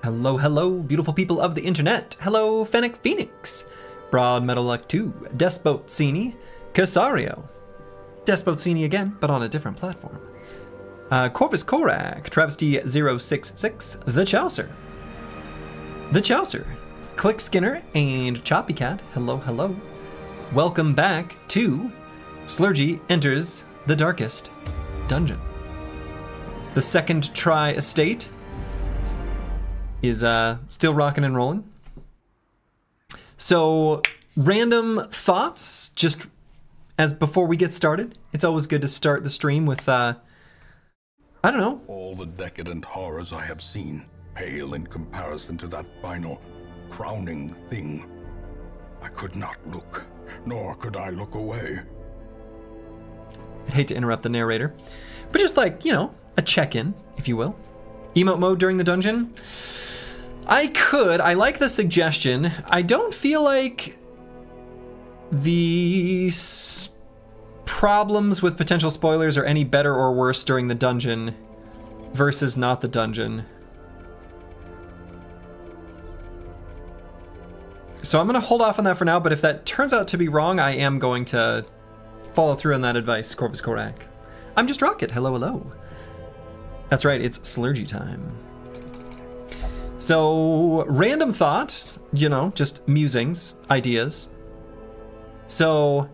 Hello, hello, beautiful people of the internet. Hello, Fennec Phoenix, Broad Metal Luck 2, Despotsini, Casario, Despotsini again, but on a different platform. Corvus Korak, Travesty 066, The Chaucer, Click Skinner, and Choppy Cat. Hello, hello. Welcome back to Slurgy Enters the Darkest Dungeon. The second try estate is still rocking and rolling. So, random thoughts, just as before we get started. It's always good to start the stream with, I don't know. All the decadent horrors I have seen pale in comparison to that final, crowning thing. I could not look, nor could I look away. I'd hate to interrupt the narrator, but just like, you know, a check-in, if you will. Emote mode during the dungeon? I like the suggestion. I don't feel like the problems with potential spoilers are any better or worse during the dungeon versus not the dungeon. So I'm going to hold off on that for now, but if that turns out to be wrong, I am going to follow through on that advice, Corvus Korak. I'm just Rocket. Hello, hello. That's right, it's Slurgy time. So, random thoughts, you know, just musings, ideas. So,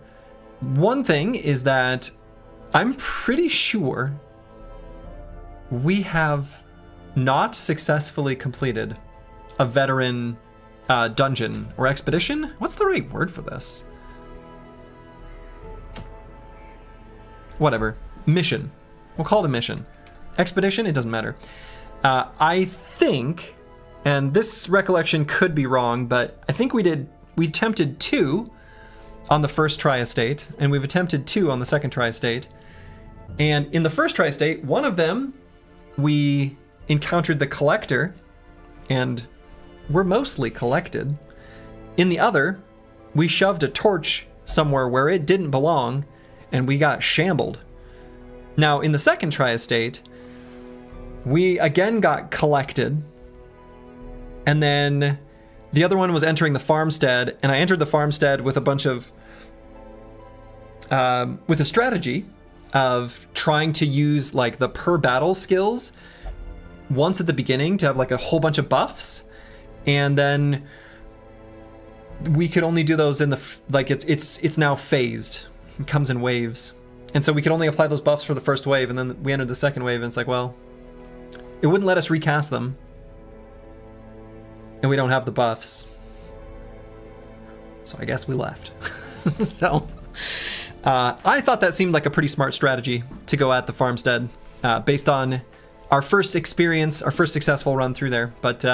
one thing is that I'm pretty sure we have not successfully completed a veteran dungeon or expedition. What's the right word for this? Whatever. Mission. We'll call it a mission. Expedition, it doesn't matter. I think, and this recollection could be wrong, but I think we attempted 2 on the first try estate, and we've attempted 2 on the second try estate. And in the first try estate, one of them, we encountered the collector, and we're mostly collected. In the other, we shoved a torch somewhere where it didn't belong, and we got shambled. Now, in the second try estate, we again got collected, and then the other one was entering the farmstead, and I entered the farmstead with a bunch of, with a strategy of trying to use like the per battle skills once at the beginning to have like a whole bunch of buffs, and then we could only do those in the, like it's now phased, it comes in waves. And so we could only apply those buffs for the first wave, and then we entered the second wave, and it's like, well, it wouldn't let us recast them. And we don't have the buffs. So I guess we left. So I thought that seemed like a pretty smart strategy to go at the farmstead based on our first experience, our first successful run through there. But,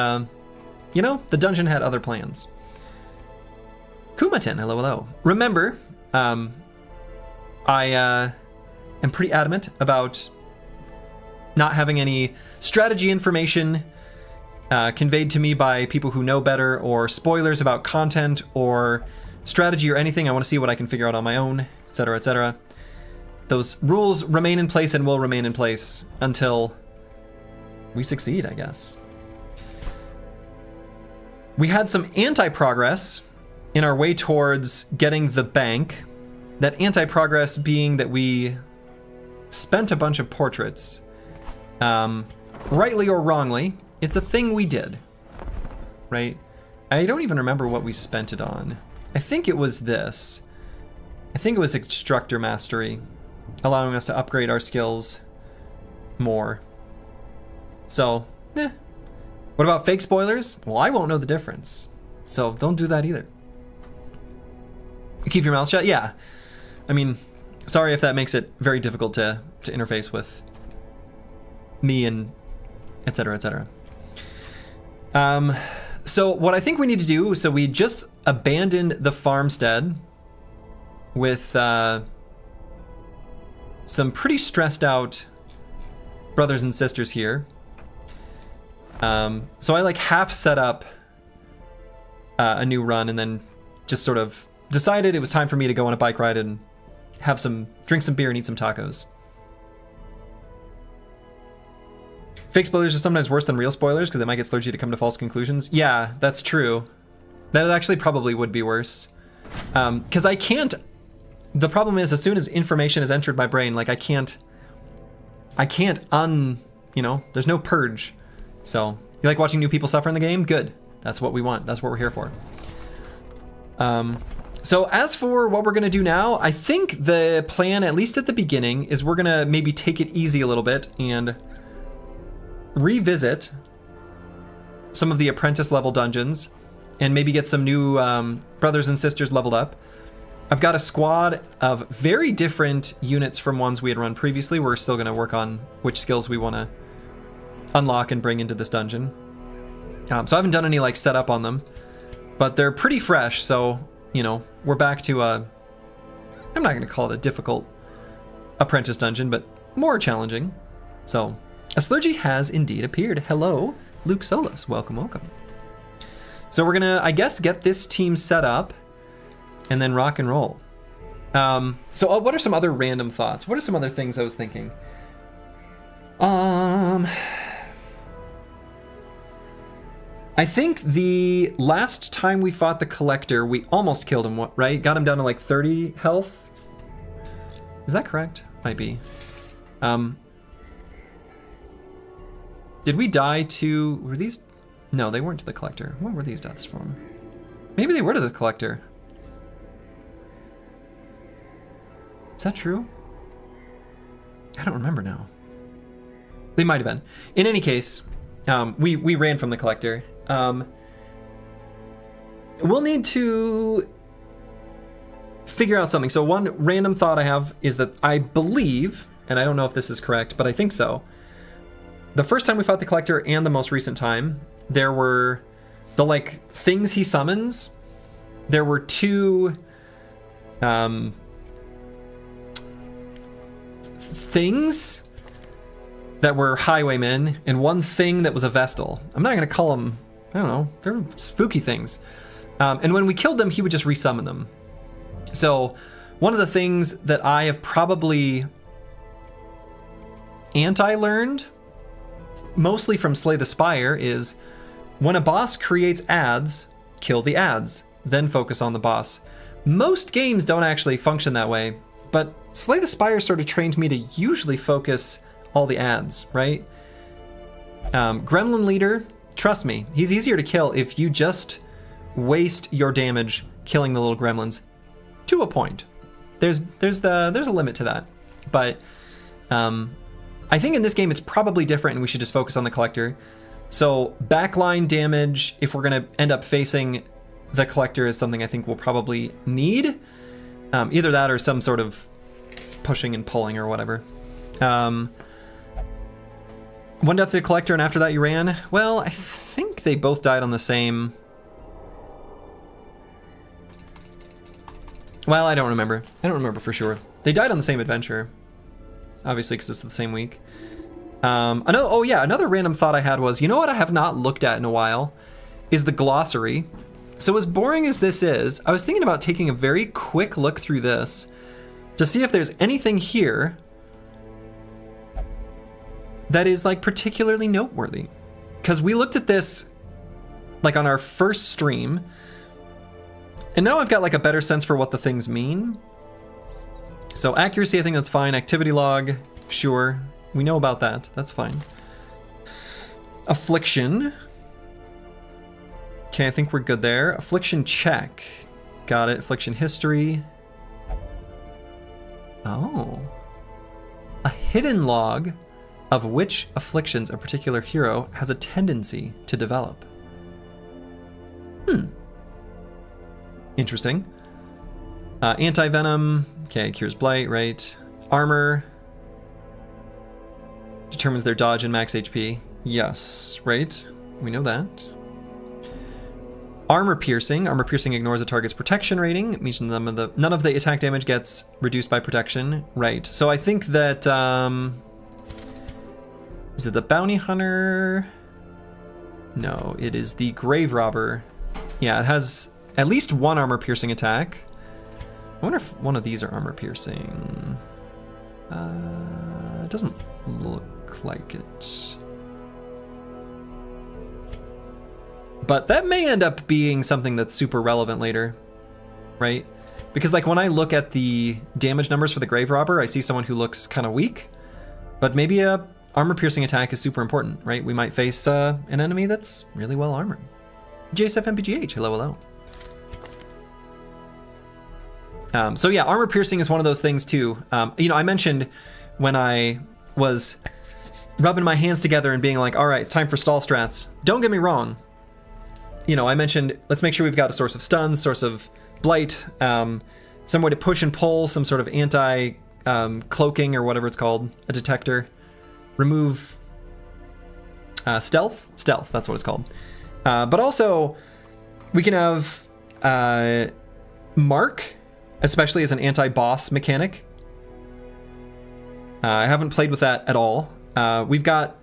you know, the dungeon had other plans. Kumaten, hello, hello. Remember, I am pretty adamant about not having any strategy information conveyed to me by people who know better, or spoilers about content or strategy or anything. I want to see what I can figure out on my own, etc., etc. Those rules remain in place and will remain in place until we succeed, I guess. We had some anti-progress in our way towards getting the bank. That anti-progress being that we spent a bunch of portraits. Rightly or wrongly, it's a thing we did, right? I don't even remember what we spent it on. I think it was this. I think it was Instructor Mastery, allowing us to upgrade our skills more. So, What about fake spoilers? Well, I won't know the difference, so don't do that either. Keep your mouth shut? Yeah. I mean, sorry if that makes it very difficult to interface with me and etc., etc. So what I think we need to do, so we just abandoned the farmstead with some pretty stressed out brothers and sisters here. So I like half set up a new run and then just sort of decided it was time for me to go on a bike ride and drink some beer and eat some tacos. Fake spoilers are sometimes worse than real spoilers because they might get Slurgy to come to false conclusions. Yeah, that's true. That actually probably would be worse. Because I can't... The problem is, as soon as information has entered my brain, like I can't you know, there's no purge. So, you like watching new people suffer in the game? Good. That's what we want. That's what we're here for. So as for what we're gonna do now, I think the plan, at least at the beginning, is we're gonna maybe take it easy a little bit and revisit some of the apprentice level dungeons and maybe get some new brothers and sisters leveled up. I've got a squad of very different units from ones we had run previously. We're still gonna work on which skills we wanna unlock and bring into this dungeon. So I haven't done any like setup on them, but they're pretty fresh. So, you know, we're back to I'm not gonna call it a difficult apprentice dungeon, but more challenging. So a Slurgy has indeed appeared. Hello, Luke Solus, welcome, welcome. So we're gonna, I guess, get this team set up and then rock and roll. So what are some other random thoughts? What are some other things I was thinking? I think the last time we fought the Collector, we almost killed him, right? Got him down to like 30 health. Is that correct? Might be. Did we die to, were these? No, they weren't to the Collector. What were these deaths from? Maybe they were to the Collector. Is that true? I don't remember now. They might have been. In any case, we ran from the Collector. We'll need to figure out something. So one random thought I have is that I believe, and I don't know if this is correct, but I think so. The first time we fought the Collector and the most recent time, there were the like things he summons. There were two things that were highwaymen and one thing that was a Vestal. I'm not gonna call them, I don't know, they're spooky things. And when we killed them, he would just resummon them. So one of the things that I have probably anti-learned, mostly from Slay the Spire, is when a boss creates ads, kill the ads, then focus on the boss. Most games don't actually function that way, but Slay the Spire sort of trained me to usually focus all the ads, right? Gremlin Leader, trust me, he's easier to kill if you just waste your damage killing the little gremlins to a point. There's a limit to that, but I think in this game it's probably different and we should just focus on the Collector. So backline damage, if we're gonna end up facing the Collector, is something I think we'll probably need. Either that or some sort of pushing and pulling or whatever. One death to the Collector and after that you ran? Well, I think they both died on the same... Well, I don't remember. I don't remember for sure. They died on the same adventure. Obviously, because it's the same week. Another random thought I had was, you know what I have not looked at in a while? Is the glossary. So as boring as this is, I was thinking about taking a very quick look through this to see if there's anything here that is like particularly noteworthy. Because we looked at this like on our first stream, and now I've got like a better sense for what the things mean. So accuracy, I think that's fine. Activity log, sure. We know about that, that's fine. Affliction. Okay, I think we're good there. Affliction check. Got it, affliction history. Oh. A hidden log of which afflictions a particular hero has a tendency to develop. Interesting. Anti-venom, okay, cures blight, right? Armor determines their dodge and max HP. Yes, right? We know that. Armor piercing ignores a target's protection rating. It means none of the attack damage gets reduced by protection. Right, so I think that, is it the bounty hunter? No, it is the grave robber. Yeah, it has at least one armor piercing attack. I wonder if one of these are armor piercing. It doesn't look like it. but that may end up being something that's super relevant later, right? Because like when I look at the damage numbers for the Grave Robber, I see someone who looks kind of weak, but maybe a armor piercing attack is super important, right? We might face an enemy that's really well armored. JSF MPGH, hello, hello. So yeah, armor piercing is one of those things too. You know, I mentioned when I was rubbing my hands together and being like, all right, it's time for stall strats. Don't get me wrong. You know, I mentioned, let's make sure we've got a source of stuns, source of blight, some way to push and pull, some sort of anti cloaking or whatever it's called, a detector. Remove stealth, that's what it's called. But also we can have mark, especially as an anti-boss mechanic. I haven't played with that at all. We've got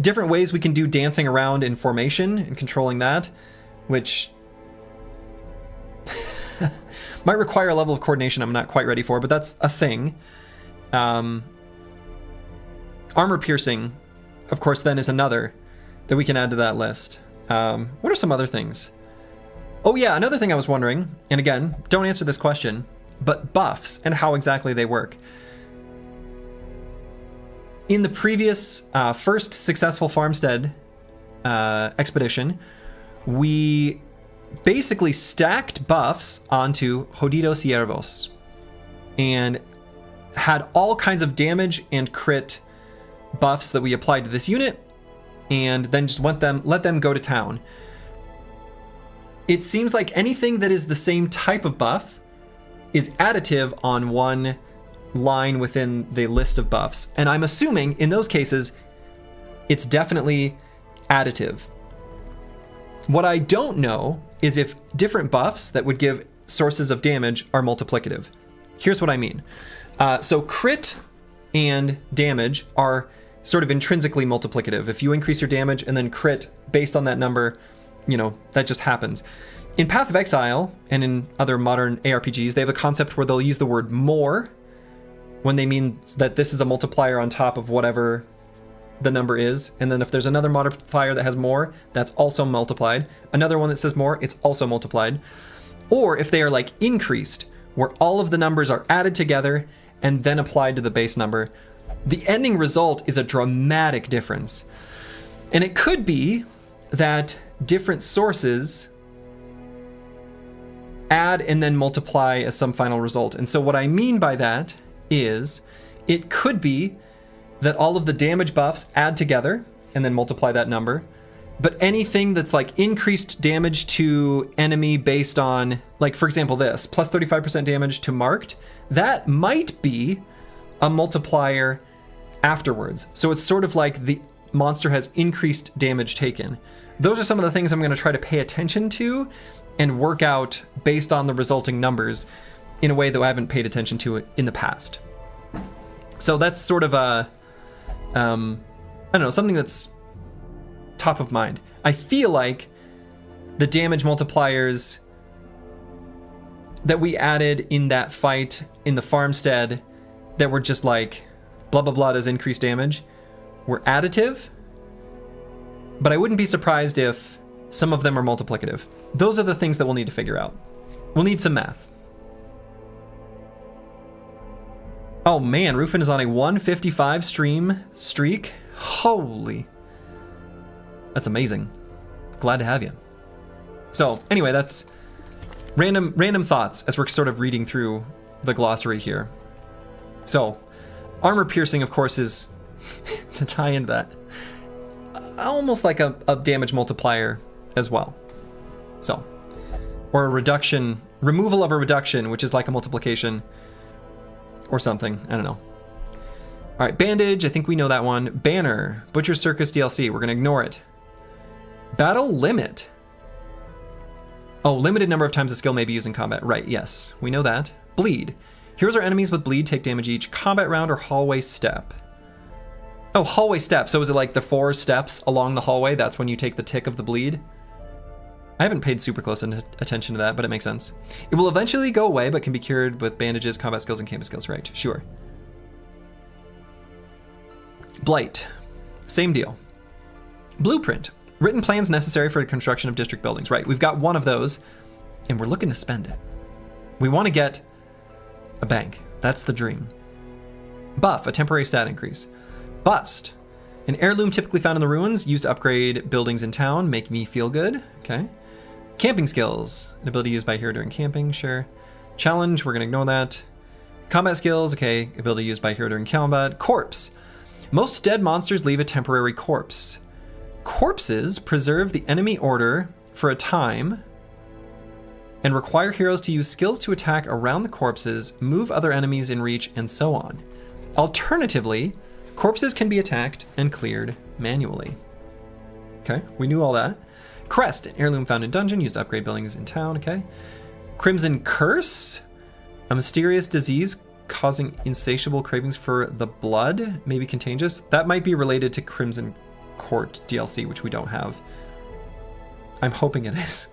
different ways we can do dancing around in formation and controlling that, which might require a level of coordination I'm not quite ready for, but that's a thing. Armor piercing, of course, then is another that we can add to that list. What are some other things? Oh yeah, another thing I was wondering, and again, don't answer this question, but buffs and how exactly they work. In the previous first successful farmstead expedition, we basically stacked buffs onto Jodidos Ciervos and had all kinds of damage and crit buffs that we applied to this unit, and then just let them go to town. It seems like anything that is the same type of buff is additive on one line within the list of buffs, and I'm assuming in those cases it's definitely additive. What I don't know is if different buffs that would give sources of damage are multiplicative. Here's what I mean. So crit and damage are sort of intrinsically multiplicative. If you increase your damage and then crit based on that number, you know, that just happens. In Path of Exile and in other modern ARPGs, they have a concept where they'll use the word more when they mean that this is a multiplier on top of whatever the number is. And then if there's another modifier that has more, that's also multiplied. Another one that says more, it's also multiplied. Or if they are like increased, where all of the numbers are added together and then applied to the base number, the ending result is a dramatic difference. And it could be that different sources add and then multiply as some final result. And so what I mean by that is it could be that all of the damage buffs add together and then multiply that number. But anything that's like increased damage to enemy based on, like for example this, plus 35% damage to marked, that might be a multiplier afterwards. So it's sort of like the monster has increased damage taken. Those are some of the things I'm going to try to pay attention to and work out based on the resulting numbers in a way that I haven't paid attention to it in the past. So that's sort of a, I don't know, something that's top of mind. I feel like the damage multipliers that we added in that fight in the farmstead that were just like blah blah blah does increased damage were additive, but I wouldn't be surprised if some of them are multiplicative. Those are the things that we'll need to figure out. We'll need some math. Oh man, Rufin is on a 155 stream streak. Holy. That's amazing. Glad to have you. So anyway, that's random thoughts as we're sort of reading through the glossary here. So armor piercing, of course, is to tie into that, almost like a damage multiplier as well. So, or a reduction, removal of a reduction, which is like a multiplication or something. I don't know. All right, bandage. I think we know that one. Banner, Butcher Circus DLC. We're going to ignore it. Battle limit. Oh, limited number of times the skill may be used in combat. Right, yes, we know that. Bleed. Heroes or enemies with bleed take damage each combat round or hallway step. Oh, hallway step. So is it like the 4 steps along the hallway? That's when you take the tick of the bleed? I haven't paid super close attention to that, but it makes sense. It will eventually go away, but can be cured with bandages, combat skills, and campus skills. Right, sure. Blight. Same deal. Blueprint. Written plans necessary for the construction of district buildings. Right, we've got one of those, and we're looking to spend it. We want to get a bank. That's the dream. Buff, a temporary stat increase. Bust, an heirloom typically found in the ruins, used to upgrade buildings in town, make me feel good. Okay. Camping skills, an ability used by hero during camping, sure. Challenge, we're gonna ignore that. Combat skills, okay, ability used by hero during combat. Corpse, most dead monsters leave a temporary corpse. Corpses preserve the enemy order for a time and require heroes to use skills to attack around the corpses, move other enemies in reach, and so on. Alternatively, corpses can be attacked and cleared manually. Okay, we knew all that. Crest, an heirloom found in dungeon, used to upgrade buildings in town, okay. Crimson Curse, a mysterious disease causing insatiable cravings for the blood, maybe contagious. That might be related to Crimson Court DLC, which we don't have. I'm hoping it is.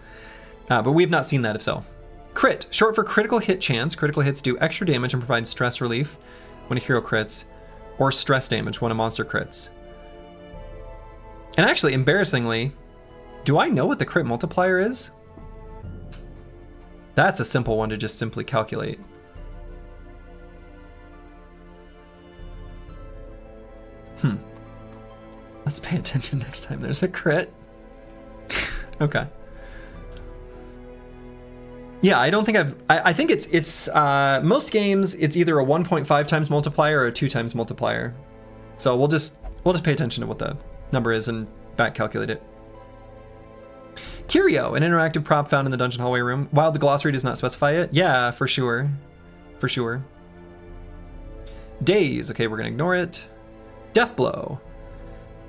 But we have not seen that if so. Crit, short for critical hit chance. Critical hits do extra damage and provide stress relief when a hero crits, or stress damage when a monster crits. And actually, embarrassingly, do I know what the crit multiplier is? That's a simple one to just simply calculate. Let's pay attention next time there's a crit. Okay. Yeah, I don't think I think it's most games it's either a 1.5 times multiplier or a 2 times multiplier. So we'll just pay attention to what the number is and back calculate it. Curio, an interactive prop found in the dungeon hallway room. While the glossary does not specify it. Yeah, for sure. For sure. Daze, okay, we're gonna ignore it. Death blow.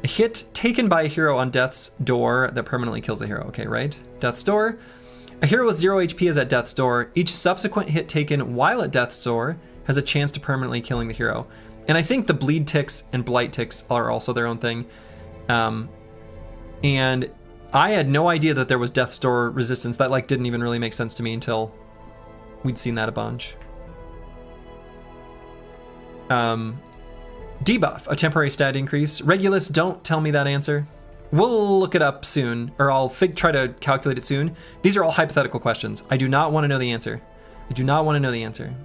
A hit taken by a hero on death's door that permanently kills the hero. Okay, right? Death's door. A hero with 0 HP is at death's door. Each subsequent hit taken while at death's door has a chance to permanently killing the hero. And I think the bleed ticks and blight ticks are also their own thing. And I had no idea that there was death's door resistance. That like didn't even really make sense to me until we'd seen that a bunch. Debuff, a temporary stat increase. Regulus, don't tell me that answer. We'll look it up soon, or I'll try to calculate it soon. These are all hypothetical questions. I do not want to know the answer. I do not want to know the answer.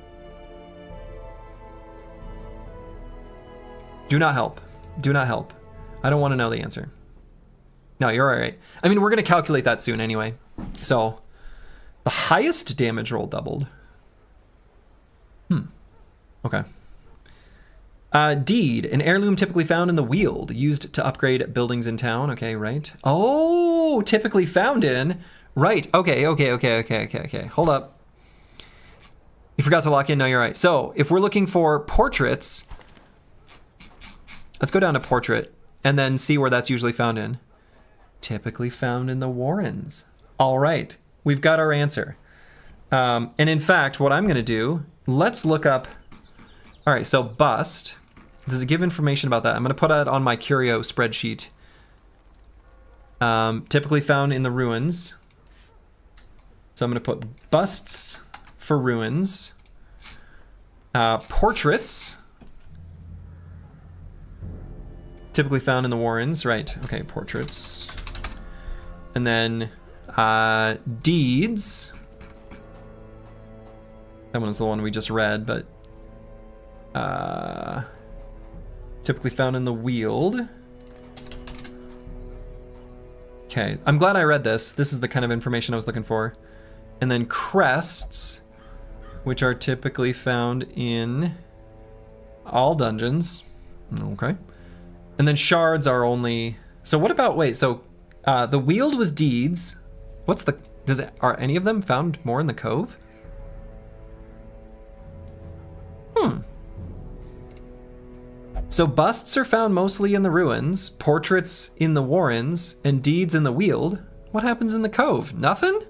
Do not help. Do not help. I don't want to know the answer. No, you're all right. I mean, we're going to calculate that soon anyway. So, the highest damage roll doubled. Okay. Deed, an heirloom typically found in the Weald, used to upgrade buildings in town. Okay, right. Oh, typically found in. Right. Okay. Hold up. You forgot to lock in. No, you're right. So if we're looking for portraits, let's go down to portrait and then see where that's usually found in. Typically found in the Warrens. All right. We've got our answer. And in fact, what I'm going to do, let's look up. All right, so bust. Does it give information about that? I'm going to put that on my Curio spreadsheet. Typically found in the ruins. So I'm going to put busts for ruins. Portraits. Typically found in the Warrens. Right, okay, portraits. And then deeds. That one's the one we just read, but typically found in the Weald. Okay, I'm glad I read this. This is the kind of information I was looking for. And then crests, which are typically found in all dungeons. Okay. And then shards are only... So what about... Wait, so the Weald was deeds. What's the... Are any of them found more in the Cove? So busts are found mostly in the ruins, portraits in the Warrens, and deeds in the Weald. What happens in the Cove? Nothing?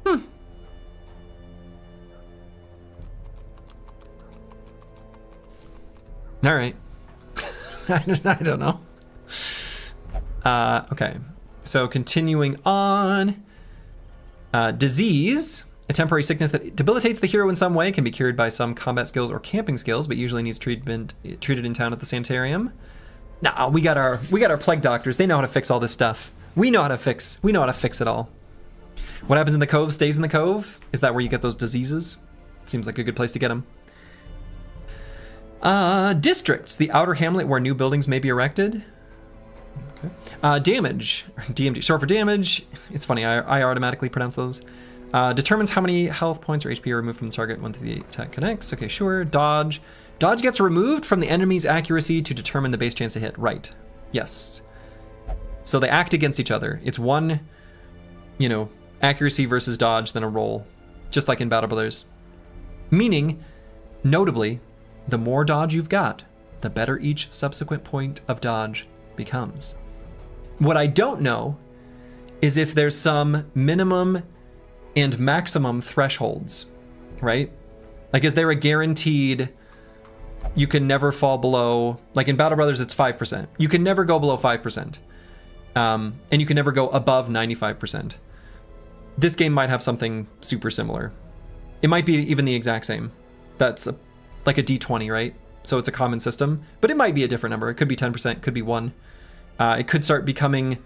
All right. I don't know. Okay. So continuing on. Disease. A temporary sickness that debilitates the hero in some way can be cured by some combat skills or camping skills, but usually needs treated in town at the sanitarium. Nah, we got our plague doctors. They know how to fix all this stuff. We know how to fix it all. What happens in the cove stays in the cove. Is that where you get those diseases? Seems like a good place to get them. Districts, the outer hamlet where new buildings may be erected. Okay. Damage, DMD, short for damage. It's funny, I automatically pronounce those. Determines how many health points or HP are removed from the target when the attack connects. Okay, sure. Dodge. Dodge gets removed from the enemy's accuracy to determine the base chance to hit. Right. Yes. So they act against each other. It's one, accuracy versus dodge, then a roll. Just like in Battle Brothers. Meaning, notably, the more dodge you've got, the better each subsequent point of dodge becomes. What I don't know is if there's some minimum and maximum thresholds, right? Like, is there a guaranteed you can never fall below, like in Battle Brothers, it's 5%. You can never go below 5%. And you can never go above 95%. This game might have something super similar. It might be even the exact same. That's like a D20, right? So it's a common system, but it might be a different number. It could be 10%, could be 1. It could start becoming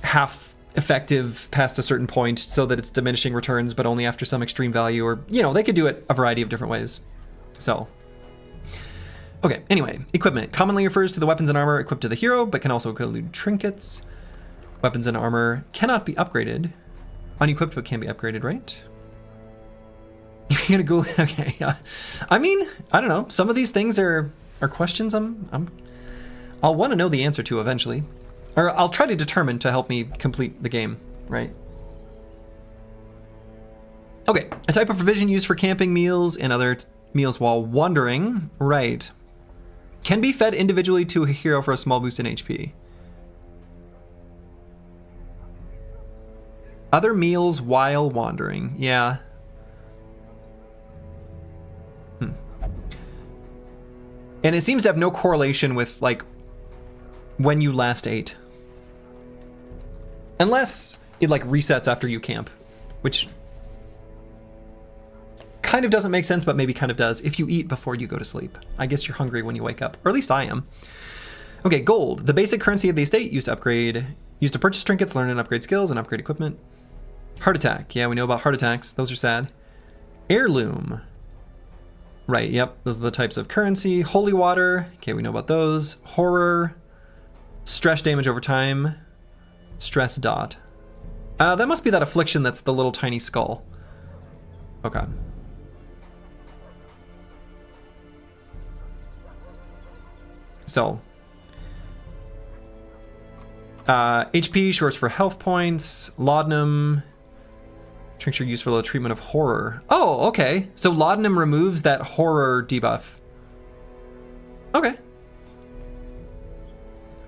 half effective past a certain point so that it's diminishing returns, but only after some extreme value, or, they could do it a variety of different ways. So, okay, anyway, equipment commonly refers to the weapons and armor equipped to the hero, but can also include trinkets. Weapons and armor cannot be upgraded. Unequipped, but can be upgraded, right? You're gonna go, okay, yeah. I mean, I don't know. Some of these things are questions I'll want to know the answer to eventually. Or I'll try to determine to help me complete the game, right? Okay, a type of provision used for camping meals and other meals while wandering, right? Can be fed individually to a hero for a small boost in HP. Other meals while wandering, yeah. And it seems to have no correlation with, like, when you last ate. Unless it, like, resets after you camp, which kind of doesn't make sense, but maybe kind of does. If you eat before you go to sleep, I guess you're hungry when you wake up, or at least I am. Okay, gold, the basic currency of the estate, used to purchase trinkets, learn and upgrade skills, and upgrade equipment. Heart attack, yeah, we know about heart attacks. Those are sad. Heirloom. Right, yep, those are the types of currency. Holy water, okay, we know about those. Horror, stress damage over time, stress dot. That must be that affliction that's the little tiny skull. Okay. So, HP, shorts for health points. Laudanum, tincture used for the treatment of horror. Oh, okay. So laudanum removes that horror debuff. Okay.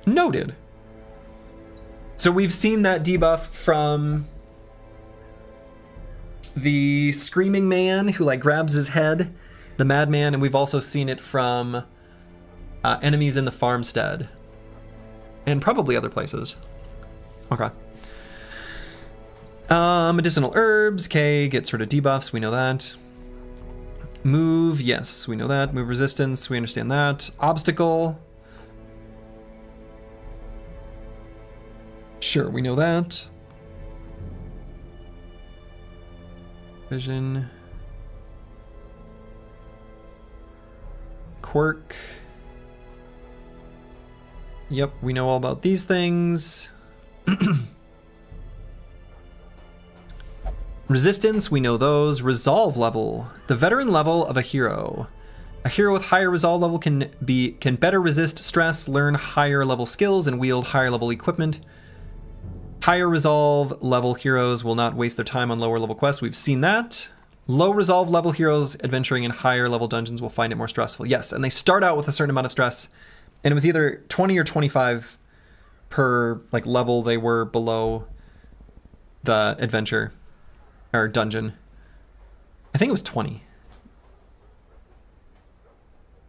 Noted. So we've seen that debuff from the screaming man who, like, grabs his head, the madman, and we've also seen it from enemies in the farmstead. And probably other places. Okay. Medicinal herbs, okay, gets rid of debuffs, we know that. Move, yes, we know that. Move resistance, we understand that. Obstacle. Sure, we know that. Vision. Quirk. Yep, we know all about these things. Resistance, we know those. Resolve level, the veteran level of a hero. A hero with higher resolve level can better resist stress, learn higher level skills, and wield higher level equipment. Higher resolve level heroes will not waste their time on lower level quests. We've seen that. Low resolve level heroes adventuring in higher level dungeons will find it more stressful. Yes, and they start out with a certain amount of stress, and it was either 20 or 25 per, like, level they were below the adventure or dungeon. I think it was 20.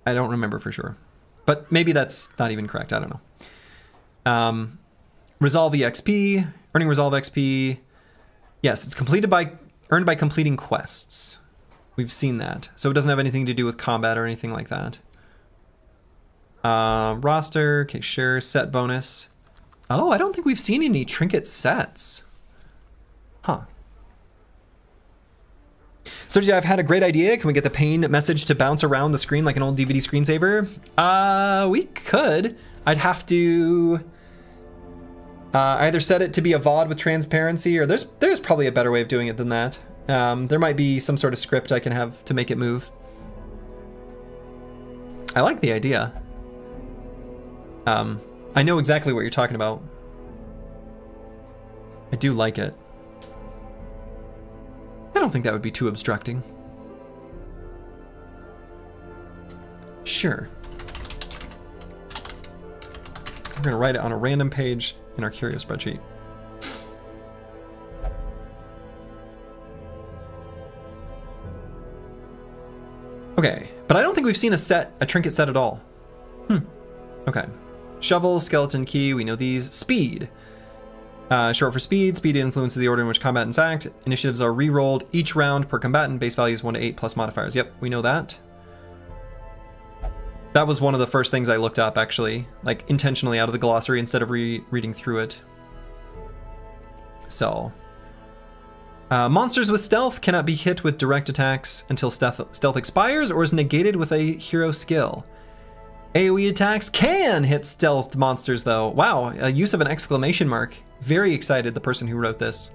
I don't remember for sure, but maybe that's not even correct. I don't know. Resolve EXP, earning Resolve XP. Yes, it's completed by Earned by completing quests. We've seen that. So it doesn't have anything to do with combat or anything like that. Roster, okay, sure. Set bonus. Oh, I don't think we've seen any trinket sets. Huh. So yeah, I've had a great idea. Can we get the pain message to bounce around the screen like an old DVD screensaver? We could. I'd have to either set it to be a VOD with transparency, or there's probably a better way of doing it than that. There might be some sort of script I can have to make it move. I like the idea. I know exactly what you're talking about. I do like it. I don't think that would be too obstructing. Sure. We're gonna write it on a random page in our curio spreadsheet. Okay, but I don't think we've seen a trinket set at all. Okay. Shovel, skeleton key, we know these. Speed. Short for speed. Speed influences the order in which combatants act. Initiatives are re-rolled each round per combatant. Base value is 1 to 8 plus modifiers. Yep, we know that. That was one of the first things I looked up, actually. Like, intentionally out of the glossary instead of reading through it. So. Monsters with stealth cannot be hit with direct attacks until stealth expires or is negated with a hero skill. AoE attacks can hit stealth monsters, though. Wow, a use of an exclamation mark. Very excited, the person who wrote this.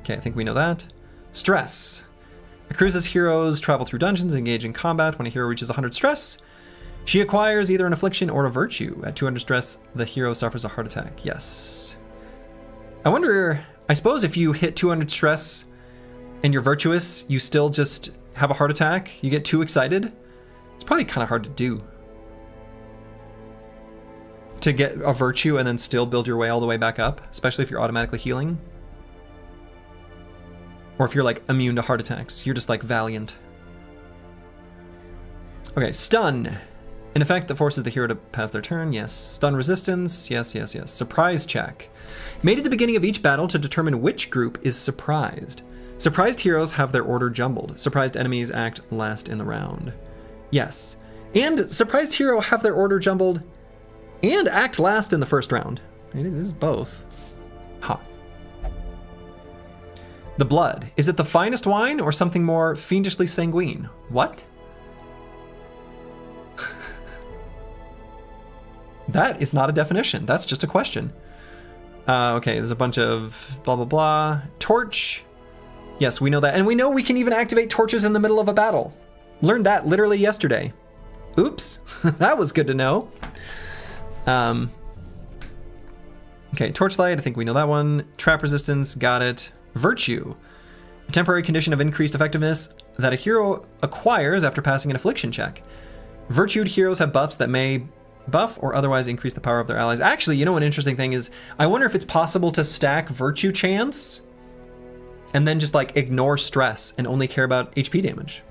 Okay, I think we know that. Stress. Accrues as heroes travel through dungeons and engage in combat. When a hero reaches 100 stress, she acquires either an affliction or a virtue. At 200 stress, the hero suffers a heart attack. Yes. I wonder, I suppose if you hit 200 stress and you're virtuous, you still just have a heart attack? You get too excited? It's probably kind of hard to do. To get a virtue and then still build your way all the way back up, especially if you're automatically healing. Or if you're like immune to heart attacks, you're just like valiant. Okay, stun. An effect that forces the hero to pass their turn, yes. Stun resistance, yes, yes, yes. Surprise check. Made at the beginning of each battle to determine which group is surprised. Surprised heroes have their order jumbled. Surprised enemies act last in the round. Yes. And surprised hero have their order jumbled and act last in the first round. It is both. Huh. The blood. Is it the finest wine or something more fiendishly sanguine? What? That is not a definition. That's just a question. Okay, there's a bunch of blah, blah, blah. Torch. Yes, we know that. And we know we can even activate torches in the middle of a battle. Learned that literally yesterday. Oops. That was good to know. Okay, torchlight, I think we know that one. Trap resistance, got it. Virtue, a temporary condition of increased effectiveness that a hero acquires after passing an affliction check. Virtued heroes have buffs that may buff or otherwise increase the power of their allies. Actually, you know an interesting thing is, I wonder if it's possible to stack virtue chance and then just like ignore stress and only care about HP damage.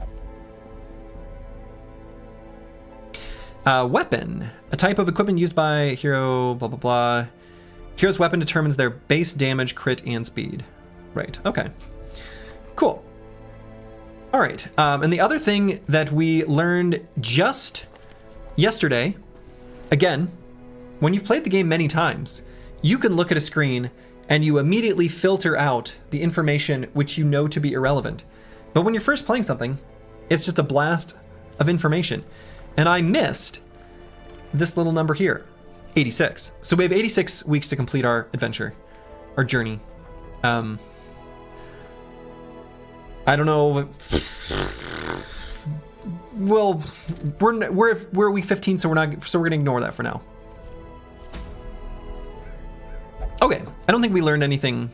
Weapon, a type of equipment used by hero, blah, blah, blah. Hero's weapon determines their base damage, crit, and speed. Right, okay. Cool. All right, and the other thing that we learned just yesterday, again, when you've played the game many times, you can look at a screen and you immediately filter out the information which you know to be irrelevant. But when you're first playing something, it's just a blast of information. And I missed this little number here, 86. So we have 86 weeks to complete our adventure, our journey. I don't know. Well, we're week 15, so we're gonna ignore that for now. Okay, I don't think we learned anything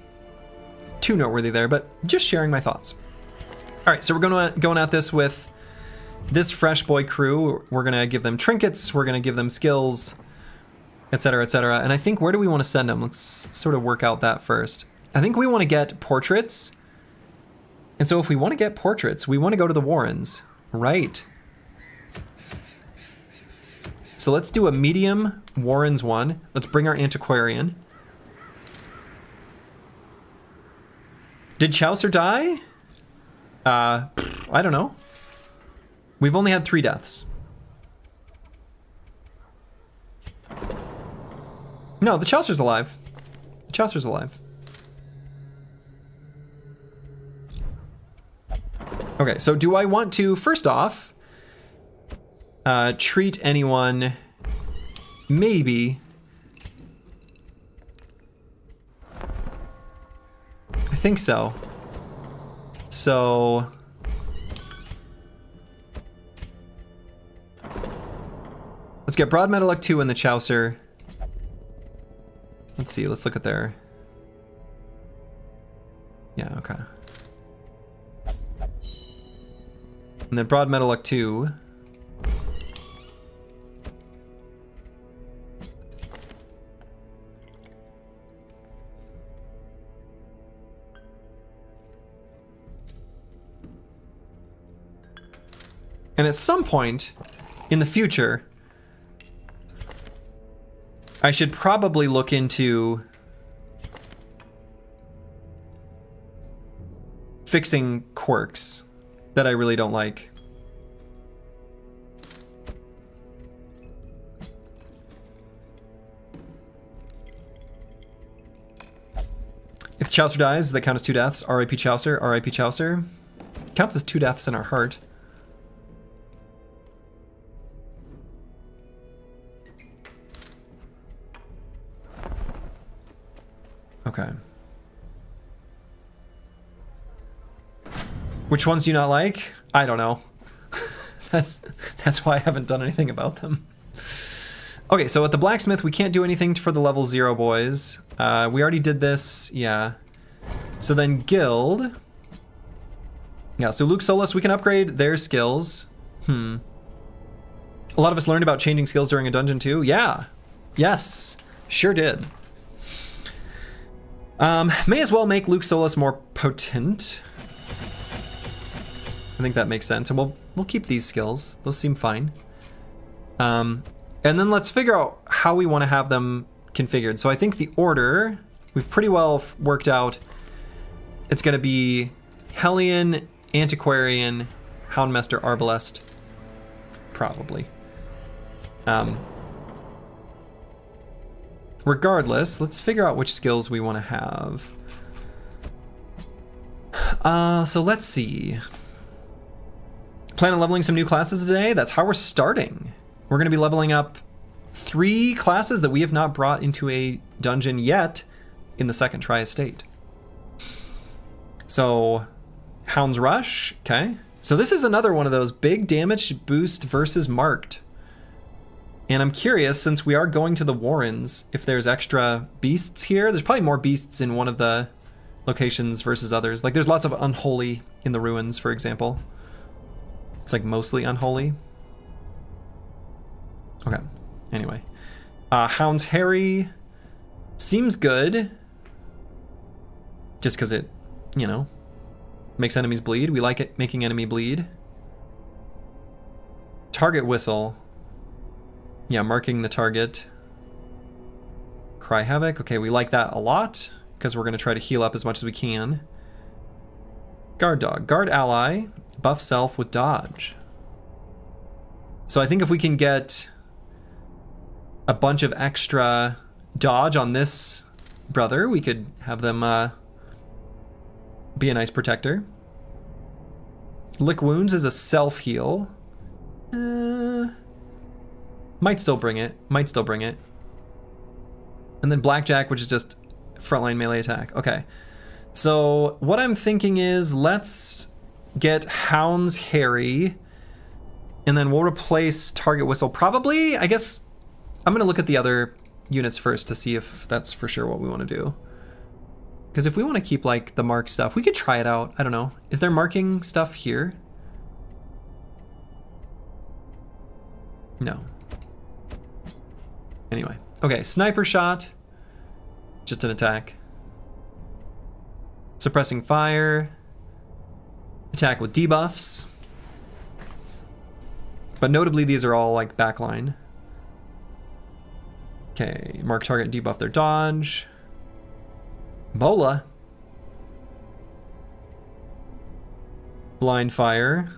too noteworthy there, but just sharing my thoughts. All right, so we're going at this with this fresh boy crew. We're gonna give them trinkets, we're gonna give them skills, etc., etc. And I think, where do we want to send them? Let's sort of work out that first. I think we want to get portraits. And so if we want to get portraits, we want to go to the Warrens, right? So let's do a medium Warrens one. Let's bring our antiquarian. Did Chaucer die? I don't know. We've only had 3 deaths. No, the Chaucer's alive. The Chaucer's alive. Okay, so do I want to, first off, treat anyone, maybe. I think so. So, let's get Broad Metalluck 2 in the Chaucer. Let's see, let's look at their, yeah, okay. And then Broad Metalluck 2. And at some point in the future, I should probably look into fixing quirks that I really don't like. If Chaucer dies, does that count as 2 deaths? R.I.P. Chaucer, R.I.P. Chaucer. Counts as 2 deaths in our heart. Okay. Which ones do you not like? I don't know. That's why I haven't done anything about them. Okay, so at the blacksmith, we can't do anything for the level 0 boys. We already did this, yeah. So then guild. Yeah, so Luke Solus, we can upgrade their skills. A lot of us learned about changing skills during a dungeon too. Yeah, yes, sure did. May as well make Luke Solus more potent. I think that makes sense, and we'll keep these skills. Those seem fine. And then let's figure out how we want to have them configured. So I think the order we've pretty well worked out. It's going to be Hellion, Antiquarian, Houndmaster, Arbalest, probably. Regardless, let's figure out which skills we want to have. So let's see. Plan on leveling some new classes today? That's how we're starting. We're going to be leveling up 3 classes that we have not brought into a dungeon yet in the second Tri-Estate. So, Hound's Rush, okay. So this is another one of those big damage boost versus marked. And I'm curious, since we are going to the Warrens, if there's extra beasts here. There's probably more beasts in one of the locations versus others. Like there's lots of unholy in the ruins, for example. It's like mostly unholy. Okay, anyway. Hound's Harry seems good. Just because it, you know, makes enemies bleed. We like it making enemy bleed. Target Whistle. Yeah, marking the target. Cry Havoc. Okay, we like that a lot because we're going to try to heal up as much as we can. Guard Dog. Guard Ally. Buff Self with Dodge. So I think if we can get a bunch of extra dodge on this brother, we could have them be a nice protector. Lick Wounds is a self-heal. Might still bring it. Might still bring it. And then Blackjack, which is just frontline melee attack. Okay. So what I'm thinking is let's get Hound's Harry, and then we'll replace Target Whistle. Probably, I guess, I'm going to look at the other units first to see if that's for sure what we want to do. Because if we want to keep like the mark stuff, we could try it out. I don't know. Is there marking stuff here? No. Anyway. Okay, Sniper Shot. Just an attack. Suppressing Fire. Attack with debuffs. But notably, these are all like backline. Okay, mark target and debuff their dodge. Bola. Blind fire.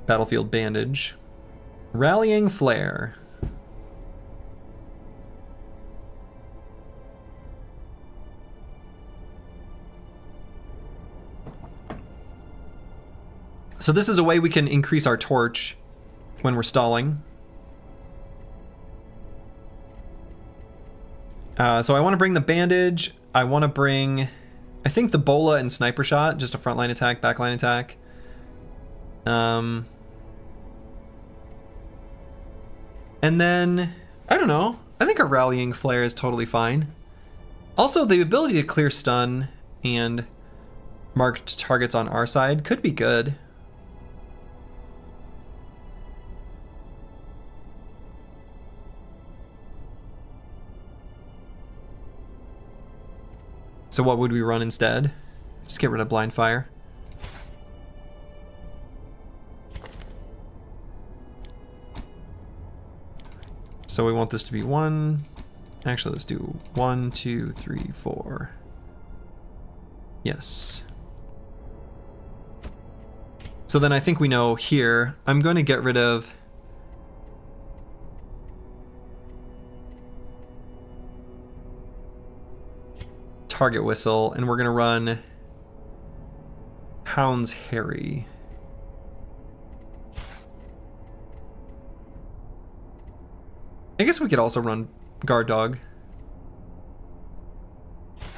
Battlefield bandage. Rallying flare. So this is a way we can increase our torch when we're stalling. So I want to bring the bandage. I want to bring, I think, the bola and sniper shot, just a frontline attack, backline attack. And then, I don't know. I think a rallying flare is totally fine. Also, the ability to clear stun and marked targets on our side could be good. So what would we run instead? Just get rid of blind fire. So we want this to be 1. Actually, let's do 1, 2, 3, 4. Yes. So then I think we know here, I'm going to get rid of target whistle, and we're going to run Hound's Harry. I guess we could also run Guard Dog.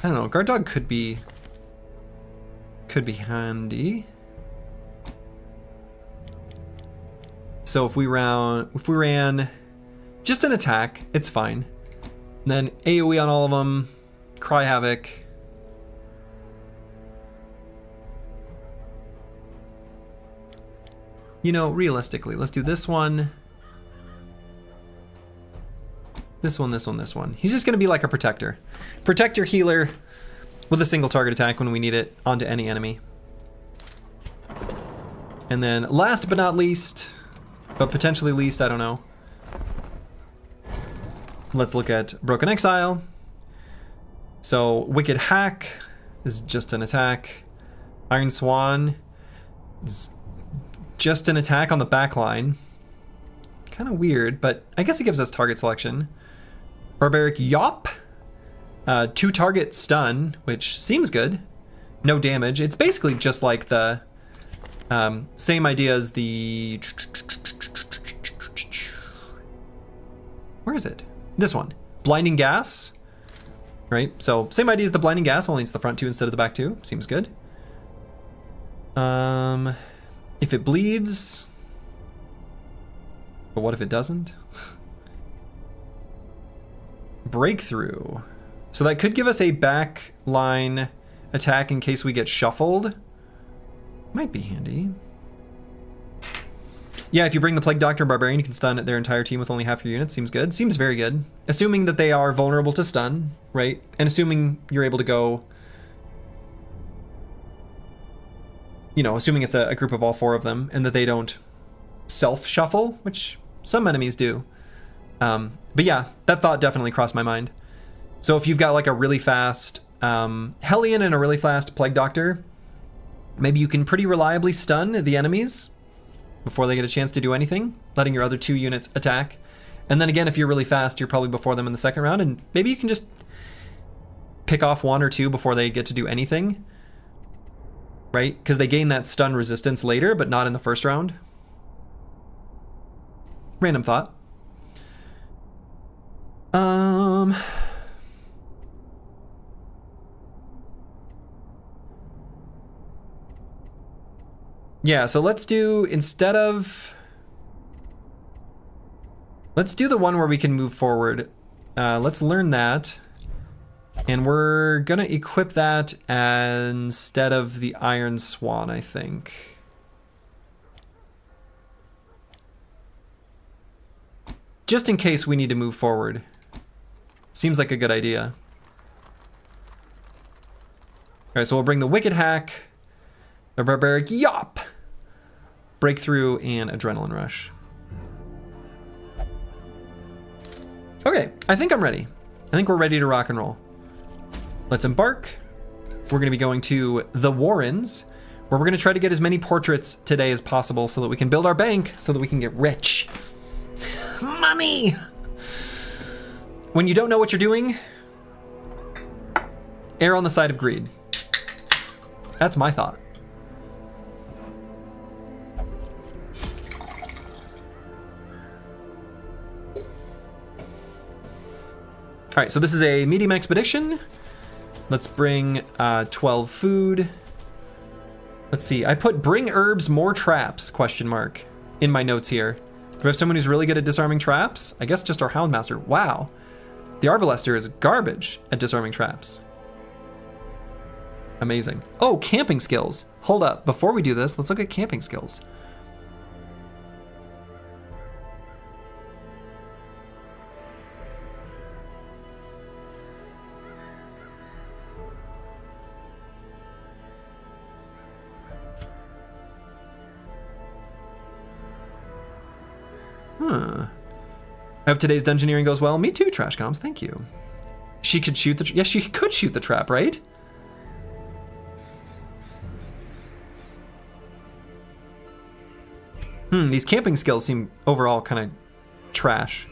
I don't know, Guard Dog could be handy. So if we ran just an attack, it's fine. And then AoE on all of them, Cry Havoc. You know, realistically, let's do this one. This one, this one, this one. He's just gonna be like a protector. Protector healer with a single target attack when we need it onto any enemy. And then last but not least, but potentially least, I don't know. Let's look at Broken Exile. So Wicked Hack is just an attack. Iron Swan is just an attack on the back line. Kind of weird, but I guess it gives us target selection. Barbaric Yop, 2 target stun, which seems good. No damage. It's basically just like the same idea as the... Where is it? This one. Blinding Gas. Right? So same idea as the Blinding Gas, only it's the front 2 instead of the back 2. Seems good. If it bleeds... But what if it doesn't? Breakthrough. So that could give us a back line attack in case we get shuffled. Might be handy. Yeah, if you bring the Plague Doctor and Barbarian, you can stun their entire team with only half your units. Seems good. Seems very good. Assuming that they are vulnerable to stun, right? And assuming you're able to go... You know, assuming it's a group of all 4 of them, and that they don't self-shuffle, which some enemies do. But yeah, that thought definitely crossed my mind. So if you've got like a really fast Hellion and a really fast Plague Doctor, maybe you can pretty reliably stun the enemies before they get a chance to do anything, letting your other 2 units attack. And then again, if you're really fast, you're probably before them in the second round, and maybe you can just pick off 1 or 2 before they get to do anything, right? Because they gain that stun resistance later, but not in the first round. Random thought. Yeah, so let's do, let's do the one where we can move forward. Let's learn that. And we're gonna equip that instead of the Iron Swan, I think. Just in case we need to move forward. Seems like a good idea. All right, so we'll bring the Wicked Hack, the Barbaric Yop, Breakthrough, and Adrenaline Rush. Okay, I think I'm ready. I think we're ready to rock and roll. Let's embark. we're going to be going to the Warrens, where we're going to try to get as many portraits today as possible so that we can build our bank, so that we can get rich. Money! When you don't know what you're doing, err on the side of greed. That's my thought. All right, so this is a medium expedition. Let's bring 12 food. Let's see, I put bring herbs, more traps, question mark, in my notes here. Do we have someone who's really good at disarming traps? I guess just our Houndmaster. Wow. The Arbalester is garbage at disarming traps. Amazing. Oh, camping skills. Hold up, before we do this, let's look at camping skills. I hope today's dungeoneering goes well. Me too, Trash Comms, thank you. She could shoot the, yes, she could shoot the trap, right? These camping skills seem overall kind of trash.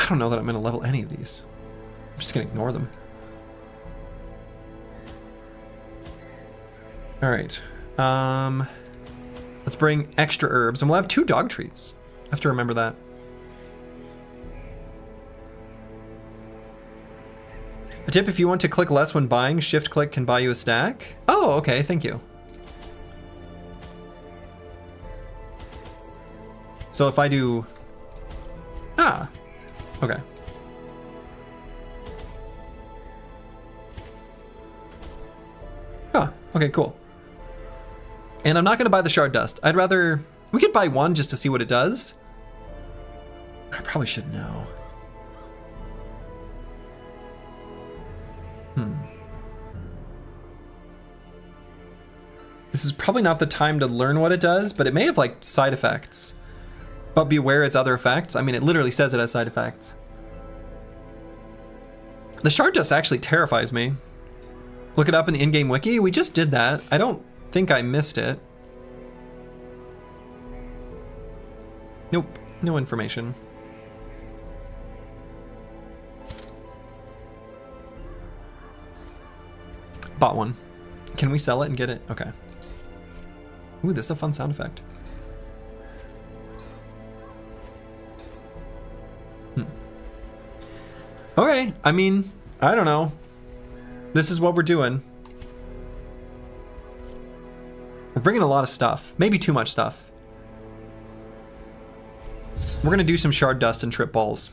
I don't know that I'm gonna level any of these. I'm just gonna ignore them. All right, let's bring extra herbs, and we'll have 2 dog treats. I have to remember that. A tip: if you want to click less when buying, shift click can buy you a stack. Oh, okay, thank you. So if I do, okay. Huh, okay, cool. And I'm not gonna buy the shard dust. I'd rather, we could buy 1 just to see what it does. I probably should know. This is probably not the time to learn what it does, but it may have like side effects. But beware its other effects. I mean, it literally says it has side effects. The shard dust actually terrifies me. Look it up in the in-game wiki. We just did that. I don't think I missed it. Nope, no information. Bought one. Can we sell it and get it? Okay. Ooh, this is a fun sound effect. Okay, I mean, I don't know. This is what we're doing. We're bringing a lot of stuff. Maybe too much stuff. We're gonna do some shard dust and trip balls.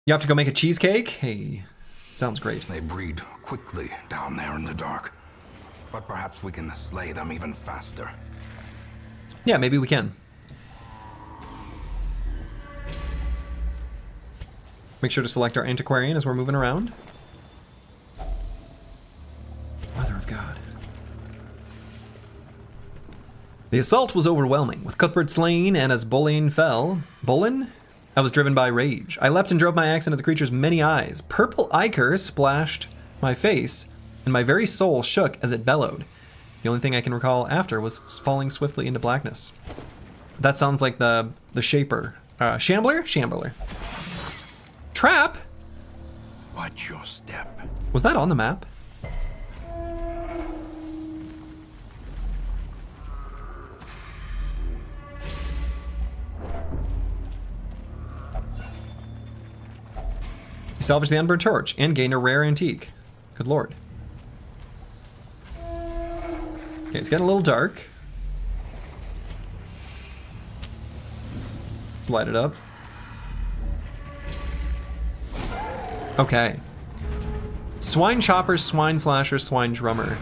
You have to go make a cheesecake? Hey, sounds great. They breed quickly down there in the dark. But perhaps we can slay them even faster. Yeah, maybe we can. Make sure to select our antiquarian as we're moving around. Mother of God. The assault was overwhelming, with Cuthbert slain, and as Bolin fell... Bolin? I was driven by rage. I leapt and drove my axe into the creature's many eyes. Purple ichor splashed my face, and my very soul shook as it bellowed. The only thing I can recall after was falling swiftly into blackness. That sounds like the Shaper. Shambler? Shambler. Trap? Watch your step. Was that on the map? You salvaged the unburned torch and gained a rare antique. Good lord. Okay, it's getting a little dark. Let's light it up. Okay. Swine Chopper, Swine Slasher, Swine Drummer.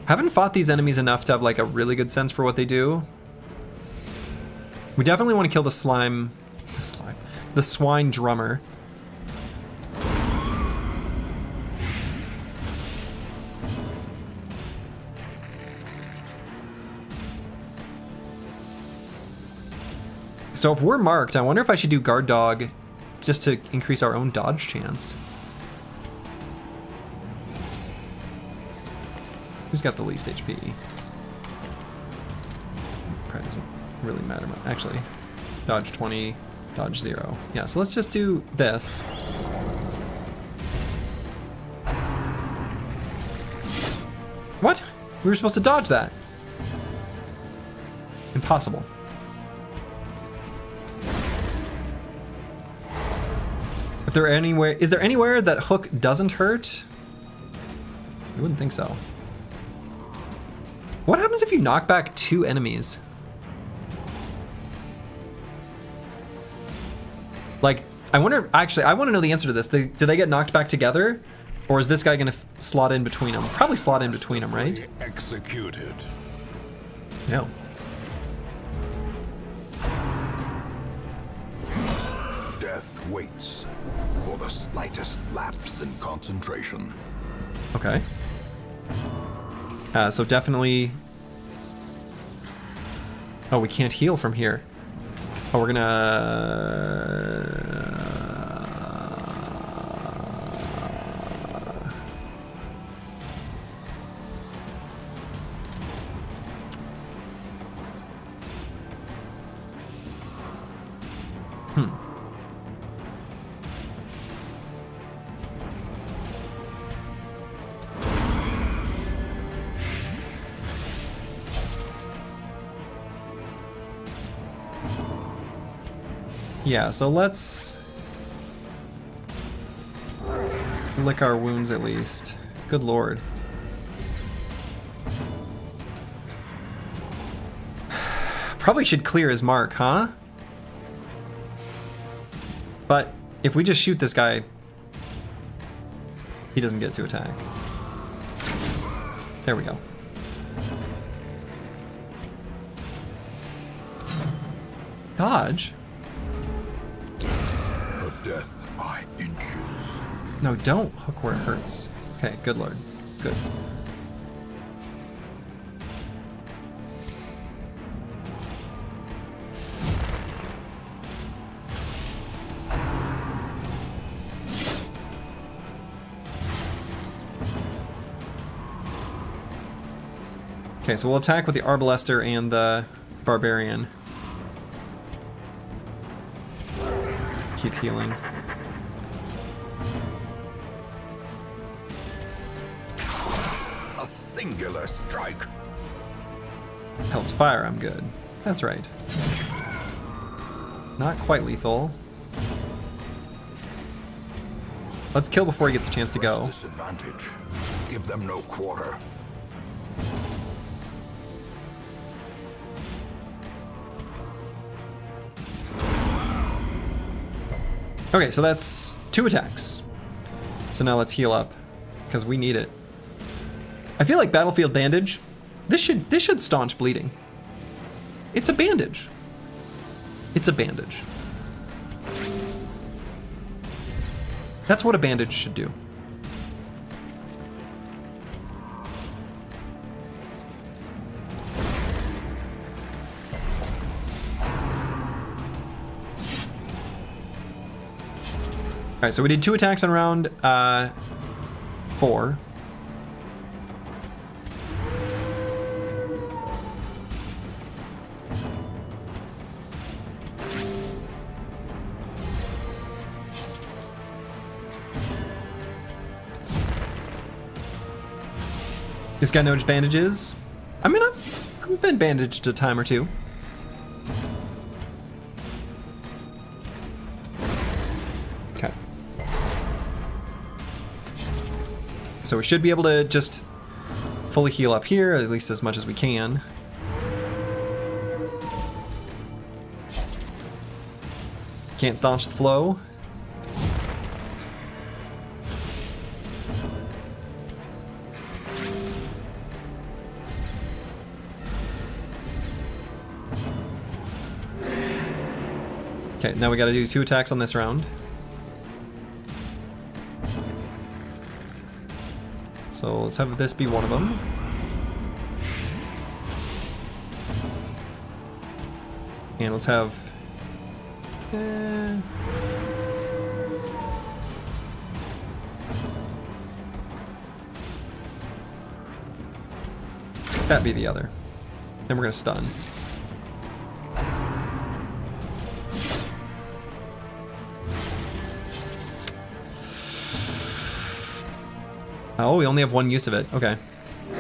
Haven't fought these enemies enough to have like a really good sense for what they do. We definitely want to kill the Swine Drummer. So if we're marked, I wonder if I should do Guard Dog just to increase our own dodge chance. Who's got the least HP? Probably doesn't really matter much. Actually, dodge 20, dodge 0. Yeah, so let's just do this. What? We were supposed to dodge that. Impossible. Is there anywhere that hook doesn't hurt? I wouldn't think so. What happens if you knock back 2 enemies? Like, I wonder, actually, I want to know the answer to this. Do they get knocked back together? Or is this guy gonna slot in between them? Probably slot in between them, right? Executed. No. Death waits for the slightest lapse in concentration. Okay. So definitely... Oh, we can't heal from here. Oh, we're gonna... Yeah, so let's lick our wounds at least. Good lord. Probably should clear his mark, huh? But if we just shoot this guy, he doesn't get to attack. There we go. Dodge? Death by inches. No, don't hook where it hurts. Okay, good lord. Good. Okay, so we'll attack with the Arbalester and the Barbarian. Keep healing. A singular strike. Hell's Fire, I'm good. That's right. Not quite lethal. Let's kill before he gets a chance to go. Disadvantage. Give them no quarter. Okay, so that's 2 attacks. So now let's heal up, because we need it. I feel like Battlefield Bandage, this should staunch bleeding. It's a bandage. It's a bandage. That's what a bandage should do. All right, so we did 2 attacks on round 4. This guy knows bandages. I mean, I've been bandaged a time or 2. Okay. So we should be able to just fully heal up here, at least as much as we can. Can't staunch the flow. Okay, now we gotta do 2 attacks on this round. So let's have this be one of them. And let's have... that be the other. Then we're gonna stun. Oh, we only have 1 use of it. Okay.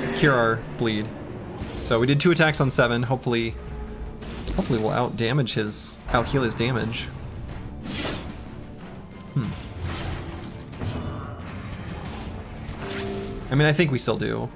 Let's cure our bleed. So we did 2 attacks on 7. Hopefully we'll out-heal his damage. I mean, I think we still do.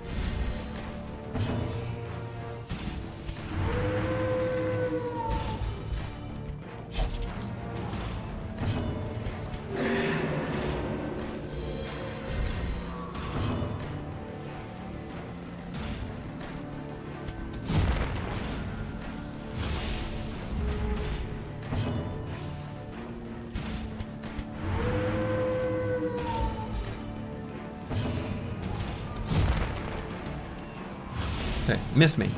Okay, miss me.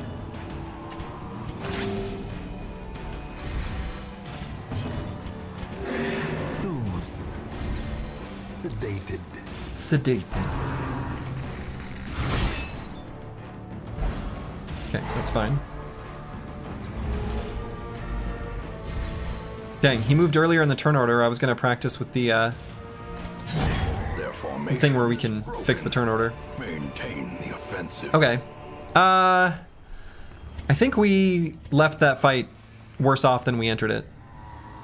Sedated. Sedated. Okay, that's fine. Dang, he moved earlier in the turn order. I was gonna practice with the thing where we can fix the turn order. Maintain the offensive. Okay. I think we left that fight worse off than we entered it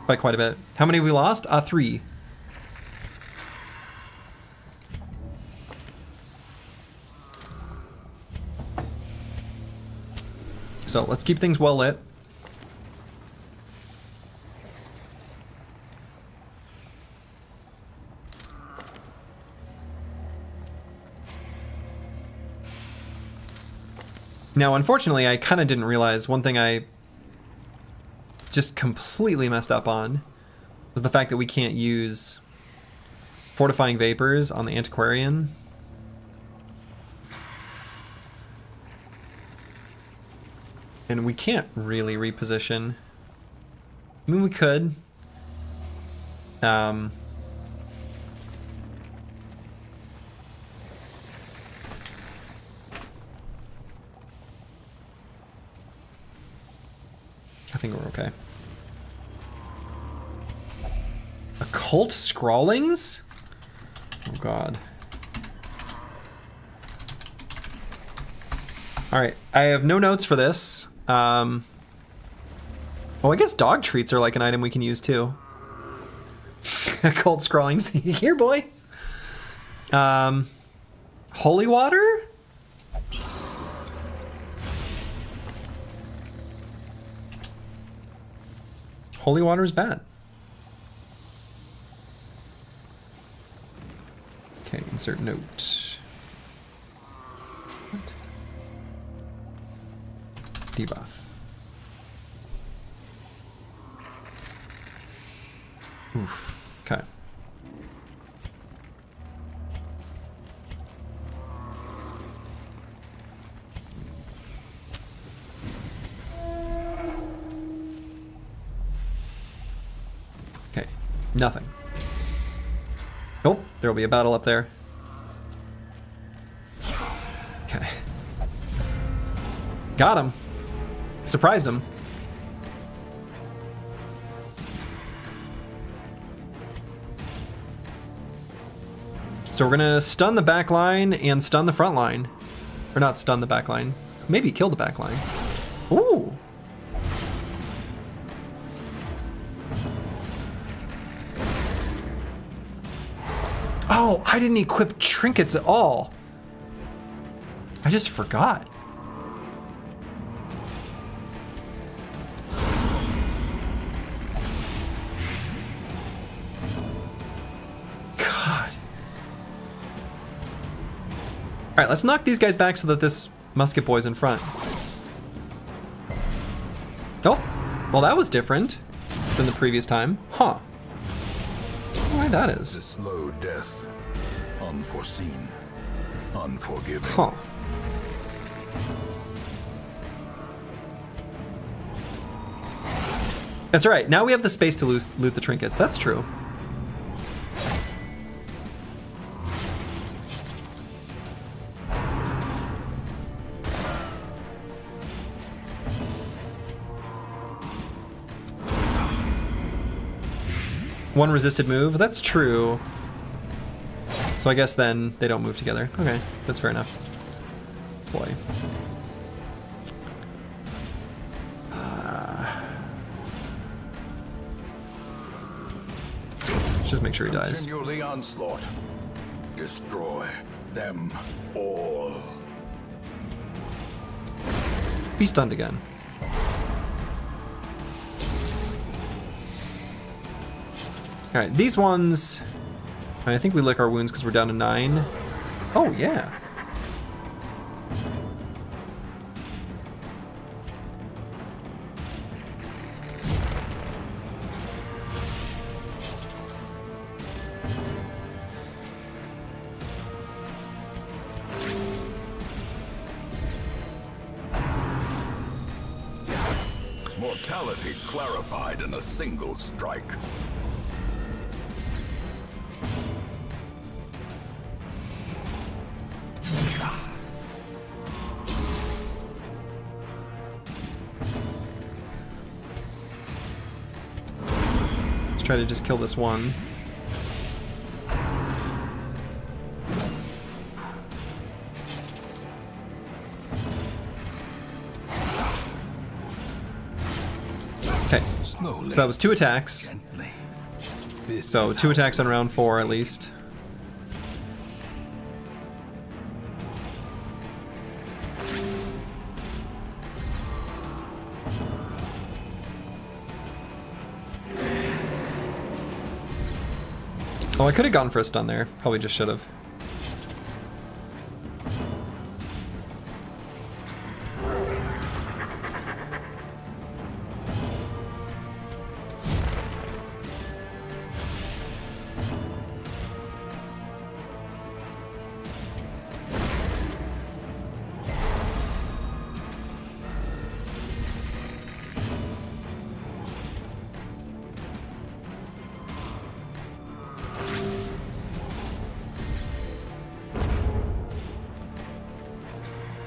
by quite a bit. How many we lost? 3. So let's keep things well lit. Now, unfortunately, I kind of didn't realize one thing I just completely messed up on was the fact that we can't use Fortifying Vapors on the Antiquarian. And we can't really reposition. I mean, we could. I think we're okay. Occult Scrawlings? Oh god. Alright, I have no notes for this. Oh, I guess dog treats are like an item we can use too. Occult Scrawlings. Here, boy. Holy Water? Holy water is bad. Okay, insert note. What? Debuff. Oof. Okay. Okay, nothing. Nope, there'll be a battle up there. Okay. Got him. Surprised him. So we're gonna stun the back line and stun the front line. Or not stun the back line. Maybe kill the back line. Ooh. Oh, I didn't equip trinkets at all. I just forgot. Alright, let's knock these guys back so that this musket boy's in front. Oh, well that was different than the previous time. Huh. I don't know why that is. The slow death. Unforeseen. Unforgiving. Huh. That's right, now we have the space to loot the trinkets. That's true. One resisted move, that's true. So I guess then they don't move together. Okay, that's fair enough. Boy. Let's just make sure he dies. Continue the onslaught. Destroy them all. Be stunned again. Alright, these ones... I think we lick our wounds because we're down to 9. Oh, yeah. Mortality clarified in a single strike. Let's try to just kill this one. Okay, so that was 2 attacks. So 2 attacks on round 4 at least. Oh, I could have gone for a stun there. Probably just should have.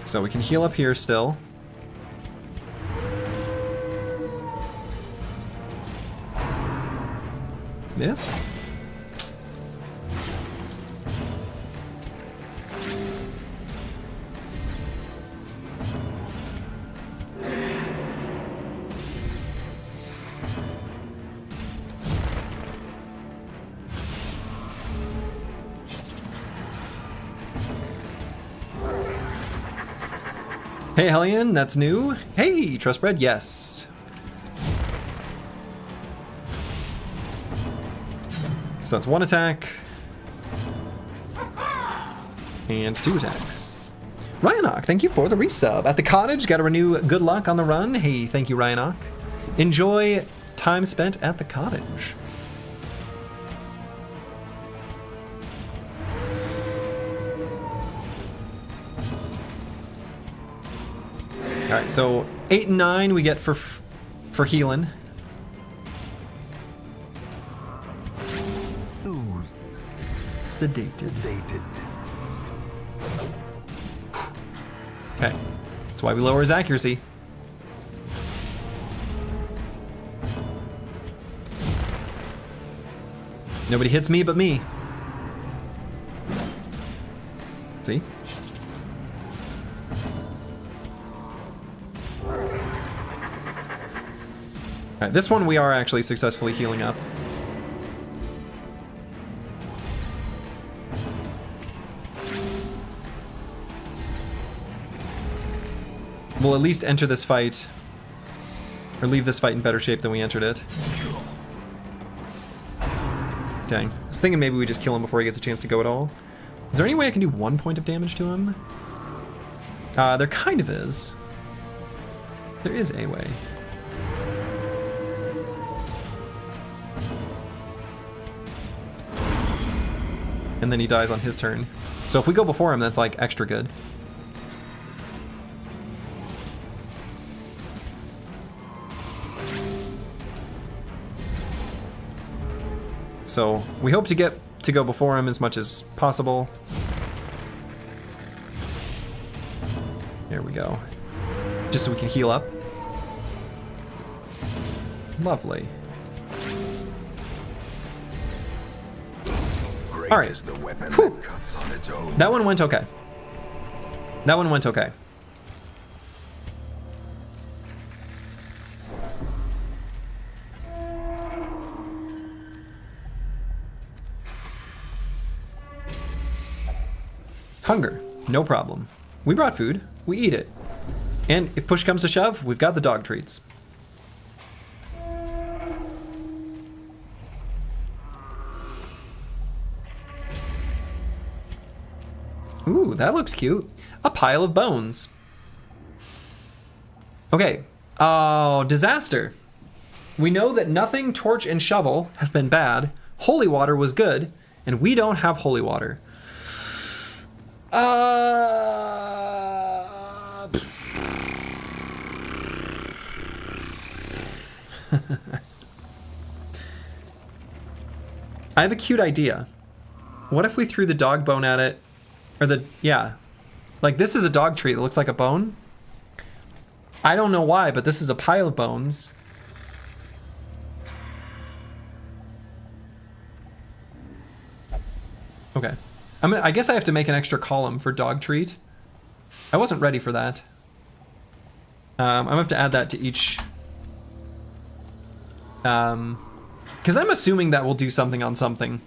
So we can heal up here still. Miss? Hey Hellion, that's new. Hey, Trust Bread, yes. So that's 1 attack. And 2 attacks. Ryanok, thank you for the resub. At the cottage, gotta renew good luck on the run. Hey, thank you, Ryanok. Enjoy time spent at the cottage. All right, so 8 and 9 we get for healing. Soothed. Sedated. Okay, that's why we lower his accuracy. Nobody hits me but me. See? Alright, this one we are actually successfully healing up. We'll at least enter this fight, or leave this fight in better shape than we entered it. Dang. I was thinking maybe we just kill him before he gets a chance to go at all. Is there any way I can do 1 point of damage to him? There kind of is. There is a way. And then he dies on his turn. So if we go before him, that's like extra good. So we hope to get to go before him as much as possible. There we go. Just so we can heal up. Lovely. All right. That one went okay. That one went okay. Hunger, no problem. We brought food, we eat it. And if push comes to shove, we've got the dog treats. Ooh, that looks cute. A pile of bones. Okay, oh, disaster. We know that nothing, torch, and shovel have been bad. Holy water was good, and we don't have holy water. I have a cute idea. What if we threw the dog bone at it? Or the, yeah. Like this is a dog treat that looks like a bone. I don't know why, but this is a pile of bones. Okay. I guess I have to make an extra column for dog treat. I wasn't ready for that. I'm gonna have to add that to each. Because I'm assuming that will do something on something.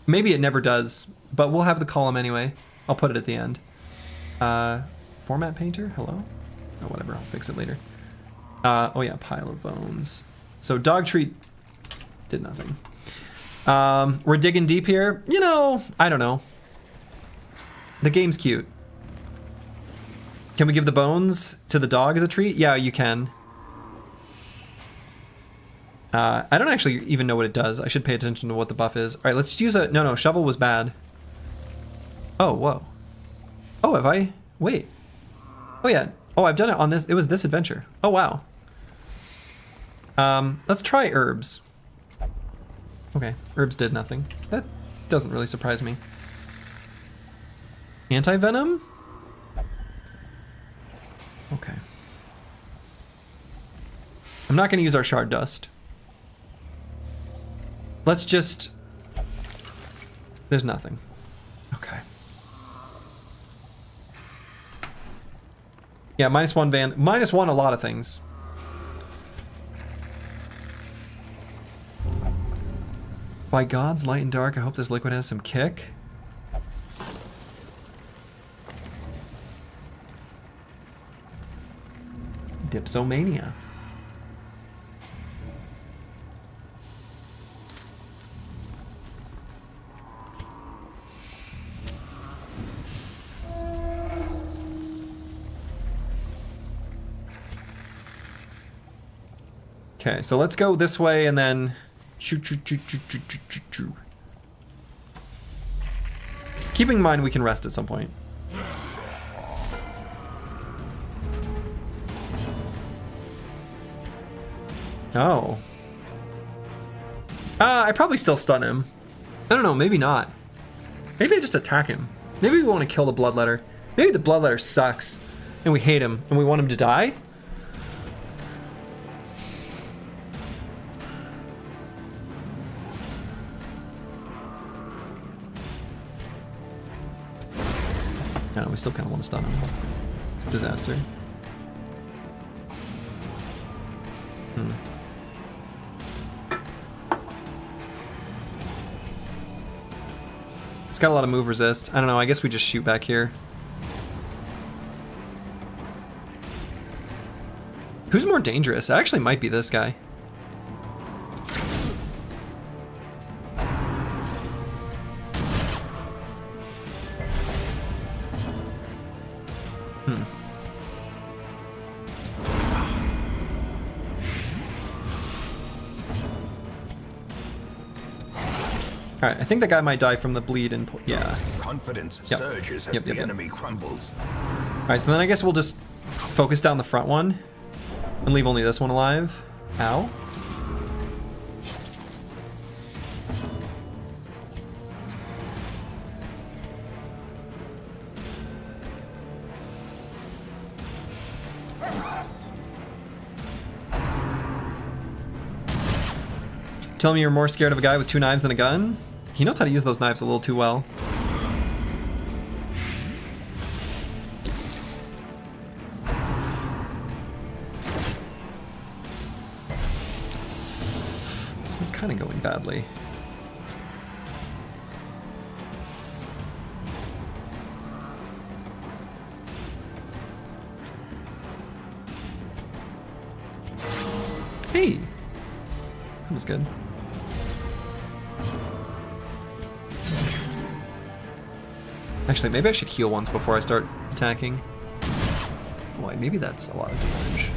Maybe it never does, but we'll have the column anyway. I'll put it at the end. Format painter, hello? Oh, whatever, I'll fix it later. Oh yeah, pile of bones. So dog treat did nothing. We're digging deep here. You know, I don't know. The game's cute. Can we give the bones to the dog as a treat? Yeah, you can. I don't actually even know what it does. I should pay attention to what the buff is. All right, let's use a... No, shovel was bad. Oh, whoa. Oh, have I... Wait. Oh, yeah. Oh, I've done it on this. It was this adventure. Oh, wow. Let's try herbs. Okay, herbs did nothing. That doesn't really surprise me. Anti-venom? Okay. I'm not going to use our shard dust. Let's just... There's nothing. Okay. Yeah, -1 van. -1 a lot of things. By God's light and dark, I hope this liquid has some kick. Dipsomania. Okay, so let's go this way and then... Keeping in mind we can rest at some point. Oh. I probably still stun him. I don't know, maybe not. Maybe I just attack him. Maybe we want to kill the Bloodletter. Maybe the Bloodletter sucks and we hate him and we want him to die. I know, we still kind of want to stun him. Disaster. It's got a lot of move resist. I don't know, I guess we just shoot back here. Who's more dangerous? It actually might be this guy. All right, I think that guy might die from the bleed and yeah. Confidence Yep. surges as Yep, the yep, yep. enemy crumbles. All right, so then I guess we'll just focus down the front one and leave only this one alive. Ow. Tell me you're more scared of a guy with 2 knives than a gun? He knows how to use those knives a little too well. This is kind of going badly. Hey! That was good. Actually, maybe I should heal once before I start attacking. Boy, maybe that's a lot of damage.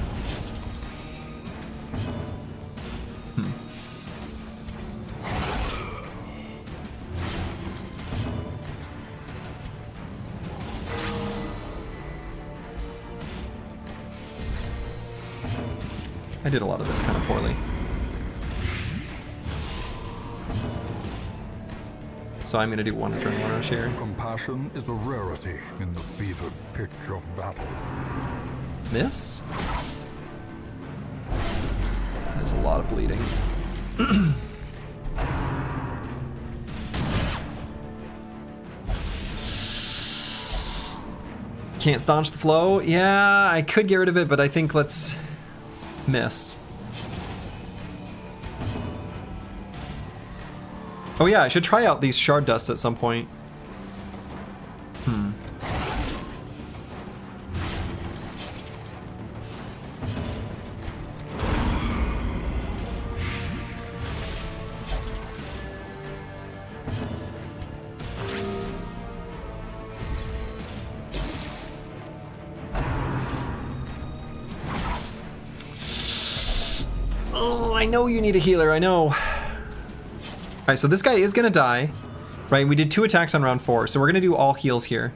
I did a lot of this kind of poorly. So I'm gonna do 1 adrenaline rush here. Compassion is a rarity in the fevered pitch of battle. Miss? There's a lot of bleeding. Can't staunch the flow? Yeah, I could get rid of it, but I think let's miss. Oh yeah, I should try out these shard dusts at some point. Oh, I know you need a healer, I know. Alright, so this guy is gonna die, right? We did 2 attacks on round 4, so we're gonna do all heals here.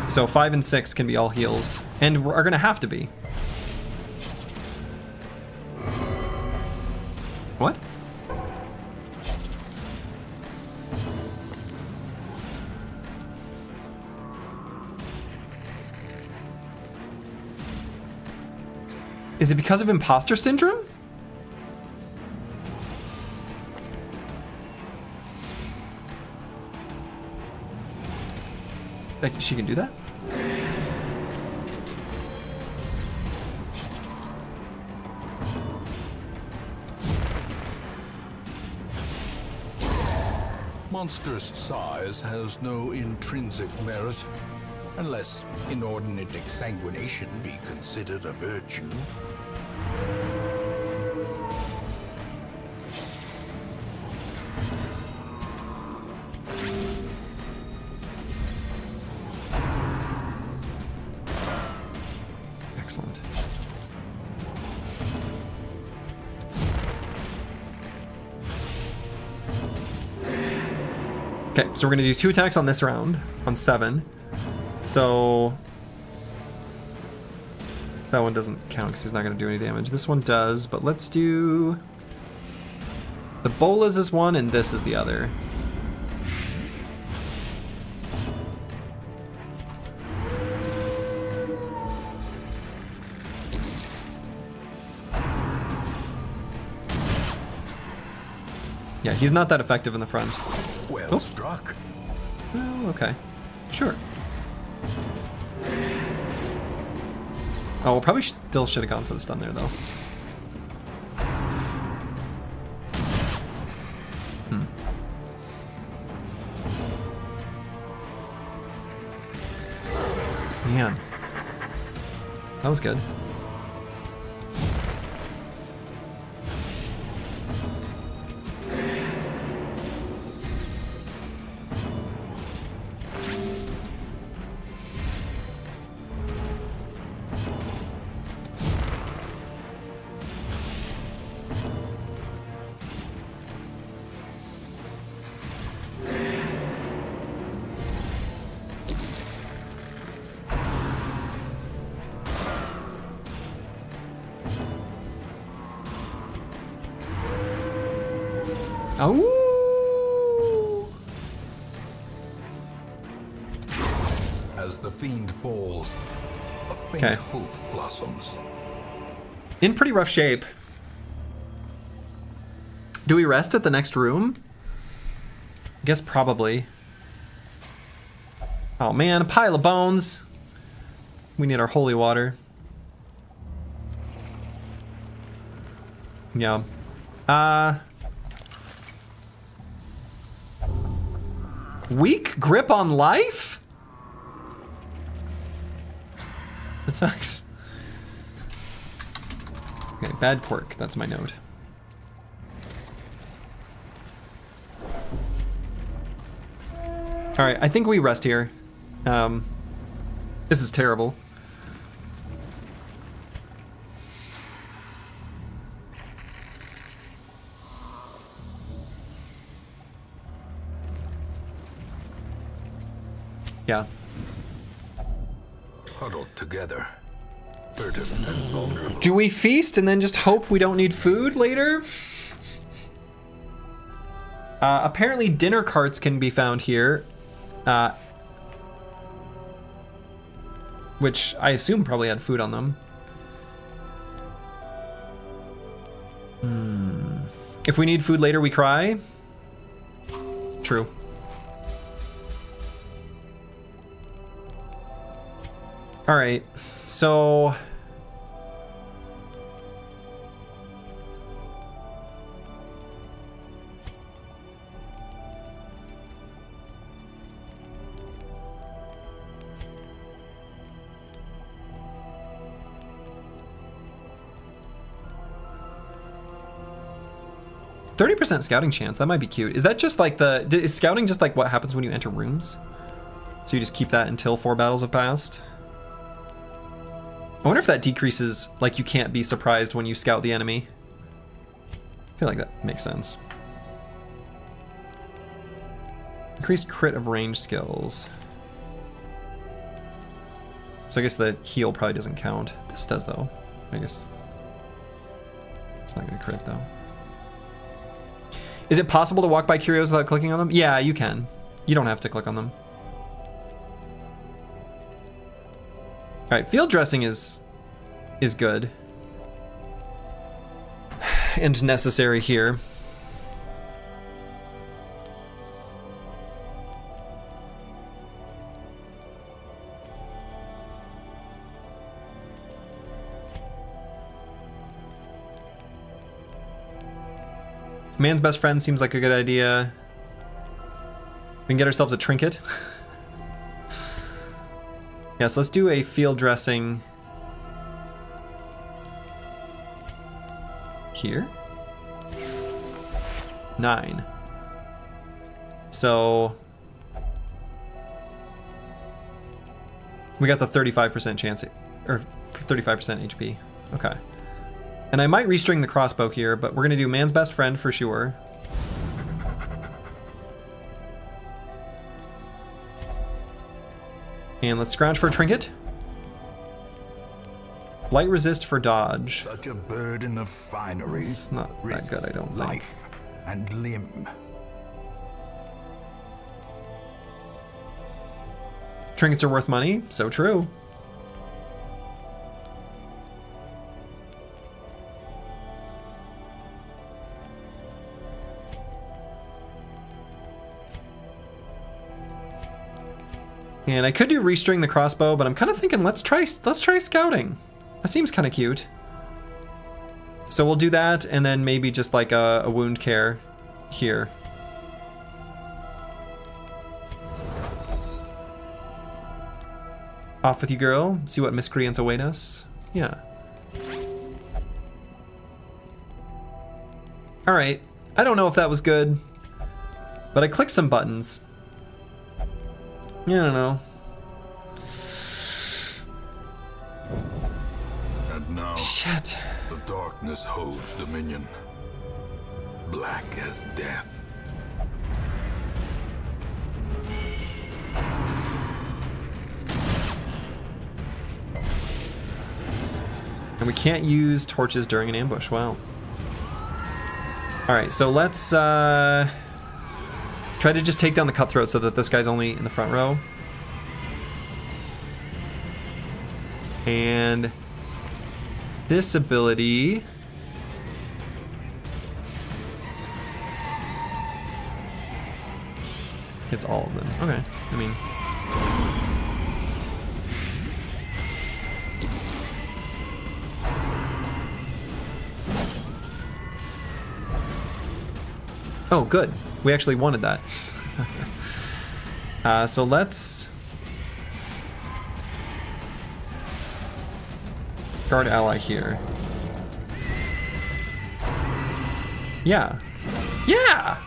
So 5 and 6 can be all heals, and are gonna have to be. What? Is it because of imposter syndrome? Like, she can do that? Monstrous size has no intrinsic merit, unless inordinate exsanguination be considered a virtue. Excellent. Okay, so we're gonna do 2 attacks on this round, on 7. So that one doesn't count because he's not gonna do any damage. This one does, but let's do... The bolas is one and this is the other. Yeah, he's not that effective in the front. Well struck. Oh, okay. Sure. Oh, we'll probably still should have gone for the stun there, though. Man. That was good. Oh! As the fiend falls, a faint Okay. hope blossoms. In pretty rough shape. Do we rest at the next room? I guess probably. Oh man, a pile of bones. We need our holy water. Yeah. Weak grip on life? That sucks. Okay, bad quirk. That's my note. All right, I think we rest here. This is terrible. Yeah. Huddled together, furtive and vulnerable. Do we feast and then just hope we don't need food later? Apparently dinner carts can be found here. Which I assume probably had food on them. If we need food later, we cry. True. All right, so... "30% scouting chance." That might be cute. Is that just like is scouting just like what happens when you enter rooms? So you just keep that until 4 battles have passed? I wonder if that decreases, like you can't be surprised when you scout the enemy. I feel like that makes sense. Increased crit of range skills. So I guess the heal probably doesn't count. This does though. I guess it's not gonna crit though. Is it possible to walk by curios without clicking on them? Yeah, you can. You don't have to click on them. All right, field dressing is good and necessary here. Man's best friend seems like a good idea. We can get ourselves a trinket. Yes, let's do a field dressing here. 9. So we got the 35% chance, or 35% HP. Okay. And I might restring the crossbow here, but we're gonna do man's best friend for sure. And let's scrounge for a trinket. Light resist for dodge. Such a burden of finery. It's not that good, I don't think. Life and limb. Trinkets are worth money, so true. And I could do restring the crossbow, but I'm kind of thinking let's try scouting. That seems kind of cute. So we'll do that, and then maybe just like a wound care here. Off with you, girl. See what miscreants await us. Yeah. All right. I don't know if that was good, but I clicked some buttons. Yeah, I don't know. And now Shit. the darkness holds dominion. Black as death. And we can't use torches during an ambush. Wow. Alright, so let's try to just take down the cutthroat so that this guy's only in the front row. And this ability... hits all of them. Okay, I mean... Oh, good. We actually wanted that. So let's... guard ally here. Yeah. Yeah!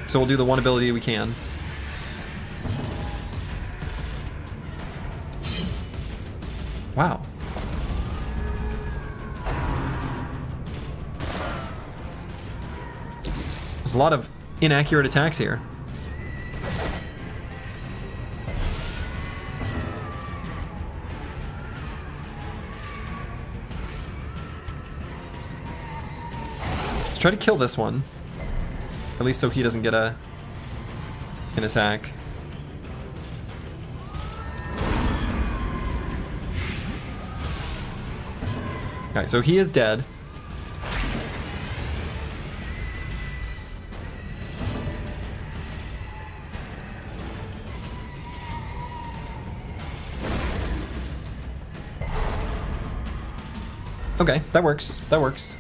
So we'll do the one ability we can. Wow. There's a lot of inaccurate attacks here. Let's try to kill this one. At least so he doesn't get an attack. Alright, so he is dead. Okay, that works. That works.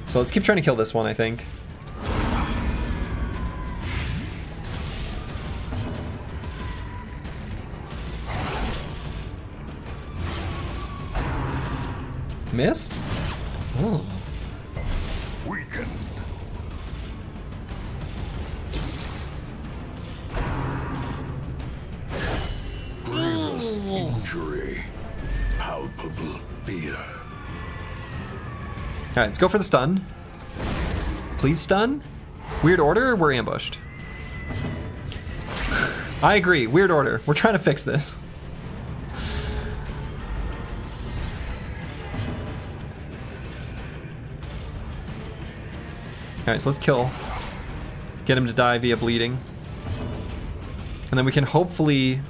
So let's keep trying to kill this one, I think. Miss? Oh. Weakened. Grievous injury. Palpable fear. Alright, let's go for the stun. Please stun? Weird order or we're ambushed? I agree, weird order. We're trying to fix this. Alright, so let's kill. Get him to die via bleeding. And then we can hopefully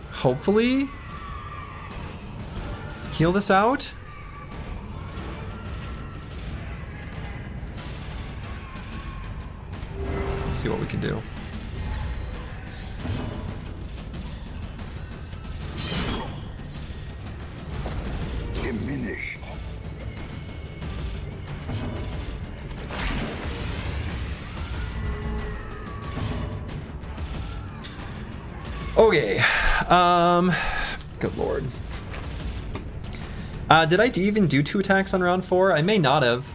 heal this out. Let's see what we can do. Diminished. Okay. Good lord. Did I even do 2 attacks on round 4? I may not have.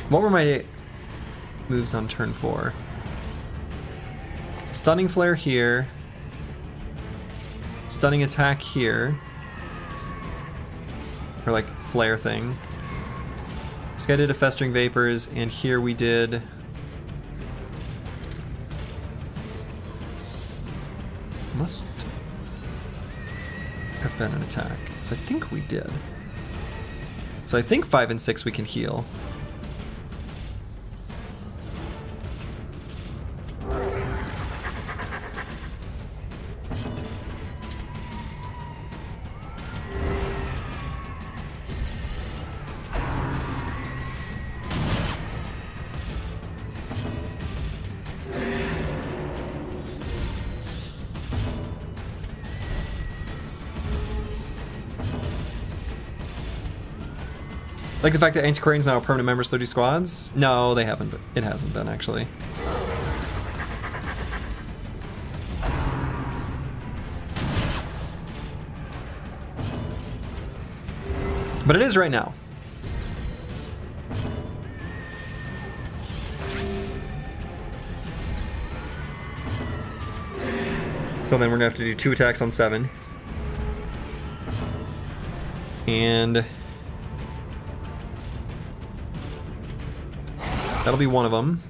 What were my moves on turn 4? Stunning flare here. Stunning attack here. Or like flare thing. This guy did a festering vapors, and here we did... must have been an attack. So I think we did. So I think 5 and 6 we can heal. Like the fact that Antiquarian's now a permanent member of 30 squads? No, they haven't. It hasn't been, actually. But it is right now. So then we're gonna have to do 2 attacks on 7. And that'll be one of them.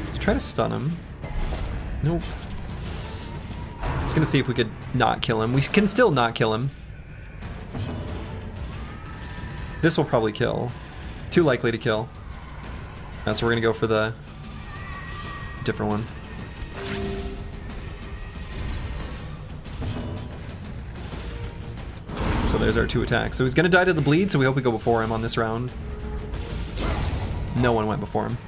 Let's try to stun him. Nope. Just gonna see if we could not kill him. We can still not kill him. This will probably kill. Too likely to kill. So we're gonna go for the different one. So there's our 2 attacks. So he's gonna die to the bleed, so we hope we go before him on this round. No one went before him.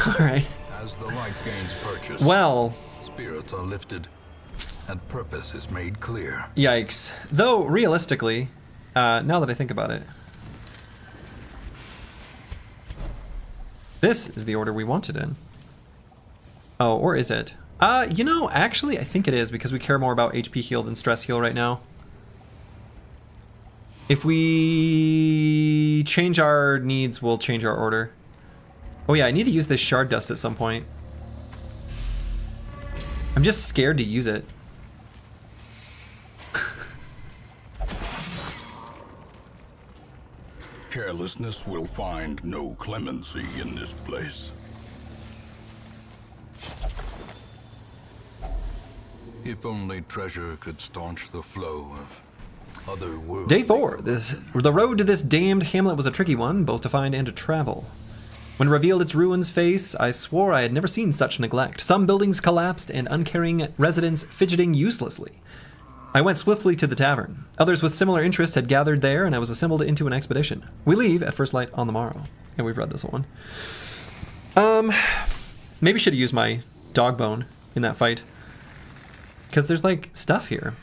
Alright. As the light gains purchase, Well, spirits are lifted and purpose is made clear. yikes. Though, realistically, now that I think about it, this is the order we want it in. Oh, or is it? You know, actually, I think it is, because we care more about HP heal than stress heal right now. If we change our needs, we'll change our order. Oh yeah, I need to use this shard dust at some point. I'm just scared to use it. Carelessness will find no clemency in this place. If only treasure could staunch the flow of other worlds. Day 4. The road to this damned hamlet was a tricky one, both to find and to travel. When revealed its ruins face, I swore I had never seen such neglect. Some buildings collapsed and uncaring residents fidgeting uselessly. I went swiftly to the tavern. Others with similar interests had gathered there, and I was assembled into an expedition. We leave at first light on the morrow. And we've read this one. Maybe should have used my dog bone in that fight. Because there's, like, stuff here.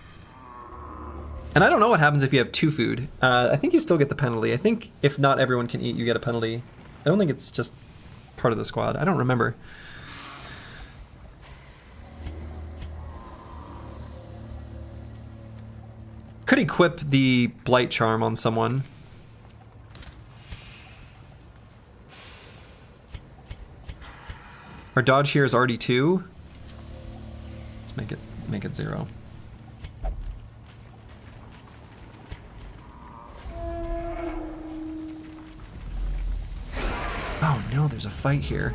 And I don't know what happens if you have 2 food. I think you still get the penalty. I think if not everyone can eat, you get a penalty. I don't think it's just part of the squad. I don't remember. Could equip the Blight Charm on someone. Our dodge here is already 2. Let's make it 0. Oh no, there's a fight here.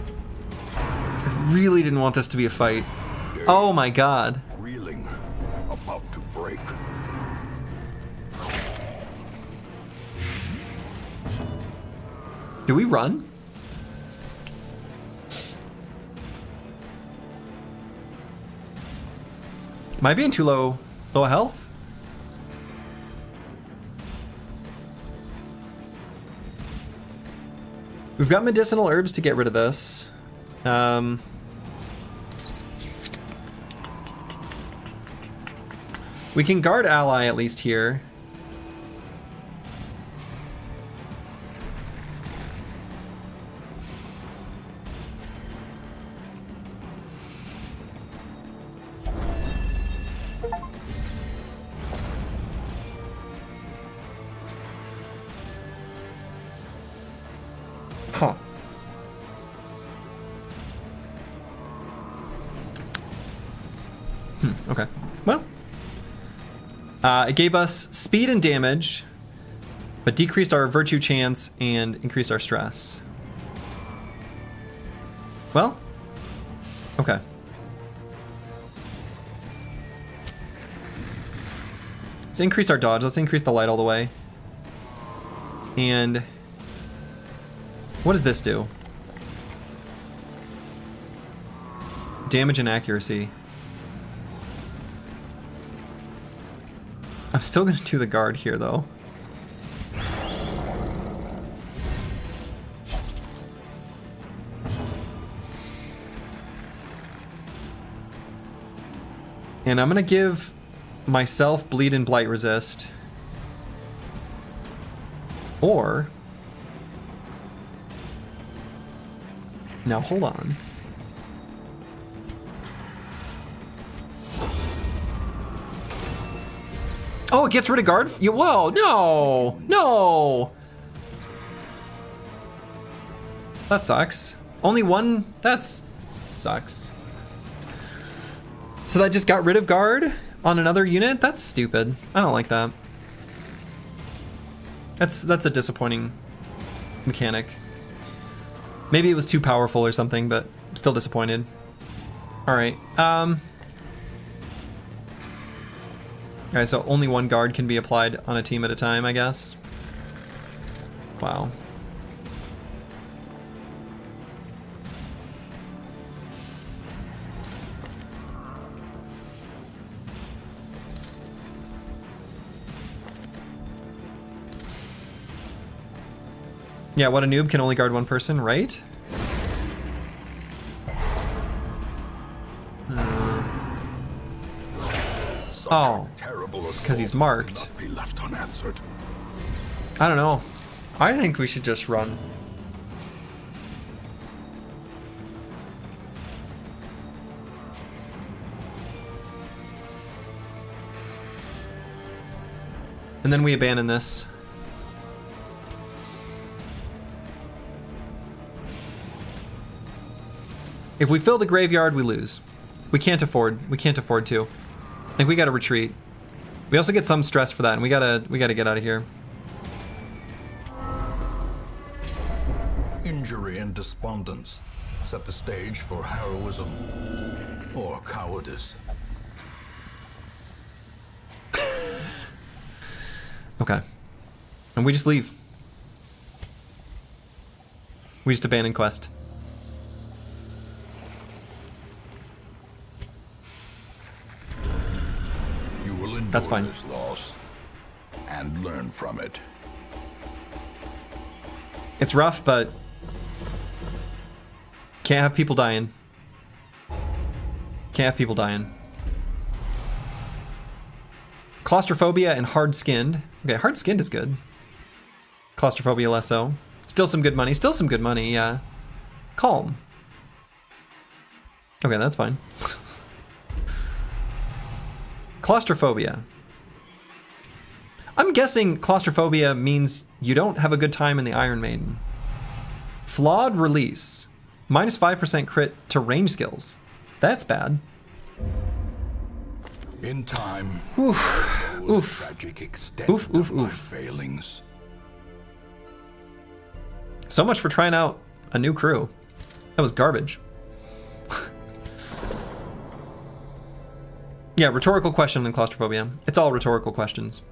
I really didn't want this to be a fight. Oh my god. Reeling, about to break. Do we run? Am I being too low health? We've got medicinal herbs to get rid of this. We can guard ally at least here. Huh. Okay. Well. It gave us speed and damage, but decreased our virtue chance and increased our stress. Well. Okay. Let's increase our dodge. Let's increase the light all the way. And what does this do? Damage and accuracy. I'm still gonna do the guard here though. And I'm gonna give myself bleed and blight resist. Or now hold on. Oh, it gets rid of guard? Whoa, no! No! That sucks. Only one? That sucks. So that just got rid of guard on another unit? That's stupid. I don't like that. That's a disappointing mechanic. Maybe it was too powerful or something, but I'm still disappointed. Alright, alright, so only one guard can be applied on a team at a time, I guess. Wow. Yeah, what a noob, can only guard one person, right? Oh, because he's marked. Be left unanswered. I don't know. I think we should just run. And then we abandon this. If we fill the graveyard, we lose. We can't afford to. Like, we gotta retreat. We also get some stress for that, and we gotta get out of here. Injury and despondence set the stage for heroism or cowardice. Okay. And we just leave. We just abandon quest. That's fine. This loss and learn from it. It's rough, but can't have people dying. Can't have people dying. Claustrophobia and hard-skinned. Okay, hard-skinned is good. Claustrophobia less so. Still some good money. Still some good money, yeah. Calm. Okay, that's fine. Claustrophobia. I'm guessing claustrophobia means you don't have a good time in the Iron Maiden. Flawed release. Minus 5% crit to range skills. That's bad. In time, oof. Oof. Tragic extent Oof, oof, of my oof. failings. So much for trying out a new crew. That was garbage. Yeah, rhetorical question in claustrophobia. It's all rhetorical questions.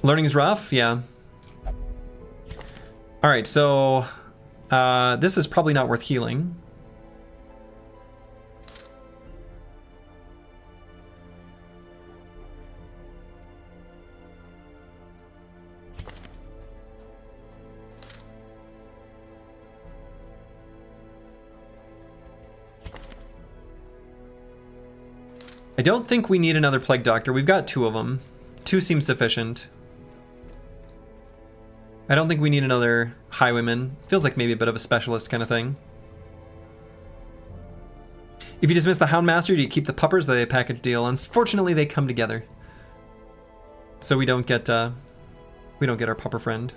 Learning is rough, yeah. All right, so this is probably not worth healing. I don't think we need another Plague Doctor. We've got 2 of them. 2 seems sufficient. I don't think we need another Highwayman. Feels like maybe a bit of a specialist kind of thing. If you dismiss the Houndmaster, do you keep the puppers? They're a package deal. Unfortunately, they come together. So we don't get our pupper friend.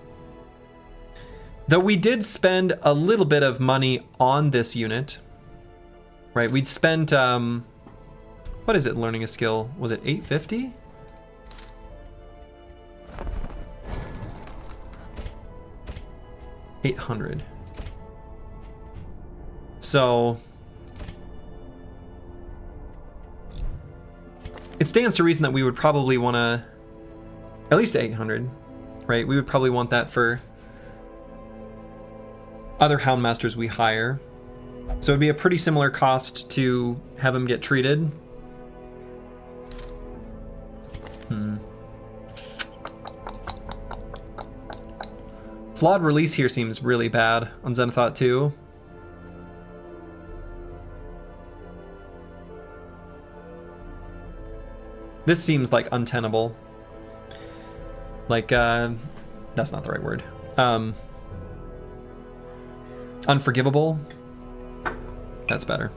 Though we did spend a little bit of money on this unit. Right, we'd spent what is it, learning a skill? Was it 850? $800. So it stands to reason that we would probably want to at least 800, right? We would probably want that for other Houndmasters we hire. So it'd be a pretty similar cost to have him get treated. Flawed release here seems really bad on Xenothought 2. This seems like untenable. Like, that's not the right word. Unforgivable. That's better.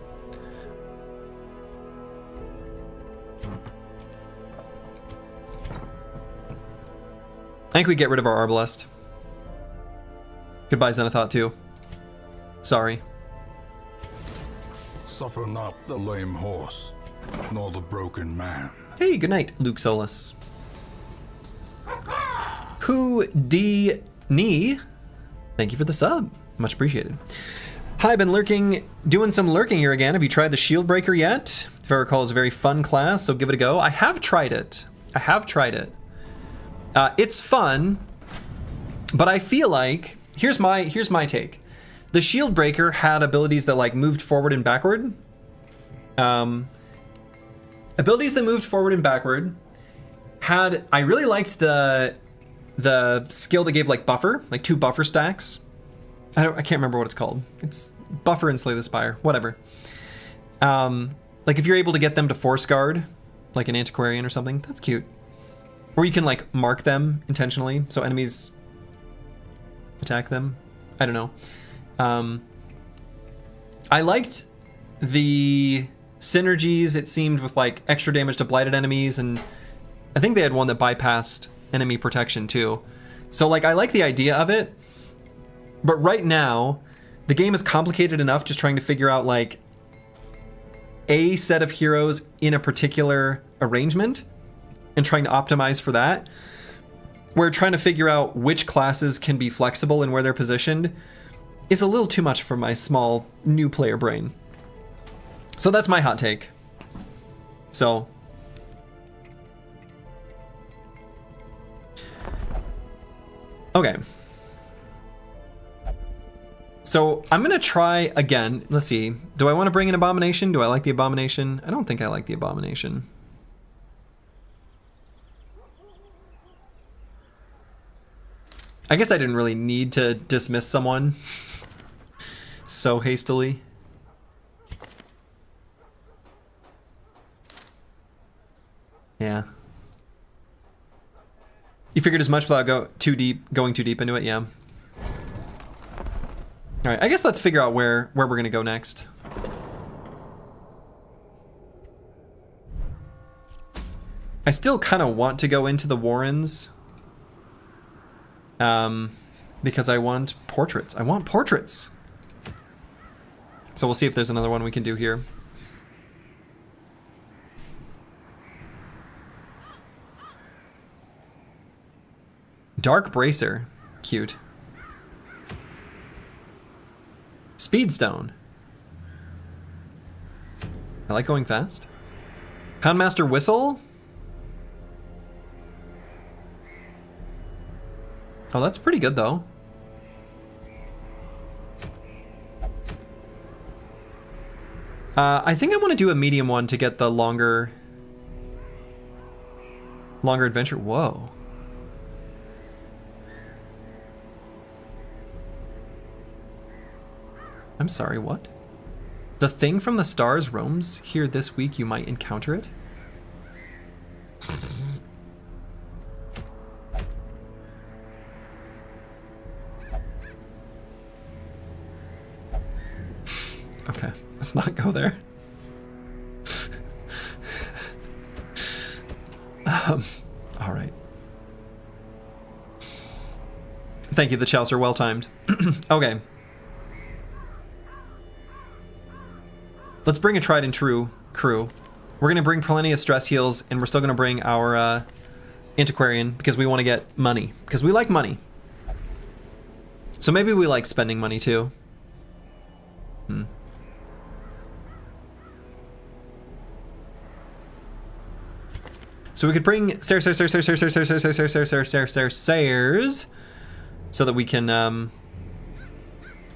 I think we get rid of our Arbalest. Goodbye, Xenothought 2. Sorry. Suffer not the lame horse, nor the broken man. Hey, good night, Luke Solus. Who D Knee? Thank you for the sub. Much appreciated. Hi, I've been doing some lurking here again. Have you tried the Shield Breaker yet? If I recall, it's a very fun class, so give it a go. I have tried it. It's fun, but I feel like here's my take. The Shield Breaker had abilities that like moved forward and backward. Abilities that moved forward and backward I really liked the skill that gave like buffer, like 2 buffer stacks. I can't remember what it's called. It's buffer and slay the spire, whatever. Like if you're able to get them to force guard, like an antiquarian or something, that's cute. Or you can like mark them intentionally so enemies attack them. I don't know. I liked the synergies, it seemed, with like extra damage to blighted enemies, and I think they had one that bypassed enemy protection too. So like I like the idea of it, but right now the game is complicated enough just trying to figure out like a set of heroes in a particular arrangement and trying to optimize for that. We're trying to figure out which classes can be flexible and where they're positioned is a little too much for my small new player brain. So that's my hot take. So okay. So I'm gonna try again. Let's see. Do I want to bring an Abomination? Do I like the Abomination? I don't think I like the Abomination. I guess I didn't really need to dismiss someone so hastily. Yeah. You figured as much without going too deep into it, yeah. All right, I guess let's figure out where we're gonna go next. I still kind of want to go into the Warrens. Because I want portraits. So we'll see if there's another one we can do here. Dark Bracer, cute. Speedstone. I like going fast. Houndmaster Whistle. Oh, that's pretty good though. I think I want to do a medium one to get the longer adventure. Whoa. I'm sorry, what? The thing from the stars roams here this week. You might encounter it. Okay, let's not go there. All right. Thank you, the Chaucer, well timed. Okay. Let's bring a tried and true crew. We're gonna bring plenty of stress heals, and we're still gonna bring our antiquarian because we want to get money. Because we like money. So maybe we like spending money too. So we could bring Sayers so that we can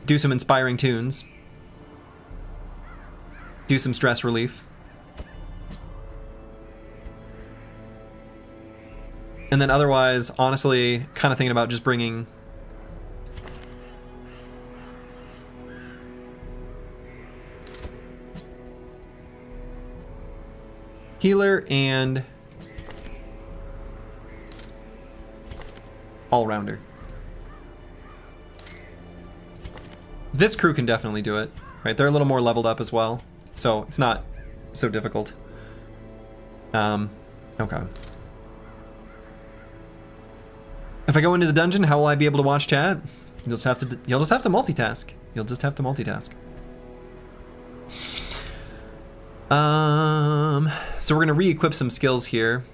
do some inspiring tunes. Do some stress relief. And then otherwise, honestly, kind of thinking about just bringing healer and all-rounder. This crew can definitely do it, right? They're a little more leveled up as well, so it's not so difficult. Okay. If I go into the dungeon, how will I be able to watch chat? You'll just have to multitask. So we're gonna re-equip some skills here.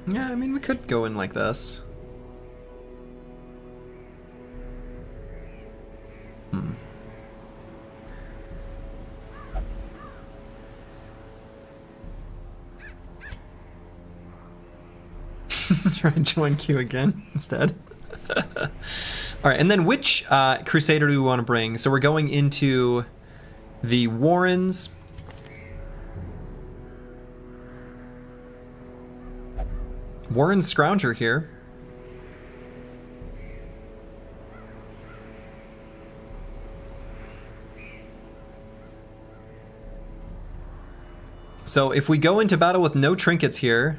Yeah, I mean, we could go in like this. Try and join Q again instead. All right, and then which Crusader do we want to bring? So we're going into the Warrens. Warren Scrounger here. So if we go into battle with no trinkets here,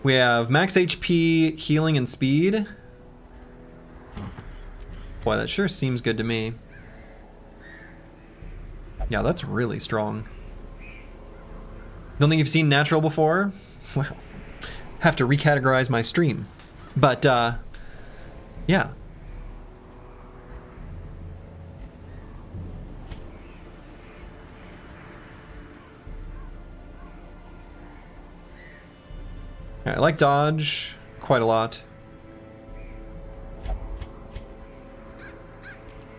we have max HP, healing, and speed. Boy, that sure seems good to me. Yeah, that's really strong. Don't think you've seen natural before? Well, have to recategorize my stream. But, yeah. I like dodge quite a lot.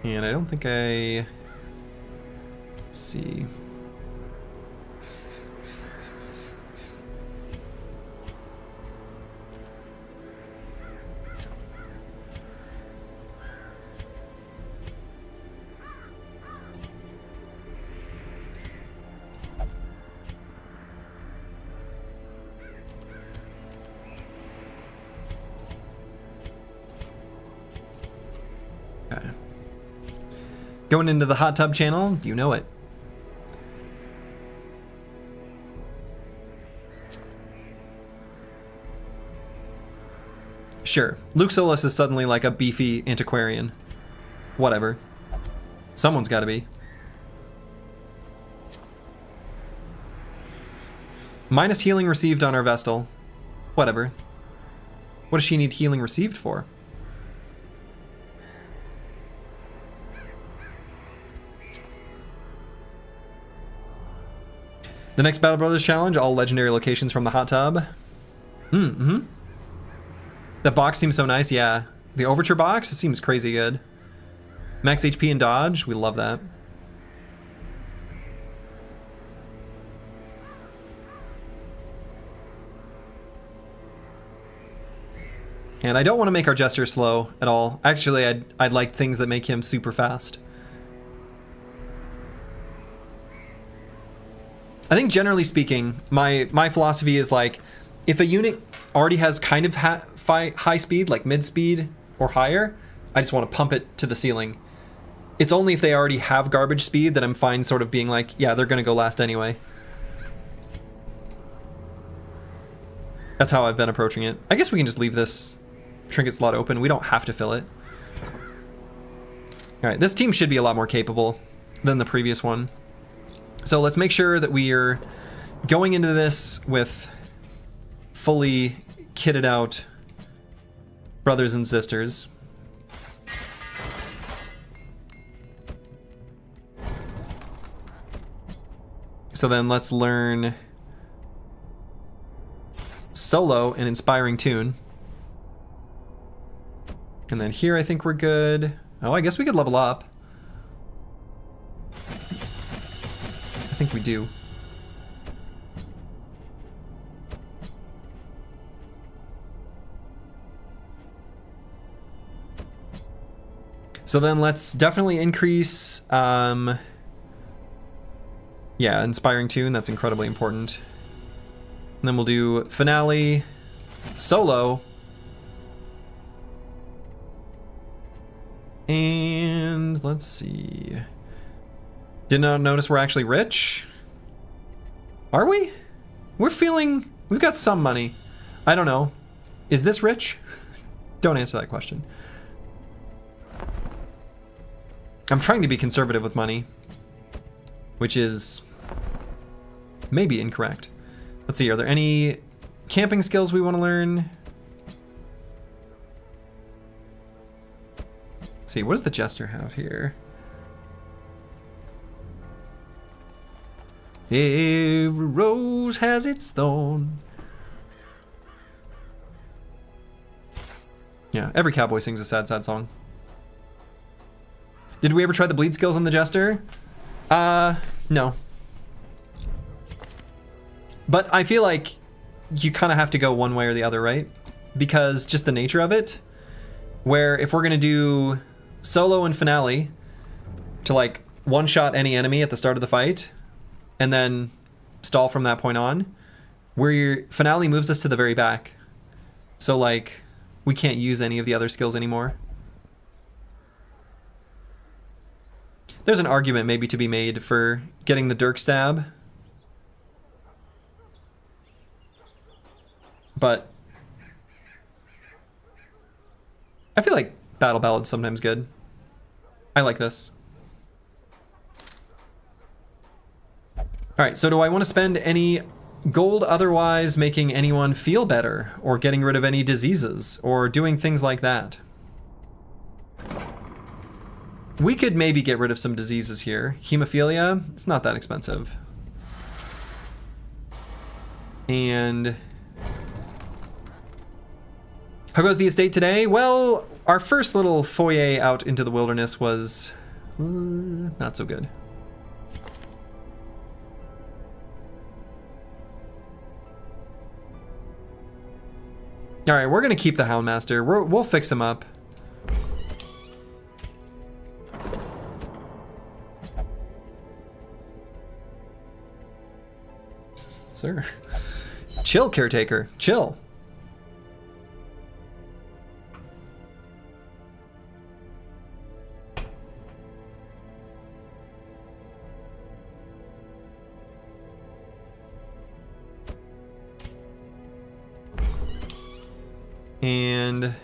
And I don't think let's see. Okay. Going into the hot tub channel, you know it. Sure, Luke Solis is suddenly like a beefy antiquarian. Whatever. Someone's gotta be. Minus healing received on our Vestal. Whatever. What does she need healing received for? The next Battle Brothers challenge, all legendary locations from the hot tub. Mm-hmm. That box seems so nice, yeah. The Overture box, it seems crazy good. Max HP and dodge, we love that. And I don't want to make our Jester slow at all. Actually, I'd like things that make him super fast. I think generally speaking, my philosophy is like, if a unit already has kind of high speed, like mid speed or higher, I just want to pump it to the ceiling. It's only if they already have garbage speed that I'm fine sort of being like, yeah, they're going to go last anyway. That's how I've been approaching it. I guess we can just leave this trinket slot open. We don't have to fill it. All right, this team should be a lot more capable than the previous one. So let's make sure that we are going into this with fully kitted out brothers and sisters. So then let's learn Solo and Inspiring Tune. And then here I think we're good. Oh, I guess we could level up. I think we do. So then let's definitely increase Yeah, inspiring tune, that's incredibly important. And then we'll do finale, solo, and let's see. Did not notice we're actually rich. Are we? We've got some money. I don't know. Is this rich? Don't answer that question. I'm trying to be conservative with money, which is maybe incorrect. Let's see, are there any camping skills we want to learn? Let's see, what does the Jester have here? Every rose has its thorn. Yeah, every cowboy sings a sad, sad song. Did we ever try the bleed skills on the Jester? No. But I feel like you kind of have to go one way or the other, right? Because just the nature of it, where if we're gonna do solo and finale to like one-shot any enemy at the start of the fight, and then stall from that point on, where your finale moves us to the very back. So like, we can't use any of the other skills anymore. There's an argument maybe to be made for getting the Dirk Stab. But I feel like Battle Ballad's sometimes good. I like this. Alright, so do I want to spend any gold otherwise making anyone feel better, or getting rid of any diseases, or doing things like that? We could maybe get rid of some diseases here. Hemophilia, it's not that expensive. And how goes the estate today? Well, our first little foyer out into the wilderness was not so good. All right, we're gonna keep the Houndmaster. We'll fix him up. Sir, chill, caretaker, chill. And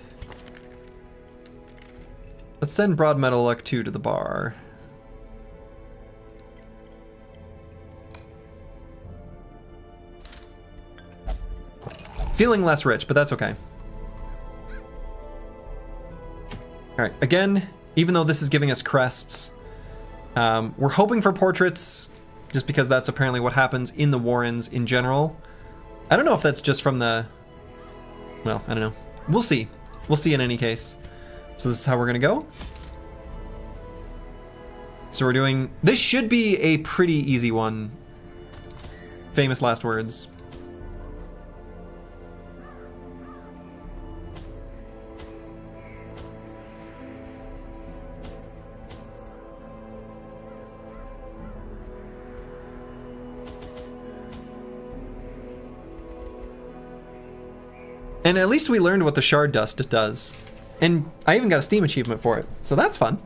let's send Broadmeadow Luck 2 to the bar. Feeling less rich, but that's okay. All right, again, even though this is giving us crests, we're hoping for portraits just because that's apparently what happens in the Warrens in general. I don't know if that's just from the, well, I don't know. We'll see. We'll see in any case. So this is how we're gonna go. So we're doing, this should be a pretty easy one. Famous last words. And at least we learned what the shard dust does. And I even got a Steam achievement for it, so that's fun.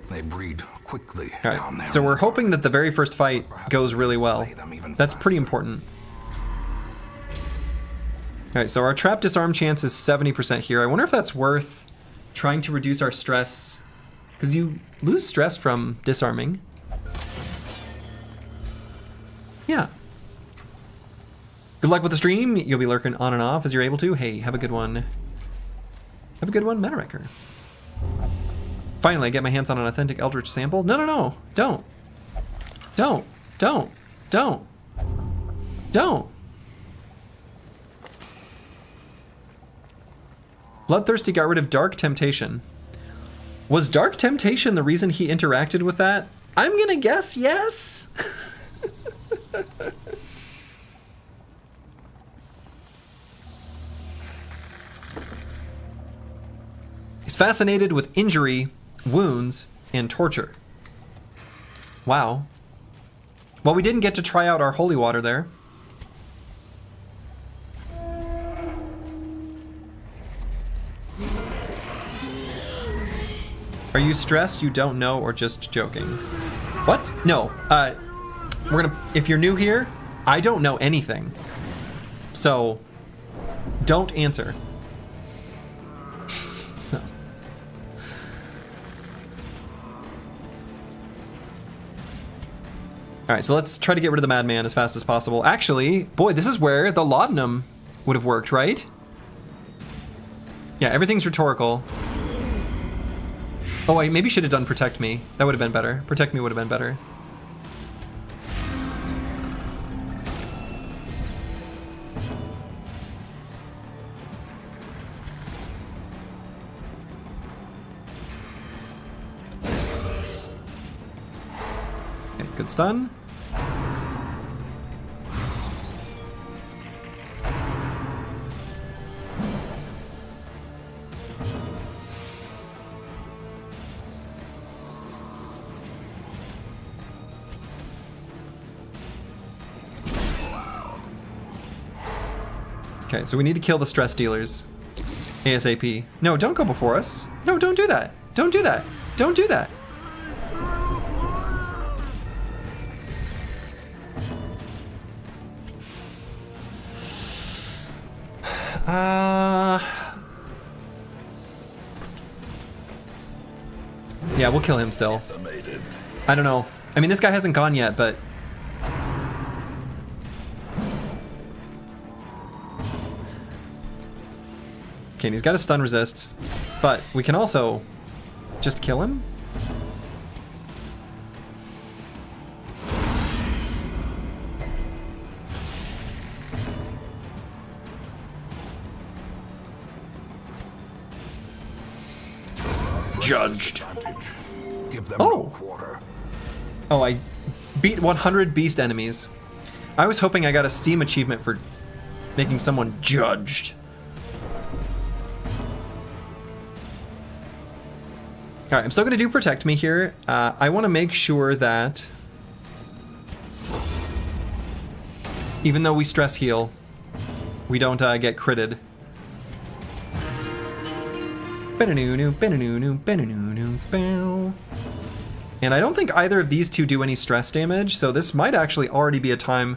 They breed quickly All right, down there. so we're hoping that the very first fight goes really well. That's pretty important. All right, so our trap disarm chance is 70% here. I wonder if that's worth trying to reduce our stress, because you lose stress from disarming. Yeah. Good luck with the stream. You'll be lurking on and off as you're able to. Hey, have a good one. Have a good one, Meta Wrecker. Finally, I get my hands on an authentic Eldritch sample. No, no, no. Don't. Don't. Don't. Don't. Don't. Bloodthirsty got rid of Dark Temptation. Was Dark Temptation the reason he interacted with that? I'm gonna guess yes. is fascinated with injury, wounds, and torture. Wow. Well, we didn't get to try out our holy water there. Are you stressed? You don't know, or just joking? What? No. We're gonna. If you're new here, I don't know anything. So, don't answer. So. All right, so let's try to get rid of the madman as fast as possible. Actually, boy, this is where the laudanum would have worked, right? Yeah, everything's rhetorical. Oh, I maybe should have done protect me. That would have been better. Protect me would have been better. Okay, good stun. Okay, so we need to kill the stress dealers. ASAP. No, don't go before us. No, don't do that. Don't do that. Don't do that. Yeah, we'll kill him still. I don't know. I mean, this guy hasn't gone yet, but... Okay, and he's got a stun resist, but we can also just kill him? Judged. Give them Oh. no quarter. Oh, I beat 100 beast enemies. I was hoping I got a Steam achievement for making someone judged. All right, I'm still gonna do protect me here. I wanna make sure that even though we stress heal, we don't get critted. And I don't think either of these two do any stress damage, so this might actually already be a time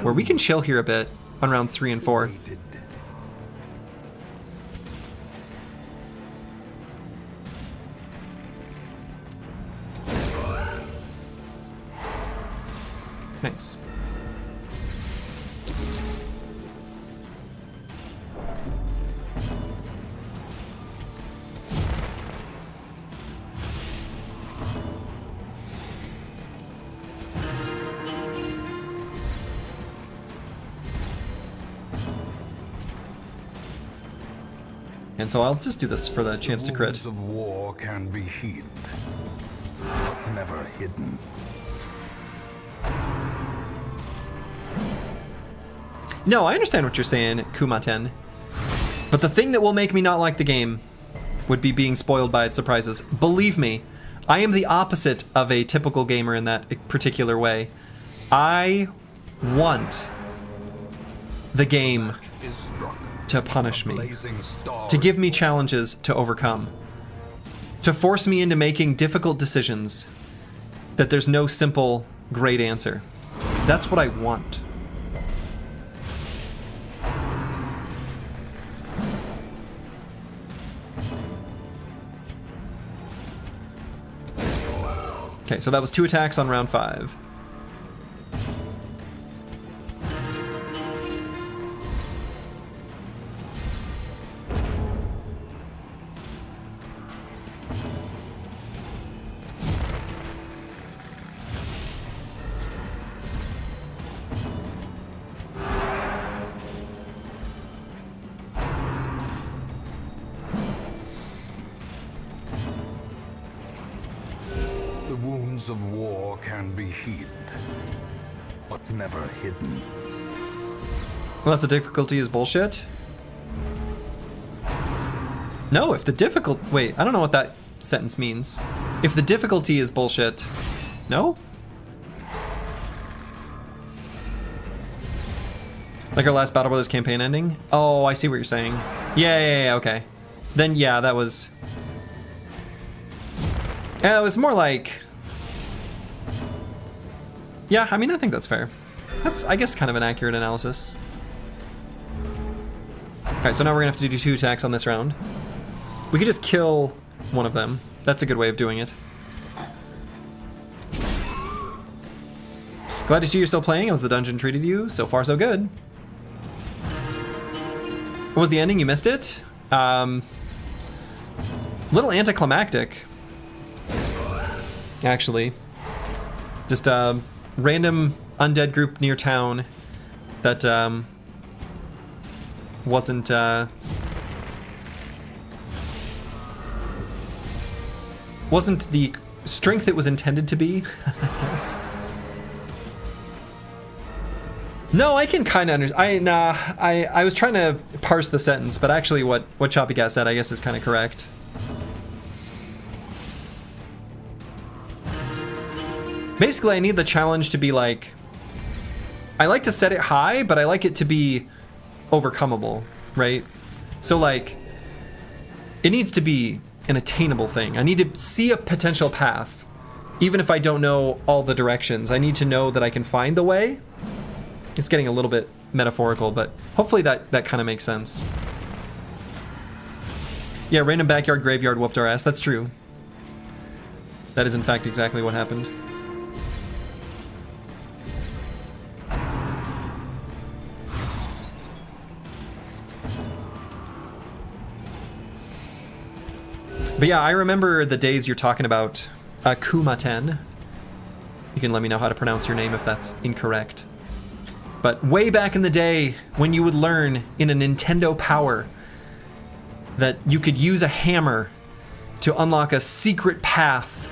where we can chill here a bit on rounds 3 and 4. Nice. And so I'll just do this for the chance to crit. The wounds of war can be healed, but never hidden. No, I understand what you're saying, Kumaten. But the thing that will make me not like the game would be being spoiled by its surprises. Believe me, I am the opposite of a typical gamer in that particular way. I want the game to punish me, to give me challenges to overcome, to force me into making difficult decisions that there's no simple, great answer. That's what I want. Okay, so that was 2 attacks on round 5. The wounds of war can be healed, but never hidden. Unless the difficulty is bullshit. No, if the wait, I don't know what that sentence means. If the difficulty is bullshit. No? Like our last Battle Brothers campaign ending? Oh, I see what you're saying. Yeah, okay. Then yeah, that was... it was more like... Yeah, I mean, I think that's fair. That's, I guess, kind of an accurate analysis. Alright, so now we're gonna have to do 2 attacks on this round. We could just kill one of them. That's a good way of doing it. Glad to see you're still playing. How's the dungeon treated you? So far, so good. What was the ending? You missed it? Little anticlimactic. Actually. Just a random undead group near town that wasn't the strength it was intended to be, I guess. No, I can kind of understand. I was trying to parse the sentence, but actually what Choppy Cat said, I guess, is kind of correct. Basically, I need the challenge to be like... I like to set it high, but I like it to be overcomeable, right? So, like, it needs to be an attainable thing. I need to see a potential path. Even if I don't know all the directions, I need to know that I can find the way. It's getting a little bit metaphorical, but hopefully that kind of makes sense. Yeah, random backyard graveyard whooped our ass. That's true. That is, in fact, exactly what happened. But yeah, I remember the days you're talking about. Kumaten. You can let me know how to pronounce your name if that's incorrect. But way back in the day, when you would learn in a Nintendo Power that you could use a hammer to unlock a secret path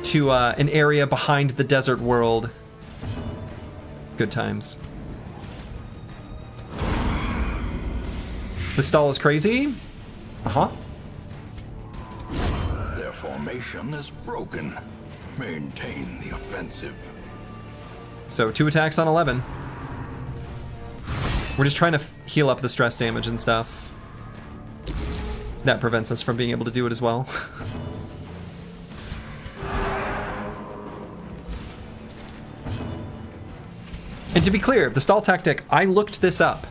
to an area behind the desert world. Good times. The stall is crazy? Uh-huh. Their formation is broken. Maintain the offensive. So 2 attacks on 11. We're just trying to heal up the stress damage and stuff. That prevents us from being able to do it as well. And to be clear, the stall tactic, I looked this up.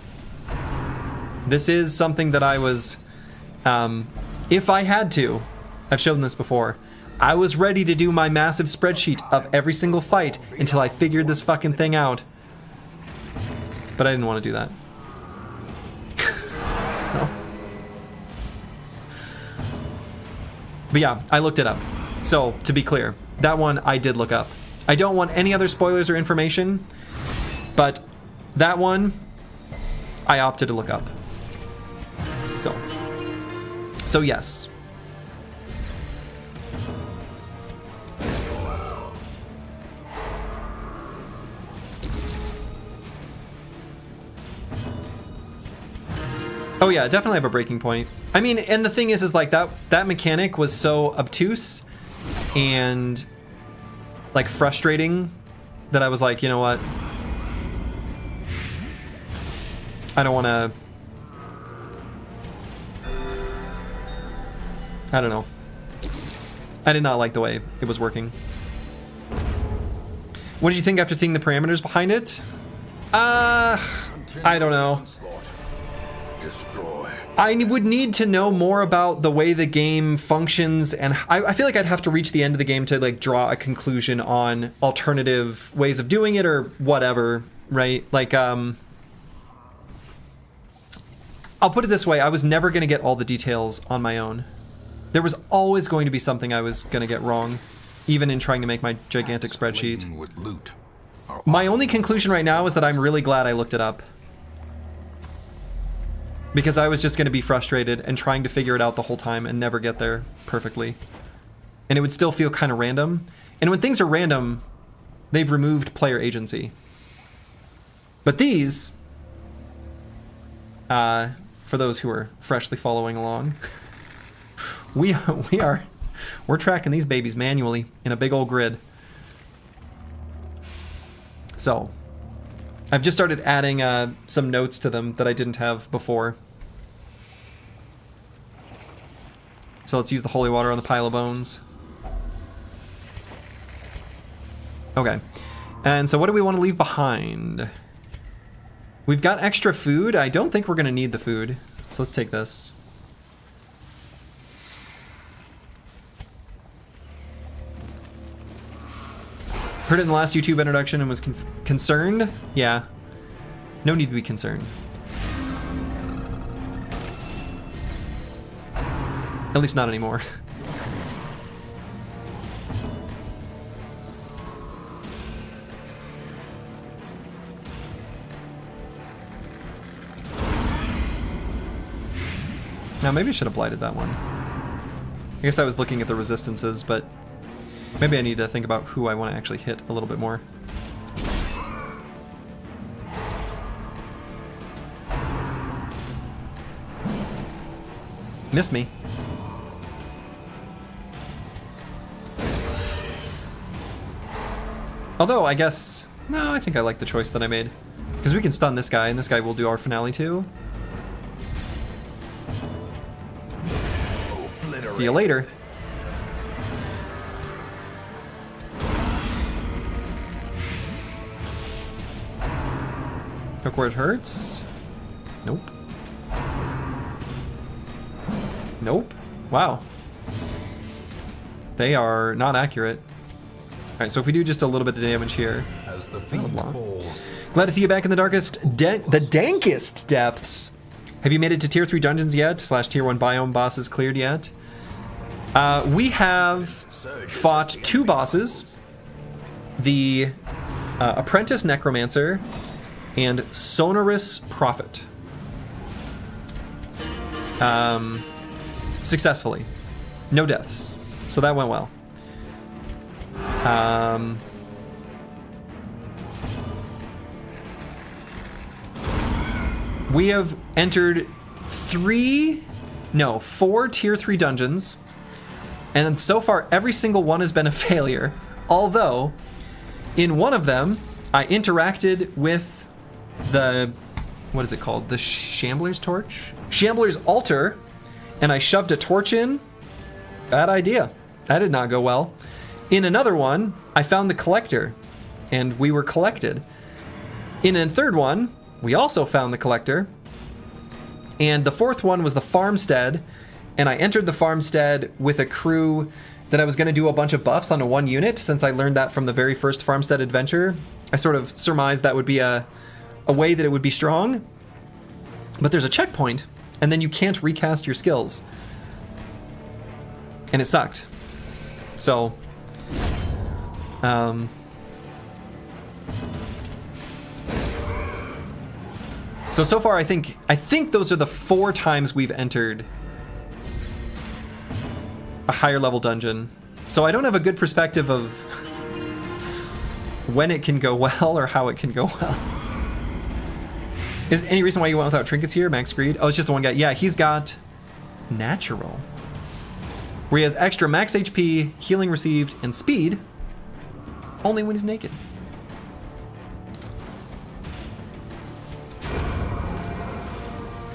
This is something that I was, if I had to, I've shown this before, I was ready to do my massive spreadsheet of every single fight until I figured this fucking thing out. But I didn't want to do that. So. But yeah, I looked it up. So, to be clear, that one I did look up. I don't want any other spoilers or information, but that one I opted to look up. So yes. Oh yeah, definitely have a breaking point. I mean, and the thing is like that mechanic was so obtuse and like frustrating that I was like, you know what? I don't want to... I don't know. I did not like the way it was working. What did you think after seeing the parameters behind it? I don't know. I would need to know more about the way the game functions, and I feel like I'd have to reach the end of the game to like draw a conclusion on alternative ways of doing it or whatever, right? Like, I'll put it this way, I was never going to get all the details on my own. There was always going to be something I was going to get wrong, even in trying to make my gigantic spreadsheet. My only conclusion right now is that I'm really glad I looked it up. Because I was just going to be frustrated and trying to figure it out the whole time and never get there perfectly. And it would still feel kind of random. And when things are random, they've removed player agency. But these, for those who are freshly following along. We're tracking these babies manually in a big old grid. So, I've just started adding some notes to them that I didn't have before. So let's use the holy water on the pile of bones. Okay. And so what do we want to leave behind? We've got extra food. I don't think we're going to need the food. So let's take this. Heard it in the last YouTube introduction and was concerned. Yeah. No need to be concerned. At least not anymore. Now maybe I should have blighted that one. I guess I was looking at the resistances, but maybe I need to think about who I want to actually hit a little bit more. Missed me. Although, I guess... No, I think I like the choice that I made. Because we can stun this guy, and this guy will do our finale too. See you later. Look where it hurts. Nope. Nope. Wow. They are not accurate. Alright, so if we do just a little bit of damage here. As the That was long. falls. Glad to see you back in the dankest depths. Have you made it to tier 3 dungeons yet? / tier 1 biome bosses cleared yet? We have fought 2 bosses. The Apprentice Necromancer and Sonorous Prophet. Successfully. No deaths. So that went well. We have entered 4 tier 3 dungeons. And so far, every single one has been a failure. Although, in one of them, I interacted with the... What is it called? The Shambler's Torch? Shambler's Altar. And I shoved a torch in. Bad idea. That did not go well. In another one, I found the Collector. And we were collected. In a third one, we also found the Collector. And the fourth one was the Farmstead. And I entered the Farmstead with a crew that I was going to do a bunch of buffs onto one unit, since I learned that from the very first Farmstead adventure. I sort of surmised that would be a way that it would be strong. But there's a checkpoint, and then you can't recast your skills. And it sucked. So... So far, I think those are the 4 times we've entered a higher level dungeon. So I don't have a good perspective of when it can go well or how it can go well. Is any reason why you went without trinkets here? Max Greed? Oh, it's just the one guy. Yeah, he's got natural, where he has extra max HP, healing received, and speed, only when he's naked.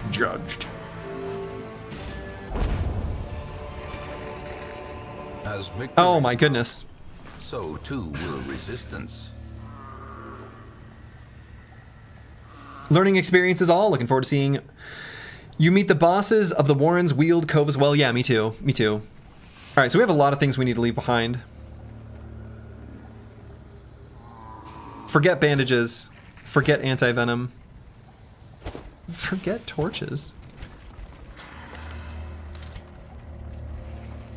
Judged. As victory, Oh my goodness. so too will resistance. Learning experience is all. Looking forward to seeing you meet the bosses of the Warren's Weald Cove as well. Yeah, me too. Me too. All right, so we have a lot of things we need to leave behind. Forget bandages. Forget anti-venom. Forget torches.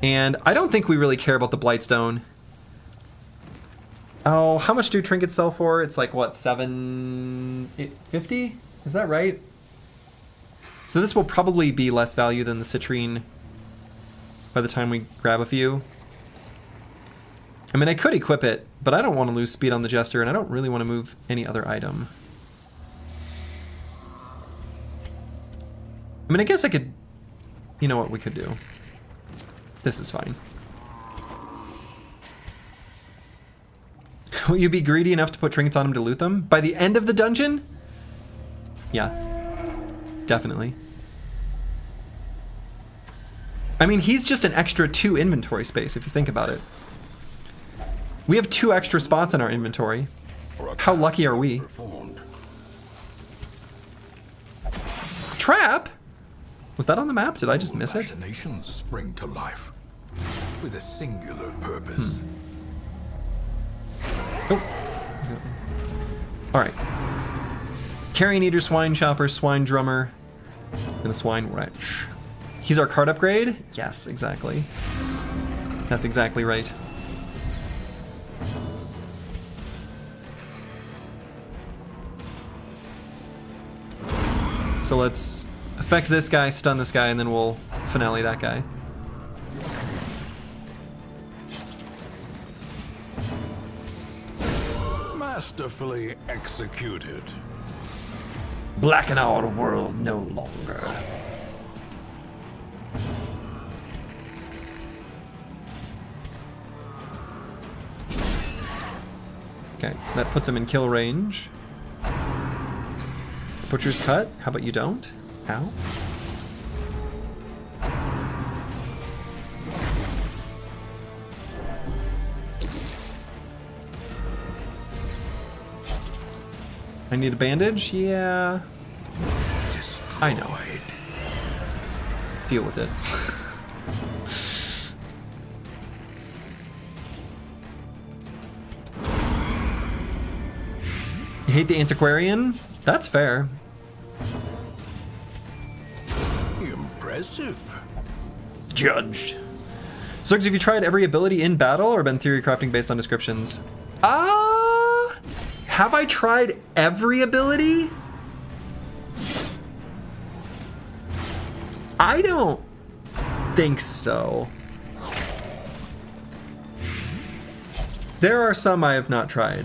And I don't think we really care about the Blightstone. Oh, how much do trinkets sell for? It's like, what, $750? Is that right? So this will probably be less value than the citrine by the time we grab a few. I mean, I could equip it, but I don't want to lose speed on the Jester, and I don't really want to move any other item. I mean, I guess I could... You know what we could do? This is fine. Will you be greedy enough to put trinkets on him to loot them? By the end of the dungeon? Yeah. Definitely. I mean, he's just an extra 2 inventory space, if you think about it. We have 2 extra spots in our inventory. How lucky are we? Trap? Was that on the map? Did I just miss it? Imaginations spring to life with a singular purpose. Oh. Alright. Carrion Eater, Swine Chopper, Swine Drummer, and the Swine Wretch. He's our card upgrade? Yes, exactly. That's exactly right. So let's affect this guy, stun this guy, and then we'll finale that guy. Masterfully executed. Blacken our world no longer. Okay, that puts him in kill range. Butcher's Cut? How about you don't? How? I need a bandage? Yeah. Destroyed. I know. Deal with it. You hate the antiquarian? That's fair. Impressive. Judged. Zergs, have you tried every ability in battle or been theory crafting based on descriptions? Have I tried every ability? I don't think so. There are some I have not tried.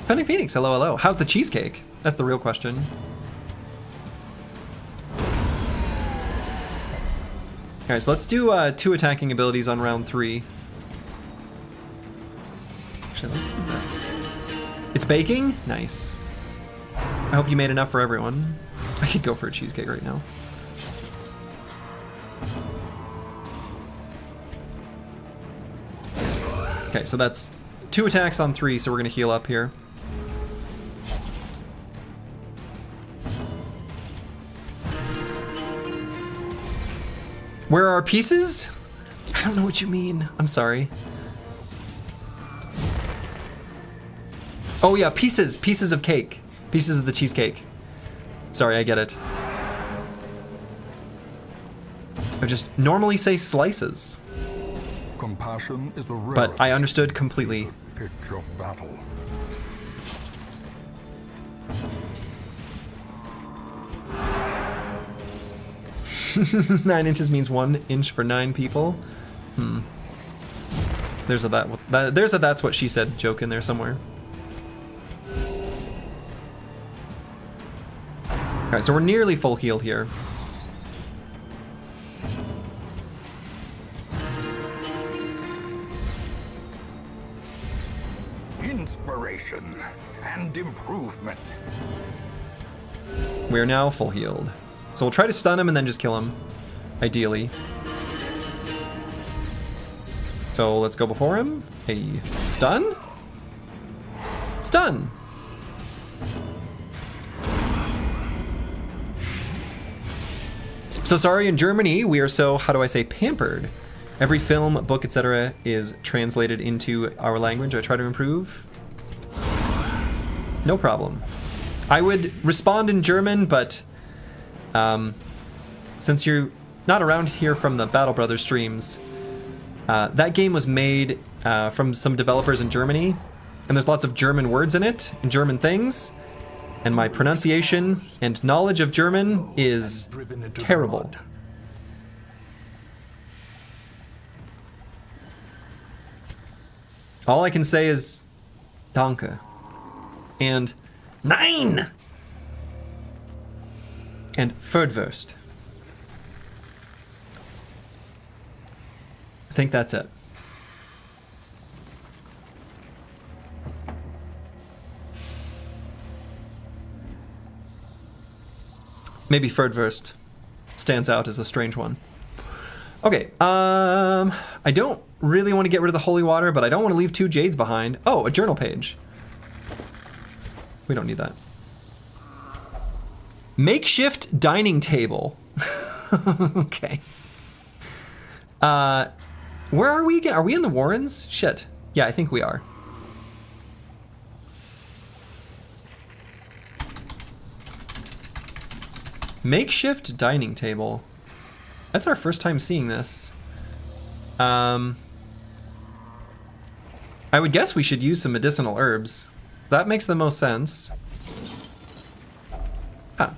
Pending Phoenix, hello, hello. How's the cheesecake? That's the real question. Alright, so let's do 2 attacking abilities on round 3. Actually, let's do this. It's baking? Nice. I hope you made enough for everyone. I could go for a cheesecake right now. Okay, so that's 2 attacks on 3, so we're gonna heal up here. Where are our pieces? I don't know what you mean. I'm sorry. Oh yeah, pieces. Pieces of cake. Pieces of the cheesecake. Sorry, I get it. I just normally say slices. Compassion is a rare But I understood completely. pitch of battle. Nine inches means 1 inch for 9 people. There's a that's what she said joke in there somewhere. Alright, so we're nearly full heal here. Inspiration and improvement. We are now full healed. So we'll try to stun him and then just kill him, ideally. So let's go before him. Hey, stun? Stun! So sorry, in Germany, we are so, how do I say, pampered. Every film, book, etc. is translated into our language. I try to improve. No problem. I would respond in German, but since you're not around here from the Battle Brothers streams, that game was made from some developers in Germany, and there's lots of German words in it, and German things, and my pronunciation and knowledge of German is terrible. All I can say is Danke. And 9! And Ferdwurst. I think that's it. Maybe Ferdwurst stands out as a strange one. Okay, I don't really want to get rid of the holy water, but I don't want to leave 2 jades behind. Oh, a journal page. We don't need that. Makeshift dining table. Okay. Where are we again? Are we in the Warrens? Shit. Yeah, I think we are. Makeshift dining table. That's our first time seeing this. I would guess we should use some medicinal herbs. That makes the most sense. Ah.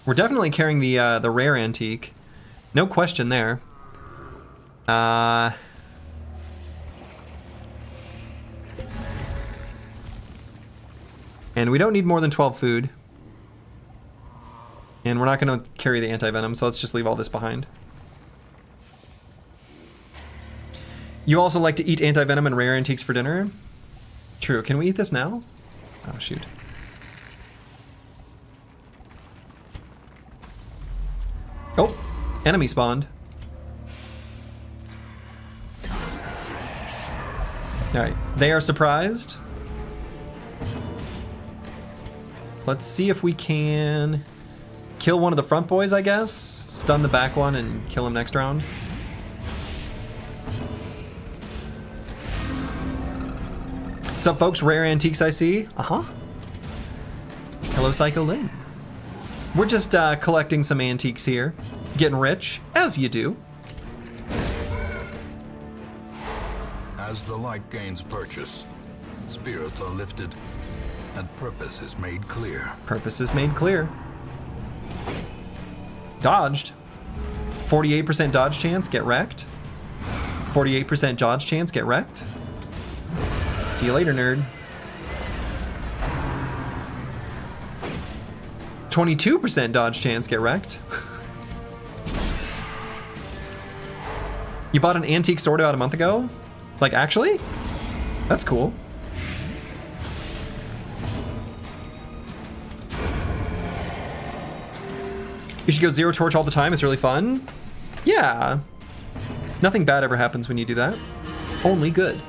We're definitely carrying the rare antique. No question there. And we don't need more than 12 food. And we're not going to carry the anti-venom, so let's just leave all this behind. You also like to eat anti-venom and rare antiques for dinner? True. Can we eat this now? Oh, shoot. Oh, enemy spawned. Alright, they are surprised. Let's see if we can kill one of the front boys, I guess. Stun the back one and kill him next round. What's up, folks? Rare antiques I see. Uh-huh. Hello, Psycho Lynn. We're just collecting some antiques here. Getting rich, as you do. As the light gains purchase, spirits are lifted, and purpose is made clear. Purpose is made clear. Dodged. 48% dodge chance, get wrecked. 48% dodge chance, get wrecked. See you later, nerd. 22% dodge chance, get wrecked. You bought an antique sword about a month ago? Like, actually? That's cool. You should go zero torch all the time, it's really fun. Yeah. Nothing bad ever happens when you do that. Only good.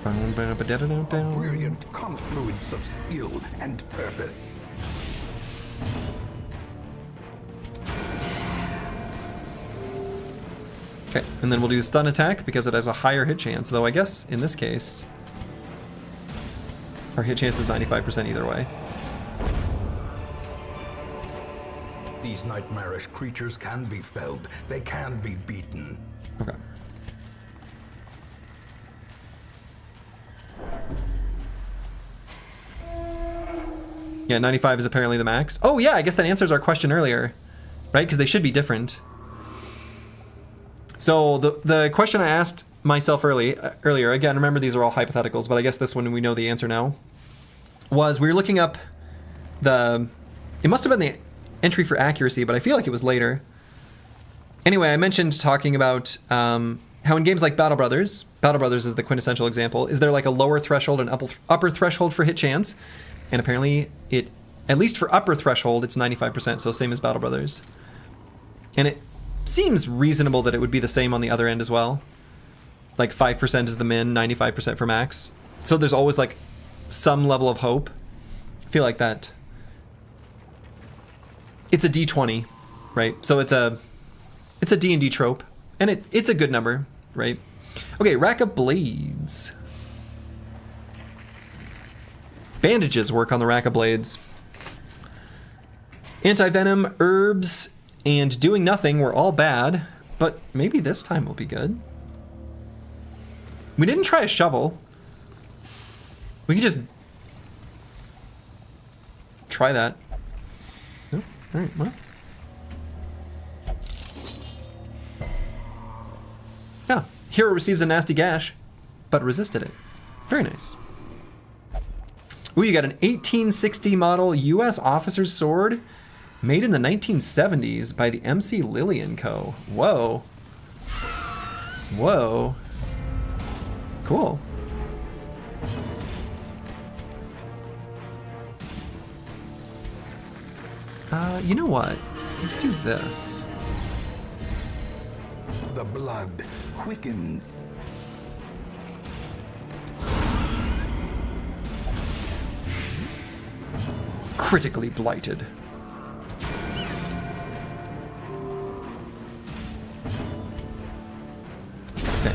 A brilliant confluence of skill and purpose. Okay, and then we'll do stun attack because it has a higher hit chance, though I guess in this case our hit chance is 95% either way. These nightmarish creatures can be felled. They can be beaten. Okay. Yeah, 95 is apparently the max. Oh yeah, I guess that answers our question earlier, right? Because they should be different. So the question I asked myself earlier, again, remember these are all hypotheticals, but I guess this one we know the answer now, was we were looking up it must have been the entry for accuracy, but I feel like it was later. Anyway, I mentioned talking about how in games like Battle Brothers is the quintessential example, is there like a lower threshold and upper threshold for hit chance? And apparently it, at least for upper threshold, it's 95%, so same as Battle Brothers. And it seems reasonable that it would be the same on the other end as well. Like 5% is the min, 95% for max. So there's always like some level of hope. I feel like that. It's a D20, right? So it's a D&D trope, and it's a good number, right? Okay, rack of blades. Bandages work on the rack of blades. Anti-venom, herbs, and doing nothing were all bad, but maybe this time will be good. We didn't try a shovel. We could just try that. Oh, all right, well. Yeah, hero receives a nasty gash, but resisted it. Very nice. Ooh, you got an 1860 model U.S. officer's sword made in the 1970s by the MC Lillian Co. Whoa. Whoa. Cool. You know what? Let's do this. The blood quickens. Critically blighted. Okay.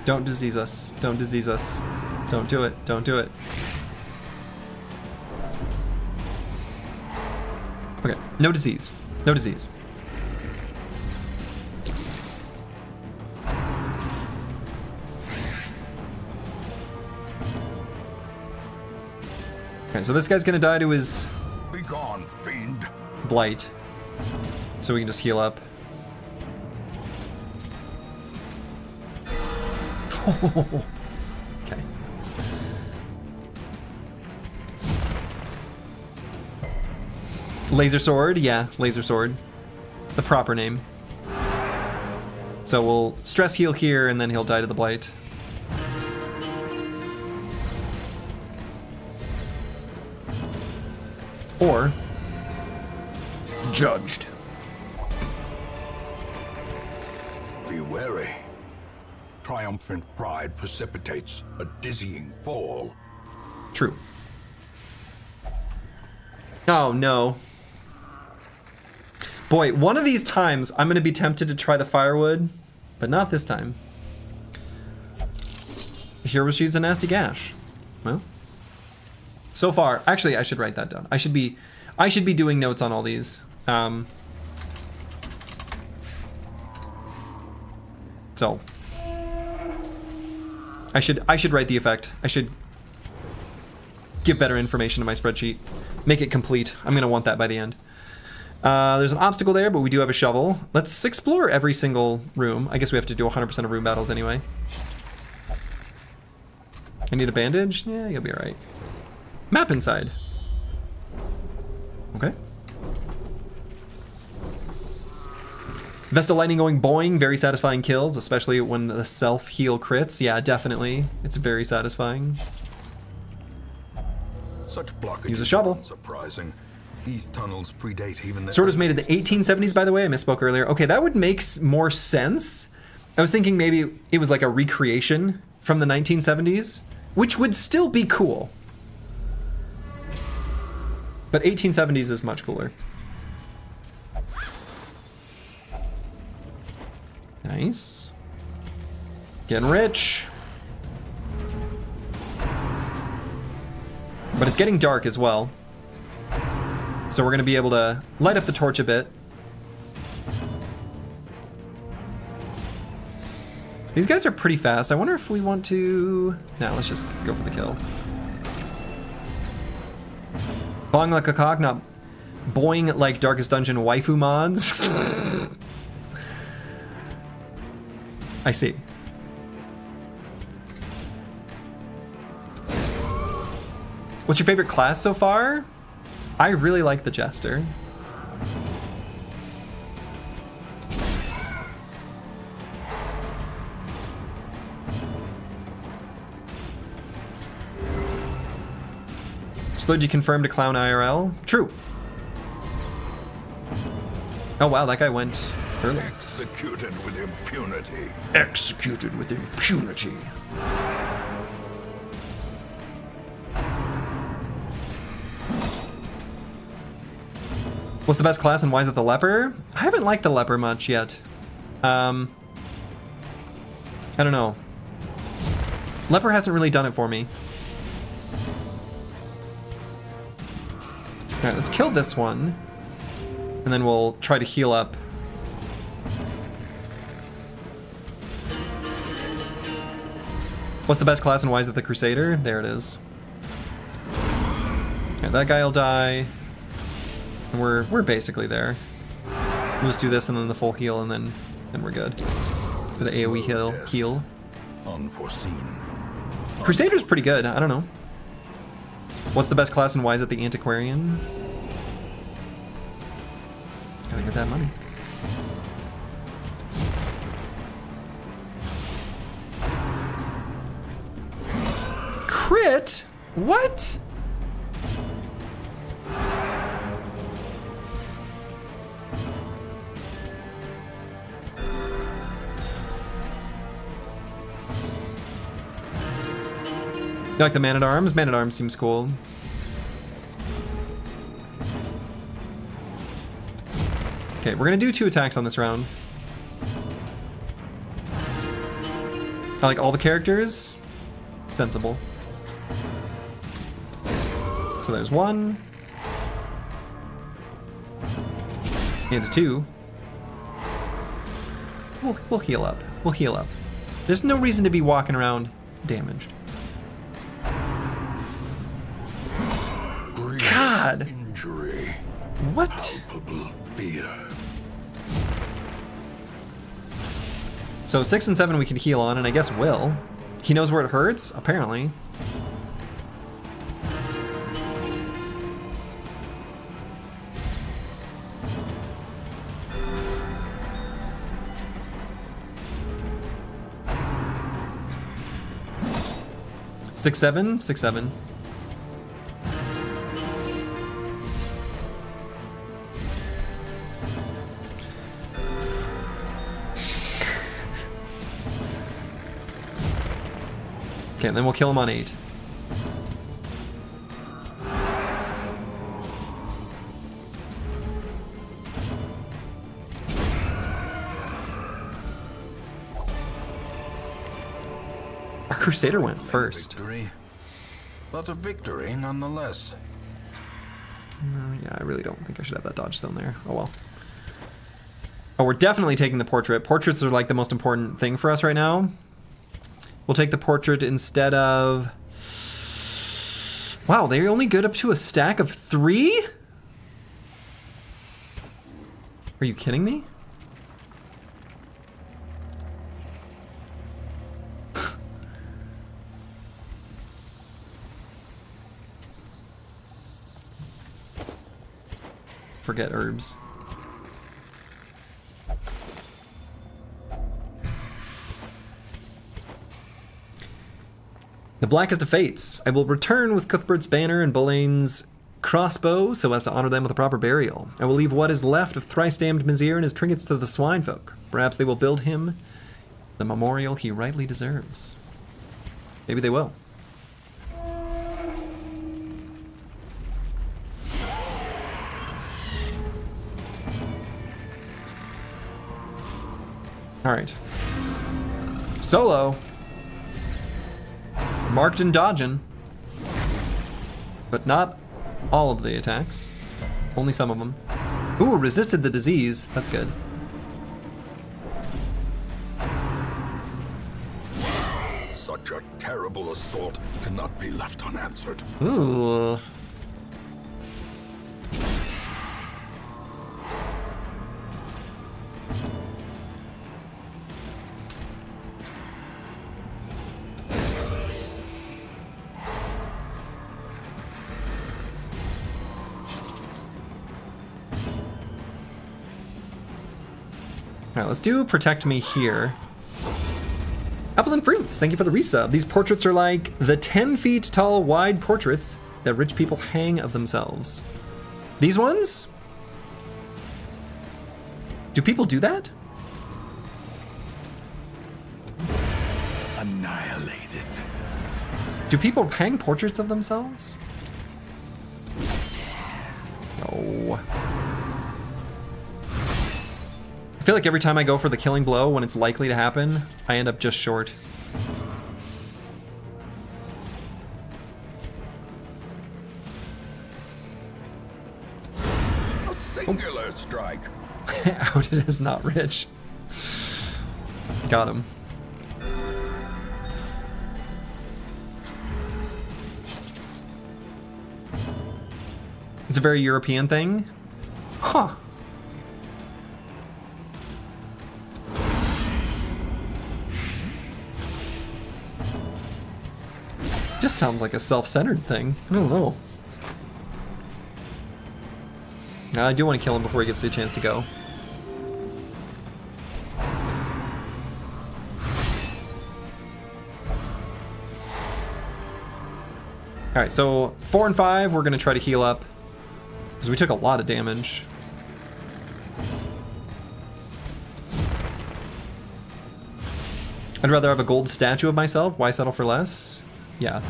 Don't disease us. Don't disease us. Don't do it. Don't do it. Okay. No disease. No disease. Okay, so this guy's gonna die to his Be gone, fiend. blight. So we can just heal up. Okay. Laser sword, yeah, laser sword. The proper name. So we'll stress heal here and then he'll die to the blight. Or judged. Be wary. Triumphant pride precipitates a dizzying fall. True. Oh no. Boy, one of these times I'm gonna be tempted to try the firewood, but not this time. The hero receives a nasty gash. Well, so far, actually, I should write that down. I should be doing notes on all these. So I should write the effect. I should give better information to my spreadsheet. Make it complete. I'm gonna want that by the end. There's an obstacle there, but we do have a shovel. Let's explore every single room. I guess we have to do 100% of room battles anyway. I need a bandage? Yeah, you'll be alright. Map inside. Okay. Vesta lightning going boing, very satisfying kills, especially when the self-heal crits. Yeah, definitely. It's very satisfying. Such blockages. Use a shovel. are surprising. These tunnels predate even the Sword was made in the 1870s, by the way. I misspoke earlier. Okay, that would make more sense. I was thinking maybe it was like a recreation from the 1970s, which would still be cool. But 1870s is much cooler. Nice. Getting rich. But it's getting dark as well. So we're gonna be able to light up the torch a bit. These guys are pretty fast. I wonder if we want to... No, let's just go for the kill. Bong like a cock, not boing like Darkest Dungeon waifu mods. I see. What's your favorite class so far? I really like the Jester. Sludgy confirmed to clown IRL. True. Oh wow, that guy went early. executed with impunity. Executed with impunity. What's the best class and why is it the leper? I haven't liked the leper much yet. I don't know. Leper hasn't really done it for me. Alright, let's kill this one. And then we'll try to heal up. What's the best class and why is it the Crusader? There it is. Okay, that guy will die. And we're basically there. We'll just do this and then the full heal and then we're good. With the AoE heal. Unforeseen. Crusader's pretty good, I don't know. What's the best class and why is it the Antiquarian? Gotta get that money. Crit? What? You like the Man-at-Arms? Man-at-Arms seems cool. Okay, we're gonna do 2 attacks on this round. I like all the characters. Sensible. So there's 1. And a 2. We'll heal up. We'll heal up. There's no reason to be walking around damaged. God! Injury. What? Palpable fear. So 6 and 7 we can heal on, and I guess Will. He knows where it hurts, apparently. Six, 7, 6, 7. Okay, and then we'll kill him on 8. Our Crusader went first. Victory, but a victory nonetheless. Yeah, I really don't think I should have that dodge stone there. Oh well. Oh, we're definitely taking the portrait. Portraits are like the most important thing for us right now. We'll take the portrait instead of... Wow, they're only good up to a stack of 3? Are you kidding me? Forget herbs. The Blackest of Fates. I will return with Cuthbert's banner and Boleyn's crossbow so as to honor them with a proper burial. I will leave what is left of thrice-damned Mizir and his trinkets to the swine folk. Perhaps they will build him the memorial he rightly deserves. Maybe they will. All right. Solo. Marked and dodging. But not all of the attacks. Only some of them. Ooh, resisted the disease. That's good. Such a terrible assault cannot be left unanswered. Ooh. Alright, let's do Protect Me here. Apples and Fruits, thank you for the resub. These portraits are like the 10 feet tall wide portraits that rich people hang of themselves. These ones? Do people do that? Annihilated. Do people hang portraits of themselves? No. I feel like every time I go for the killing blow when it's likely to happen, I end up just short. A singular strike. Outed is not rich. Got him. It's a very European thing. Huh. Just sounds like a self-centered thing. I don't know. I do want to kill him before he gets the chance to go. Alright, so 4 and 5, we're going to try to heal up. Because we took a lot of damage. I'd rather have a gold statue of myself. Why settle for less? Yeah.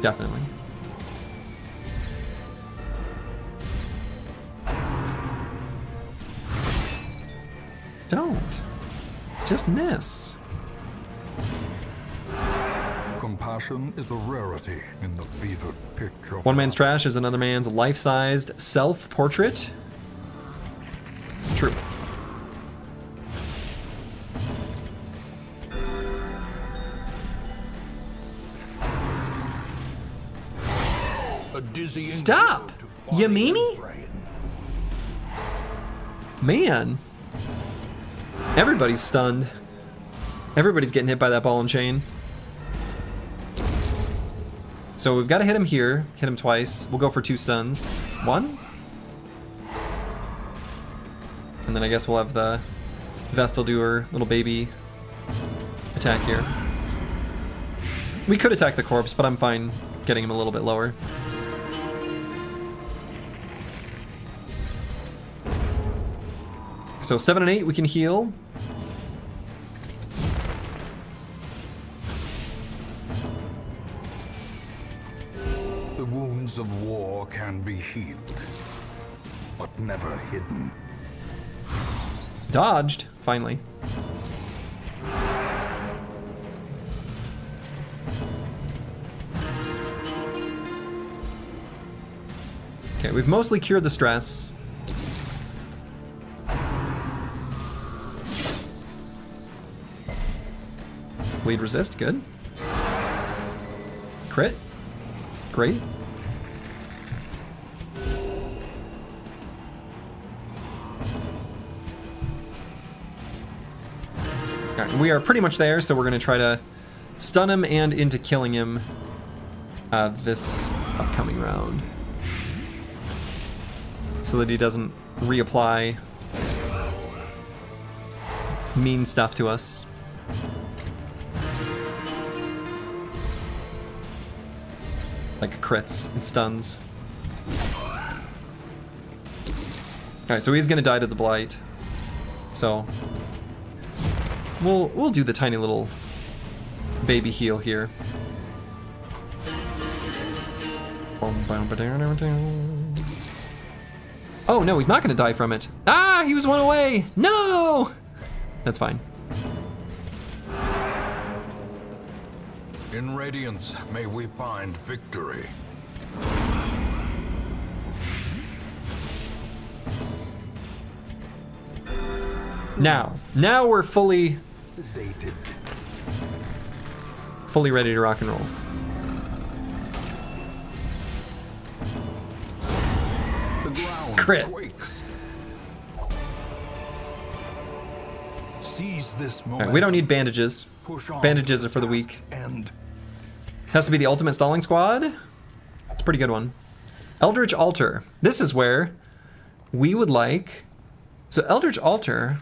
Definitely. Don't. Just miss. Compassion is a rarity in the fevered pitch of One man's trash is another man's life-sized self-portrait. True. a dizzying Stop! blow to body Yamini? and brain. Man. Everybody's stunned. Everybody's getting hit by that ball and chain. So we've got to hit him here. Hit him twice. We'll go for 2 stuns. 1. And then I guess we'll have the Vestal do her little baby attack here. We could attack the corpse, but I'm fine getting him a little bit lower. So 7 and 8, we can heal. The wounds of war can be healed, but never hidden. Dodged, finally. Okay, we've mostly cured the stress. Bleed resist, good. Crit, great. Alright, we are pretty much there, so we're going to try to stun him and into killing him this upcoming round. So that he doesn't reapply mean stuff to us. Like crits and stuns. Alright, so he's gonna die to the blight. So we'll do the tiny little baby heal here. Oh no, he's not gonna die from it. Ah, he was 1 away. No! That's fine. In Radiance, may we find victory. Now we're fully Sedated. ready to rock and roll. The ground Crit. quakes. Seize this moment. Alright, we don't need bandages. Push on Bandages to are for the weak. task's end. Has to be the ultimate stalling squad. It's a pretty good one. Eldritch Altar. This is where we would like... So Eldritch Altar,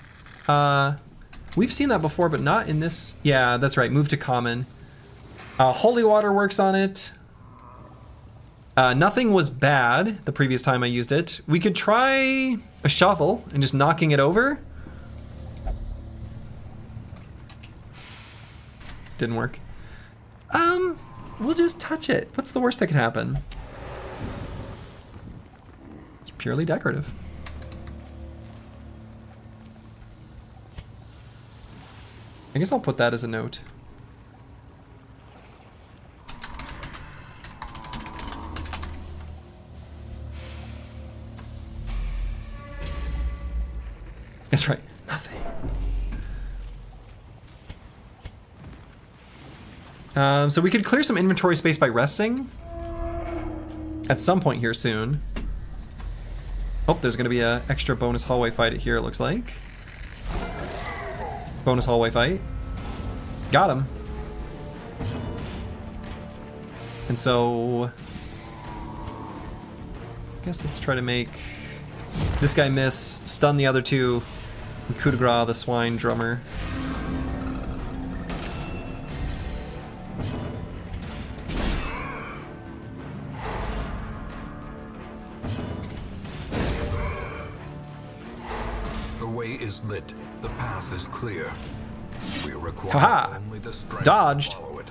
we've seen that before, but not in this... Yeah, that's right, move to common. Holy Water works on it. Nothing was bad the previous time I used it. We could try a shovel and just knocking it over. Didn't work. We'll just touch it. What's the worst that could happen? It's purely decorative. I guess I'll put that as a note. That's right. Nothing. So we could clear some inventory space by resting at some point here soon. Oh, there's going to be an extra bonus hallway fight here, it looks like. Bonus hallway fight. Got him. And so... I guess let's try to make this guy miss, stun the other two, and coup de grace the swine drummer. The way is lit. The path is clear. We require Haha! only the strength Dodged. to follow it.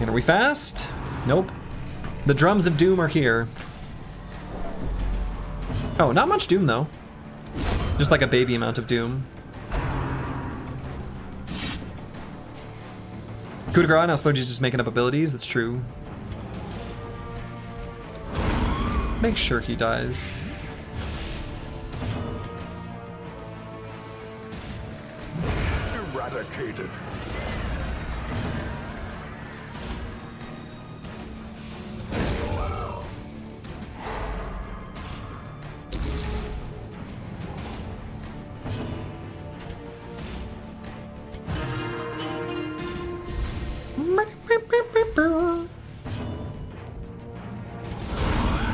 And are we fast? Nope. The drums of doom are here. Oh, not much doom though. Just like a baby amount of doom. Coup de grace, now Slurgy's just making up abilities, that's true. Let's make sure he dies. Eradicated.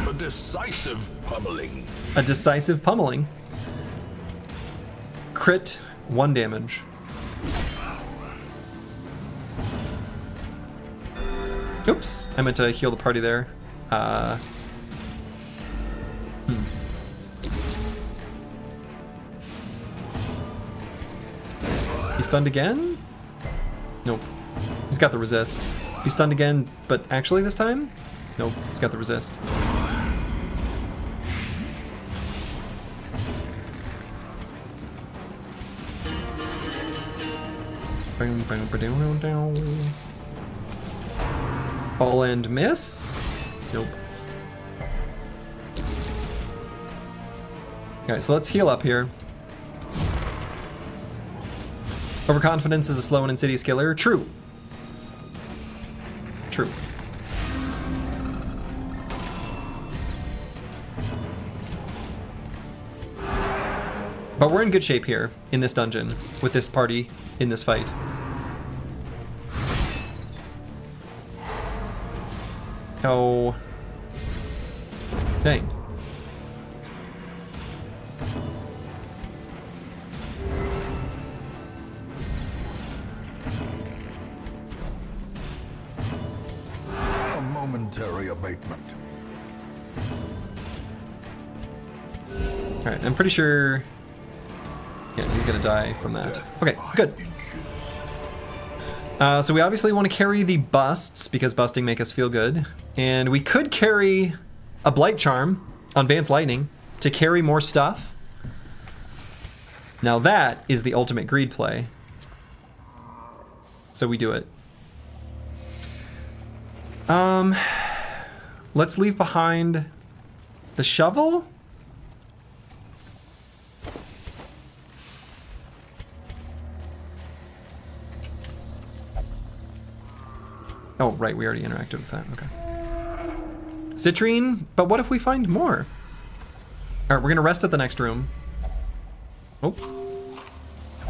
A decisive pummeling. A decisive pummeling. Crit, 1 damage. Oops, I meant to heal the party there. He's stunned again? Nope. He's got the resist. He's stunned again, but actually this time? Nope, he's got the resist. Fall and miss? Nope. Okay, so let's heal up here. Overconfidence is a slow and insidious killer. True. True. But we're in good shape here in this dungeon with this party in this fight. Oh. Dang. A momentary abatement. Alright, I'm pretty sure... Yeah, he's gonna die from that. Okay, good. So we obviously want to carry the busts, because busting make us feel good. And we could carry a Blight Charm on Vance Lightning to carry more stuff. Now that is the ultimate greed play. So we do it. Let's leave behind the shovel. Oh, right, we already interacted with that, okay. Citrine, but what if we find more? All right, we're gonna rest at the next room. Oh.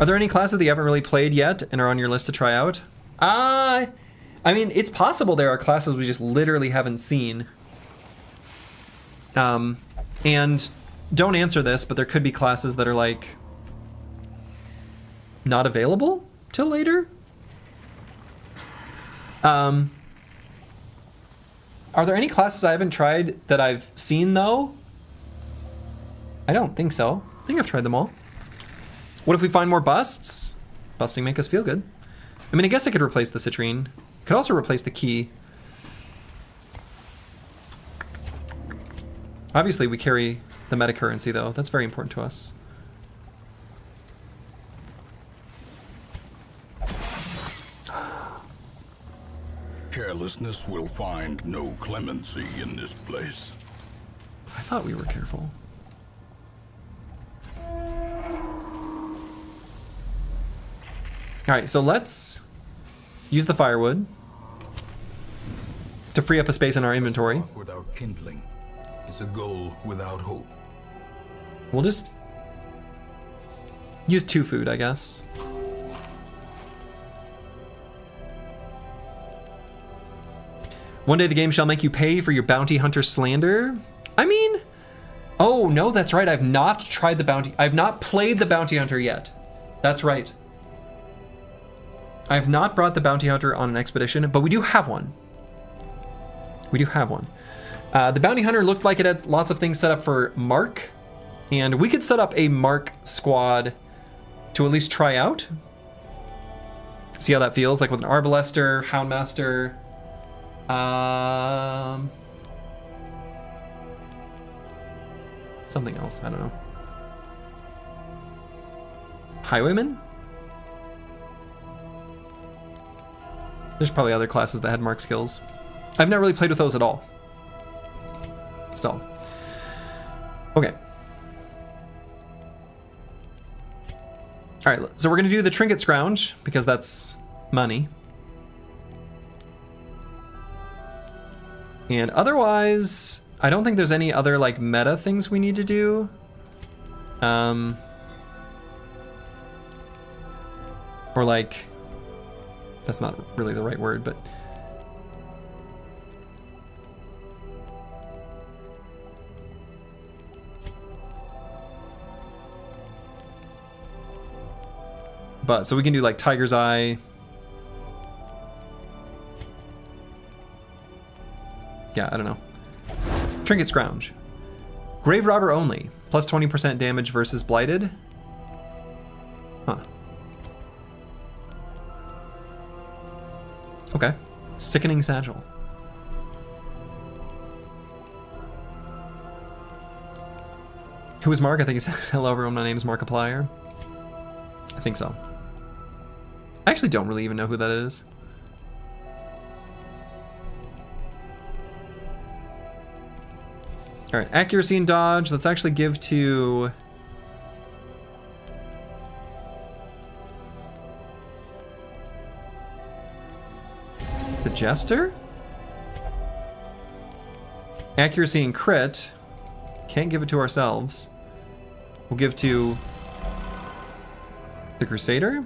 Are there any classes that you haven't really played yet and are on your list to try out? I mean, it's possible there are classes we just literally haven't seen. And don't answer this, but there could be classes that are like not available till later. Are there any classes I haven't tried that I've seen though? I don't think so. I think I've tried them all. What if we find more busts? Busting make us feel good. I mean, I guess I could replace the citrine. Could also replace the key. Obviously, we carry the meta currency though. That's very important to us. Carelessness will find no clemency in this place. I thought we were careful. All right, so let's use the firewood to free up a space in our inventory. Without kindling, is a goal without hope. We'll just use 2 food, I guess. One day the game shall make you pay for your bounty hunter slander. I mean, oh no, that's right. I've not tried the bounty. I've not played the bounty hunter yet. That's right. I have not brought the bounty hunter on an expedition, but we do have one. We do have one. The bounty hunter looked like it had lots of things set up for Mark, and we could set up a Mark squad to at least try out. See how that feels, like with an Arbalester, Houndmaster. Something else, I don't know. Highwayman? There's probably other classes that had Mark skills. I've not really played with those at all. So, okay. All right, so we're gonna do the trinket scrounge because that's money. And otherwise, I don't think there's any other like meta things we need to do. Or like, that's not really the right word, but so we can do like Tiger's Eye. Yeah, I don't know. Trinket Scrounge. Grave Robber only. Plus 20% damage versus Blighted. Huh. Okay. Sickening Satchel. Who is Mark? I think he says, hello everyone, my name is Markiplier. I think so. I actually don't really even know who that is. All right, accuracy and dodge. Let's actually give to the Jester. Accuracy and crit. Can't give it to ourselves. We'll give to the Crusader.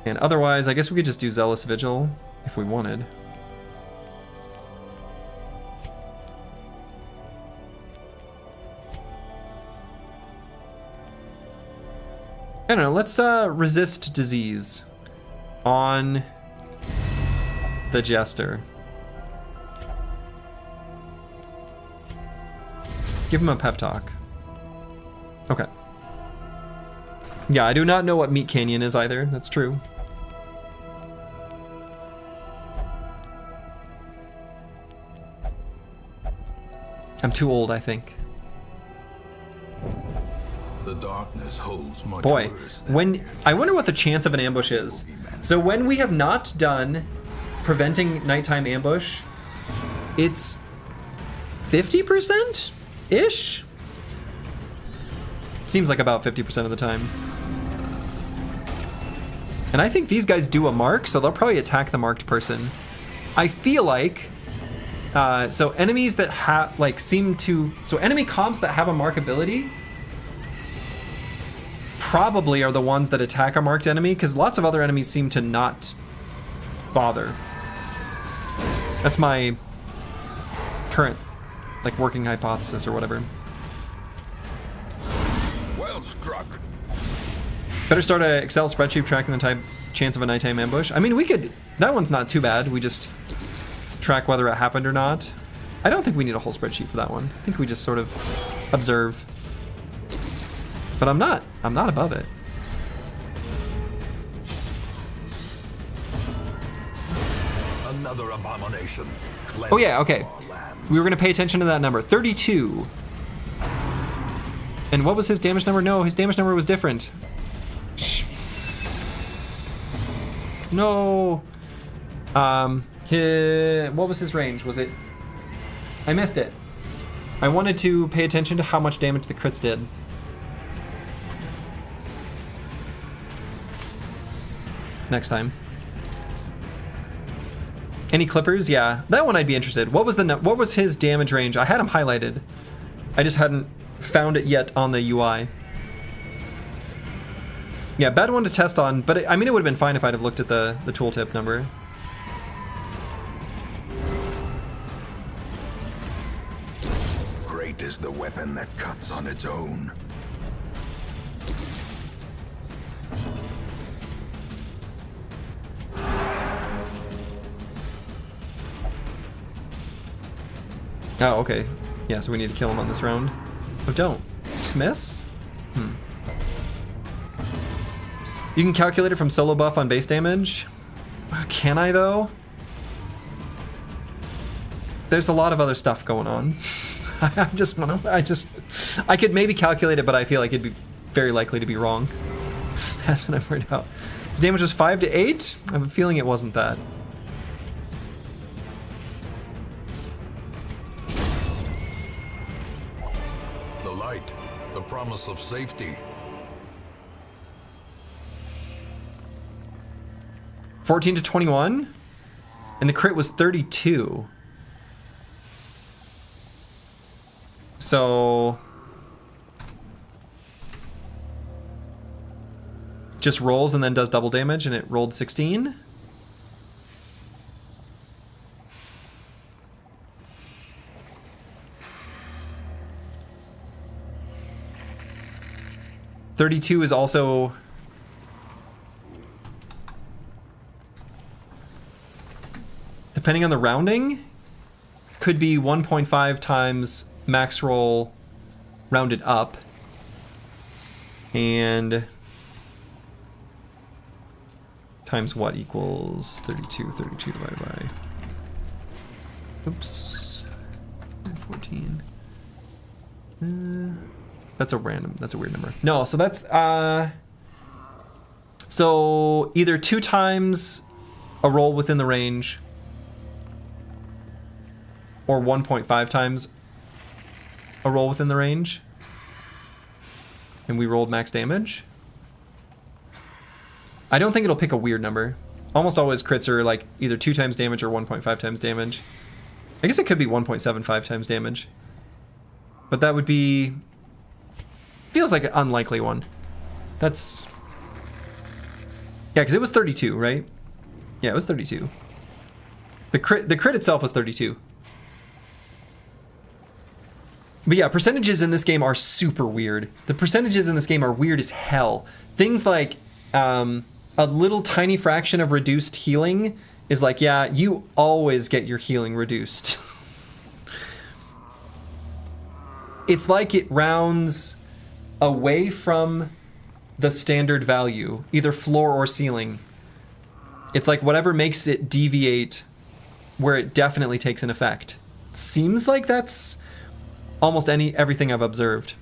And otherwise, I guess we could just do Zealous Vigil if we wanted. I don't know, let's resist disease on the Jester. Give him a pep talk. Okay. Yeah, I do not know what Meat Canyon is either, that's true. I'm too old, I think. The darkness holds much Boy, worse than when I wonder what the chance of an ambush is. So when we have not done preventing nighttime ambush, it's 50%-ish? Seems like about 50% of the time. And I think these guys do a mark, so they'll probably attack the marked person. I feel like, so enemies that have, like, so enemy comps that have a mark ability probably are the ones that attack a marked enemy, because lots of other enemies seem to not bother. That's my current, like, working hypothesis or whatever. Well struck. Better start a Excel spreadsheet tracking the chance of a nighttime ambush. I mean, we could, that one's not too bad. We just track whether it happened or not. I don't think we need a whole spreadsheet for that one. I think we just sort of observe. But I'm not above it. another abomination. Oh yeah, okay. We were gonna pay attention to that number. 32. And what was his damage number? No, his damage number was different. No. What was his range? Was it? I missed it. I wanted to pay attention to how much damage the crits did. Next time. Any clippers? Yeah, that one I'd be interested. What was his damage range? I had him highlighted. I just hadn't found it yet on the UI. Yeah, bad one to test on, but I mean, it would have been fine if I'd have looked at the tooltip number. Great is the weapon that cuts on its own. Oh, okay. Yeah, so we need to kill him on this round. Oh, don't. Just miss? You can calculate it from solo buff on base damage. Can I, though? There's a lot of other stuff going on. I could maybe calculate it, but I feel like it'd be very likely to be wrong. That's what I'm worried about. His damage was 5 to 8? I have a feeling it wasn't that. The light, the promise of safety. 14 to 21? And the crit was 32. So just rolls and then does double damage, and it rolled 16. $32 is also depending on the rounding, could be 1.5 times max roll rounded up, and times what equals 32 divided by, oops, 14. That's a weird number. No, so that's so either 2 times a roll within the range or 1.5 times a roll within the range, and we rolled max damage. I don't think it'll pick a weird number. Almost always crits are like either 2 times damage or 1.5 times damage. I guess it could be 1.75 times damage, but that would be, feels like an unlikely one. That's, yeah, because it was 32, right? Yeah, it was 32. The crit itself was 32. But yeah, percentages in this game are super weird. The percentages in this game are weird as hell. Things like a little tiny fraction of reduced healing is like, yeah, you always get your healing reduced. It's like it rounds away from the standard value, either floor or ceiling. It's like whatever makes it deviate where it definitely takes an effect. Seems like that's almost everything I've observed.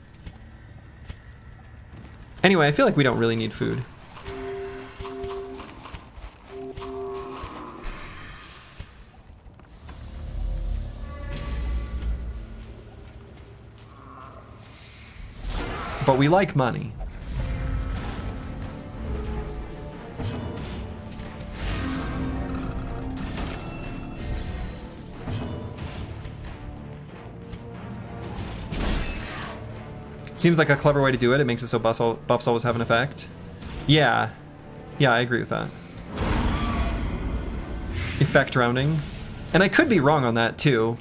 Anyway, I feel like we don't really need food. But we like money. Seems like a clever way to do it. It makes it so buffs always have an effect. Yeah. Yeah, I agree with that. Effect rounding. And I could be wrong on that too.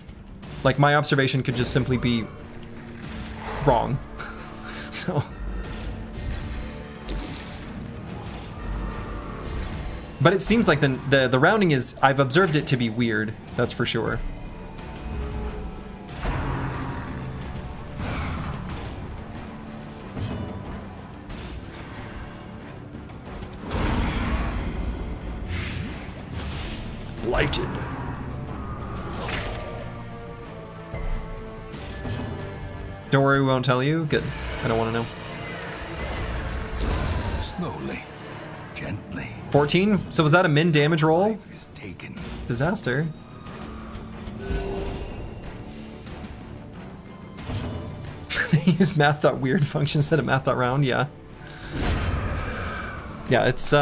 Like my observation could just simply be wrong. So. But it seems like the rounding is, I've observed it to be weird, that's for sure. Lighted. Don't worry, we won't tell you. Good. I don't want to know. Slowly, gently. 14? So was that a min damage roll? Life is taken. Disaster. They use math.weird function instead of math.round, yeah. Yeah, it's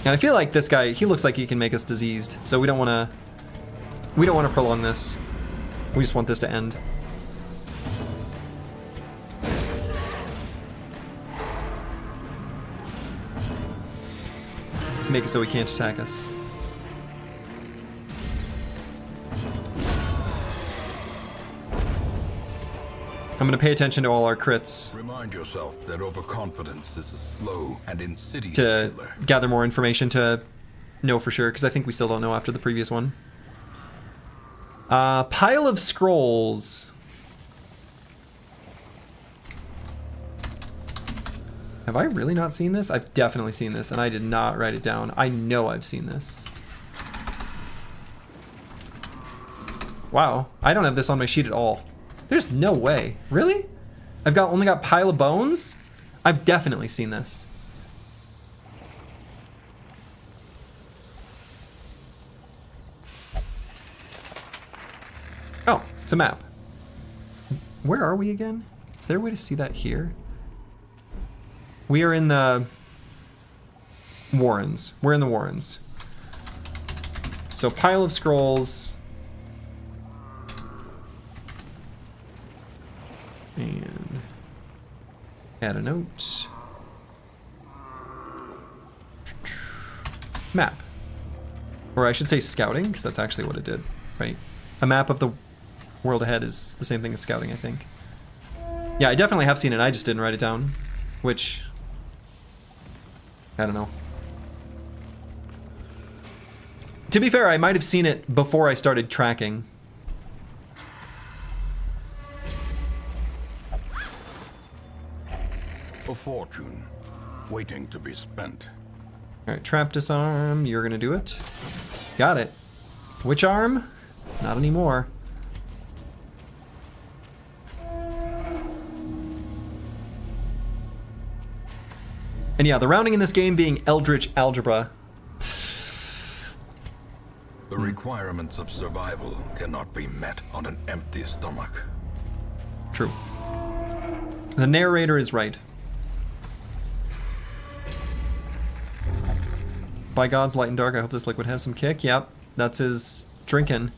And I feel like this guy, he looks like he can make us diseased, so we don't want to prolong this. We just want this to end. Make it so he can't attack us. I'm gonna pay attention to all our crits Remind yourself that overconfidence is a slow and insidious to killer. gather more information to know for sure, because I think we still don't know after the previous one. Pile of scrolls. Have I really not seen this? I've definitely seen this, and I did not write it down. I know I've seen this. Wow, I don't have this on my sheet at all. There's no way. Really? I've only got pile of bones? I've definitely seen this. Oh, it's a map. Where are we again? Is there a way to see that here? We are in the Warrens. We're in the Warrens. So pile of scrolls. And add a note. Map. Or I should say scouting, because that's actually what it did, right? A map of the world ahead is the same thing as scouting, I think. Yeah, I definitely have seen it, I just didn't write it down. Which, I don't know. To be fair, I might have seen it before I started tracking. A fortune, waiting to be spent. Alright, trap disarm, you're gonna do it. Got it. Which arm? Not anymore. And yeah, the rounding in this game being Eldritch Algebra. The requirements of survival cannot be met on an empty stomach. True. The narrator is right. By God's light and dark, I hope this liquid has some kick. Yep, that's his drinking.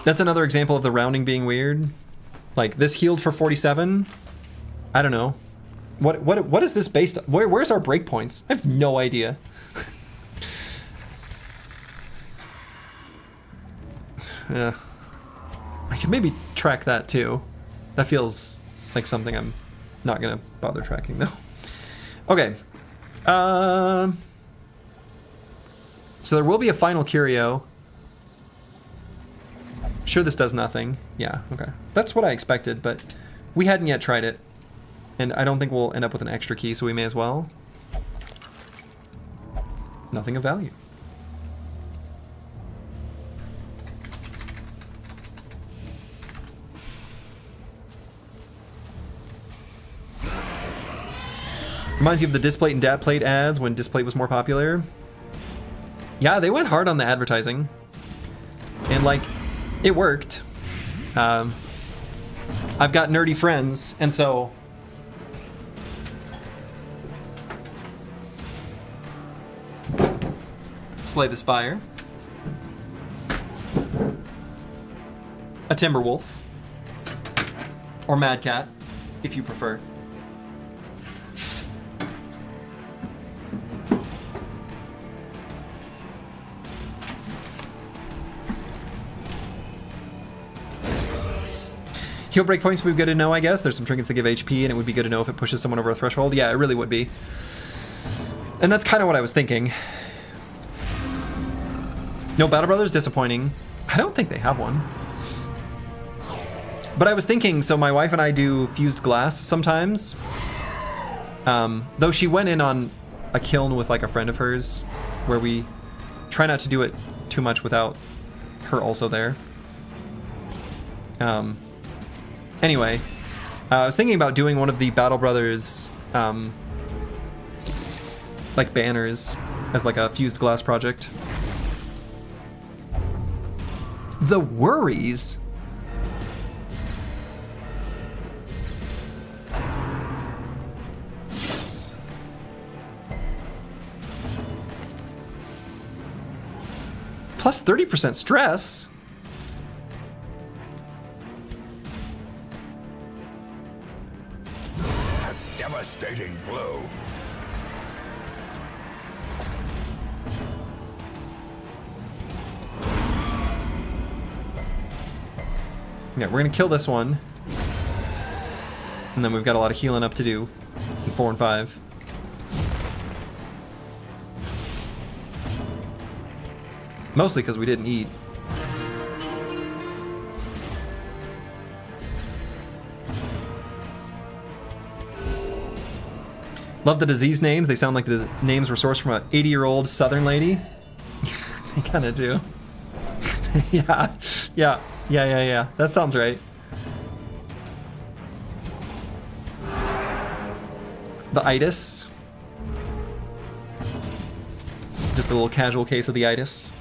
That's another example of the rounding being weird. Like, this healed for 47? I don't know. What is this based on? Where's our breakpoints? I have no idea. Yeah. I could maybe track that too. That feels like something I'm not gonna bother tracking though. Okay. So there will be a final curio. Sure, this does nothing. Yeah, okay. That's what I expected, but we hadn't yet tried it. And I don't think we'll end up with an extra key, so we may as well. Nothing of value. Reminds you of the Displate and Datplate ads when Displate was more popular. Yeah, they went hard on the advertising. And like, it worked. I've got nerdy friends, and so Slay the Spire, a Timberwolf, or Mad Cat, if you prefer. Heal breakpoints would be good to know, I guess. There's some trinkets that give HP, and it would be good to know if it pushes someone over a threshold. Yeah, it really would be. And that's kind of what I was thinking. No, Battle Brothers, disappointing. I don't think they have one. But I was thinking, so my wife and I do fused glass sometimes. Though she went in on a kiln with like a friend of hers, where we try not to do it too much without her also there. Anyway, I was thinking about doing one of the Battle Brothers like banners as like a fused glass project. The Worries? Plus 30% stress. A devastating blow. Yeah, we're gonna kill this one. And then we've got a lot of healing up to do in 4 and 5. Mostly because we didn't eat. Love the disease names. They sound like the names were sourced from an 80-year-old Southern lady. They kind of do. Yeah. That sounds right. The itis. Just a little casual case of the itis.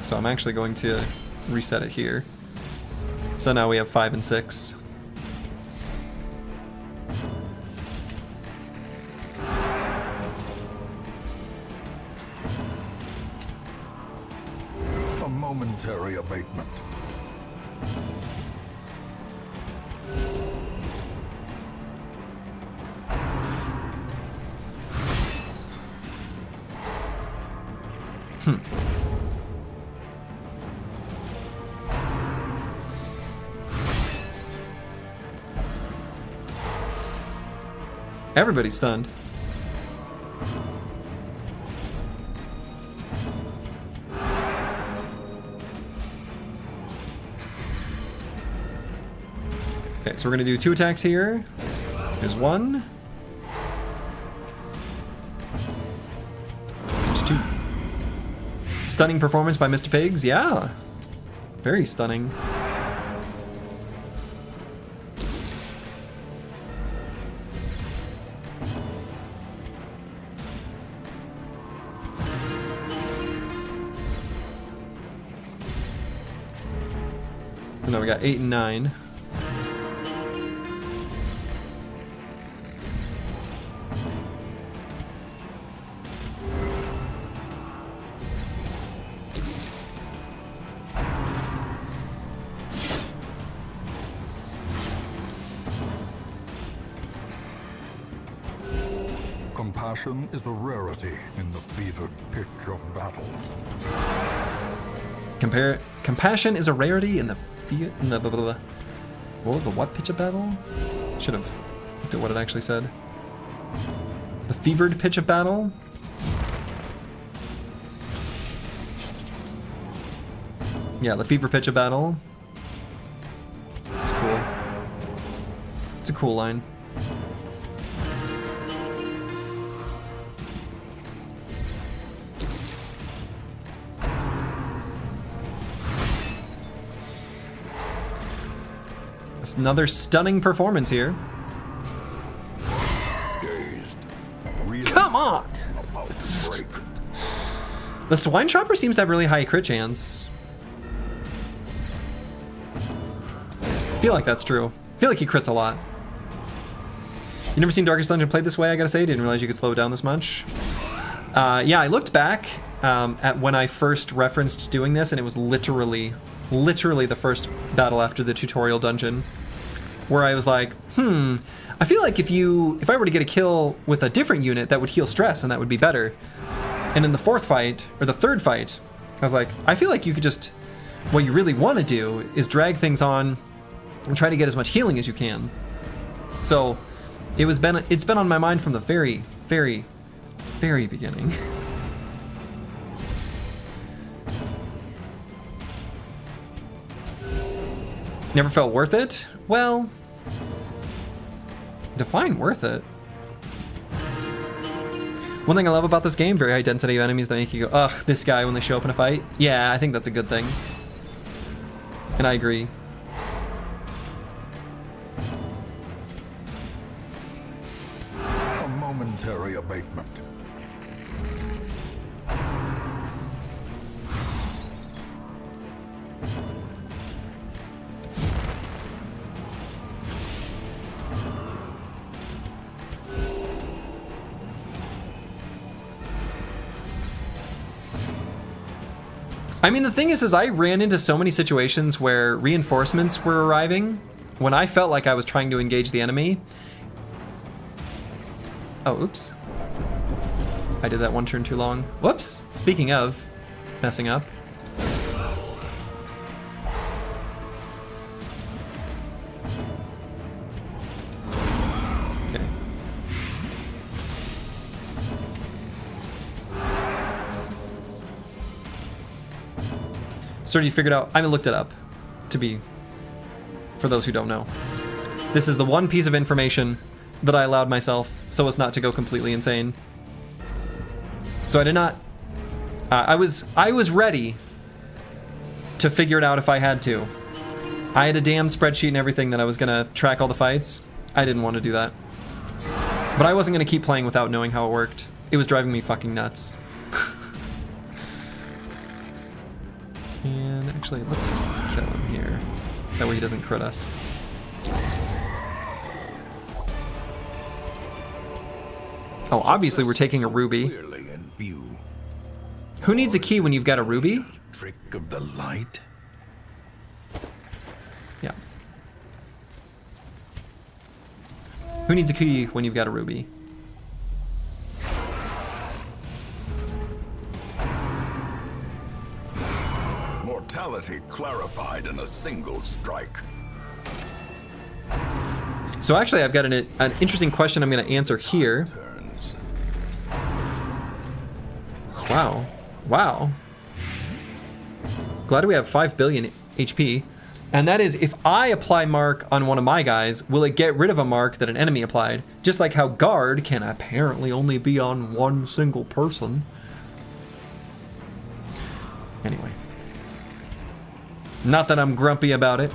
So I'm actually going to reset it here. So now we have 5 and 6. A momentary abatement. Everybody's stunned. Okay, so we're gonna do 2 attacks here. Here's 1. There's 2. Stunning performance by Mr. Pigs, yeah. Very stunning. No, we got 8 and 9. Compassion is a rarity in the fevered pitch of battle. Compassion is a rarity in the blah, blah, blah. What pitch of battle? Should have looked at what it actually said. The fevered pitch of battle? Yeah, the fever pitch of battle. That's cool. It's a cool line. It's another stunning performance here. Dazed. Come on! About to break. The Swine Chopper seems to have really high crit chance. I feel like that's true. I feel like he crits a lot. You never seen Darkest Dungeon played this way, I gotta say. Didn't realize you could slow it down this much. Yeah, I looked back at when I first referenced doing this, and it was literally the first battle after the tutorial dungeon, where I was like, I feel like if I were to get a kill with a different unit, that would heal stress and that would be better. And in the 4th fight, or the 3rd fight, I was like, I feel like you could just, what you really want to do is drag things on and try to get as much healing as you can. So it's been on my mind from the very, very, very beginning. Never felt worth it? Well, define worth it. One thing I love about this game, very high density of enemies that make you go, ugh, this guy when they show up in a fight. Yeah, I think that's a good thing. And I agree. A momentary abatement. I mean, the thing is I ran into so many situations where reinforcements were arriving when I felt like I was trying to engage the enemy. Oh, oops. I did that one turn too long. Whoops. Speaking of messing up. Okay. So you figured out, I looked it up for those who don't know. This is the one piece of information that I allowed myself so as not to go completely insane. So I did not, I was ready to figure it out if I had to. I had a damn spreadsheet and everything that I was gonna track all the fights. I didn't want to do that. But I wasn't gonna keep playing without knowing how it worked. It was driving me fucking nuts. And actually, let's just kill him here. That way he doesn't crit us. Oh, obviously we're taking a ruby. Who needs a key when you've got a ruby? Trick of the light. Yeah. Who needs a key when you've got a ruby? Mortality clarified in a single strike. So actually, I've got an interesting question I'm going to answer here. Turns. Wow. Wow. Glad we have 5 billion HP. And that is, if I apply mark on one of my guys, will it get rid of a mark that an enemy applied? Just like how guard can apparently only be on one single person. Anyway. Not that I'm grumpy about it.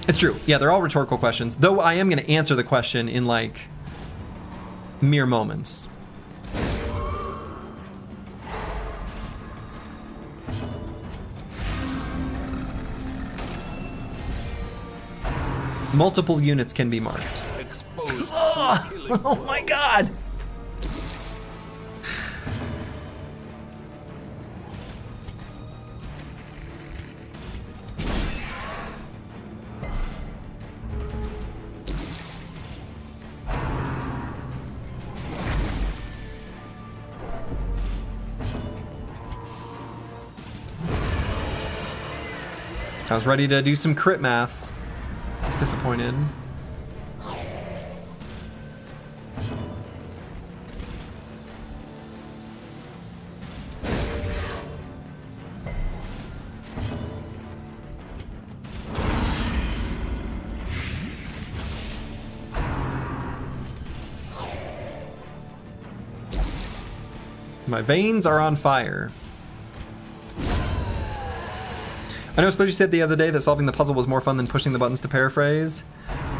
It's true. Yeah, they're all rhetorical questions. Though I am going to answer the question in, like, mere moments. Multiple units can be marked. Exposed. Oh my god! I was ready to do some crit math. Disappointed. My veins are on fire. I know Sturgy said the other day that solving the puzzle was more fun than pushing the buttons, to paraphrase.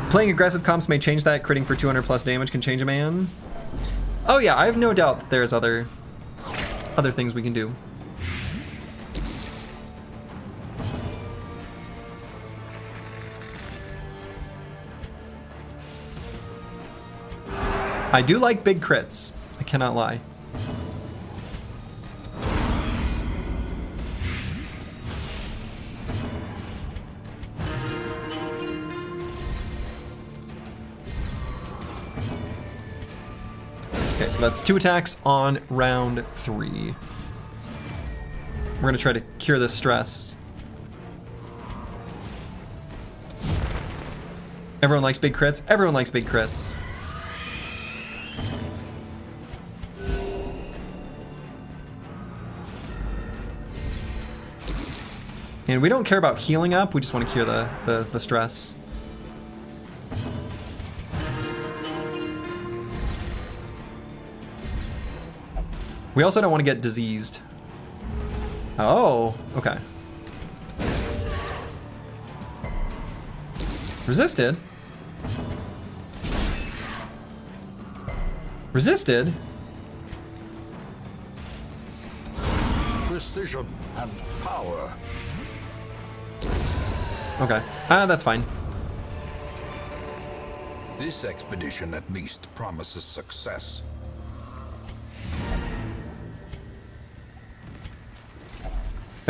Playing aggressive comps may change that. Critting for 200 plus damage can change a man. Oh yeah, I have no doubt that there's other things we can do. I do like big crits. I cannot lie. Okay, so that's 2 attacks on round 3. We're gonna try to cure this stress. Everyone likes big crits? Everyone likes big crits. And we don't care about healing up, we just want to cure the stress. We also don't want to get diseased. Oh, okay. Resisted? Resisted? Precision and power. Okay, that's fine. This expedition at least promises success.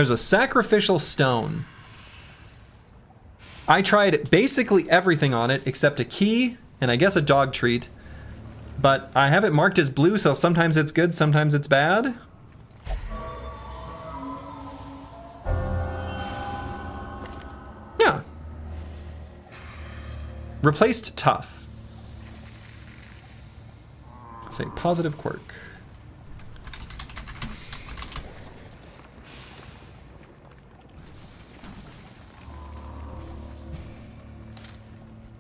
There's a sacrificial stone. I tried basically everything on it except a key and I guess a dog treat. But I have it marked as blue, so sometimes it's good, sometimes it's bad. Yeah. Replaced tough. Say positive quirk.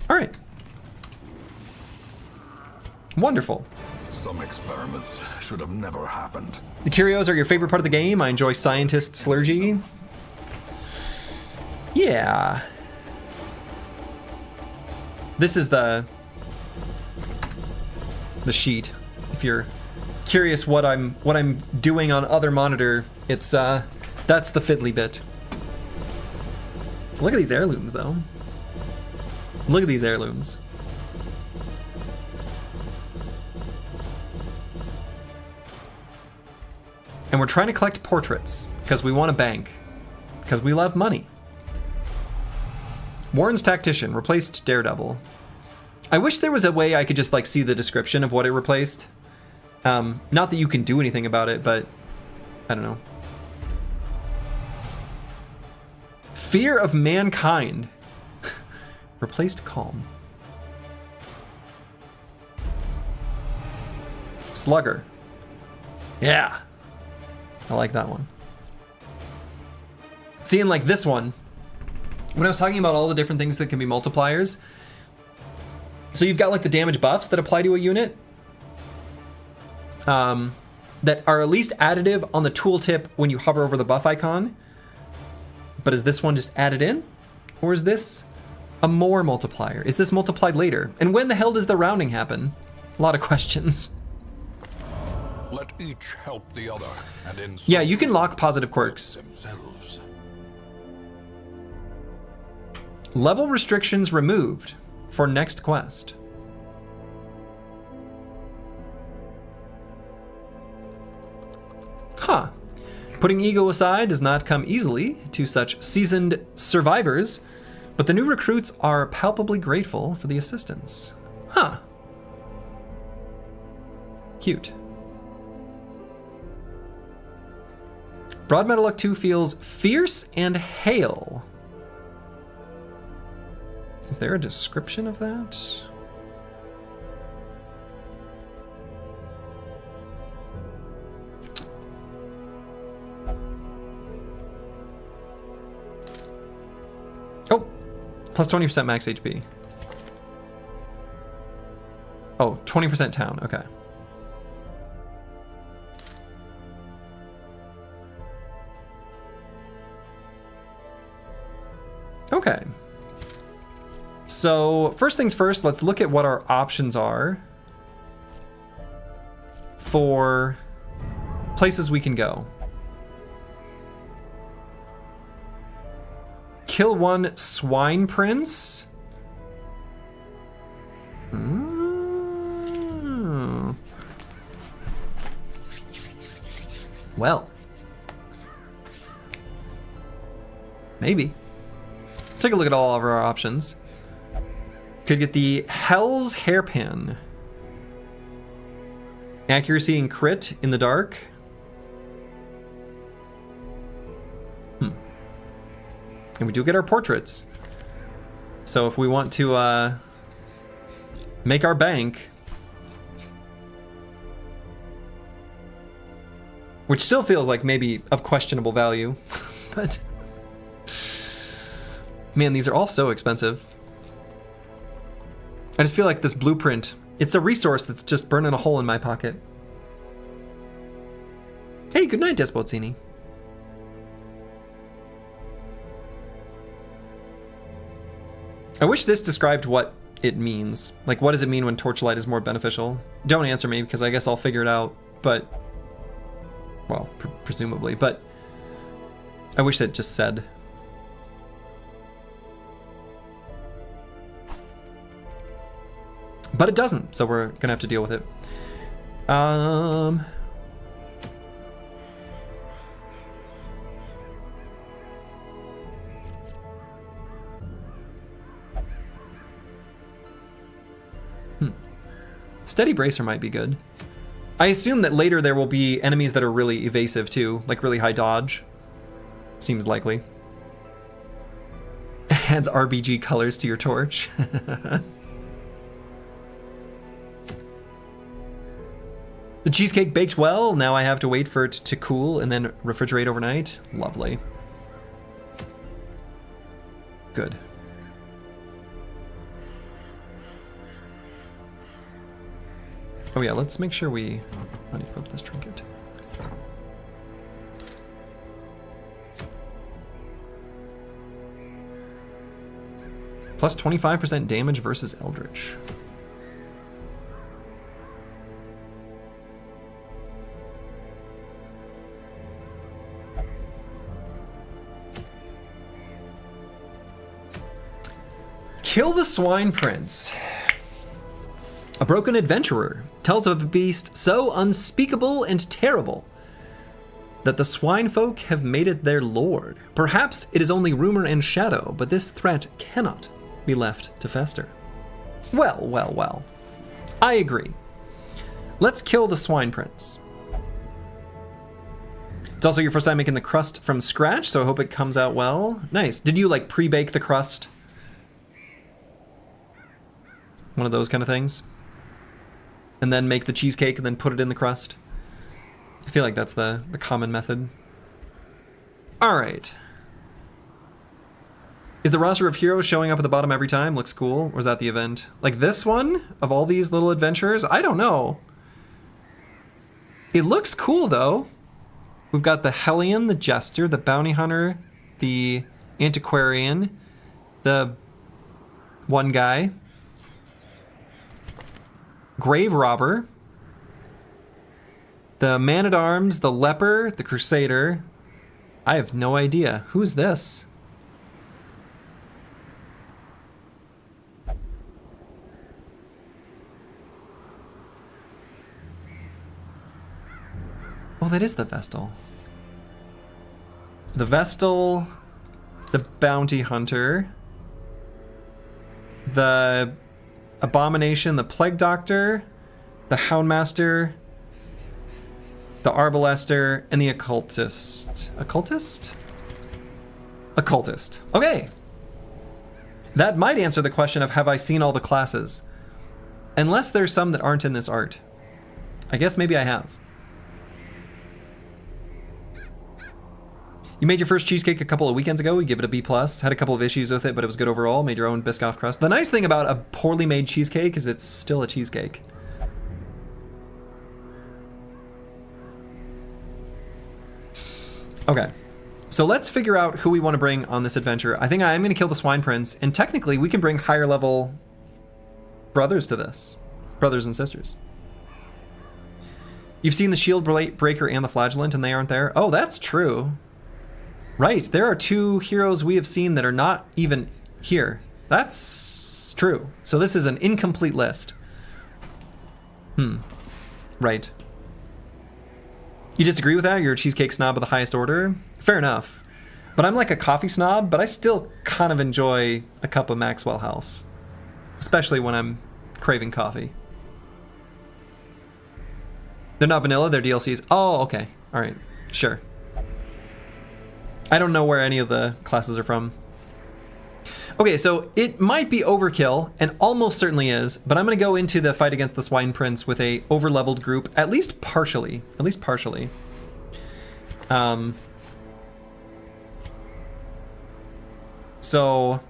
All right. Wonderful. Some experiments should have never happened. The curios are your favorite part of the game. I enjoy scientist slurgy. Yeah. This is the sheet. If you're curious what I'm doing on other monitor, it's that's the fiddly bit. Look at these heirlooms though. Look at these heirlooms. And we're trying to collect portraits because we want a bank. Because we love money. Warren's Tactician replaced Daredevil. I wish there was a way I could just like see the description of what it replaced. Not that you can do anything about it, but I don't know. Fear of Mankind replaced Calm. Slugger. Yeah. I like that one. Seeing like this one, when I was talking about all the different things that can be multipliers, so you've got like the damage buffs that apply to a unit that are at least additive on the tooltip when you hover over the buff icon. But is this one just added in? Or is this a more multiplier? Is this multiplied later? And when the hell does the rounding happen? A lot of questions. Let each help the other, and in Yeah, you can lock positive quirks. themselves. Level restrictions removed for next quest. Huh. Putting ego aside does not come easily to such seasoned survivors, but the new recruits are palpably grateful for the assistance. Huh. Cute. Broad Metal Luck 2 feels fierce and hale. Is there a description of that? Oh, plus 20% max HP. Oh, 20% town, okay. Okay. So first things first, let's look at what our options are for places we can go. Kill one swine prince. Well, maybe. Take a look at all of our options. Could get the Hell's Hairpin. Accuracy and crit in the dark. And we do get our portraits. So if we want to make our bank, which still feels like maybe of questionable value, but man, these are all so expensive. I just feel like this blueprint, it's a resource that's just burning a hole in my pocket. Hey, good night, Despozzini. I wish this described what it means. Like, what does it mean when Torchlight is more beneficial? Don't answer me, because I guess I'll figure it out, but... well, presumably, but... I wish it just said. But it doesn't, so we're gonna have to deal with it. Steady Bracer might be good. I assume that later there will be enemies that are really evasive too, like really high dodge. Seems likely. Adds RBG colors to your torch. The cheesecake baked well. Now I have to wait for it to cool and then refrigerate overnight. Lovely. Good. Oh yeah, let's make sure we unequip this trinket. Plus 25% damage versus Eldritch. Kill the Swine Prince. A broken adventurer tells of a beast so unspeakable and terrible that the swine folk have made it their lord. Perhaps it is only rumor and shadow, but this threat cannot be left to fester. Well, well, well. I agree. Let's kill the Swine Prince. It's also your first time making the crust from scratch, so I hope it comes out well. Nice. Did you like pre-bake the crust? One of those kind of things? And then make the cheesecake and then put it in the crust? I feel like that's the common method. All right. Is the roster of heroes showing up at the bottom every time? Looks cool. Or is that the event? Like this one? Of all these little adventures? I don't know. It looks cool though. We've got the Hellion, the Jester, the Bounty Hunter, the Antiquarian, the one guy, Grave Robber, the Man-at-Arms, the Leper, the Crusader. I have no idea. Who's this? Oh, that is the Vestal. The Vestal, the Bounty Hunter, the Abomination, the Plague Doctor, the Houndmaster, the Arbalester, and the Occultist. Occultist? Occultist. Okay. That might answer the question of have I seen all the classes? Unless there's some that aren't in this art. I guess maybe I have. You made your first cheesecake a couple of weekends ago. We give it a B+. Had a couple of issues with it, but it was good overall. Made your own Biscoff crust. The nice thing about a poorly made cheesecake is it's still a cheesecake. Okay, so let's figure out who we want to bring on this adventure. I think I am going to kill the Swine Prince, and technically we can bring higher level brothers to this. Brothers and sisters. You've seen the Shield Breaker and the Flagellant, and they aren't there? Oh, that's true. Right, there are two heroes we have seen that are not even here. That's true. So this is an incomplete list. Right. You disagree with that? You're a cheesecake snob of the highest order? Fair enough. But I'm like a coffee snob, but I still kind of enjoy a cup of Maxwell House. Especially when I'm craving coffee. They're not vanilla, they're DLCs. Oh, okay. All right, sure. I don't know where any of the classes are from. Okay, so it might be overkill, and almost certainly is, but I'm gonna go into the fight against the Swine Prince with a over-leveled group, at least partially. So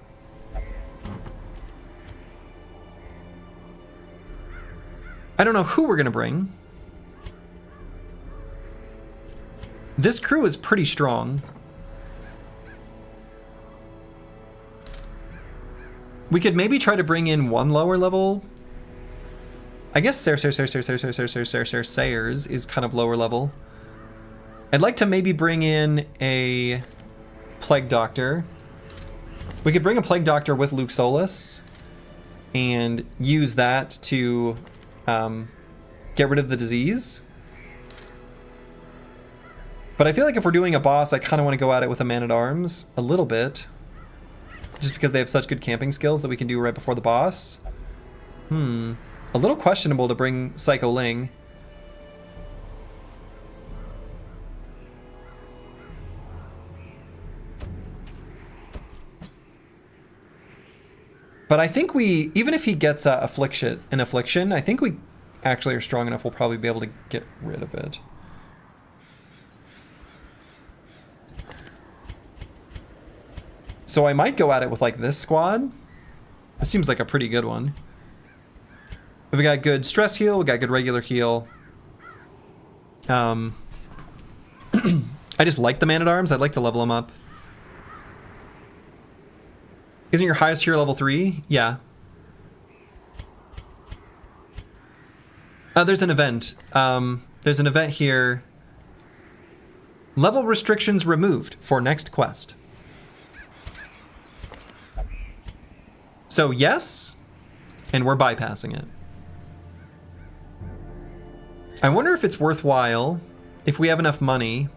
I don't know who we're gonna bring. This crew is pretty strong. We could maybe try to bring in one lower level. I guess Sayers is kind of lower level. I'd like to maybe bring in a Plague Doctor. We could bring a Plague Doctor with Luke Solus and use that to get rid of the disease. But I feel like if we're doing a boss, I kind of want to go at it with a Man-at-Arms a little bit. Just because they have such good camping skills that we can do right before the boss. A little questionable to bring Psycho Ling. But I think we, even if he gets an affliction, I think we actually are strong enough we'll probably be able to get rid of it. So I might go at it with like this squad. This seems like a pretty good one. We got good stress heal, we got good regular heal. I just like the Man-at-Arms, I'd like to level them up. Isn't your highest hero level 3? Yeah. There's an event. There's an event here. Level restrictions removed for next quest. So yes, and we're bypassing it. I wonder if it's worthwhile, if we have enough money.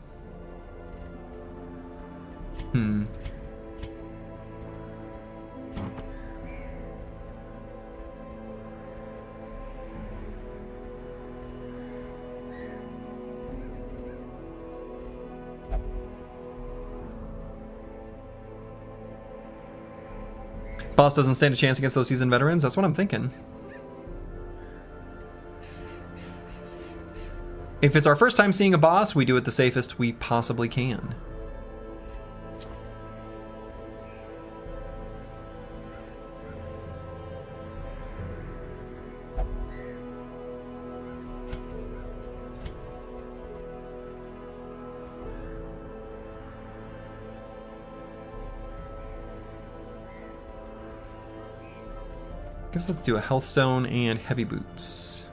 Boss doesn't stand a chance against those seasoned veterans? That's what I'm thinking. If it's our first time seeing a boss, we do it the safest we possibly can. Guess let's do a health stone and heavy boots.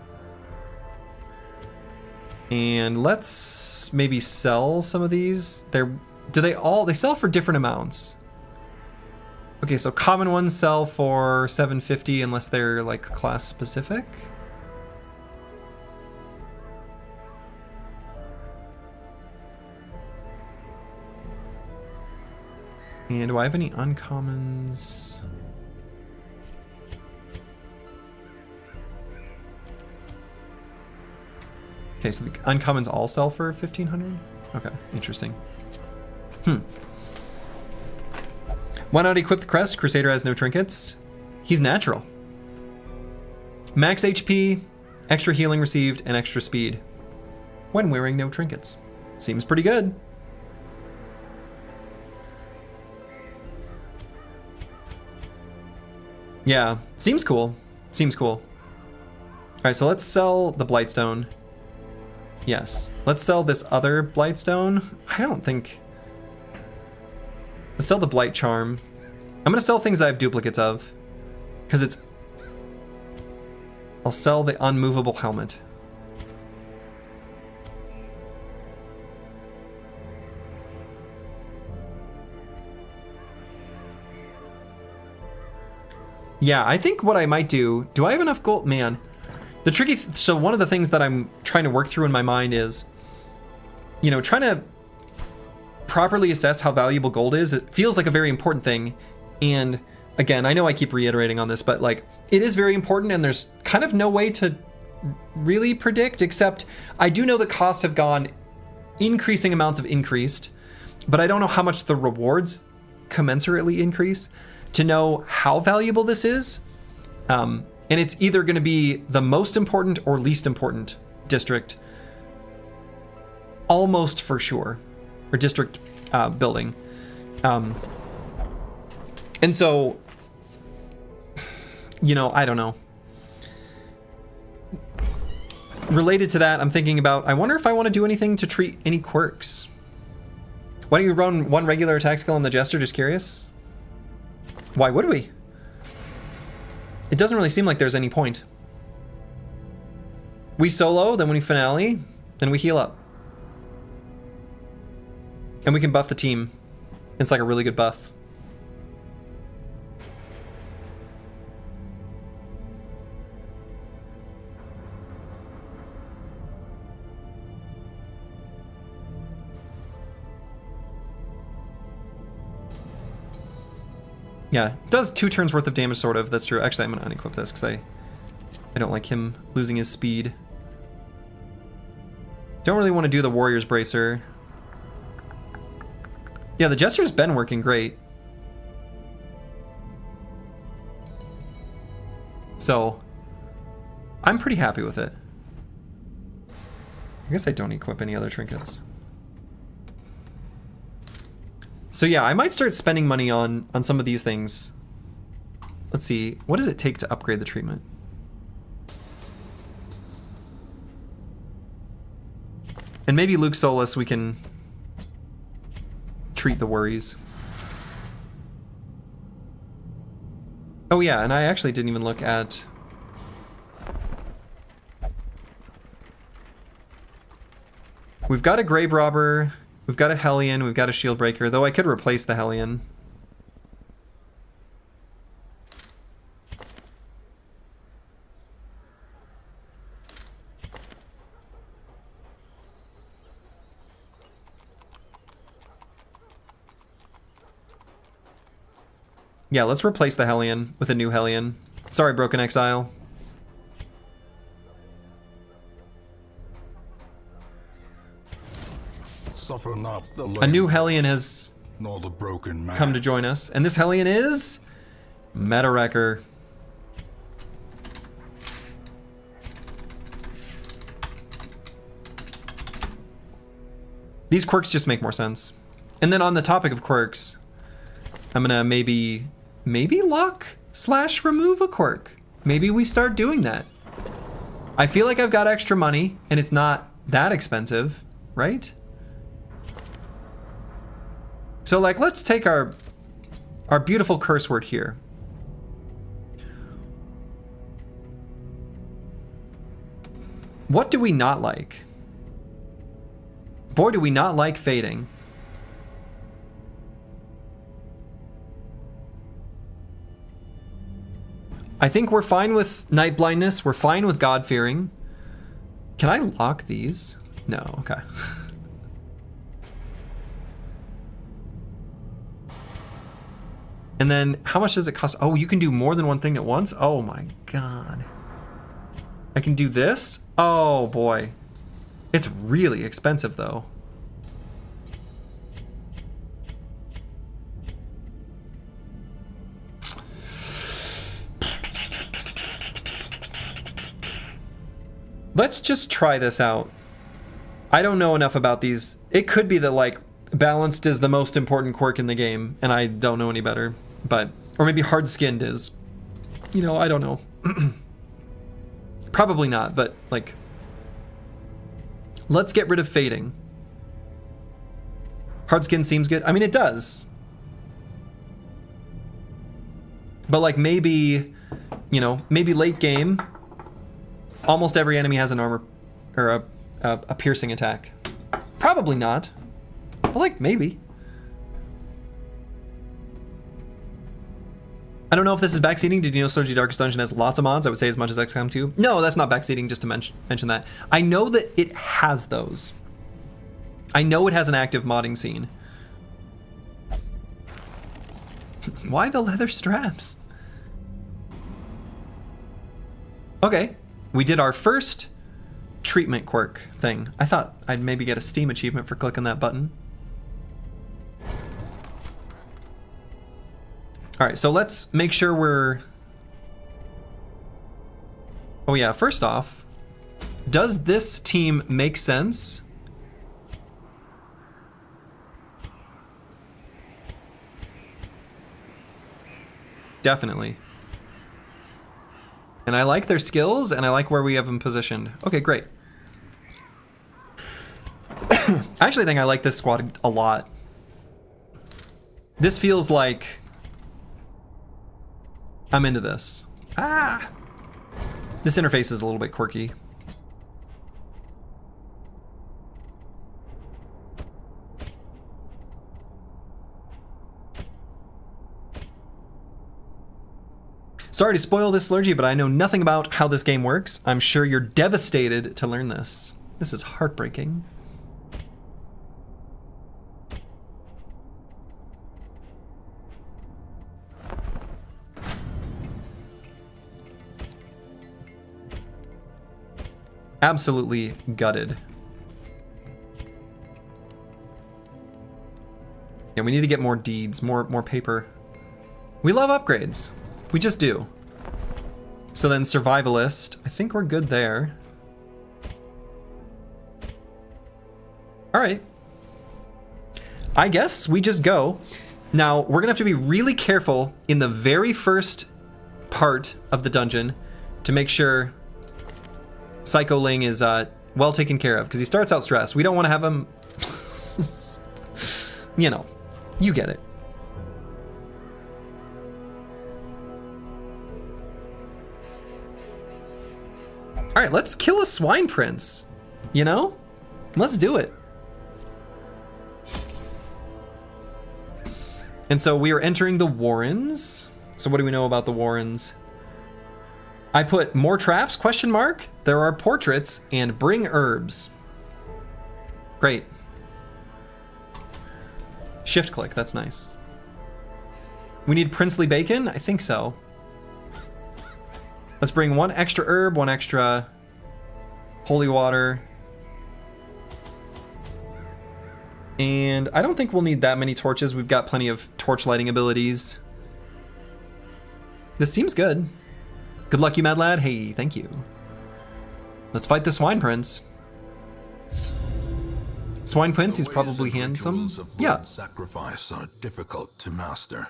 And let's maybe sell some of these. They sell for different amounts. Okay, so common ones sell for 750 unless they're like class specific. And do I have any uncommons? Okay, so the uncommons all sell for 1500? Okay, interesting. Why not equip the crest? Crusader has no trinkets. He's natural. Max HP, extra healing received, and extra speed when wearing no trinkets. Seems pretty good. Yeah, seems cool. Seems cool. All right, so let's sell the Blightstone. Yes. Let's sell this other Blightstone. I don't think... Let's sell the Blight Charm. I'm gonna sell things I have duplicates of. Because it's... I'll sell the Unmovable Helmet. Yeah, I think what I might do... Do I have enough gold? Man. So one of the things that I'm trying to work through in my mind is, you know, trying to properly assess how valuable gold is. It feels like a very important thing. And again, I know I keep reiterating on this, but like it is very important and there's kind of no way to really predict, except I do know that costs have gone increasing amounts of increased, but I don't know how much the rewards commensurately increase to know how valuable this is. And it's either going to be the most important or least important district, almost for sure, or district building. And so, you know, I don't know. Related to that, I'm thinking about, I wonder if I want to do anything to treat any quirks. Why don't you run one regular attack skill on the Jester? Just curious. Why would we? It doesn't really seem like there's any point. We solo, then when we finale, then we heal up. And we can buff the team. It's like a really good buff. Yeah, it does 2 turns worth of damage, sort of. That's true. Actually, I'm going to unequip this because I don't like him losing his speed. Don't really want to do the Warrior's Bracer. Yeah, the Jester's been working great. So, I'm pretty happy with it. I guess I don't equip any other trinkets. So yeah, I might start spending money on some of these things. Let's see, what does it take to upgrade the treatment? And maybe Luke Solus, we can treat the worries. Oh yeah, and I actually didn't even look at... We've got a Grave Robber, we've got a Hellion, we've got a Shield Breaker, though I could replace the Hellion. Yeah, let's replace the Hellion with a new Hellion. Sorry, Broken Exile. Suffer not the A new Hellion has nor the broken man. come to join us, and this Hellion is Meta Wrecker. These quirks just make more sense. And then on the topic of quirks, I'm gonna maybe lock/remove a quirk. Maybe we start doing that. I feel like I've got extra money and it's not that expensive, right? So like, let's take our beautiful curse word here. What do we not like? Boy, do we not like fading. I think we're fine with night blindness. We're fine with God-fearing. Can I lock these? No, okay. And then how much does it cost? Oh, you can do more than one thing at once? Oh my God. I can do this? Oh boy. It's really expensive though. Let's just try this out. I don't know enough about these. It could be that like balanced is the most important quirk in the game and I don't know any better, but, or maybe hard skinned is, you know, I don't know. Probably not, but like, let's get rid of fading. Hard skin seems good. I mean, it does. But like maybe, you know, maybe late game, almost every enemy has an armor or a piercing attack. Probably not, but like maybe. I don't know if this is backseating. Did you know Slurgy Darkest Dungeon has lots of mods? I would say as much as XCOM 2. No, that's not backseating, just to mention that. I know that it has those. I know it has an active modding scene. Why the leather straps? Okay. We did our first treatment quirk thing. I thought I'd maybe get a Steam achievement for clicking that button. All right, so let's make sure we're... Oh yeah, first off, does this team make sense? Definitely. And I like their skills, and I like where we have them positioned. Okay, great. I actually think I like this squad a lot. This feels like I'm into this. Ah! This interface is a little bit quirky. Sorry to spoil this, Lurgy, but I know nothing about how this game works. I'm sure you're devastated to learn this. This is heartbreaking. Absolutely gutted. Yeah, we need to get more deeds, more paper. We love upgrades. We just do. So then survivalist, I think we're good there. All right. I guess we just go. Now, we're gonna have to be really careful in the very first part of the dungeon to make sure Psycho Ling is well taken care of, because he starts out stressed. We don't want to have him, you know, you get it. All right, let's kill a swine prince, you know? Let's do it. And so we are entering the Warrens. So what do we know about the Warrens? I put more traps, question mark. There are portraits and bring herbs. Great. Shift click, that's nice. We need princely bacon? I think so. Let's bring one extra herb, one extra holy water. And I don't think we'll need that many torches. We've got plenty of torch lighting abilities. This seems good. Good luck, you mad lad. Hey, thank you. Let's fight the swine prince. Swine prince, he's probably handsome. Yeah. Sacrifice are difficult to master.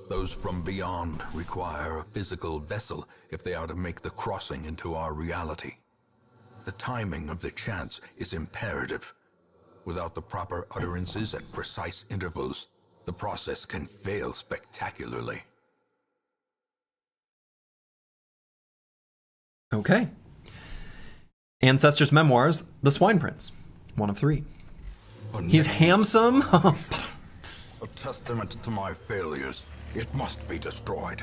Those from beyond require a physical vessel if they are to make the crossing into our reality. The timing of the chants is imperative. Without the proper utterances at precise intervals, the process can fail spectacularly. Okay. Ancestors' Memoirs, The Swine Prince. 1 of 3. He's handsome. A testament to my failures. It must be destroyed.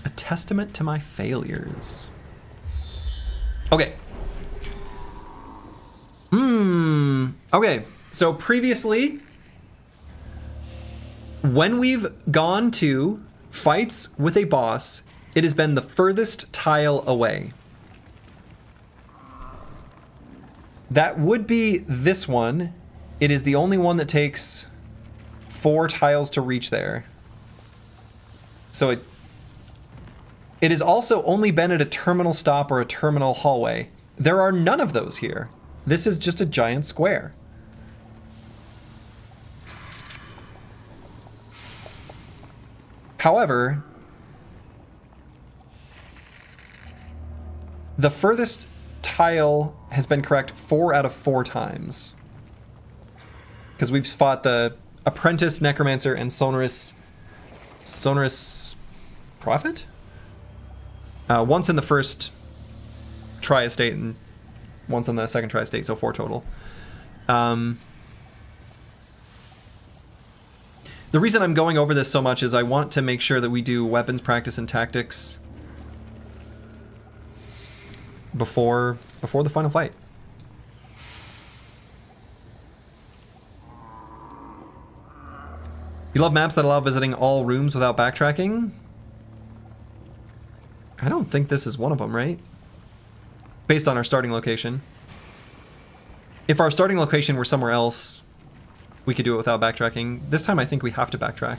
A testament to my failures. Okay. Okay, so previously, when we've gone to fights with a boss, it has been the furthest tile away. That would be this one. It is the only one that takes 4 tiles to reach there. So it has also only been at a terminal stop or a terminal hallway. There are none of those here. This is just a giant square. However, the furthest tile has been correct 4 out of 4 times. Because we've fought the Apprentice, Necromancer, and Sonorous Prophet? Once in the first Tri-Estate and once in the second Tri-Estate, so 4 total. The reason I'm going over this so much is I want to make sure that we do weapons practice and tactics before the final fight. You love maps that allow visiting all rooms without backtracking? I don't think this is one of them, right? Based on our starting location. If our starting location were somewhere else, we could do it without backtracking. This time I think we have to backtrack.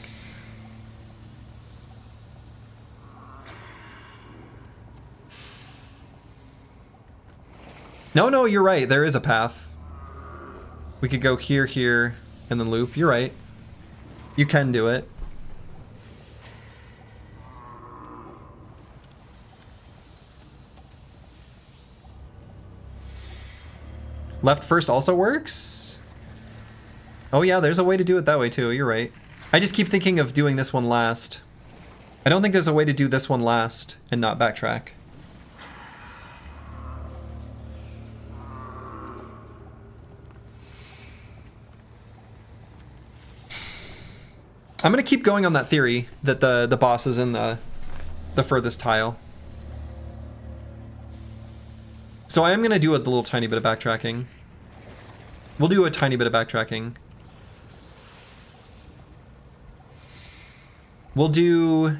No, you're right. There is a path. We could go here, here, and then loop. You're right. You can do it. Left first also works? Oh yeah, there's a way to do it that way too. You're right. I just keep thinking of doing this one last. I don't think there's a way to do this one last and not backtrack. I'm gonna keep going on that theory that the boss is in the furthest tile. So I am gonna do a little tiny bit of backtracking. We'll do a tiny bit of backtracking. We'll do...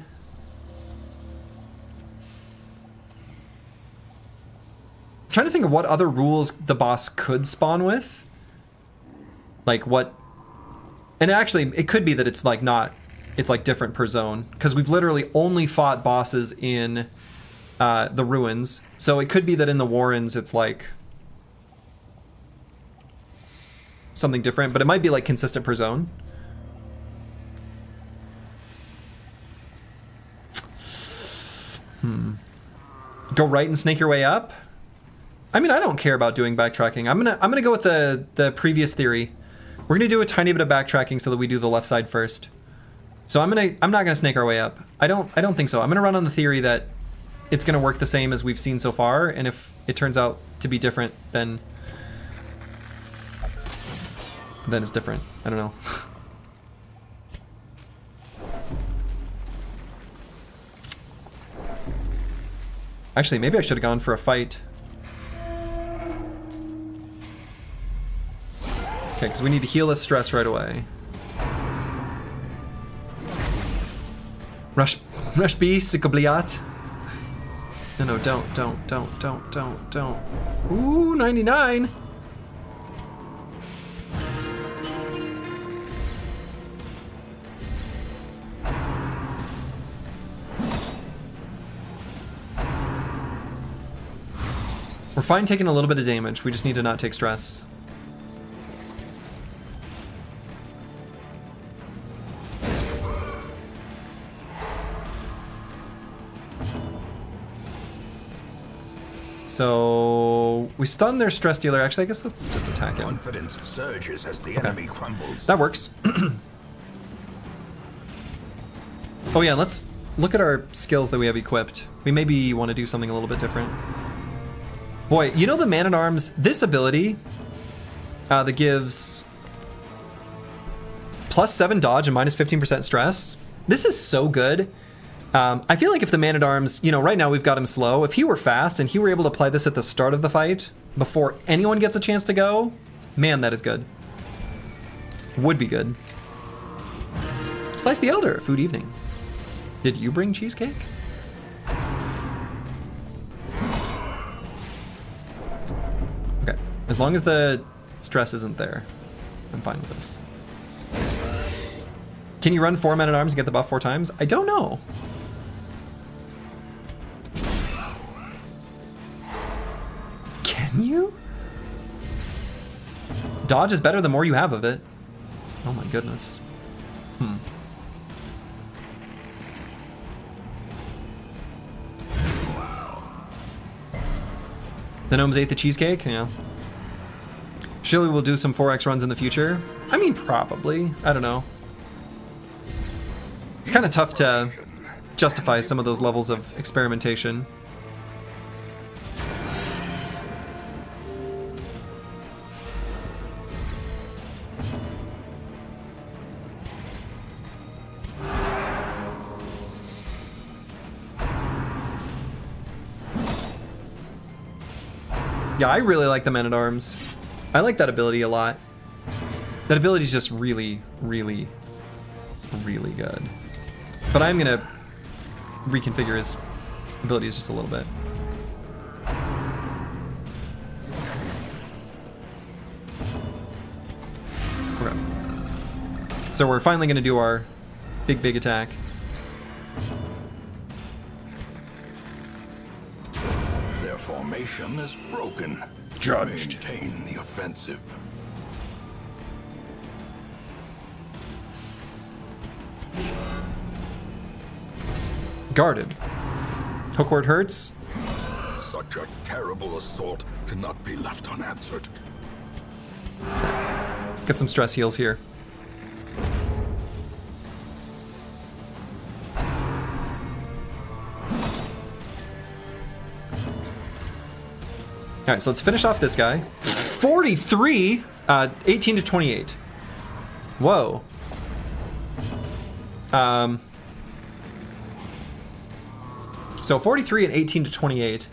I'm trying to think of what other rules the boss could spawn with. Like what... And actually, it could be that it's like not... It's like different per zone. Because we've literally only fought bosses in the ruins. So it could be that in the Warrens it's like... something different. But it might be like consistent per zone. Go right and snake your way up? I mean, I don't care about doing backtracking. I'm gonna go with the previous theory. We're gonna do a tiny bit of backtracking so that we do the left side first. So I'm not gonna snake our way up. I don't think so. I'm gonna run on the theory that it's gonna work the same as we've seen so far, and if it turns out to be different, then it's different. I don't know. Actually, maybe I should have gone for a fight. Okay, because we need to heal this stress right away. Rush B, Sikabliat. No, don't. Ooh, 99. We're fine taking a little bit of damage. We just need to not take stress. So we stun their stress dealer. Actually, I guess let's just attack him. Confidence surges as the enemy crumbles. That works. Oh yeah, let's look at our skills that we have equipped. We maybe want to do something a little bit different. Boy, you know the Man-at-Arms, this ability that gives +7 dodge and -15% stress. This is so good. I feel like if the Man-at-Arms, you know, right now we've got him slow. If he were fast and he were able to apply this at the start of the fight, before anyone gets a chance to go, man, that is good. Would be good. Slice the Elder, food evening. Did you bring cheesecake? Okay, as long as the stress isn't there, I'm fine with this. Can you run 4 Men-at-Arms and get the buff 4 times? I don't know. Can you? Dodge is better the more you have of it. Oh my goodness. The gnomes ate the cheesecake? Yeah. Surely we'll do some 4x runs in the future. I mean, probably. I don't know. It's kind of tough to justify some of those levels of experimentation. Yeah, I really like the Men-at-Arms. I like that ability a lot. That ability is just really, really, really good. But I'm gonna reconfigure his abilities just a little bit. Okay. So we're finally gonna do our big attack. Formation is broken. Judged. Maintain the offensive. Guarded. Hook where it hurts. Such a terrible assault cannot be left unanswered. Get some stress heals here. All right, so let's finish off this guy. 43, 18 to 28. Whoa. So 43 and 18 to 28.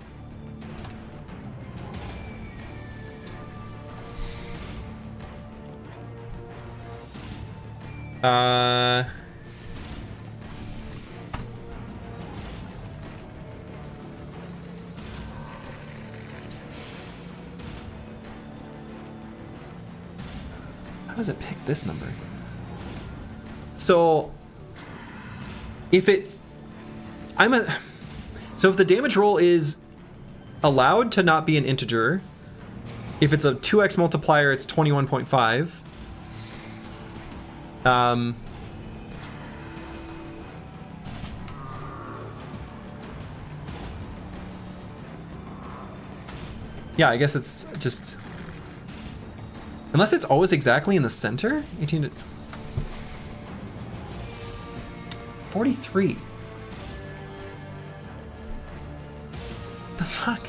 How does it pick this number? So if it, so if the damage roll is allowed to not be an integer, if it's a 2x multiplier, it's 21.5. Yeah, I guess it's just, unless it's always exactly in the center. 18 to 43. The fuck?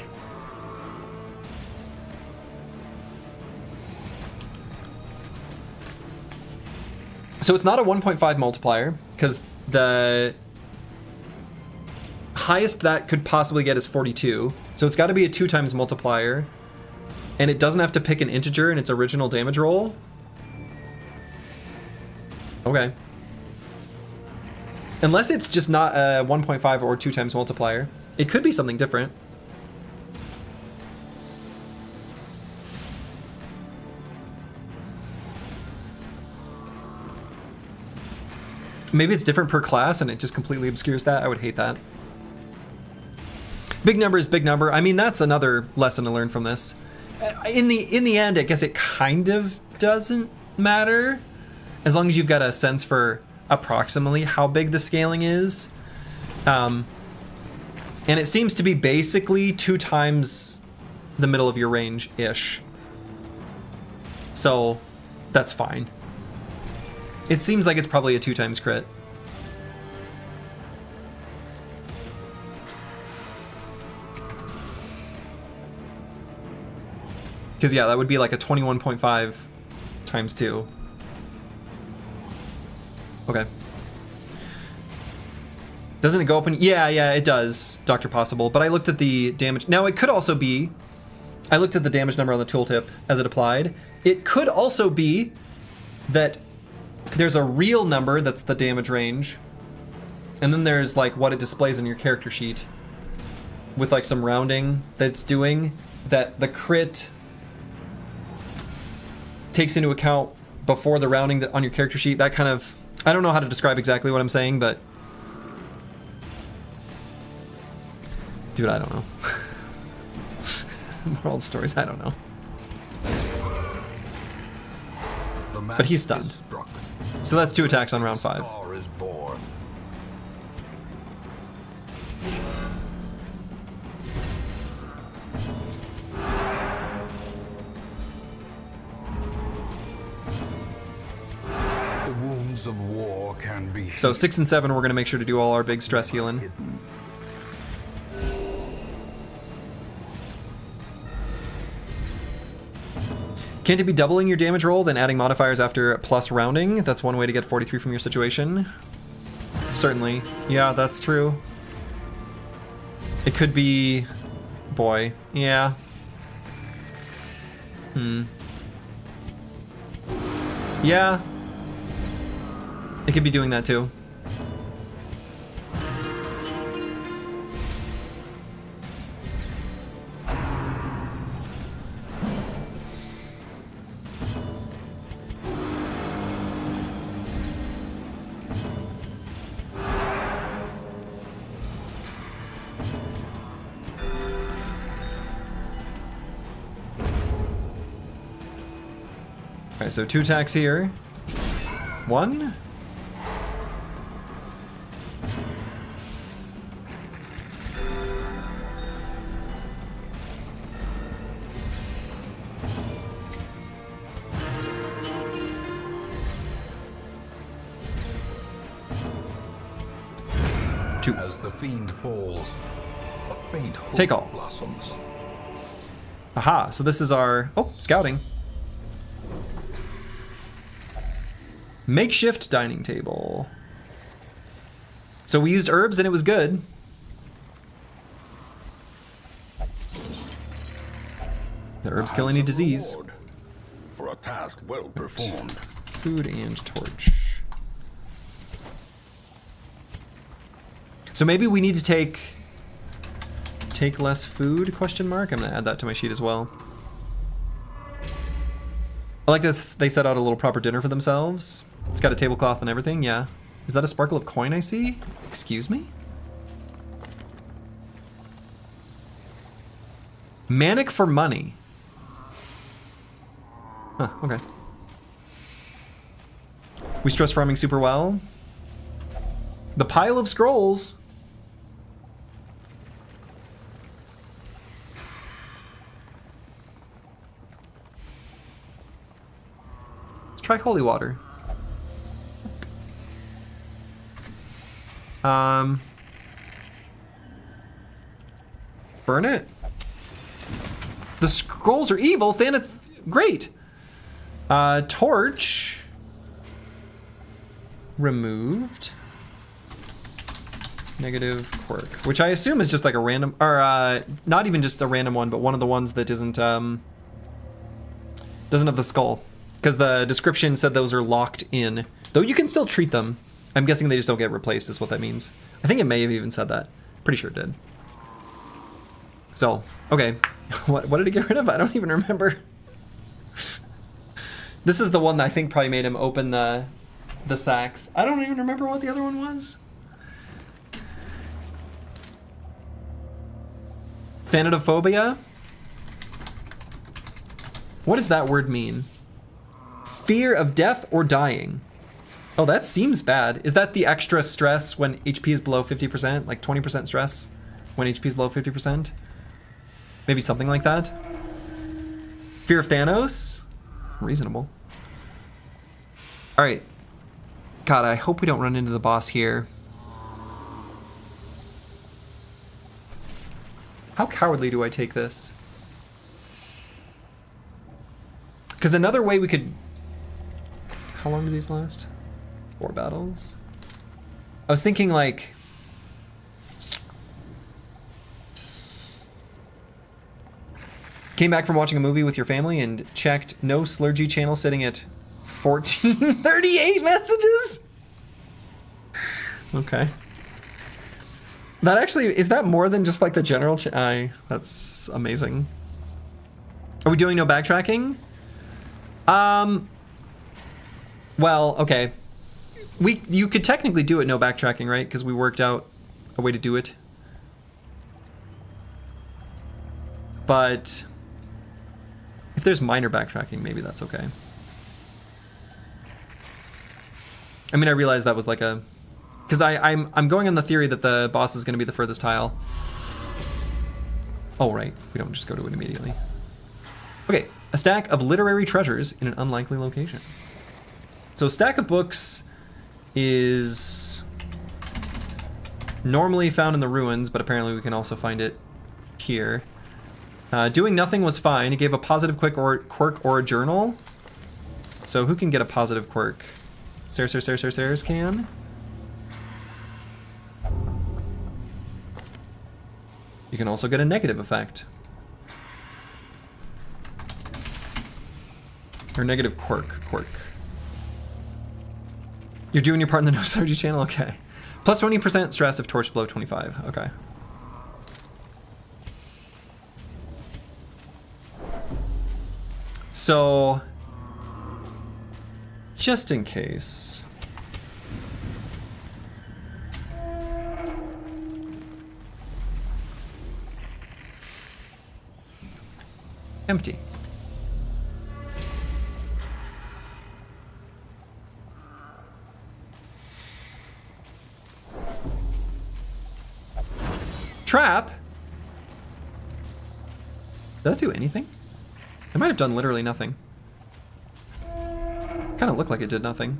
So it's not a 1.5 multiplier, because the highest that could possibly get is 42. So it's got to be a 2 times multiplier. And it doesn't have to pick an integer in its original damage roll. Okay. Unless it's just not a 1.5 or 2 times multiplier. It could be something different. Maybe it's different per class and it just completely obscures that. I would hate that. Big number is big number. I mean, that's another lesson to learn from this. In the end, I guess it kind of doesn't matter, as long as you've got a sense for approximately how big the scaling is. And it seems to be basically 2 times the middle of your range-ish. So that's fine. It seems like it's probably a 2 times crit. Because yeah, that would be like a 21.5 times 2. Okay. Doesn't it go up? Yeah, it does, Dr. Possible. But I looked at the damage. Now it could also be, I looked at the damage number on the tooltip as it applied. It could also be that there's a real number that's the damage range, and then there's like what it displays on your character sheet with like some rounding that's doing that the crit takes into account before the rounding on your character sheet. That kind of, I don't know how to describe exactly what I'm saying, but dude, I don't know. Moral stories, I don't know. But he's stunned. So that's 2 attacks on round 5. The wounds of war can be. So 6 and 7, we're gonna make sure to do all our big stress healing. Can't it be doubling your damage roll, then adding modifiers after plus rounding? That's one way to get 43 from your situation. Certainly. Yeah, that's true. It could be... boy. Yeah. Yeah. It could be doing that too. Okay, so 2 attacks here. 1. As the fiend falls, a faint hope Take all. blossoms. Aha, so this is our... oh, scouting. Makeshift dining table. So we used herbs and it was good. The herbs kill any disease. For a task well performed. Food and torch. So maybe we need to take less food, question mark? I'm gonna add that to my sheet as well. I like this. They set out a little proper dinner for themselves. It's got a tablecloth and everything. Yeah. Is that a sparkle of coin I see? Excuse me? Manic for money. Huh, okay. We stress farming super well. The pile of scrolls. Let's try holy water. Burn it. The scrolls are evil. Thaneth, great. Torch. Removed. Negative quirk, which I assume is just like a random, or not even just a random one, but one of the ones that isn't, doesn't have the skull. Because the description said those are locked in. Though you can still treat them. I'm guessing they just don't get replaced is what that means. I think it may have even said that. Pretty sure it did. So, okay. What did it get rid of? I don't even remember. This is the one that I think probably made him open the sacks. I don't even remember what the other one was. Thanatophobia? What does that word mean? Fear of death or dying. Oh, that seems bad. Is that the extra stress when HP is below 50%? Like 20% stress when HP is below 50%? Maybe something like that? Fear of Thanos? Reasonable. Alright. God, I hope we don't run into the boss here. How cowardly do I take this? Because another way we could... How long do these last? 4 battles? I was thinking like... Came back from watching a movie with your family and checked no Slurgy channel sitting at 1438 messages? Okay. That actually, is that more than just like the general that's amazing. Are we doing no backtracking? Well, okay. You could technically do it no backtracking, right? Because we worked out a way to do it. But if there's minor backtracking, maybe that's okay. I mean, I realized that was like a... Because I'm going on the theory that the boss is going to be the furthest tile. Oh, right. We don't just go to it immediately. Okay. A stack of literary treasures in an unlikely location. So stack of books is normally found in the ruins, but apparently we can also find it here. Doing nothing was fine. It gave a positive quirk or a journal. So who can get a positive quirk? Sares can. You can also get a negative effect. Or negative quirk. You're doing your part in the No Slurgy channel? Okay. Plus 20% stress if torch below 25. Okay. So, just in case. Empty. Trap? Did that do anything? It might have done literally nothing. Kind of looked like it did nothing.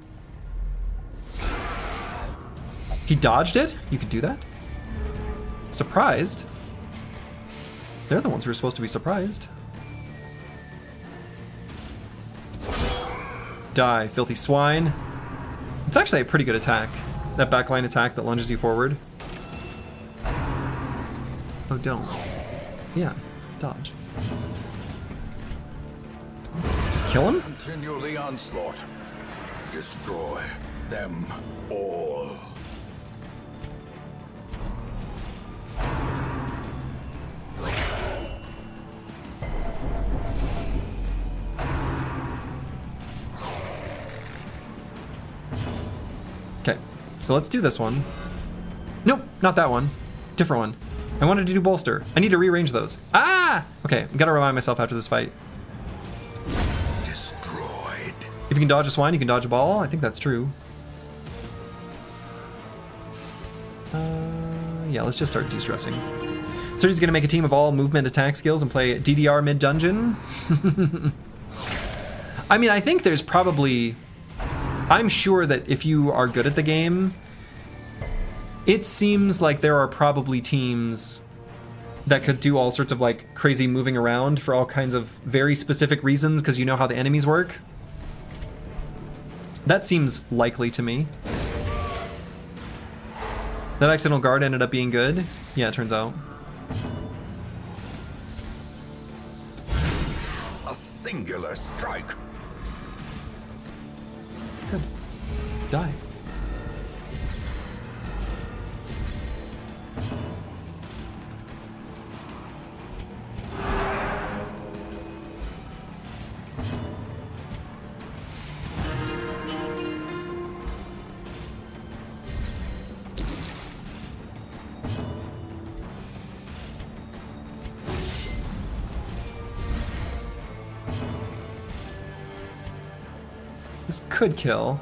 He dodged it? You could do that? Surprised? They're the ones who are supposed to be surprised. Die, filthy swine. It's actually a pretty good attack. That backline attack that lunges you forward. Oh, don't. Yeah, dodge. Just kill him? Continue the onslaught. Destroy them all. So let's do this one. Nope, not that one. Different one. I wanted to do bolster. I need to rearrange those. Ah! Okay, I've got to remind myself after this fight. Destroyed. If you can dodge a swine, you can dodge a ball. I think that's true. Yeah, let's just start de-stressing. Sergi's gonna make a team of all movement attack skills and play DDR mid-dungeon. I mean, I think there's probably... I'm sure that if you are good at the game, it seems like there are probably teams that could do all sorts of like crazy moving around for all kinds of very specific reasons because you know how the enemies work. That seems likely to me. That accidental guard ended up being good. Yeah, it turns out. A singular strike. Good. Die. This could kill.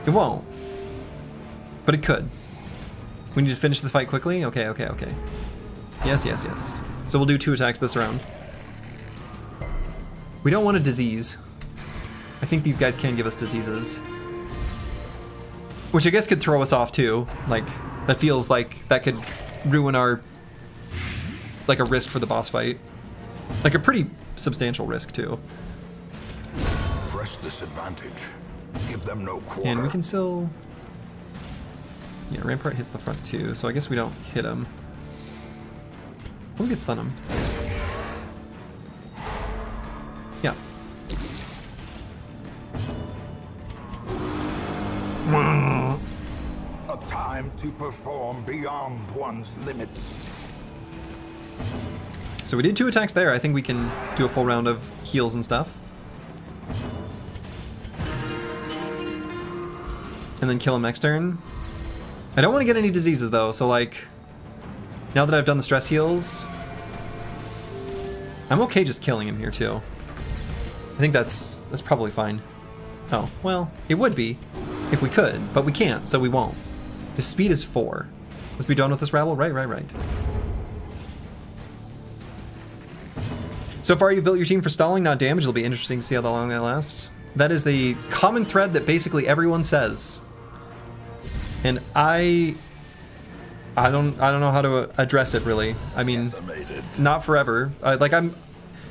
It won't. But it could. We need to finish the fight quickly? Okay, okay, okay. Yes, yes, yes. So we'll do 2 attacks this round. We don't want a disease. I think these guys can give us diseases. Which I guess could throw us off too. Like, that feels like that could ruin our... like a risk for the boss fight. Like a pretty substantial risk too. Press this advantage. Give them no quarter. And we can still... Yeah, Rampart hits the front too, so I guess we don't hit him. We could stun him. Yeah. A time to perform beyond one's limits. So we did 2 attacks there. I think we can do a full round of heals and stuff. And then kill him next turn. I don't want to get any diseases though, so like, now that I've done the stress heals, I'm okay just killing him here too. I think that's probably fine. Oh, well, it would be if we could, but we can't, so we won't. His speed is 4. Let's be done with this rabble. Right. So far you've built your team for stalling, not damage. It'll be interesting to see how long that lasts. That is the common thread that basically everyone says. And I don't know how to address it really. I mean, not forever. Don't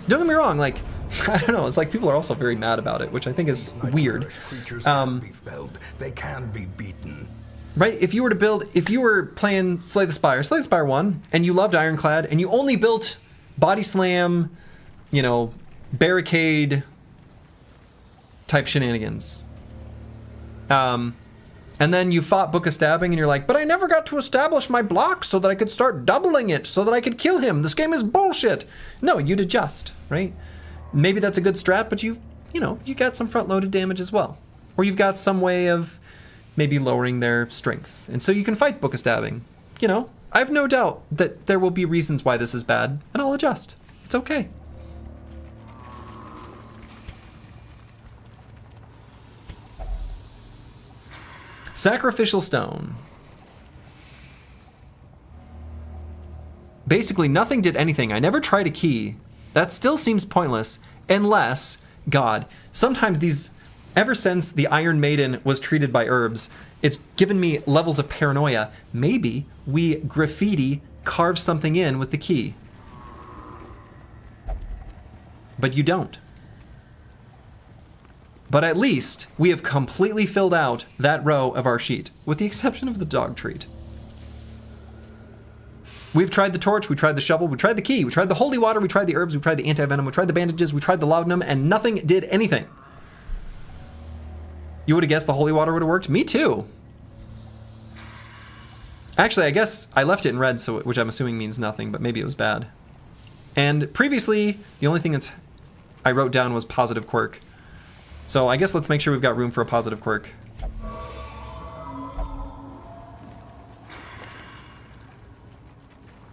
get me wrong, like, I don't know, it's like people are also very mad about it, which I think is weird. Creatures can be felled. They can be beaten. Right, if you were playing Slay the Spire 1, and you loved Ironclad, and you only built Body Slam, you know, barricade type shenanigans. And then you fought Book of Stabbing and you're like, but I never got to establish my block so that I could start doubling it so that I could kill him. This game is bullshit. No, you'd adjust, right? Maybe that's a good strat, but you got some front-loaded damage as well. Or you've got some way of maybe lowering their strength. And so you can fight Book of Stabbing. You know, I have no doubt that there will be reasons why this is bad, and I'll adjust. It's okay. Sacrificial Stone. Basically, nothing did anything. I never tried a key. That still seems pointless, unless, God, sometimes these, ever since the Iron Maiden was treated by herbs, it's given me levels of paranoia. Maybe we graffiti carve something in with the key. But you don't. But at least we have completely filled out that row of our sheet, with the exception of the dog treat. We've tried the torch, we tried the shovel, we tried the key, we tried the holy water, we tried the herbs, we tried the anti-venom, we tried the bandages, we tried the laudanum, and nothing did anything. You would have guessed the holy water would have worked? Me too. Actually, I guess I left it in red, so which I'm assuming means nothing, but maybe it was bad. And previously, the only thing I wrote down was positive quirk. So I guess let's make sure we've got room for a positive quirk.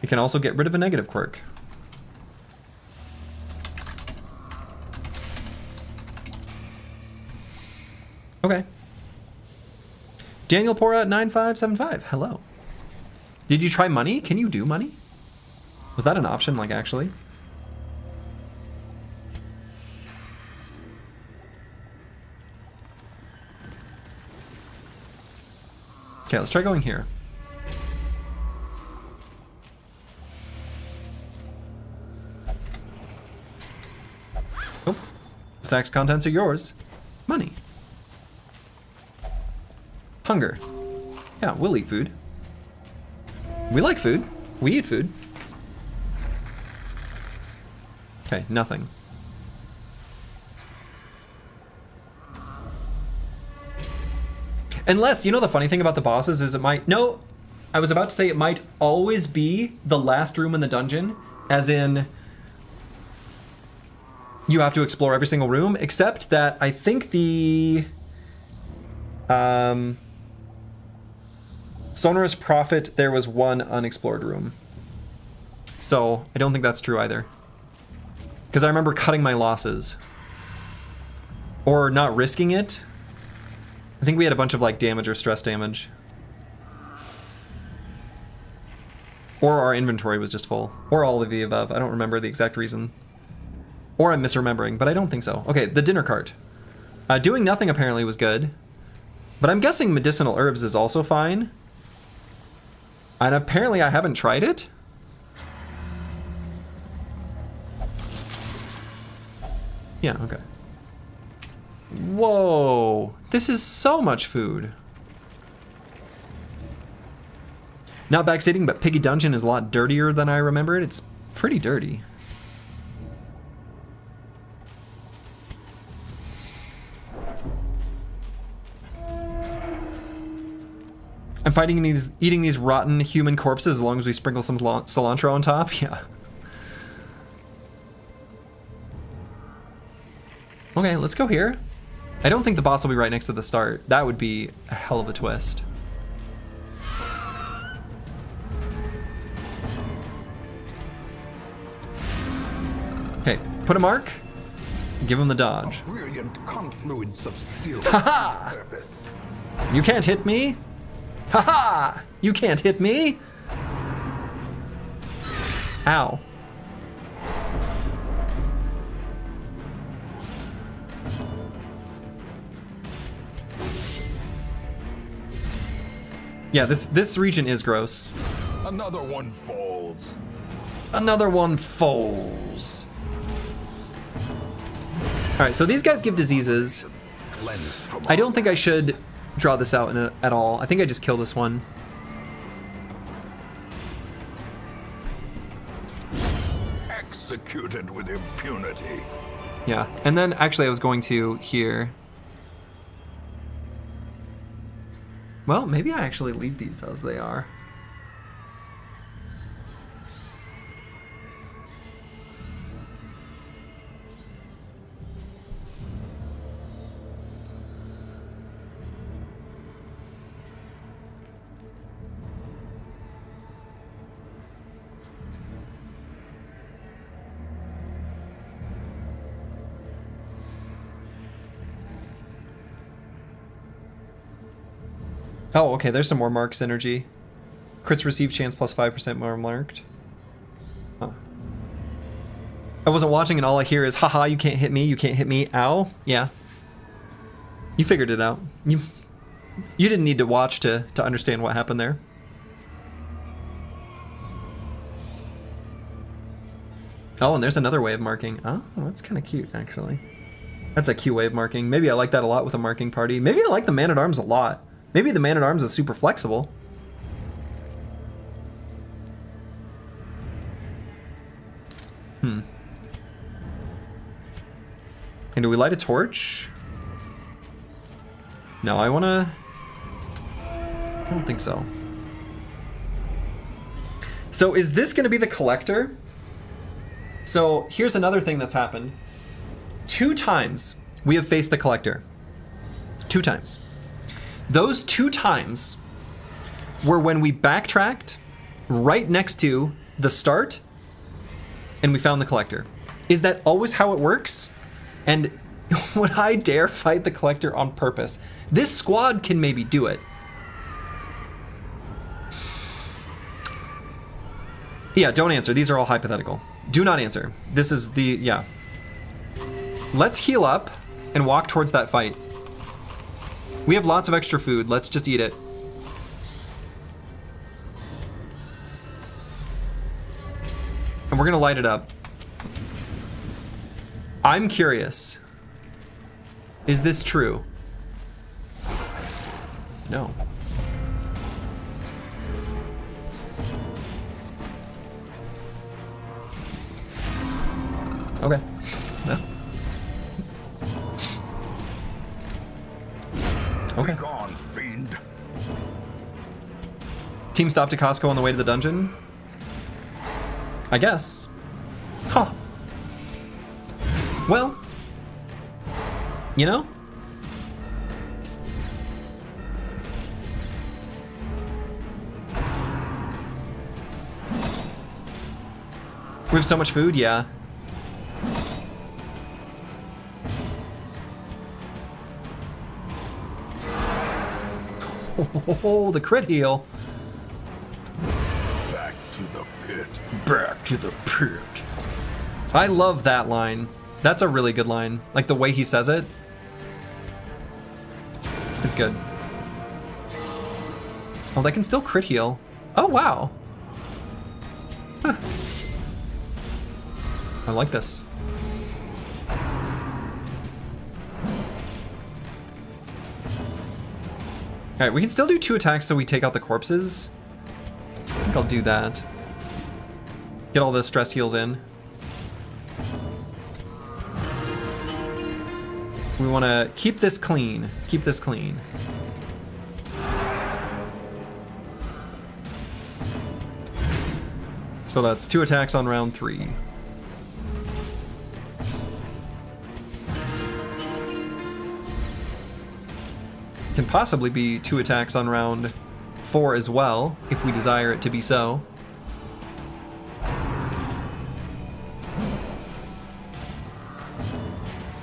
It can also get rid of a negative quirk. Okay. Daniel Pora 9575. Hello. Did you try money? Can you do money? Was that an option, like, actually? Okay, let's try going here. Oh, sack's contents are yours. Money. Hunger. Yeah, we'll eat food. We like food. We eat food. Okay, nothing. Unless, you know, the funny thing about the bosses is it might... No, I was about to say it might always be the last room in the dungeon, as in you have to explore every single room, except that I think the Sonorous Prophet, there was one unexplored room. So I don't think that's true either. Because I remember cutting my losses. Or not risking it. I think we had a bunch of like damage or stress damage. Or our inventory was just full. Or all of the above. I don't remember the exact reason. Or I'm misremembering, but I don't think so. Okay, the dinner cart. Doing nothing apparently was good. But I'm guessing medicinal herbs is also fine. And apparently I haven't tried it. Yeah, okay. Whoa, this is so much food. Not backseating, but Piggy Dungeon is a lot dirtier than I remembered. It's pretty dirty. I'm eating these rotten human corpses as long as we sprinkle some cilantro on top. Yeah. Okay, let's go here. I don't think the boss will be right next to the start. That would be a hell of a twist. Okay, put a mark. Give him the dodge. A brilliant confluence of skill. Ha-ha! Purpose. You can't hit me. Ha-ha! You can't hit me. Ow. Yeah, this region is gross. Another one falls. Another one falls. All right, so these guys give diseases. Cleansed from I don't think I should draw this out at all. I think I just kill this one. executed with impunity. Yeah, and then actually I was going to here. Well, maybe I actually leave these as they are. Oh, okay, there's some more mark synergy. Crits receive chance plus 5% more marked. Oh. I wasn't watching and all I hear is, haha, you can't hit me, you can't hit me, ow. Yeah. You figured it out. You didn't need to watch to understand what happened there. Oh, and there's another way of marking. Oh, that's kind of cute, actually. That's a cute way of marking. Maybe I like that a lot with a marking party. Maybe I like the Man-at-Arms a lot. Maybe the Man-at-Arms is super flexible. And do we light a torch? No, I wanna... I don't think so. So is this gonna be the collector? So here's another thing that's happened. 2 times we have faced the collector. 2 times. Those 2 times were when we backtracked right next to the start, and we found the collector. Is that always how it works? And would I dare fight the collector on purpose? This squad can maybe do it. Yeah, don't answer. These are all hypothetical. Do not answer. This is the, yeah. Let's heal up and walk towards that fight. We have lots of extra food. Let's just eat it. And we're gonna light it up. I'm curious. Is this true? No. Okay. No. Okay. Be gone, fiend. Team stopped at Costco on the way to the dungeon? I guess. Huh. Well, you know? We have so much food, yeah. Oh, the crit heal. Back to the pit. Back to the pit. I love that line. That's a really good line. Like the way he says it. It's good. Oh, they can still crit heal. Oh, wow. Huh. I like this. Alright, we can still do 2 attacks so we take out the corpses. I think I'll do that. Get all the stress heals in. We want to keep this clean. Keep this clean. So that's 2 attacks on round 3. Can possibly be 2 attacks on round 4 as well, if we desire it to be so.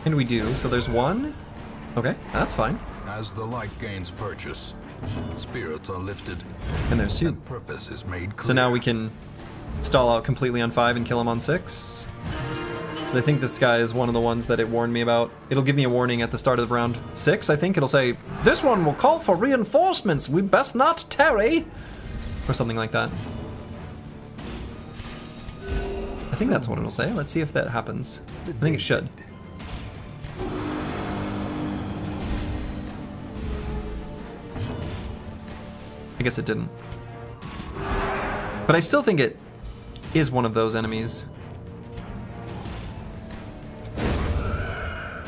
And we do, so there's 1. Okay, that's fine. As the light gains purchase, spirits are lifted, And there's 2. and purpose is made clear. So now we can stall out completely on 5 and kill him on 6. Because I think this guy is one of the ones that it warned me about. It'll give me a warning at the start of round 6, I think. It'll say, "This one will call for reinforcements. We best not tarry." Or something like that. I think that's what it'll say. Let's see if that happens. I think it should. I guess it didn't. But I still think it is one of those enemies.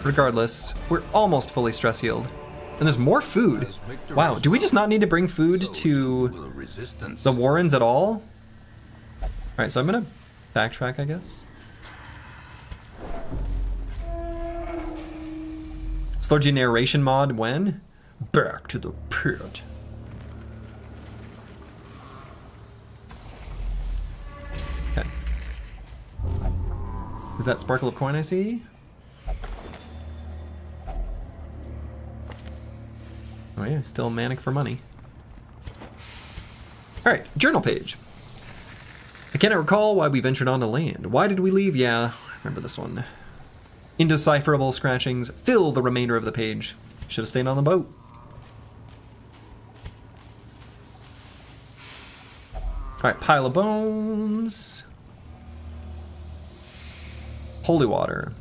Regardless, we're almost fully stress healed. And there's more food. Wow, do we just not need to bring food to the Warrens at all? Alright, so I'm gonna backtrack, I guess. Stygian narration mod when? Back to the pit. Okay. Is that sparkle of coin I see? Oh yeah, still manic for money. Alright, journal page. I cannot recall why we ventured onto land. Why did we leave? Yeah, I remember this one. Indecipherable scratchings fill the remainder of the page. Should have stayed on the boat. Alright, pile of bones. Holy water.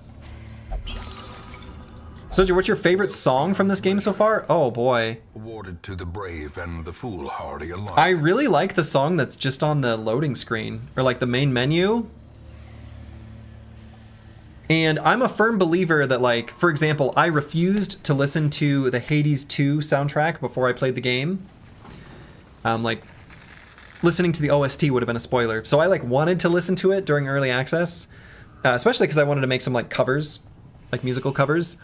Soju, what's your favorite song from this game so far? Oh boy. Awarded to the brave and the foolhardy alike. I really like the song that's just on the loading screen, or like the main menu. And I'm a firm believer that, like, for example, I refused to listen to the Hades 2 soundtrack before I played the game. Like, listening to the OST would have been a spoiler. So I, like, wanted to listen to it during early access, especially because I wanted to make some, like, covers, like musical covers.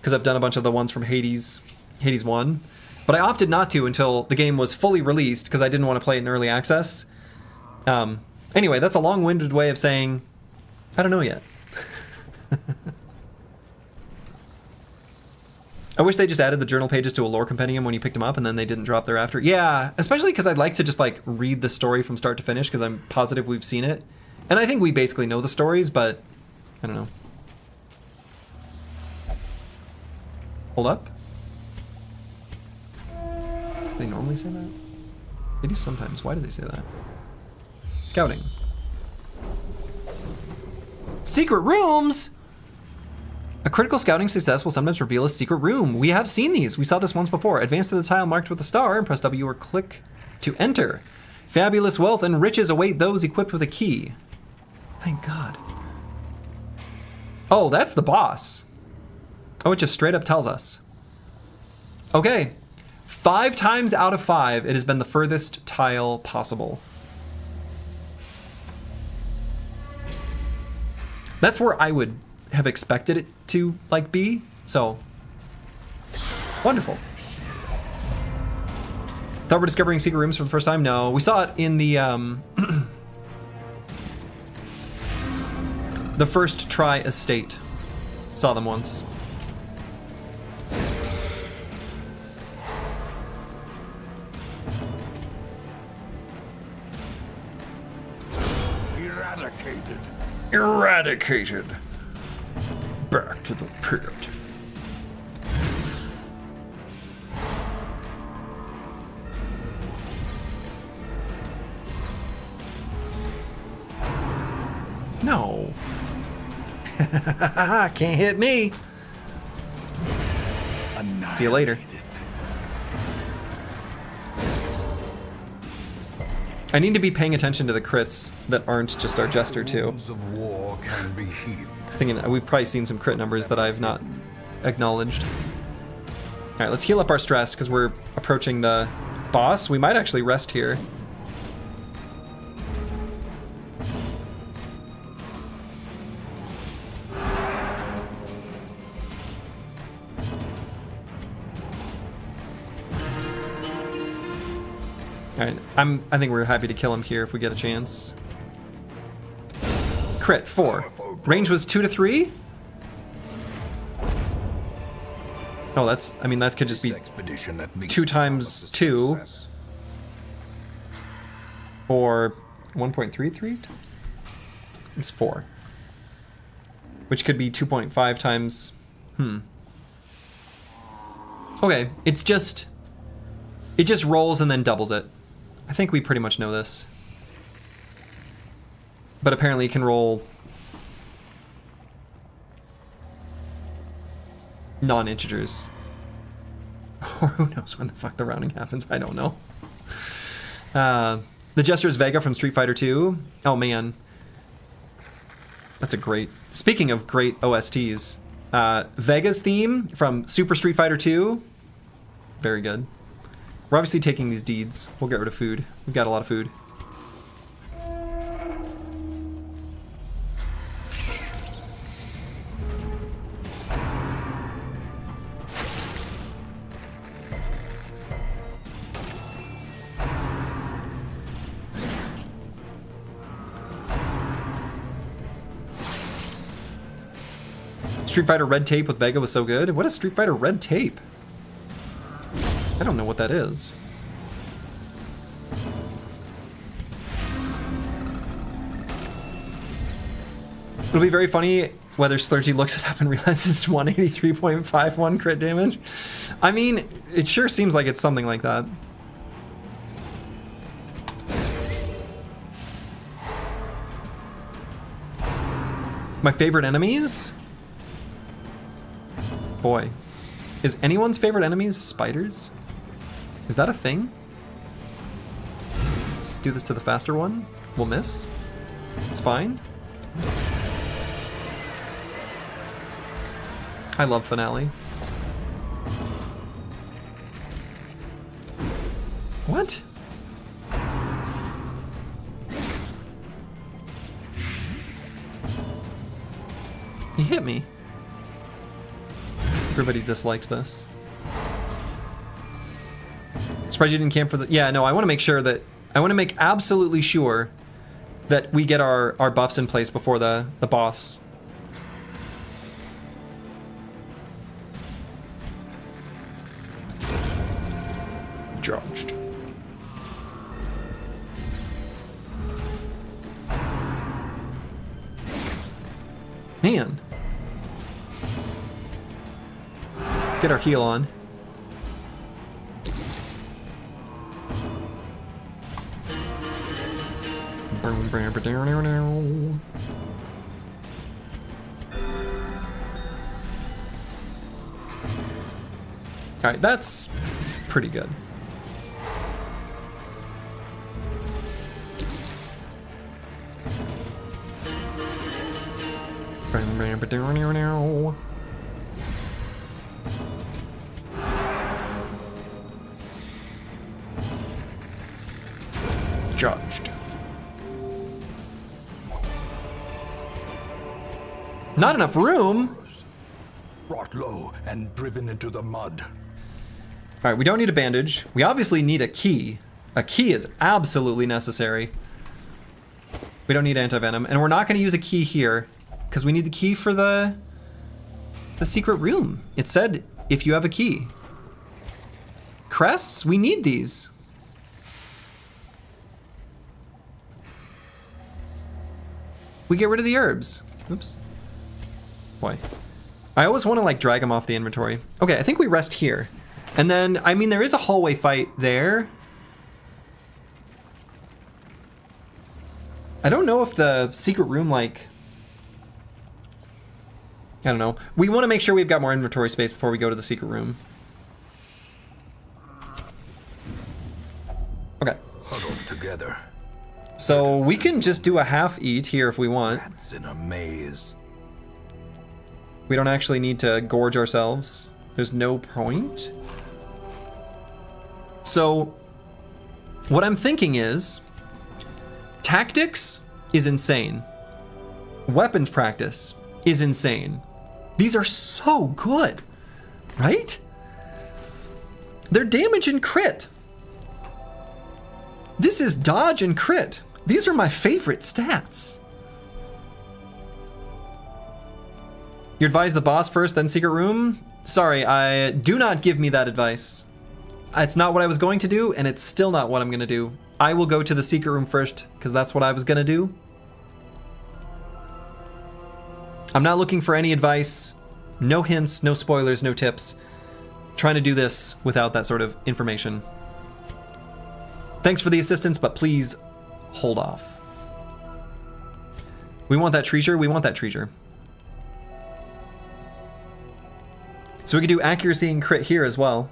Because I've done a bunch of the ones from Hades 1. But I opted not to until the game was fully released because I didn't want to play it in early access. Anyway, that's a long-winded way of saying, I don't know yet. I wish they just added the journal pages to a lore compendium when you picked them up and then they didn't drop thereafter. Yeah, especially because I'd like to just like read the story from start to finish because I'm positive we've seen it. And I think we basically know the stories, but I don't know. Hold up. Do they normally say that? They do sometimes. Why do they say that? Scouting. Secret rooms! A critical scouting success will sometimes reveal a secret room. We have seen these. We saw this once before. Advance to the tile marked with a star and press W or click to enter. Fabulous wealth and riches await those equipped with a key. Thank God. Oh, that's the boss. Oh, it just straight up tells us. Okay. 5 times out of 5, it has been the furthest tile possible. That's where I would have expected it to like be, so wonderful. Thought we're discovering secret rooms for the first time? No, we saw it in the the first try estate. Saw them once. Eradicated. Eradicated. Back to the pit. No. Can't hit me. See you later. I need to be paying attention to the crits that aren't just our Jester too. Wounds of war can be healed. I was thinking we've probably seen some crit numbers that I've not acknowledged. All right, let's heal up our stress because we're approaching the boss. We might actually rest here. All right, I think we're happy to kill him here if we get a chance. Crit 4. Range was 2 to 3. Oh, that's. I mean, that could just be 2 times 2, or 1.33 times. It's 4, which could be 2.5 times. Okay, it just rolls and then doubles it. I think we pretty much know this. But apparently it can roll non-integers. Or who knows when the fuck the rounding happens, I don't know. The Jester is Vega from Street Fighter 2. Oh man. That's a great... Speaking of great OSTs, Vega's theme from Super Street Fighter 2. Very good. We're obviously taking these deeds. We'll get rid of food. We've got a lot of food. Street Fighter Red Tape with Vega was so good. What is Street Fighter Red Tape? I don't know what that is. It'll be very funny whether Slurgy looks it up and realizes 183.51 crit damage. I mean, it sure seems like it's something like that. My favorite enemies? Boy. Is anyone's favorite enemies spiders? Is that a thing? Let's do this to the faster one. We'll miss. It's fine. I love Finale. What? He hit me. Everybody disliked this. Surprised you didn't camp for the... Yeah, no, I want to make sure that... I want to make absolutely sure that we get our buffs in place before the boss. Judged. Man. Let's get our heal on. Alright, that's pretty good. Judged. Not enough room. Brought low and driven into the mud. All right, we don't need a bandage. We obviously need a key. A key is absolutely necessary. We don't need anti-venom, and we're not going to use a key here because we need the key for the secret room. It said if you have a key. Crests, we need these. We get rid of the herbs. Oops. Why? I always want to like drag them off the inventory. Okay, I think we rest here. And then, I mean, there is a hallway fight there. I don't know if the secret room, like... I don't know. We want to make sure we've got more inventory space before we go to the secret room. Okay. Huddled together. So we can just do a half eat here if we want. Rats in a maze. We don't actually need to gorge ourselves. There's no point. So what I'm thinking is tactics is insane. Weapons practice is insane. These are so good, right? They're damage and crit. This is dodge and crit. These are my favorite stats. You advise the boss first, then secret room? Sorry, do not give me that advice. It's not what I was going to do, and it's still not what I'm gonna do. I will go to the secret room first, because that's what I was gonna do. I'm not looking for any advice. No hints, no spoilers, no tips. Trying to do this without that sort of information. Thanks for the assistance, but please hold off. We want that treasure, we want that treasure. So we could do accuracy and crit here as well.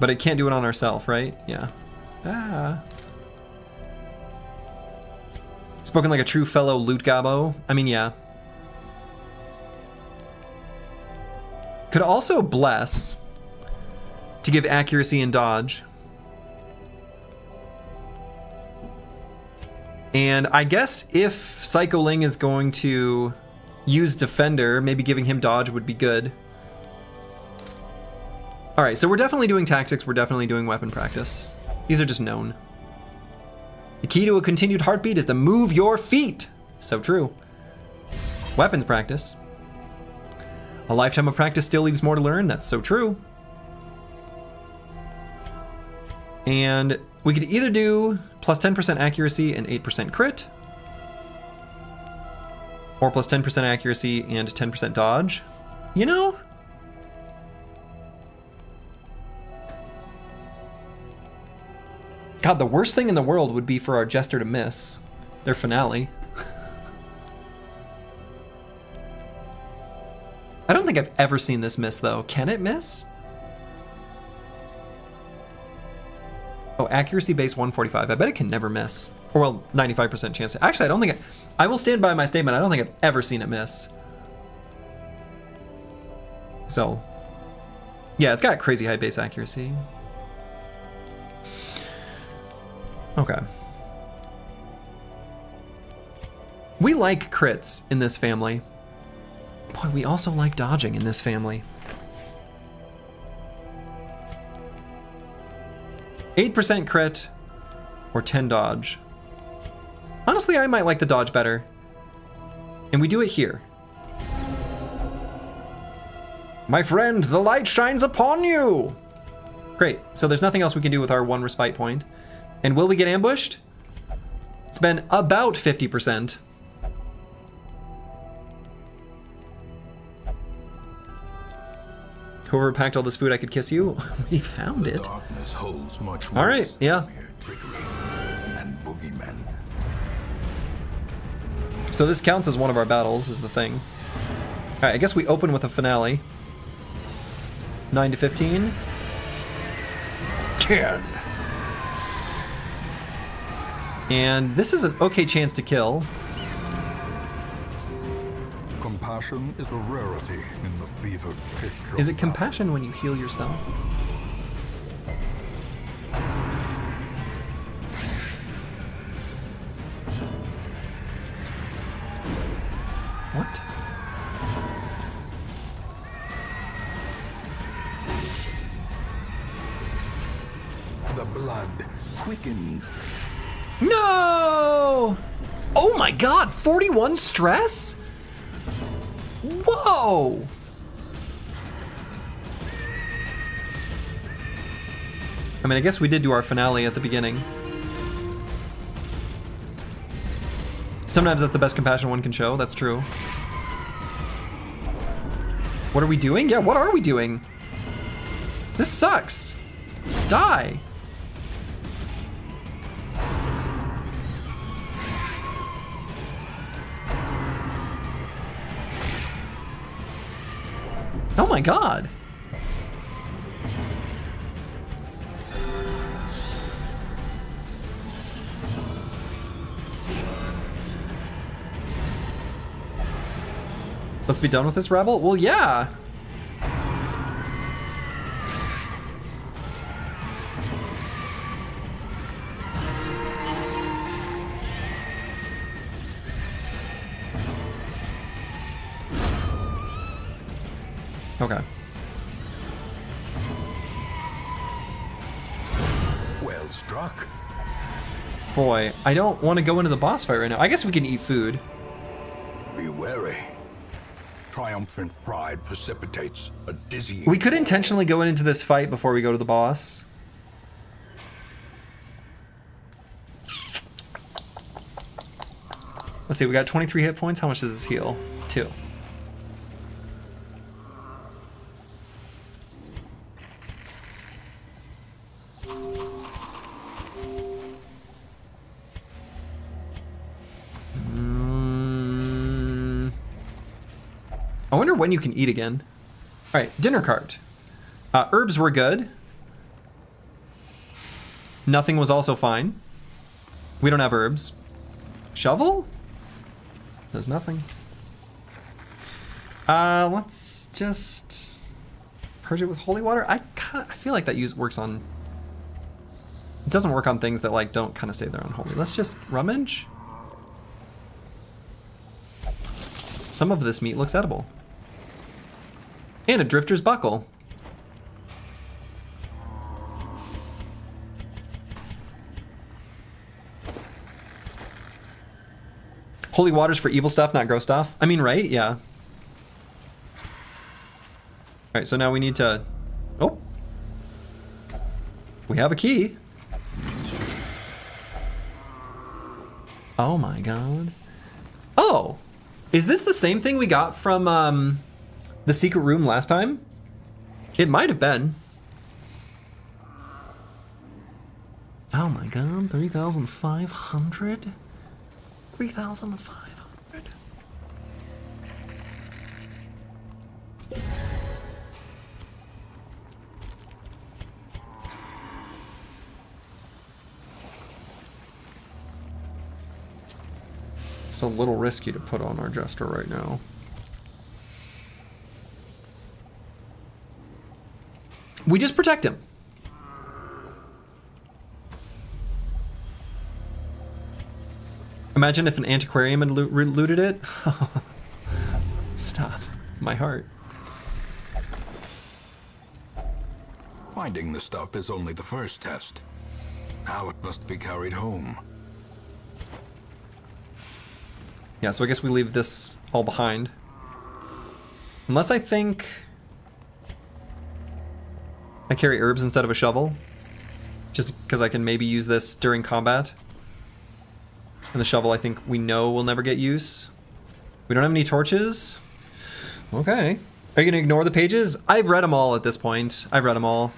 But it can't do it on ourselves, right? Yeah. Ah. Spoken like a true fellow loot gobbo. I mean, yeah. Could also bless to give accuracy and dodge. And I guess if Psycho Ling is going to use Defender, maybe giving him dodge would be good. All right, so we're definitely doing tactics, we're definitely doing weapon practice. These are just known. The key to a continued heartbeat is to move your feet. So true. Weapons practice. A lifetime of practice still leaves more to learn. That's so true. And we could either do plus 10% accuracy and 8% crit, or plus 10% accuracy and 10% dodge. You know? God, the worst thing in the world would be for our Jester to miss their finale. I don't think I've ever seen this miss, though. Can it miss? Oh, accuracy base 145. I bet it can never miss. Or, well, 95% chance. Actually, I don't think I will stand by my statement. I don't think I've ever seen it miss. So, yeah, it's got crazy high base accuracy. Okay. We like crits in this family. Boy, we also like dodging in this family. 8% crit or 10 dodge. Honestly, I might like the dodge better. And we do it here. My friend, the light shines upon you! Great, so there's nothing else we can do with our 1 respite point. And will we get ambushed? It's been about 50%. Whoever packed all this food, I could kiss you. We found it. Darkness holds much All right, worse yeah. than mere trickery and boogeymen. So this counts as one of our battles, is the thing. All right, I guess we open with a finale. 9 to 15. 10. And this is an okay chance to kill. Compassion is a rarity in the fevered pitch of Is it battle. compassion when you heal yourself? What? The blood quickens. No! Oh my god, 41 stress? Whoa! I mean, I guess we did do our finale at the beginning. Sometimes that's the best compassion one can show, that's true. What are we doing? Yeah, what are we doing? This sucks. Die. Oh my god. Let's be done with this rebel? Well, yeah. Okay. Well struck. Boy, I don't want to go into the boss fight right now. I guess we can eat food. Be wary. Triumphant pride precipitates a dizzying. We could intentionally go into this fight before we go to the boss. Let's see, we got 23 hit points. How much does this heal? 2. I wonder when you can eat again. All right, dinner cart. Herbs were good. Nothing was also fine. We don't have herbs. Shovel? There's nothing. Let's just purge it with holy water. I feel like that works on. It doesn't work on things that like don't kind of say they're unholy. Let's just rummage. Some of this meat looks edible. And a drifter's buckle. Holy water's for evil stuff, not gross stuff. I mean, right? Yeah. All right, so now we need to... Oh. We have a key. Oh my god. Oh! Is this the same thing we got from, the secret room last time? It might have been. Oh my god, 3,500? 3,500. It's a little risky to put on our jester right now. We just protect him. Imagine if an antiquarium had looted it. Stop. My heart. Finding the stuff is only the first test. Now it must be carried home. Yeah, so I guess we leave this all behind. Unless I think I carry herbs instead of a shovel. Just because I can maybe use this during combat. And the shovel I think we know will never get use. We don't have any torches. Okay. Are you going to ignore the pages? I've read them all at this point. I've read them all.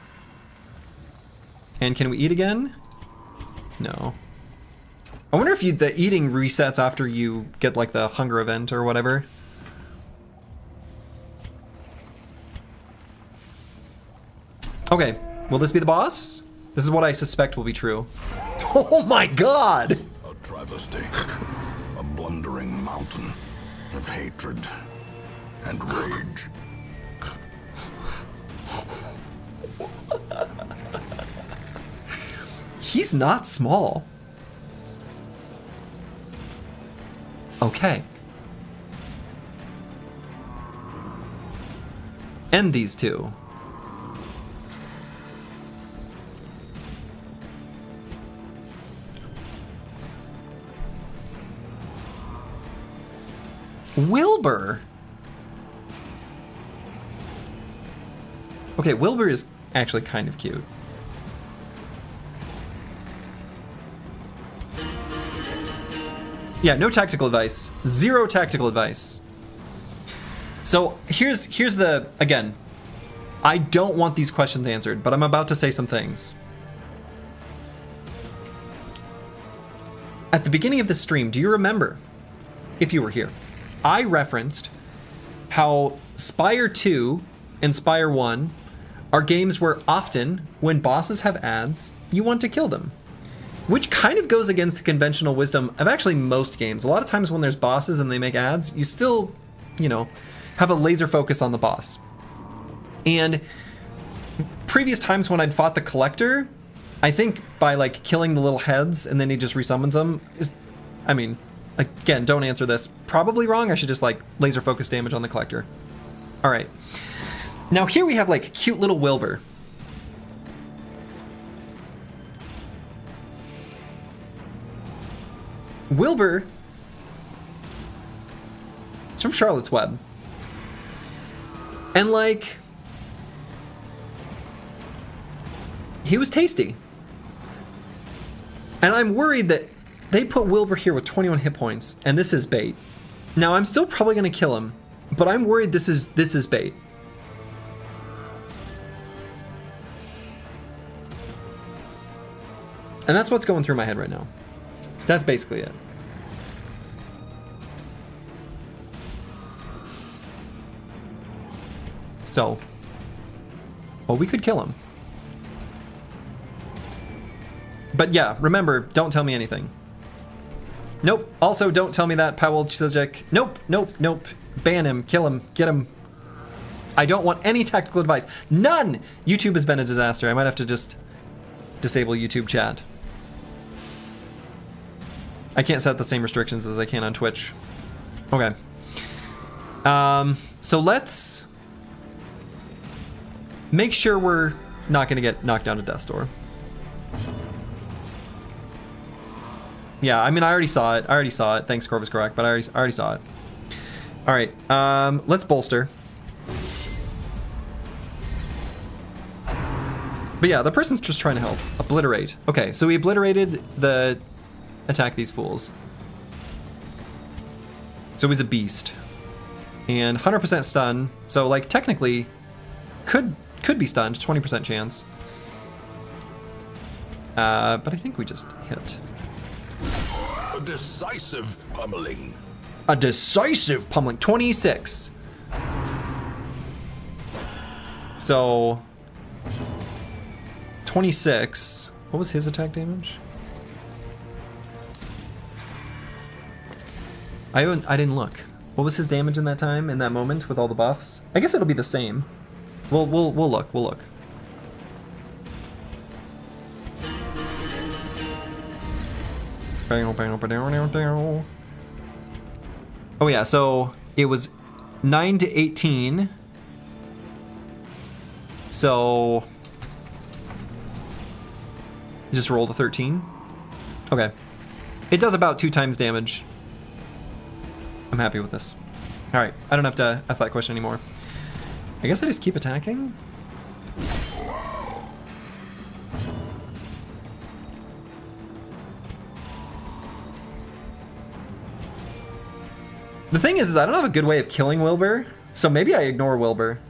And can we eat again? No. I wonder if the eating resets after you get like the hunger event or whatever. Okay, will this be the boss? This is what I suspect will be true. Oh my god! A travesty. A blundering mountain of hatred and rage. He's not small. Okay. End these two. Wilbur. Okay, Wilbur is actually kind of cute. Yeah, no tactical advice. Zero tactical advice. So here's the, again, I don't want these questions answered, but I'm about to say some things. At the beginning of the stream, do you remember, if you were here, I referenced how Spire 2 and Spire 1 are games where often, when bosses have ads, you want to kill them. Which kind of goes against the conventional wisdom of actually most games. A lot of times when there's bosses and they make ads, you still, you know, have a laser focus on the boss. And previous times when I'd fought the Collector, I think by like killing the little heads and then he just resummons them is, I mean, again, don't answer this. Probably wrong. I should just like laser focus damage on the Collector. All right. Now here we have like cute little Wilbur. Wilbur is from Charlotte's Web. And like, he was tasty. And I'm worried that they put Wilbur here with 21 hit points, and this is bait. Now I'm still probably gonna kill him, but I'm worried this is bait. And that's what's going through my head right now. That's basically it. So, well, we could kill him. But yeah, remember, don't tell me anything. Nope. Also, don't tell me that, Powell Chizek. Nope, nope, nope. Ban him, kill him, get him. I don't want any tactical advice. None! YouTube has been a disaster. I might have to just disable YouTube chat. I can't set the same restrictions as I can on Twitch. Okay. So let's make sure we're not going to get knocked down to Death's Door. Yeah, I mean, I already saw it. Thanks, Corvus Correct, but I already saw it. All right, let's bolster. But yeah, the person's just trying to help. Obliterate. Okay, so we obliterated the attack these fools. So he's a beast. And 100% stun. So like technically could be stunned, 20% chance. But I think we just hit. A decisive pummeling. A decisive pummeling. 26. So 26. What was his attack damage? I didn't look. What was his damage in that time, in that moment, with all the buffs? I guess it'll be the same. We'll look. We'll look. Oh yeah, so it was 9 to 18. So just rolled a 13. Okay. It does about 2 times damage. I'm happy with this. All right, I don't have to ask that question anymore. I guess I just keep attacking. The thing is I don't have a good way of killing Wilbur, so maybe I ignore Wilbur.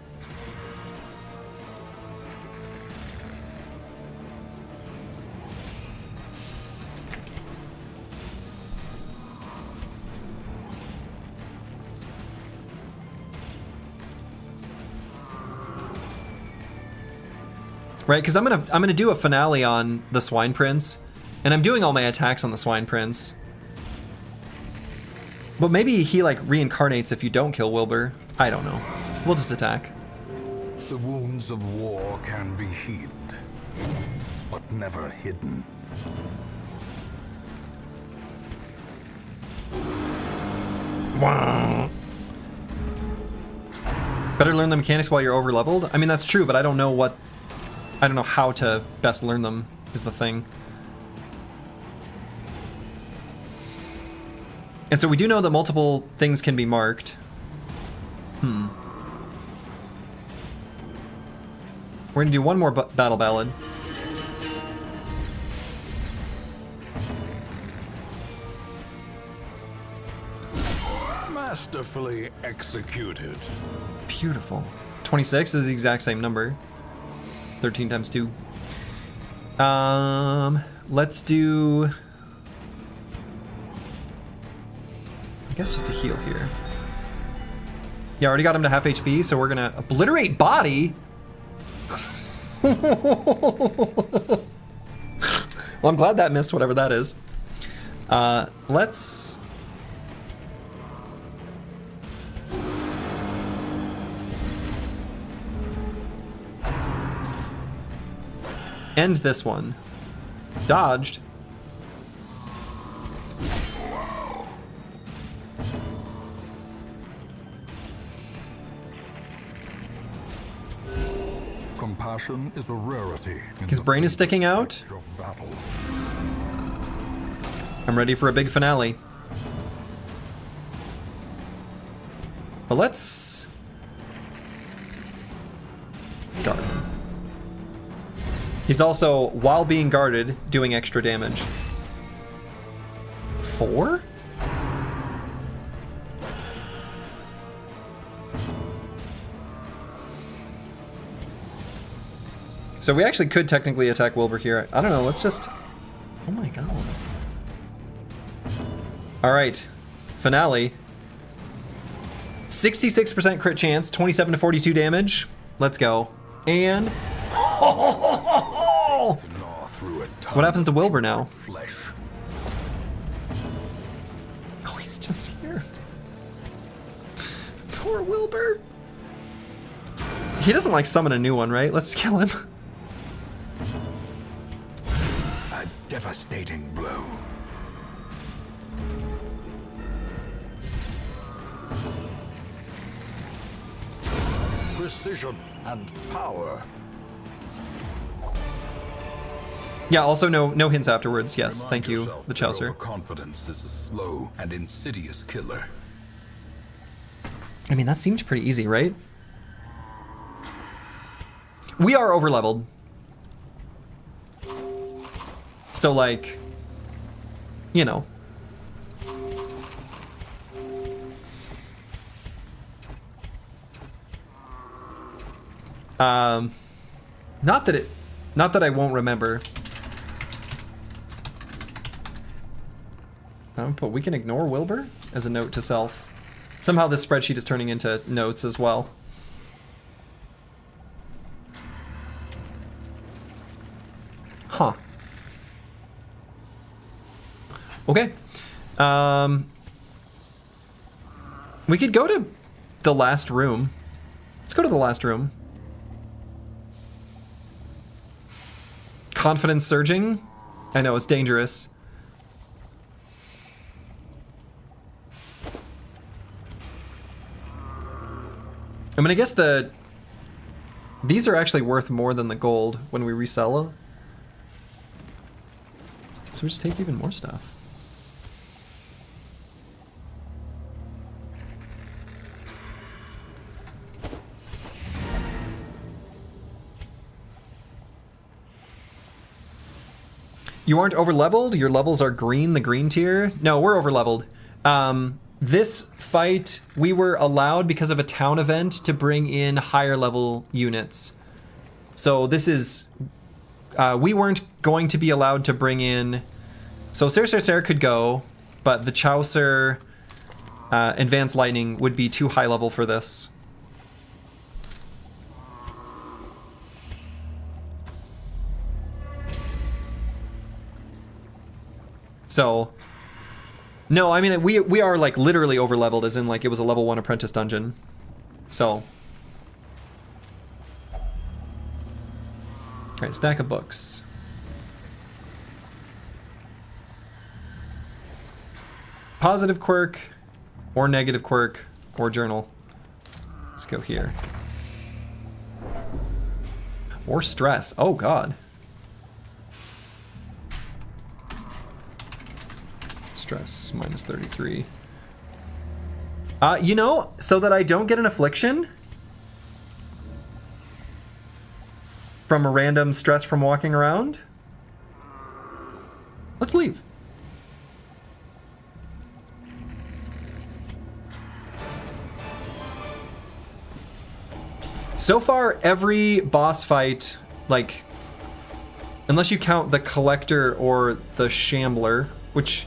Right, because I'm gonna do a finale on the Swine Prince, and I'm doing all my attacks on the Swine Prince. But maybe he like reincarnates if you don't kill Wilbur. I don't know. We'll just attack. The wounds of war can be healed, but never hidden. Wow. Better learn the mechanics while you're over leveled. I mean that's true, but I don't know how to best learn them is the thing. And so we do know that multiple things can be marked. We're gonna do one more battle ballad. Masterfully executed. Beautiful. 26 is the exact same number. 13 times 2. Let's do... I guess just a heal here. Yeah, I already got him to half HP, so we're gonna obliterate body. Well, I'm glad that missed whatever that is. Let's... end this one. Dodged. Compassion is a rarity. His brain is sticking out. I'm ready for a big finale. But let's guard him. He's also, while being guarded, doing extra damage. 4? So we actually could technically attack Wilbur here. I don't know, let's just... Oh my god. Alright. Finale. 66% crit chance, 27 to 42 damage. Let's go. And... What happens to Wilbur now? Oh, he's just here. Poor Wilbur. He doesn't like summon a new one, right? Let's kill him. A devastating blow. Precision and power. Yeah, also no hints afterwards. Yes, thank you, the Chaucer. Confidence is a slow and insidious killer. I mean, that seemed pretty easy, right? We are overleveled. So, like, you know. Not that I won't remember. But we can ignore Wilbur as a note to self. Somehow this spreadsheet is turning into notes as well. Huh. Okay. We could go to the last room. Let's go to the last room. Confidence surging. I know, it's dangerous. I mean, I guess these are actually worth more than the gold when we resell it. So we just take even more stuff. You aren't over-leveled? Your levels are green, the green tier? No, we're over-leveled. This fight, we were allowed, because of a town event, to bring in higher level units. So this is... we weren't going to be allowed to bring in... So Ser could go, but the Chaucer Advanced Lightning would be too high level for this. So, no, I mean, we are like literally over leveled, as in like it was a level 1 apprentice dungeon. So. Alright, stack of books. Positive quirk, or negative quirk, or journal. Let's go here. Or stress. Oh god. Stress minus 33. You know, so that I don't get an affliction from a random stress from walking around, let's leave. So far, every boss fight, like, unless you count the Collector or the Shambler, which,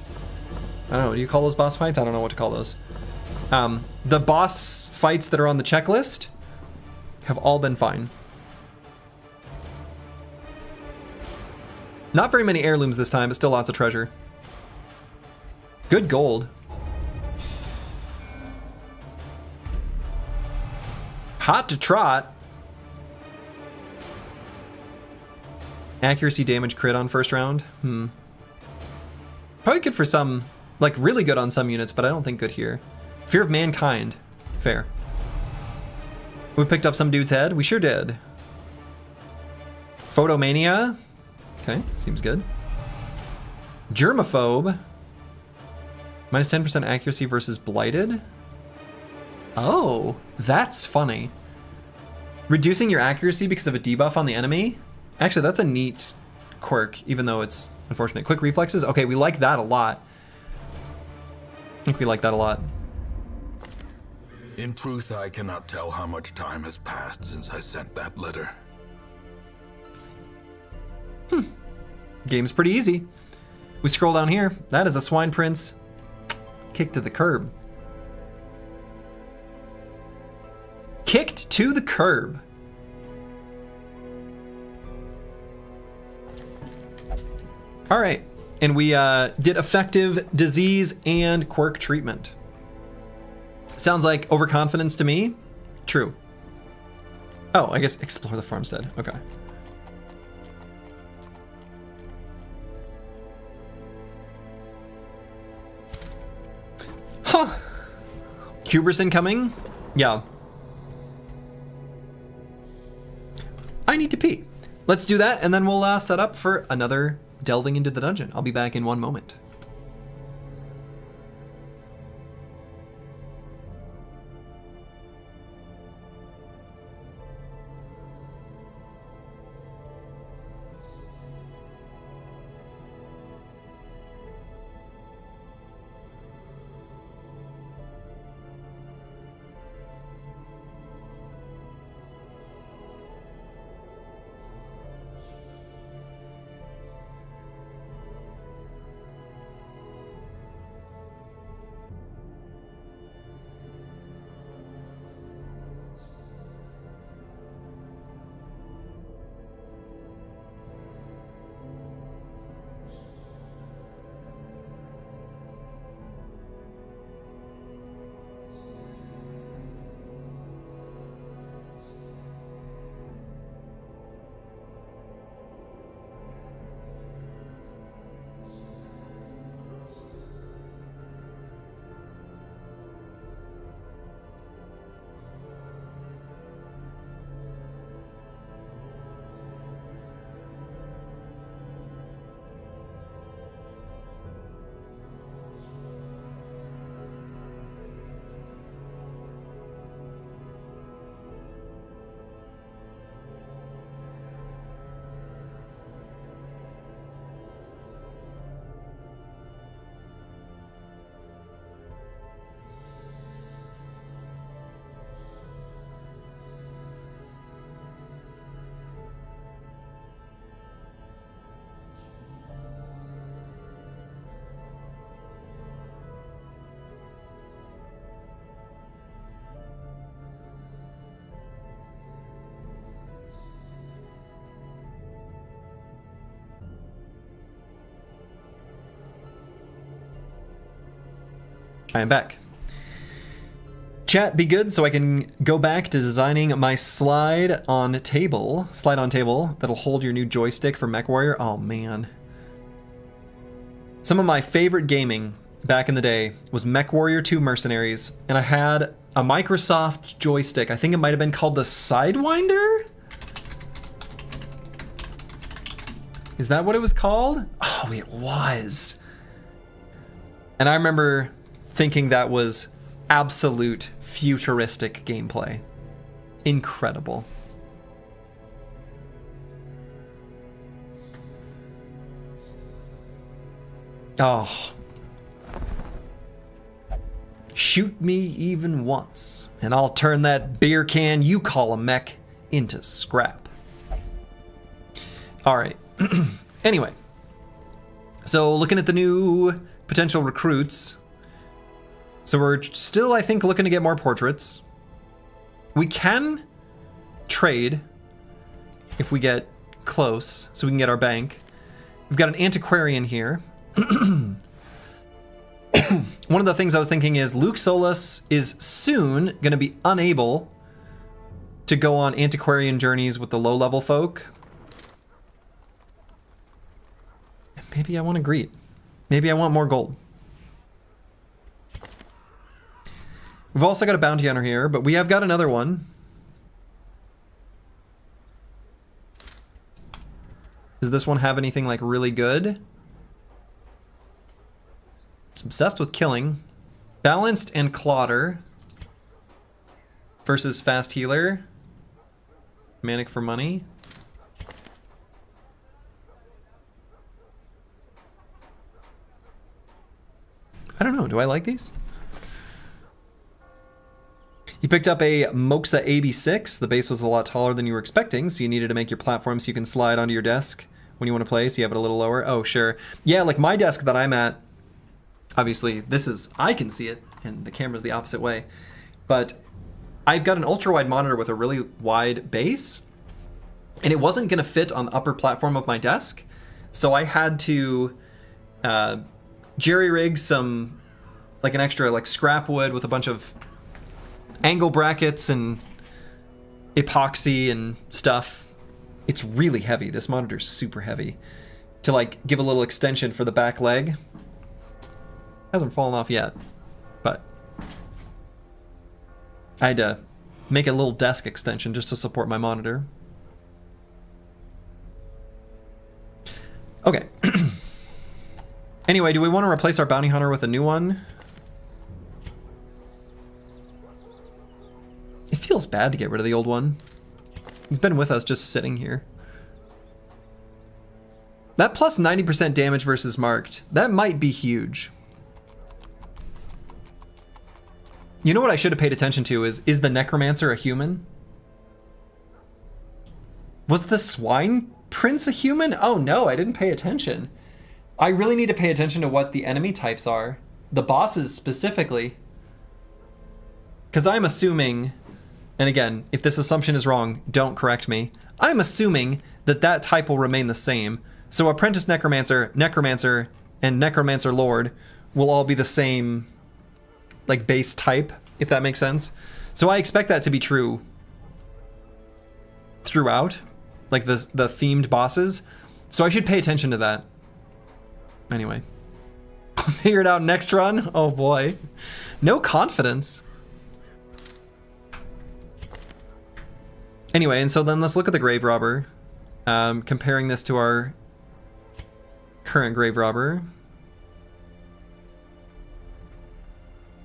I don't know, do you call those boss fights? I don't know what to call those. The boss fights that are on the checklist have all been fine. Not very many heirlooms this time, but still lots of treasure. Good gold. Hot to trot. Accuracy, damage, crit on first round. Probably good for some, like really good on some units, but I don't think good here. Fear of Mankind. Fair. We picked up some dude's head. We sure did. Photomania. Okay, seems good. Germaphobe. Minus 10% accuracy versus Blighted. Oh, that's funny. Reducing your accuracy because of a debuff on the enemy? Actually, that's a neat quirk, even though it's unfortunate. Quick reflexes? Okay, we like that a lot. I think we like that a lot. In truth, I cannot tell how much time has passed since I sent that letter. Game's pretty easy. We scroll down here. That is a Swine Prince. Kicked to the curb. Kicked to the curb. All right, and we did effective disease and quirk treatment. Sounds like overconfidence to me. True. Oh, I guess explore the farmstead. Okay. Huh. Hubris incoming? Yeah. I need to pee. Let's do that, and then we'll set up for another delving into the dungeon. I'll be back in one moment. I am back. Chat, be good so I can go back to designing my slide on table that'll hold your new joystick for MechWarrior. Oh man. Some of my favorite gaming back in the day was MechWarrior 2 Mercenaries, and I had a Microsoft joystick. I think it might have been called the Sidewinder? Is that what it was called? Oh, it was. And I remember thinking that was absolute futuristic gameplay. Incredible. Oh. Shoot me even once, and I'll turn that beer can you call a mech into scrap. All right. Anyway. So looking at the new potential recruits. So we're still, I think, looking to get more portraits. We can trade if we get close, so we can get our bank. We've got an antiquarian here. One of the things I was thinking is Luke Solus is soon going to be unable to go on antiquarian journeys with the low-level folk. Maybe I want to greet. Maybe I want more gold. We've also got a bounty hunter here, but we have got another one. Does this one have anything like really good? It's obsessed with killing. Balanced and Clotter versus Fast Healer. Manic for money. I don't know, do I like these? You picked up a Moxa AB6. The base was a lot taller than you were expecting, so you needed to make your platform so you can slide onto your desk when you want to play, so you have it a little lower. Oh, sure. Yeah, like my desk that I'm at, obviously this is, I can see it, and the camera's the opposite way, but I've got an ultra-wide monitor with a really wide base, and it wasn't going to fit on the upper platform of my desk, so I had to jerry-rig some, like an extra like scrap wood with a bunch of angle brackets and epoxy and stuff. It's really heavy. This monitor's super heavy. To like give a little extension for the back leg. Hasn't fallen off yet, but I had to make a little desk extension just to support my monitor. Okay. Anyway, do we want to replace our bounty hunter with a new one? It feels bad to get rid of the old one. He's been with us just sitting here. That plus 90% damage versus marked, that might be huge. You know what I should have paid attention to is the Necromancer a human? Was the Swine Prince a human? Oh no, I didn't pay attention. I really need to pay attention to what the enemy types are. The bosses specifically. Because I'm assuming, and again, if this assumption is wrong, don't correct me. I'm assuming that that type will remain the same. So Apprentice Necromancer, Necromancer, and Necromancer Lord will all be the same, like, base type, if that makes sense. So I expect that to be true throughout, like the themed bosses. So I should pay attention to that. Anyway. Figure it out next run? Oh boy. No confidence. Anyway, and so then let's look at the Grave Robber. Comparing this to our current Grave Robber.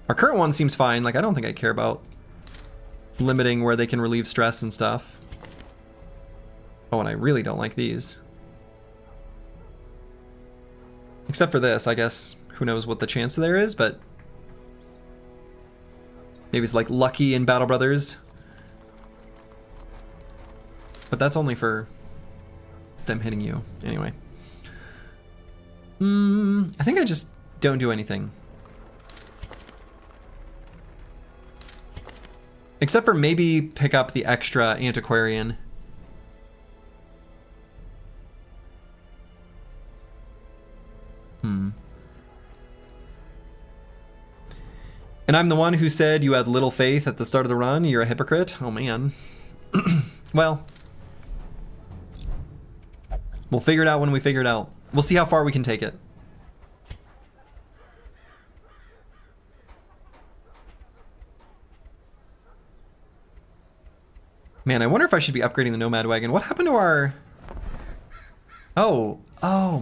Our current one seems fine. Like, I don't think I care about limiting where they can relieve stress and stuff. Oh, and I really don't like these. Except for this, I guess. Who knows what the chance there is, but maybe it's like lucky in Battle Brothers. But that's only for them hitting you. Anyway. I think I just don't do anything. Except for maybe pick up the extra Antiquarian. And I'm the one who said you had little faith at the start of the run. You're a hypocrite. Oh, man. Well, we'll figure it out when we figure it out. We'll see how far we can take it. Man, I wonder if I should be upgrading the Nomad Wagon. What happened to our... Oh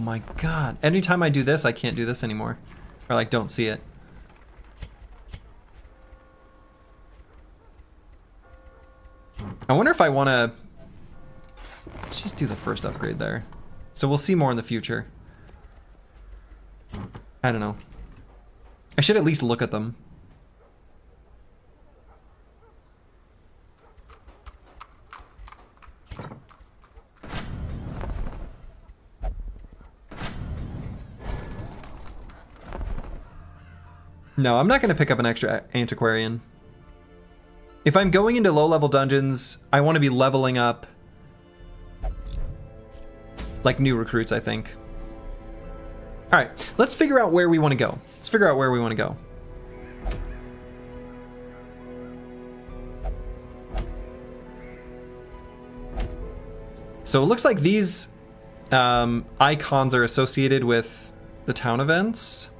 my god. Anytime I do this, I can't do this anymore. Or like, don't see it. I wonder if I want to... Let's just do the first upgrade there. So we'll see more in the future. I don't know. I should at least look at them. No, I'm not going to pick up an extra antiquarian. If I'm going into low-level dungeons, I want to be leveling up like new recruits, I think. All right, let's figure out where we want to go. Let's figure out where we want to go. So it looks like these icons are associated with the town events.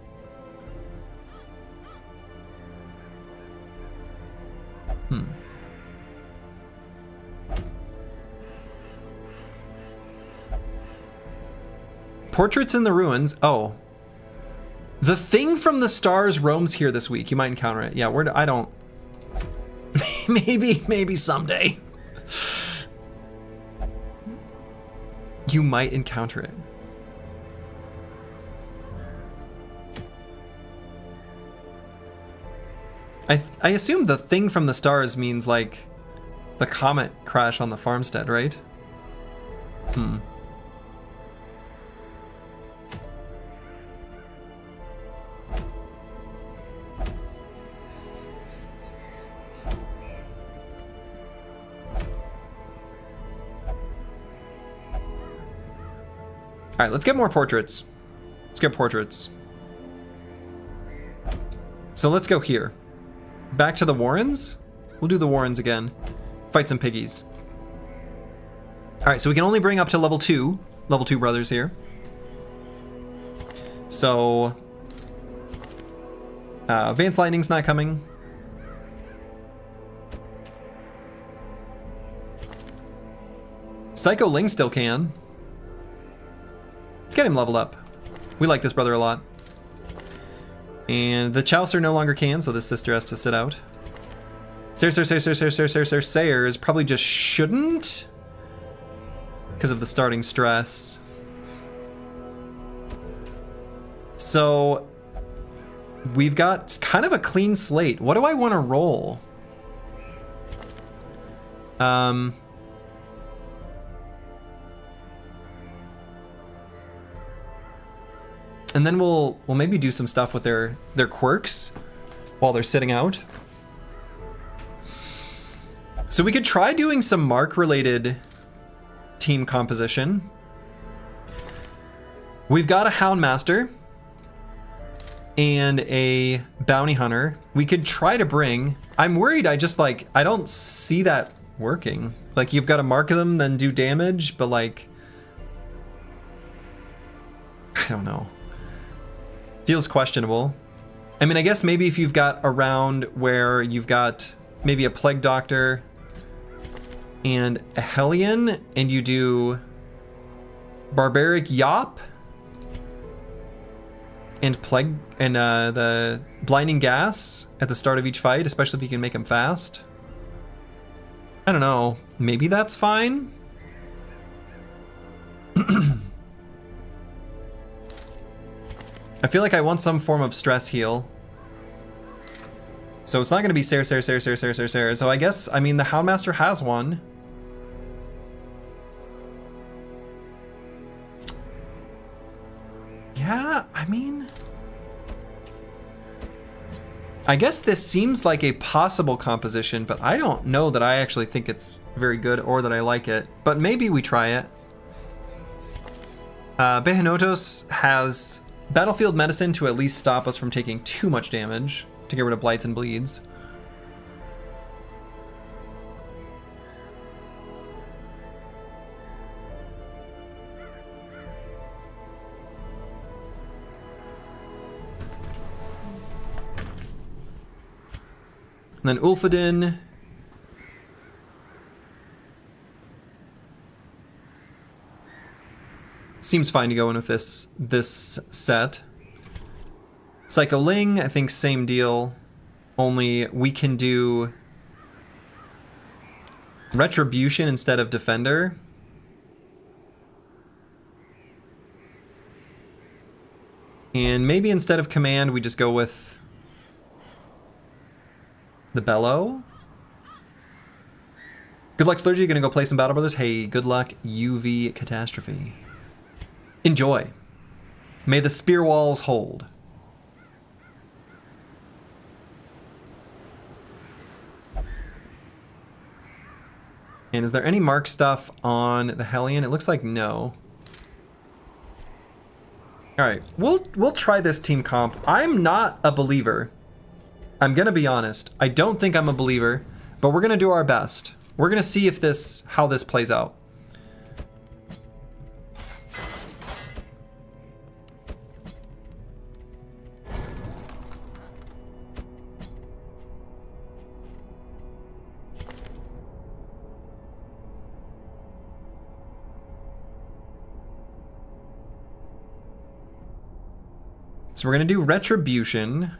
Portraits in the ruins. Oh. The thing from the stars roams here this week. You might encounter it. Yeah, I don't... maybe someday. You might encounter it. I assume the thing from the stars means like the comet crash on the farmstead, right? All right, let's get more portraits. Let's get portraits. So let's go here. Back to the Warrens. We'll do the Warrens again. Fight some piggies. All right, so we can only bring up to level 2 brothers here. So Advanced Lightning's not coming. Psycho Ling still can. Let's get him leveled up. We like this brother a lot. And the Chaucer no longer can, so this sister has to sit out. Sayers probably just shouldn't because of the starting stress. So we've got kind of a clean slate. What do I want to roll? And then we'll maybe do some stuff with their quirks while they're sitting out. So we could try doing some Mark-related team composition. We've got a Houndmaster and a Bounty Hunter. We could try to bring... I'm worried I don't see that working. Like, you've got to mark them, then do damage, but like... I don't know. Feels questionable. I mean, I guess maybe if you've got a round where you've got maybe a Plague Doctor and a Hellion, and you do Barbaric Yop and Plague and the Blinding Gas at the start of each fight, especially if you can make them fast. I don't know. Maybe that's fine. I feel like I want some form of stress heal. So it's not going to be Sarah. So I guess, I mean, the Houndmaster has one. Yeah, I mean... I guess this seems like a possible composition, but I don't know that I actually think it's very good or that I like it. But maybe we try it. Behenotos has... Battlefield Medicine to at least stop us from taking too much damage. to get rid of blights and bleeds. And then Ulfadin. Seems fine to go in with this set. Psycho Ling, I think same deal. Only we can do Retribution instead of Defender. And maybe instead of Command, we just go with the Bellow. Good luck, Slurgy. Gonna go play some Battle Brothers. Hey, good luck, UV Catastrophe. Enjoy. May the spear walls hold. And is there any mark stuff on the Hellion? It looks like no. All right, we'll try this team comp. I'm not a believer. I'm gonna be honest. I don't think I'm a believer, but we're gonna do our best. We're gonna see if how this plays out. So we're gonna do Retribution.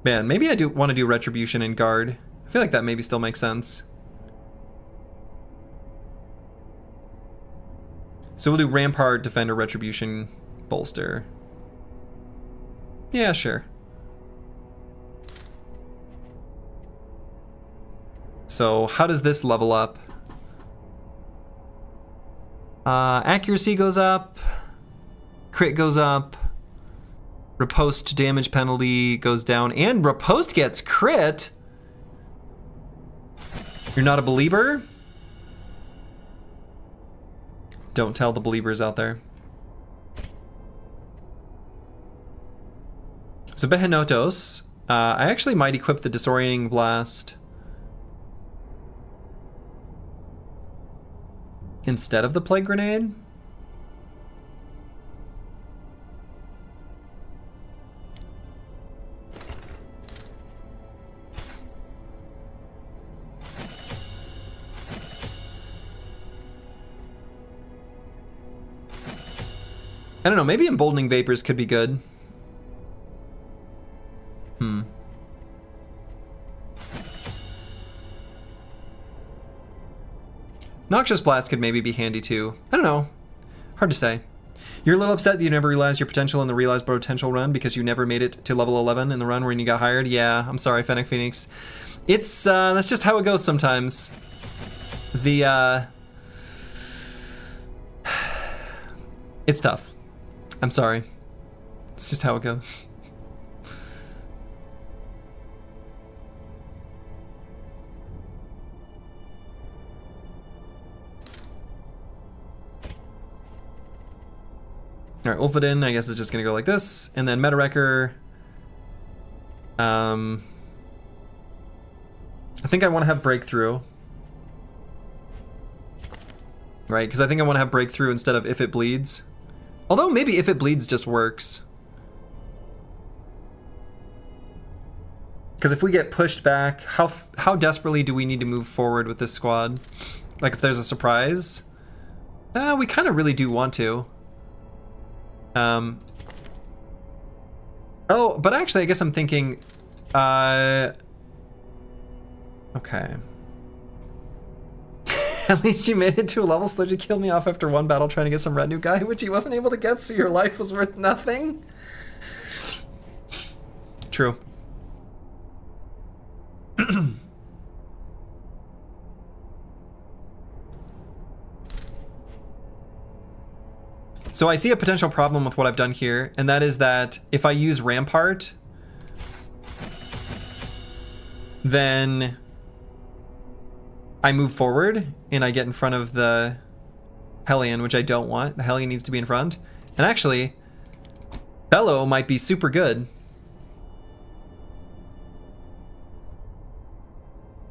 Man, maybe I do want to do Retribution and Guard. I feel like that maybe still makes sense. So we'll do Rampart, Defender, Retribution, Bolster. Yeah, sure. So how does this level up? Accuracy goes up. Crit goes up. Riposte damage penalty goes down. And Riposte gets crit. You're not a believer? Don't tell the believers out there. So Behenotos. I actually might equip the Disorienting Blast instead of the Plague Grenade. I don't know, maybe Emboldening Vapors could be good. Noxious Blast could maybe be handy too. I don't know. Hard to say. You're a little upset that you never realized your potential in the Realized Potential run because you never made it to level 11 in the run when you got hired. Yeah, I'm sorry, Fennec Phoenix. It's, that's just how it goes sometimes. It's tough. I'm sorry. It's just how it goes. All right, Ulfadin, I guess is just gonna go like this, and then Meta Wrecker. I think I want to have Breakthrough. Right, because I think I want to have Breakthrough instead of If It Bleeds. Although maybe If It Bleeds just works. Because if we get pushed back, how desperately do we need to move forward with this squad? Like if there's a surprise? We kind of really do want to. Oh, but actually I guess I'm thinking, okay. At least you made it to a level so that you killed me off after one battle trying to get some retinue guy, which he wasn't able to get, so your life was worth nothing. True. So I see a potential problem with what I've done here, and that is that if I use Rampart, then I move forward and I get in front of the Hellion, which I don't want. The Hellion needs to be in front. And actually, Bellow might be super good.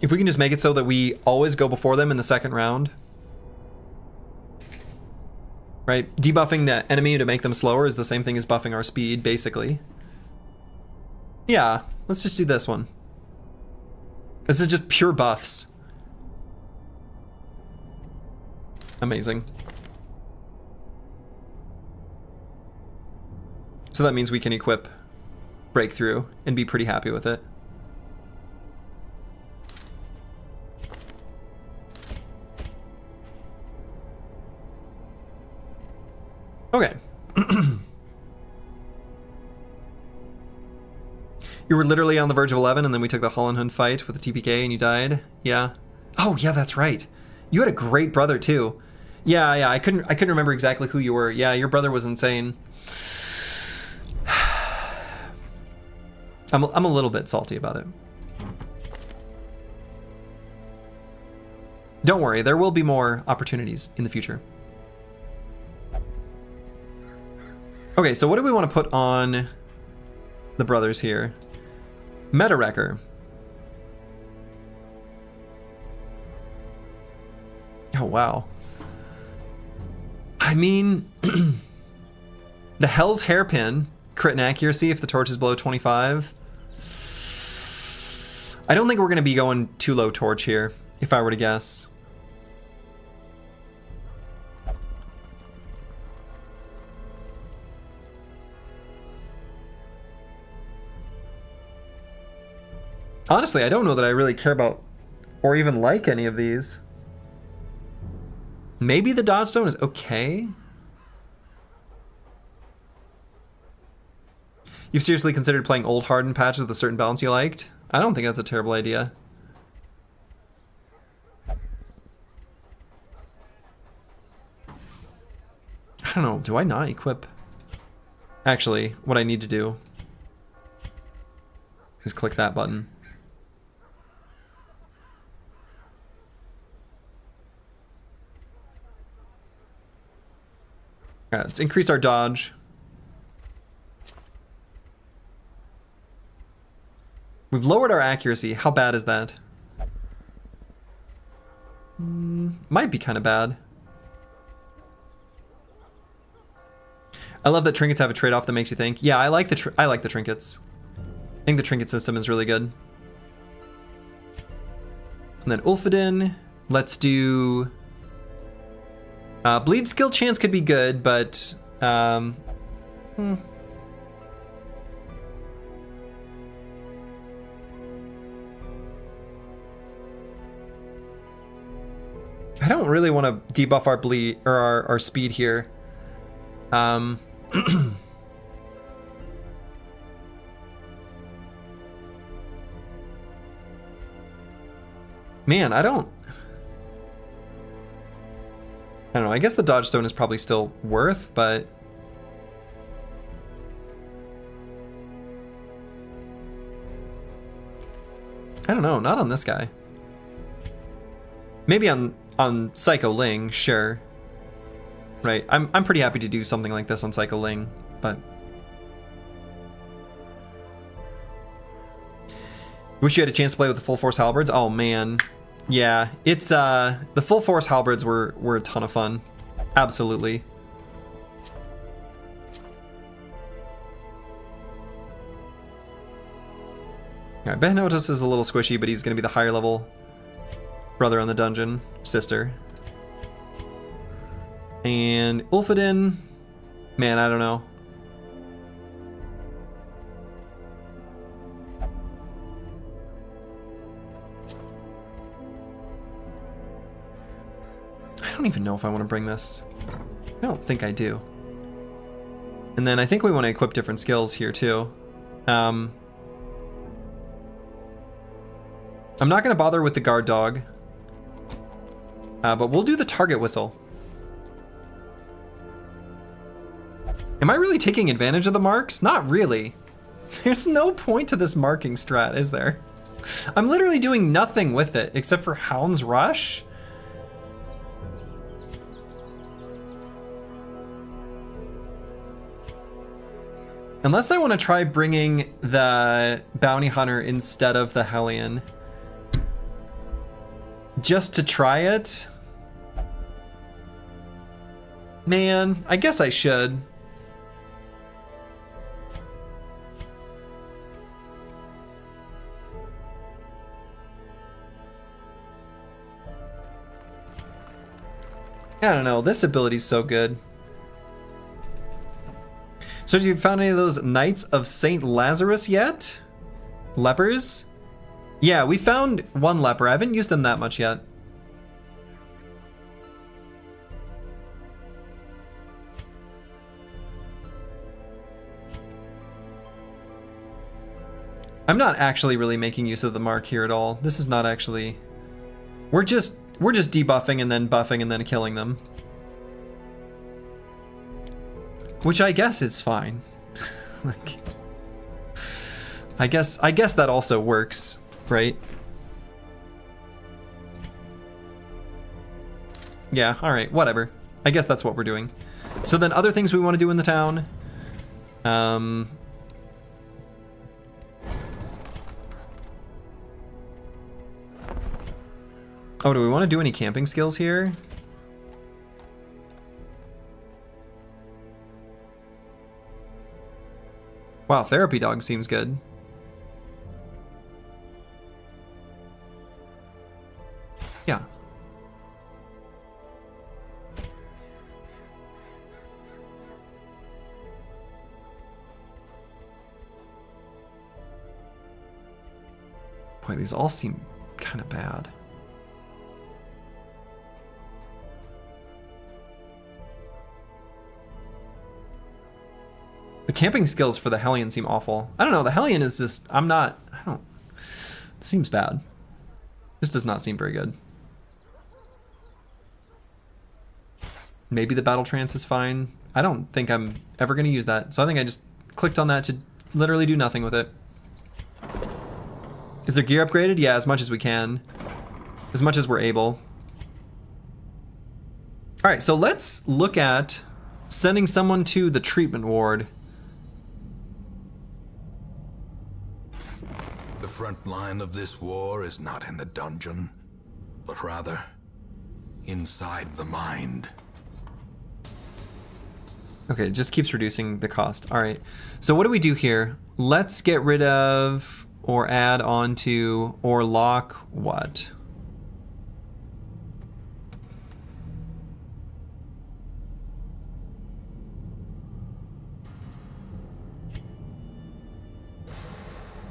If we can just make it so that we always go before them in the second round. Right? Debuffing the enemy to make them slower is the same thing as buffing our speed, basically. Yeah, let's just do this one. This is just pure buffs. Amazing. So that means we can equip Breakthrough and be pretty happy with it. Okay. You were literally on the verge of 11 and then we took the Hollenhund fight with the TPK and you died? Yeah. Oh yeah, that's right. You had a great brother too. Yeah, I couldn't remember exactly who you were. Yeah, your brother was insane. I'm a little bit salty about it. Don't worry, there will be more opportunities in the future. Okay, so what do we want to put on the brothers here? Meta Wrecker. Oh, wow. I mean, the Hell's Hairpin, crit and accuracy if the torch is below 25. I don't think we're going to be going too low torch here, if I were to guess. Honestly, I don't know that I really care about or even like any of these. Maybe the Dodge Stone is okay. You've seriously considered playing old hardened patches with a certain balance you liked? I don't think that's a terrible idea. I don't know, do I not equip? Actually, what I need to do is click that button. Alright, let's increase our dodge. We've lowered our accuracy. How bad is that? Might be kind of bad. I love that trinkets have a trade-off that makes you think. Yeah, I like the trinkets. I think the trinket system is really good. And then Ulfedin. Let's do... bleed skill chance could be good, but... I don't really want to debuff our bleed or our speed here. Man, I don't know, I guess the Dodge Stone is probably still worth, but... I don't know, not on this guy. Maybe on Psycho Ling, sure. Right, I'm pretty happy to do something like this on Psycho Ling, but... Wish you had a chance to play with the full force halberds? Oh man. Yeah, it's the full force halberds were a ton of fun. Absolutely. Alright, Behnotus is a little squishy, but he's gonna be the higher level brother on the dungeon, sister. And Ulfedin, man, I don't know. I don't even know if I want to bring this. I don't think I do. And then I think we want to equip different skills here too. I'm not going to bother with the guard dog, but we'll do the target whistle. Am I really taking advantage of the marks? Not really. There's no point to this marking strat, is there? I'm literally doing nothing with it except for Hound's Rush. Unless I want to try bringing the Bounty Hunter instead of the Hellion. just to try it. Man, I guess I should. I don't know, this ability's so good. So have you found any of those Knights of St. Lazarus yet? Lepers? Yeah, we found one leper. I haven't used them that much yet. I'm not actually really making use of the mark here at all. This is not actually... We're just debuffing and then buffing and then killing them. Which I guess is fine. Like, I guess that also works, right? Yeah, all right, whatever. I guess that's what we're doing. So then other things we want to do in the town. Oh, do we want to do any camping skills here? Wow, therapy dog seems good. Yeah. Boy, these all seem kind of bad. The camping skills for the Hellion seem awful. I don't know, the Hellion is just, it seems bad. This does not seem very good. Maybe the battle trance is fine. I don't think I'm ever gonna use that. So I think I just clicked on that to literally do nothing with it. Is their gear upgraded? Yeah, as much as we can. As much as we're able. All right, so let's look at sending someone to the treatment ward. The front line of this war is not in the dungeon, but rather inside the mind. Okay, it just keeps reducing the cost. All right, so what do we do here? Let's get rid of or add on to or lock what?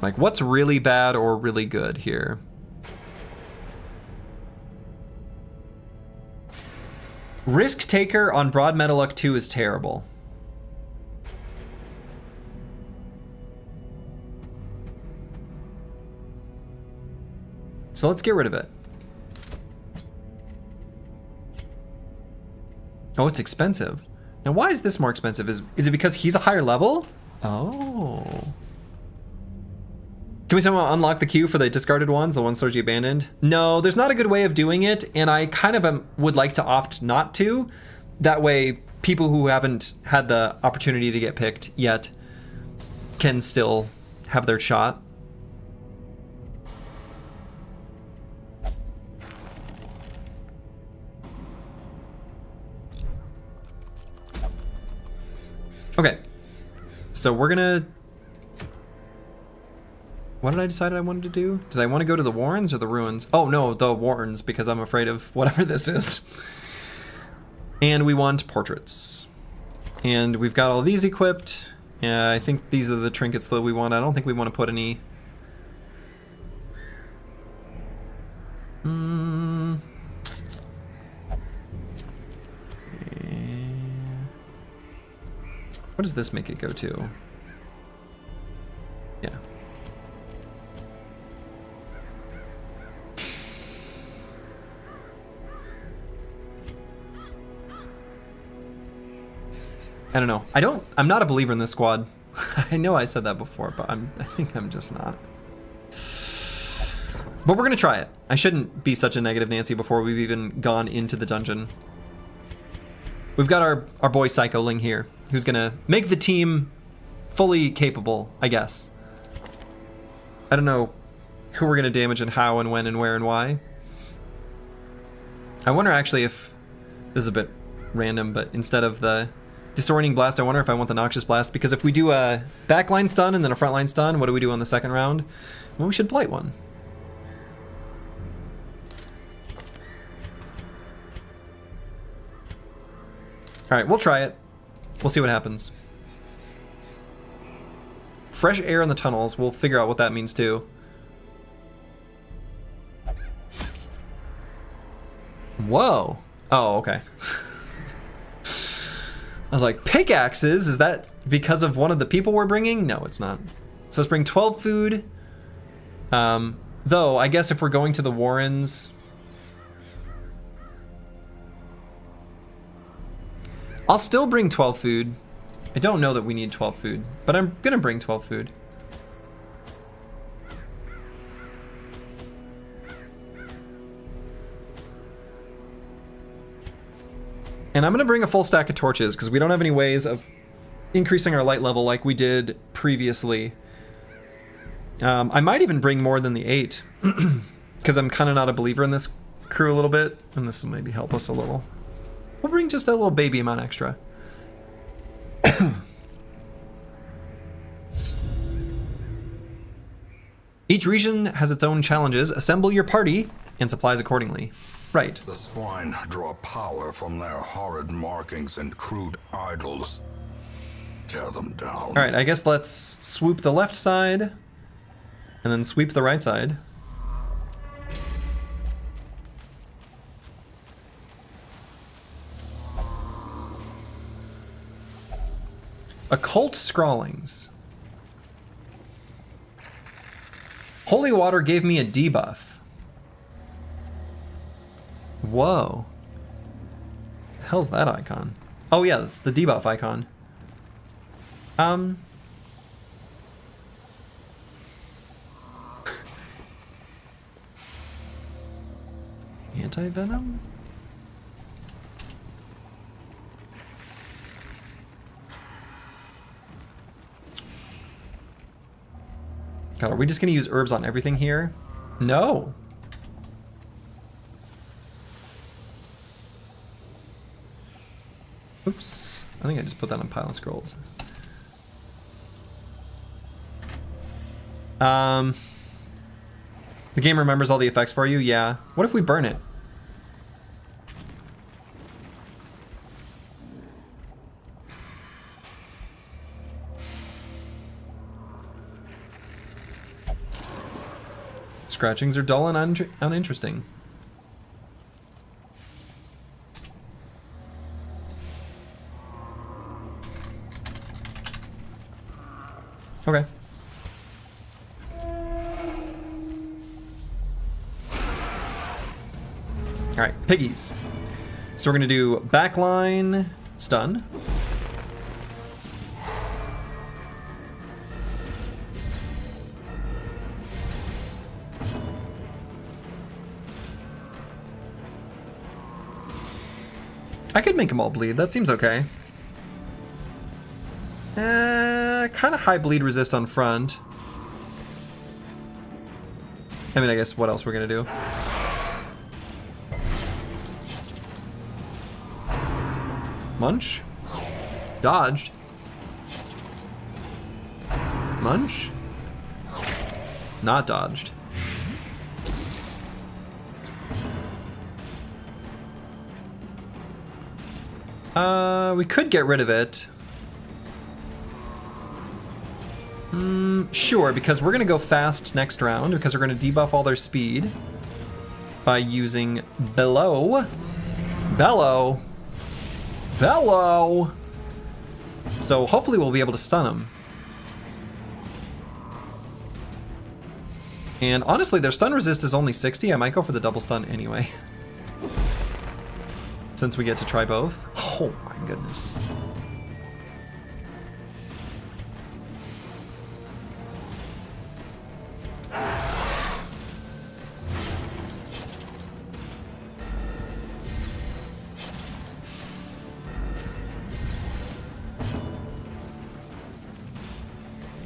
Like, what's really bad or really good here? Risk Taker on Broad Metalluck 2 is terrible. So let's get rid of it. Oh, it's expensive. Now, why is this more expensive? Is it because he's a higher level? Oh. Can we somehow unlock the queue for the discarded ones, the ones Sorgi abandoned? No, there's not a good way of doing it, and I kind of would like to opt not to. That way, people who haven't had the opportunity to get picked yet can still have their shot. Okay, so we're gonna... What did I decide I wanted to do? Did I want to go to the Warrens or the Ruins? Oh no, the Warrens, because I'm afraid of whatever this is. And we want portraits. And we've got all these equipped. Yeah, I think these are the trinkets that we want. I don't think we want to put any... What does this make it go to? Yeah. I don't know. I'm not a believer in this squad. I know I said that before, but I think I'm just not. But we're gonna try it. I shouldn't be such a negative Nancy before we've even gone into the dungeon. We've got our boy Psycho Ling here, who's gonna make the team fully capable, I guess. I don't know who we're gonna damage and how and when and where and why. I wonder actually if this is a bit random, but instead of the disorienting blast, I wonder if I want the noxious blast, because if we do a backline stun and then a frontline stun, what do we do on the second round? Well, we should blight one. All right, we'll try it. We'll see what happens. Fresh air in the tunnels. We'll figure out what that means too. Whoa. Oh, okay. I was like, pickaxes? Is that because of one of the people we're bringing? No, it's not. So let's bring 12 food. Though, I guess if we're going to the Warrens... I'll still bring 12 food. I don't know that we need 12 food, but I'm gonna bring 12 food. And I'm gonna bring a full stack of torches because we don't have any ways of increasing our light level like we did previously. I might even bring more than the 8 because I'm kind of not a believer in this crew a little bit, and this will maybe help us a little. We'll bring just a little baby amount extra. Each region has its own challenges. Assemble your party and supplies accordingly. Right. The swine draw power from their horrid markings and crude idols. Tear them down. All right, I guess let's swoop the left side and then sweep the right side. Occult scrawlings. Holy water gave me a debuff. Whoa. The hell's that icon? Oh yeah, that's the debuff icon. Anti-venom? God, are we just gonna use herbs on everything here? No. Oops. I think I just put that on pile of scrolls. The game remembers all the effects for you? Yeah. What if we burn it? Scratchings are dull and uninteresting. Okay. All right, piggies. So we're gonna do backline stun. I could make them all bleed. That seems okay. Kind of high bleed resist on front. I mean, I guess what else we're gonna do? Munch? Dodged. Munch? Not dodged. We could get rid of it. Sure, because we're gonna go fast next round because we're gonna debuff all their speed by using Bellow. Bellow. Bellow. So hopefully we'll be able to stun them. And honestly, their stun resist is only 60. I might go for the double stun anyway. Since we get to try both. Oh my goodness.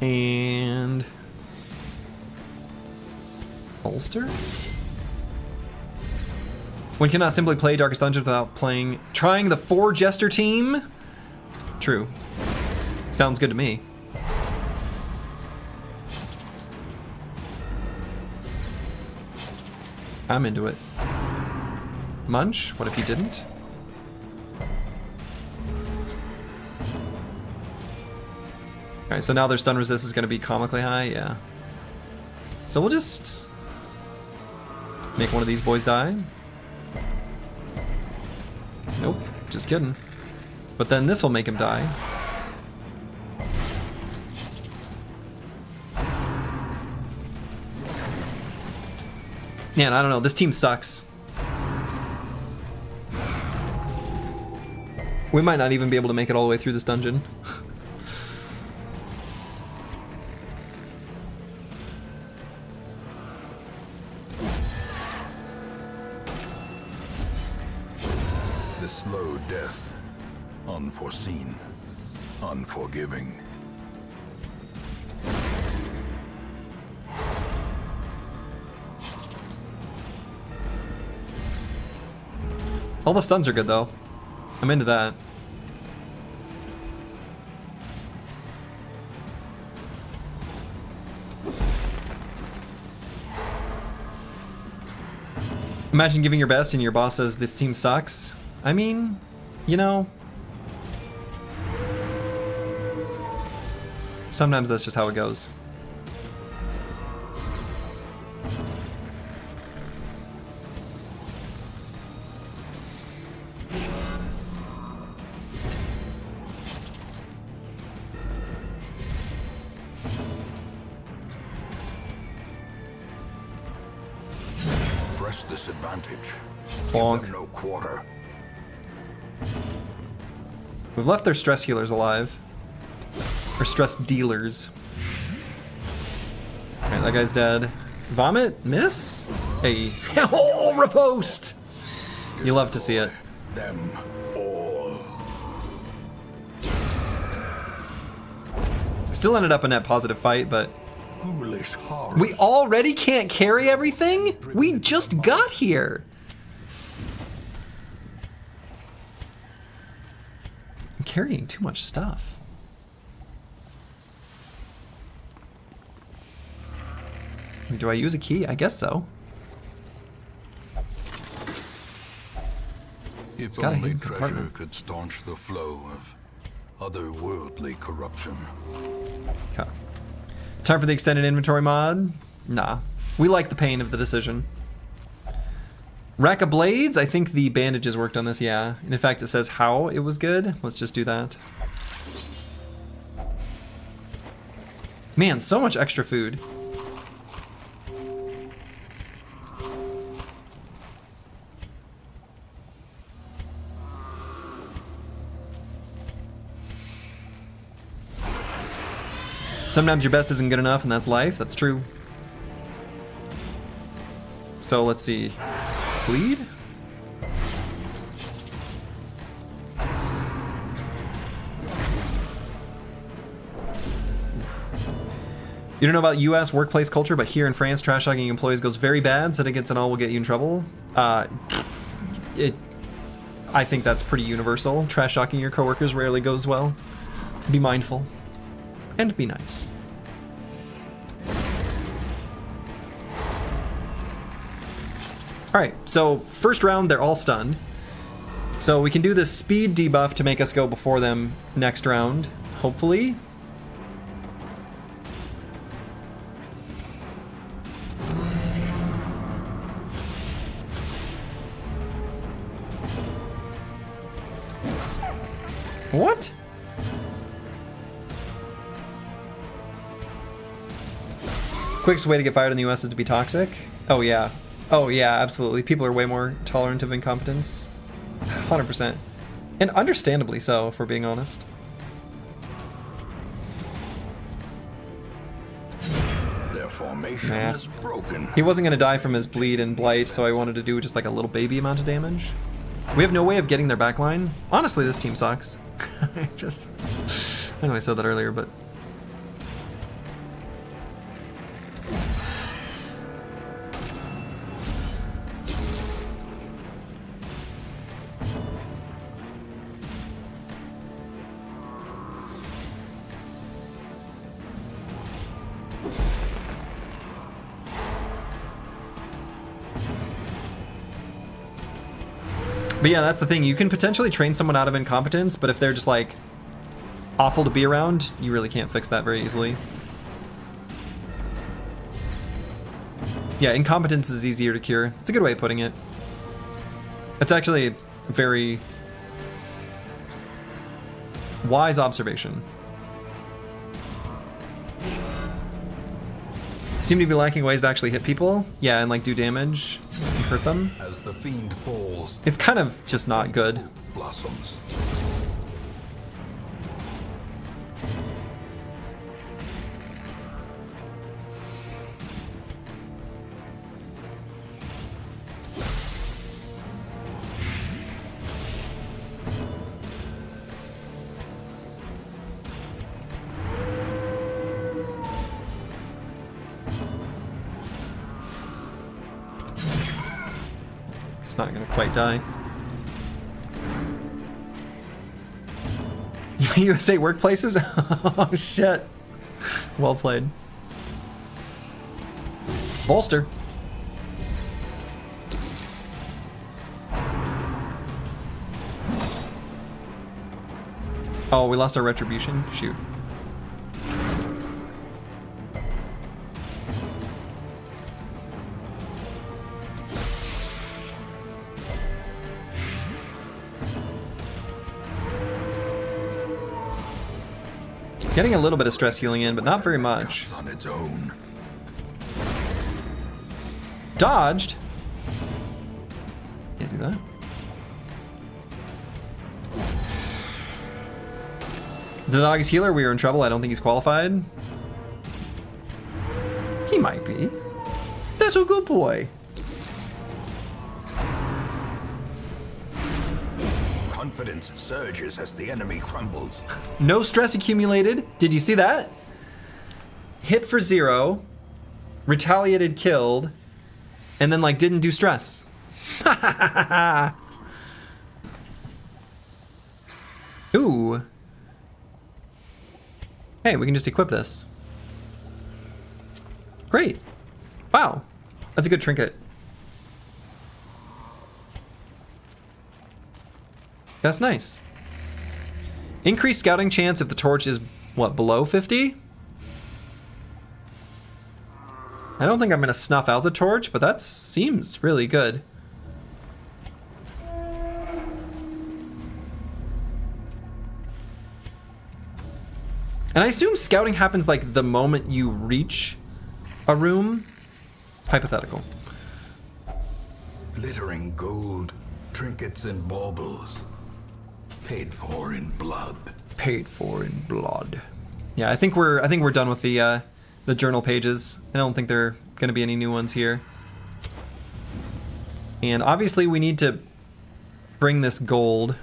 And holster? One cannot simply play Darkest Dungeon without trying the 4 Jester team. True. Sounds good to me. I'm into it. Munch? What if he didn't? Alright, so now their stun resist is going to be comically high, yeah. So we'll just make one of these boys die. Nope, just kidding. But then this will make him die. Man, I don't know, this team sucks. We might not even be able to make it all the way through this dungeon. The slow death, unforeseen, unforgiving. All the stuns are good though. I'm into that. Imagine giving your best and your boss says this team sucks. I mean, you know, sometimes that's just how it goes. Press this advantage. Bonk. Give them no quarter. We've left their stress healers alive. Or stress dealers. Alright, that guy's dead. Vomit? Miss? Hey. Oh, riposte! You love to see it. Them all. Still ended up a net positive fight, but Foolish horrors. we already can't carry everything? We just got here! I'm carrying too much stuff. Do I use a key? I guess so. If got a only hidden treasure compartment. could staunch the flow of otherworldly corruption. Okay. Time for the extended inventory mod? Nah. We like the pain of the decision. Rack of Blades? I think the bandages worked on this, yeah. And in fact, it says how it was good. Let's just do that. Man, so much extra food. Sometimes your best isn't good enough, and that's life. That's true. So let's see. Bleed? You don't know about US workplace culture, but here in France, trash talking employees goes very bad. Said it gets and all will get you in trouble. I think that's pretty universal. Trash talking your coworkers rarely goes well. Be mindful. And be nice. Alright, so first round, they're all stunned. So we can do this speed debuff to make us go before them next round, hopefully. What? Quickest way to get fired in the US is to be toxic? Oh yeah. Oh yeah, absolutely. People are way more tolerant of incompetence. 100%. And understandably so, if we're being honest. Their formation Nah. is broken. He wasn't gonna die from his bleed and blight, so I wanted to do just like a little baby amount of damage. We have no way of getting their backline. Honestly, this team sucks. I know I said that earlier, but But yeah, that's the thing. You can potentially train someone out of incompetence, but if they're just like awful to be around, you really can't fix that very easily. Yeah, incompetence is easier to cure. It's a good way of putting it. It's actually a very wise observation. Seem to be lacking ways to actually hit people. Yeah, and like do damage and hurt them. As the fiend falls, It's kind of just not good. blossoms. It's not gonna quite die. USA workplaces? Oh shit. Well played. Bolster. Oh, we lost our retribution? Shoot. Getting a little bit of stress healing in, but not very much. On its own. Dodged? Can't do that. The dog is healer. We are in trouble. I don't think he's qualified. He might be. That's a good boy. Confidence surges as the enemy crumbles. No stress accumulated. Did you see that? Hit for 0. Retaliated, killed. And then like didn't do stress. Ooh. Hey, we can just equip this. Great. Wow. That's a good trinket. That's nice. Increased scouting chance if the torch is, what, below 50? I don't think I'm gonna snuff out the torch, but that seems really good. And I assume scouting happens like the moment you reach a room. Hypothetical. Glittering gold, trinkets and baubles. Paid for in blood. Paid for in blood. Yeah, I think we're done with the journal pages. I don't think there are gonna be any new ones here. And obviously we need to bring this gold.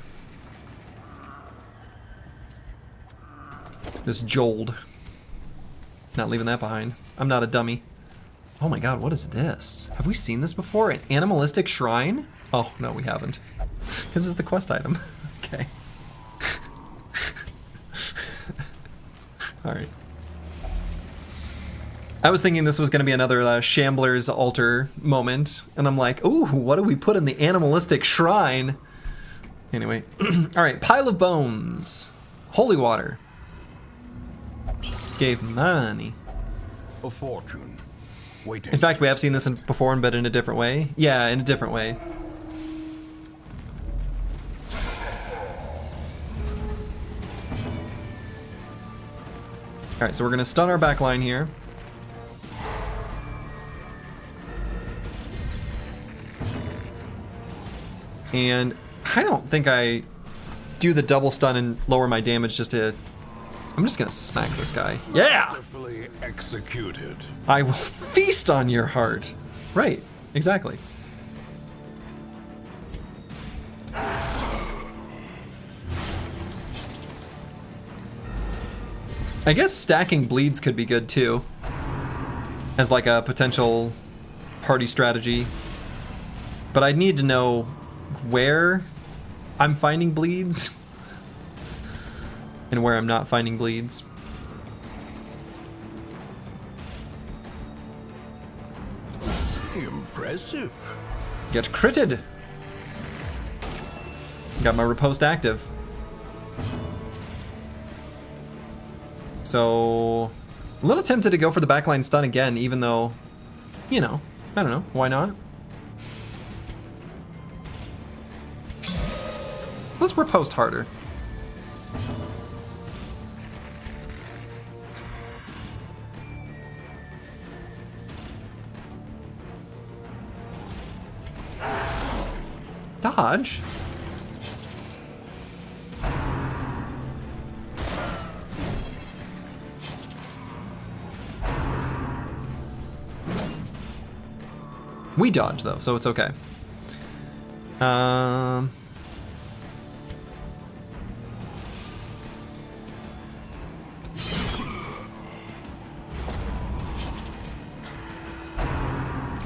This jold. Not leaving that behind. I'm not a dummy. Oh my god, what is this? Have we seen this before? An animalistic shrine? Oh, no, we haven't. This is the quest item. Okay. Alright. I was thinking this was going to be another Shambler's altar moment, and I'm like, ooh, what do we put in the animalistic shrine? Anyway. Alright, pile of bones. Holy water. Gave money. A fortune. Waiting. In fact, we have seen this before, but in a different way. Yeah, in a different way. Alright, so we're gonna stun our back line here. And I don't think I do the double stun and lower my damage just to... I'm just gonna smack this guy. Yeah! Wonderfully executed. I will feast on your heart. Right, exactly. I guess stacking bleeds could be good too, as like a potential party strategy. But I'd need to know where I'm finding bleeds and where I'm not finding bleeds. Impressive. Get critted. Got my riposte active. So, a little tempted to go for the backline stun again, even though, you know, I don't know, why not? Let's riposte harder. Dodge? We dodge though, so it's okay.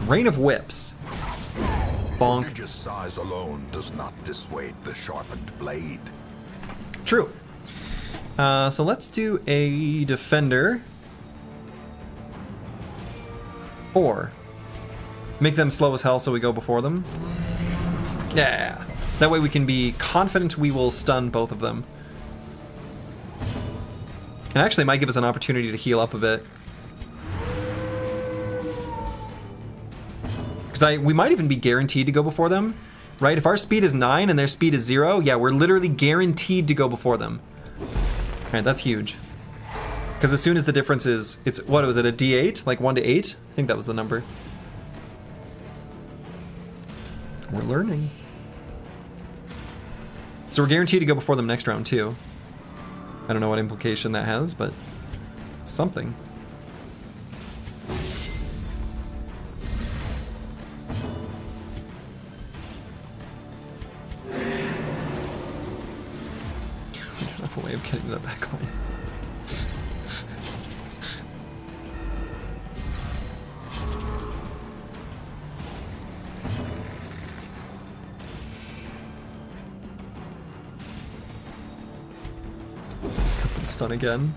Rain of Whips. Bonk. Just size alone does not dissuade the sharpened blade. True. So let's do a defender. Or make them slow as hell so we go before them. Yeah. That way we can be confident we will stun both of them. And actually it might give us an opportunity to heal up a bit. Because we might even be guaranteed to go before them, right? If our speed is 9 and their speed is 0, yeah, we're literally guaranteed to go before them. All right, that's huge. Because as soon as the difference is, it's, what was it, a D8? Like 1 to 8? I think that was the number. We're learning. So we're guaranteed to go before them next round too. I don't know what implication that has, but it's something. A way of getting to that back line. Stun again.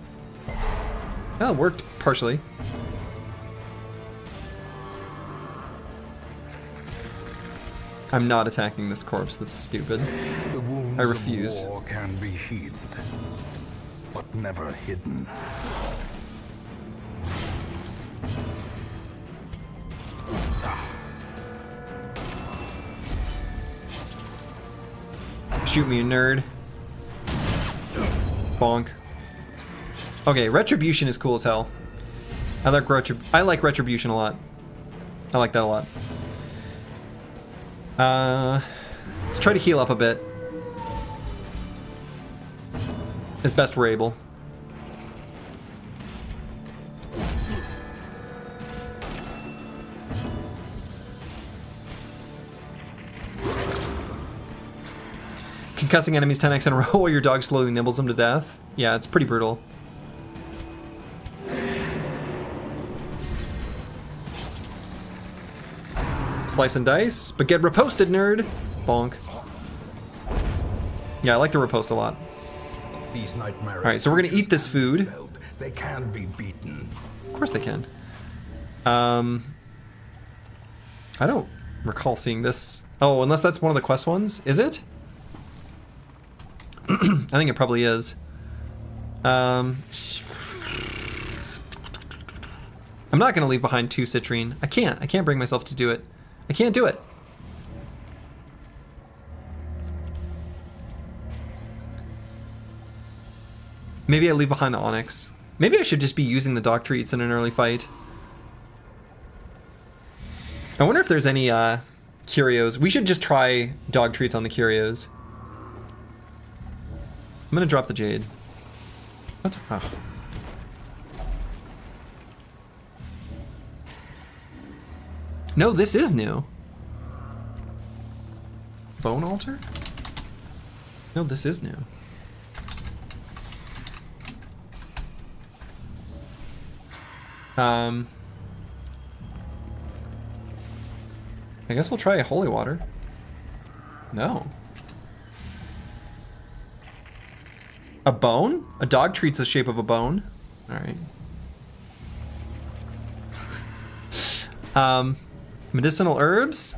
That worked partially. I'm not attacking this corpse. That's stupid. The wounds I refuse. of war can be healed, but never hidden. Shoot me, you nerd. Bonk. Okay, Retribution is cool as hell. I like Retribution a lot. I like that a lot. Let's try to heal up a bit. As best we're able. Concussing enemies 10x in a row while your dog slowly nibbles them to death. Yeah, it's pretty brutal. Slice and dice, but get riposted, nerd. Bonk. Yeah, I like the riposte a lot. These nightmares. All right, so we're gonna eat this food. They can be beaten. Of course they can. I don't recall seeing this. Oh, unless that's one of the quest ones. Is it? I think it probably is. I'm not gonna leave behind 2 citrine. I can't bring myself to do it. I can't do it. Maybe I leave behind the onyx. Maybe I should just be using the dog treats in an early fight. I wonder if there's any curios. We should just try dog treats on the curios. I'm gonna drop the jade. What? Oh. No, this is new. Bone altar? No, this is new. I guess we'll try holy water. No. A bone? A dog treats the shape of a bone. All right. Medicinal herbs.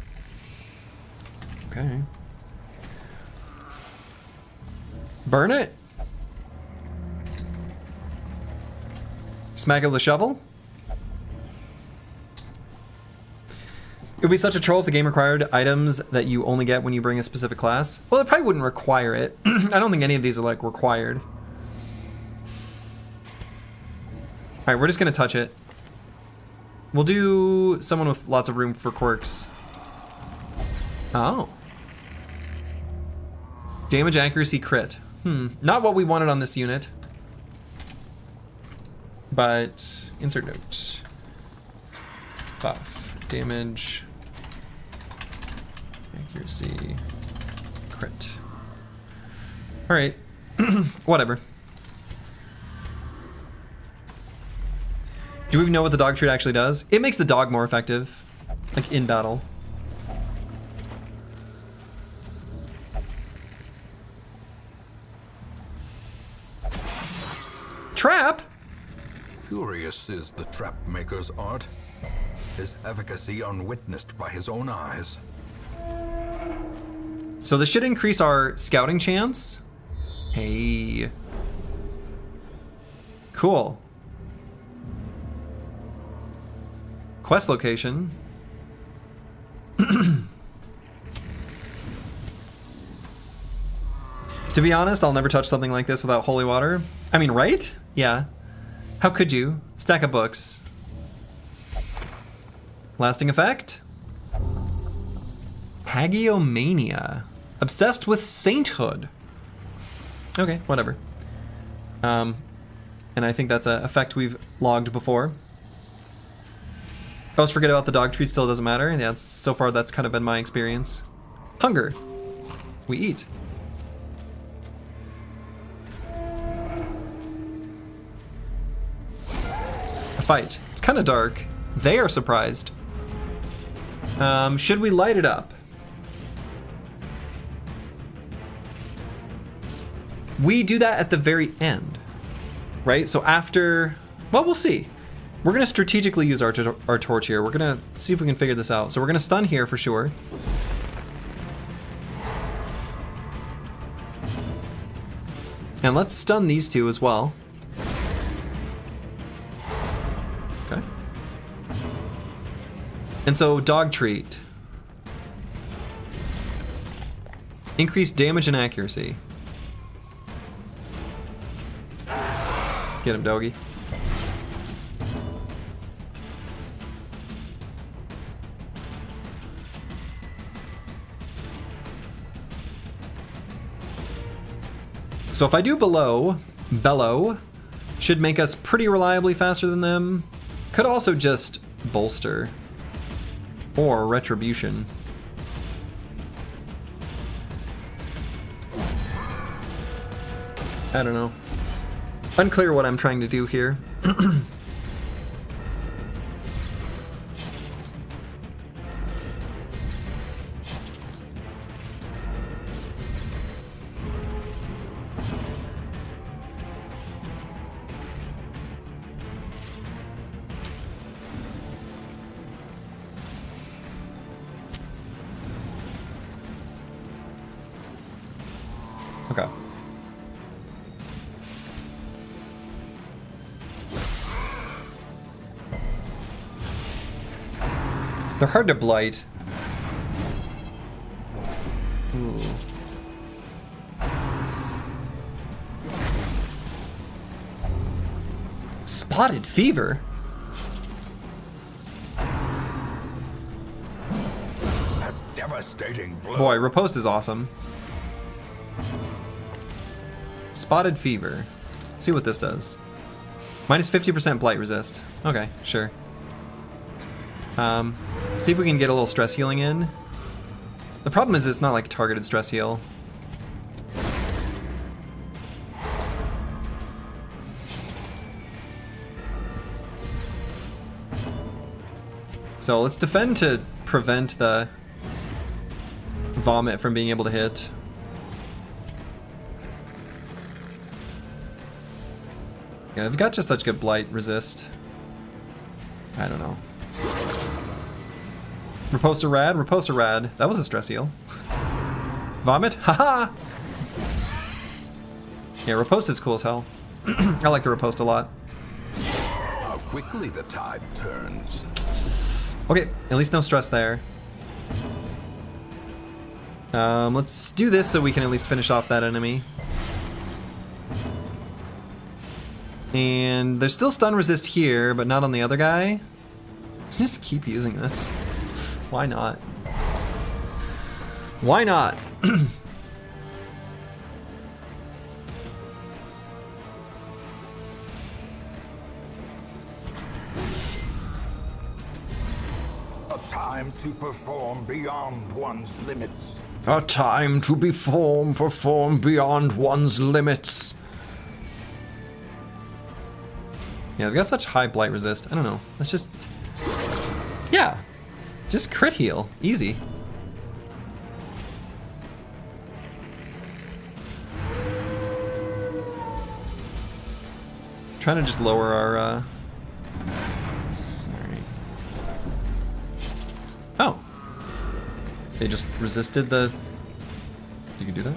Okay. Burn it. Smack it with a shovel. It would be such a troll if the game required items that you only get when you bring a specific class. Well, it probably wouldn't require it. I don't think any of these are like required. All right, we're just gonna touch it. We'll do someone with lots of room for quirks. Oh. Damage, accuracy, crit. Not what we wanted on this unit. But insert note. Buff. Damage. Accuracy. Crit. Alright. Whatever. Do we even know what the dog treat actually does? It makes the dog more effective. Like in battle. Trap? Curious is the trap maker's art. His efficacy unwitnessed by his own eyes. So this should increase our scouting chance. Hey. Cool. Quest location. To be honest, I'll never touch something like this without holy water. I mean, right? Yeah. How could you? Stack of books. Lasting effect? Hagiomania. Obsessed with sainthood. Okay, whatever. And I think that's an effect we've logged before. I always forget about the dog treat, still doesn't matter. Yeah, so far that's kind of been my experience. Hunger. We eat. A fight. It's kind of dark. They are surprised. Should we light it up? We do that at the very end, right? So after, well, we'll see. We're gonna strategically use our torch here. We're gonna see if we can figure this out. So we're gonna stun here for sure. And let's stun these two as well. Okay. And so dog treat. Increased damage and accuracy. Get him, doggy. So if I do bellow should make us pretty reliably faster than them. Could also just bolster or retribution. I don't know. Unclear what I'm trying to do here. Okay. They're hard to blight. Ooh. Spotted fever? A devastating blow. Boy, riposte is awesome. Spotted fever. Let's see what this does. Minus 50% blight resist. Okay, sure. See if we can get a little stress healing in. The problem is it's not like a targeted stress heal. So let's defend to prevent the vomit from being able to hit. Yeah, they've got just such good blight resist. I don't know. Riposte rad, riposte rad. That was a stress heal. Vomit, haha! Yeah, riposte is cool as hell. I like the riposte a lot. How quickly the tide turns. Okay, at least no stress there. Let's do this so we can at least finish off that enemy. And there's still stun resist here, but not on the other guy. Just keep using this. Why not? Why not? A time to perform beyond one's limits. A time to perform beyond one's limits. Yeah, they've got such high blight resist. I don't know. Let's just... Yeah. Just crit heal. Easy. Trying to just lower our, Sorry. Oh. They just resisted the... You can do that?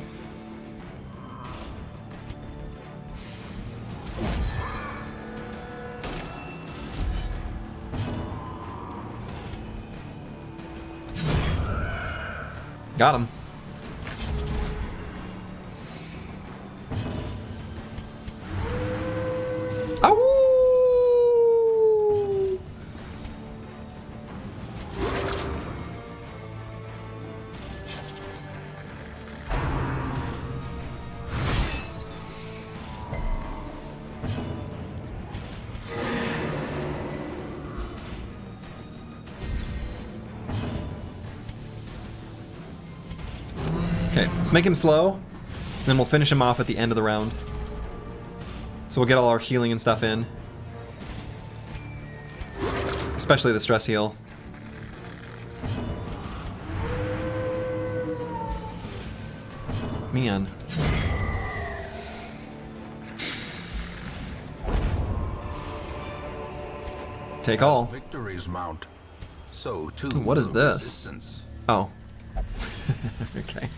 Got him. Ow! Okay, let's make him slow, and then we'll finish him off at the end of the round. So we'll get all our healing and stuff in. Especially the stress heal. Man. Take all. Victories mount. So too. What is will this? resistance. Oh. Okay.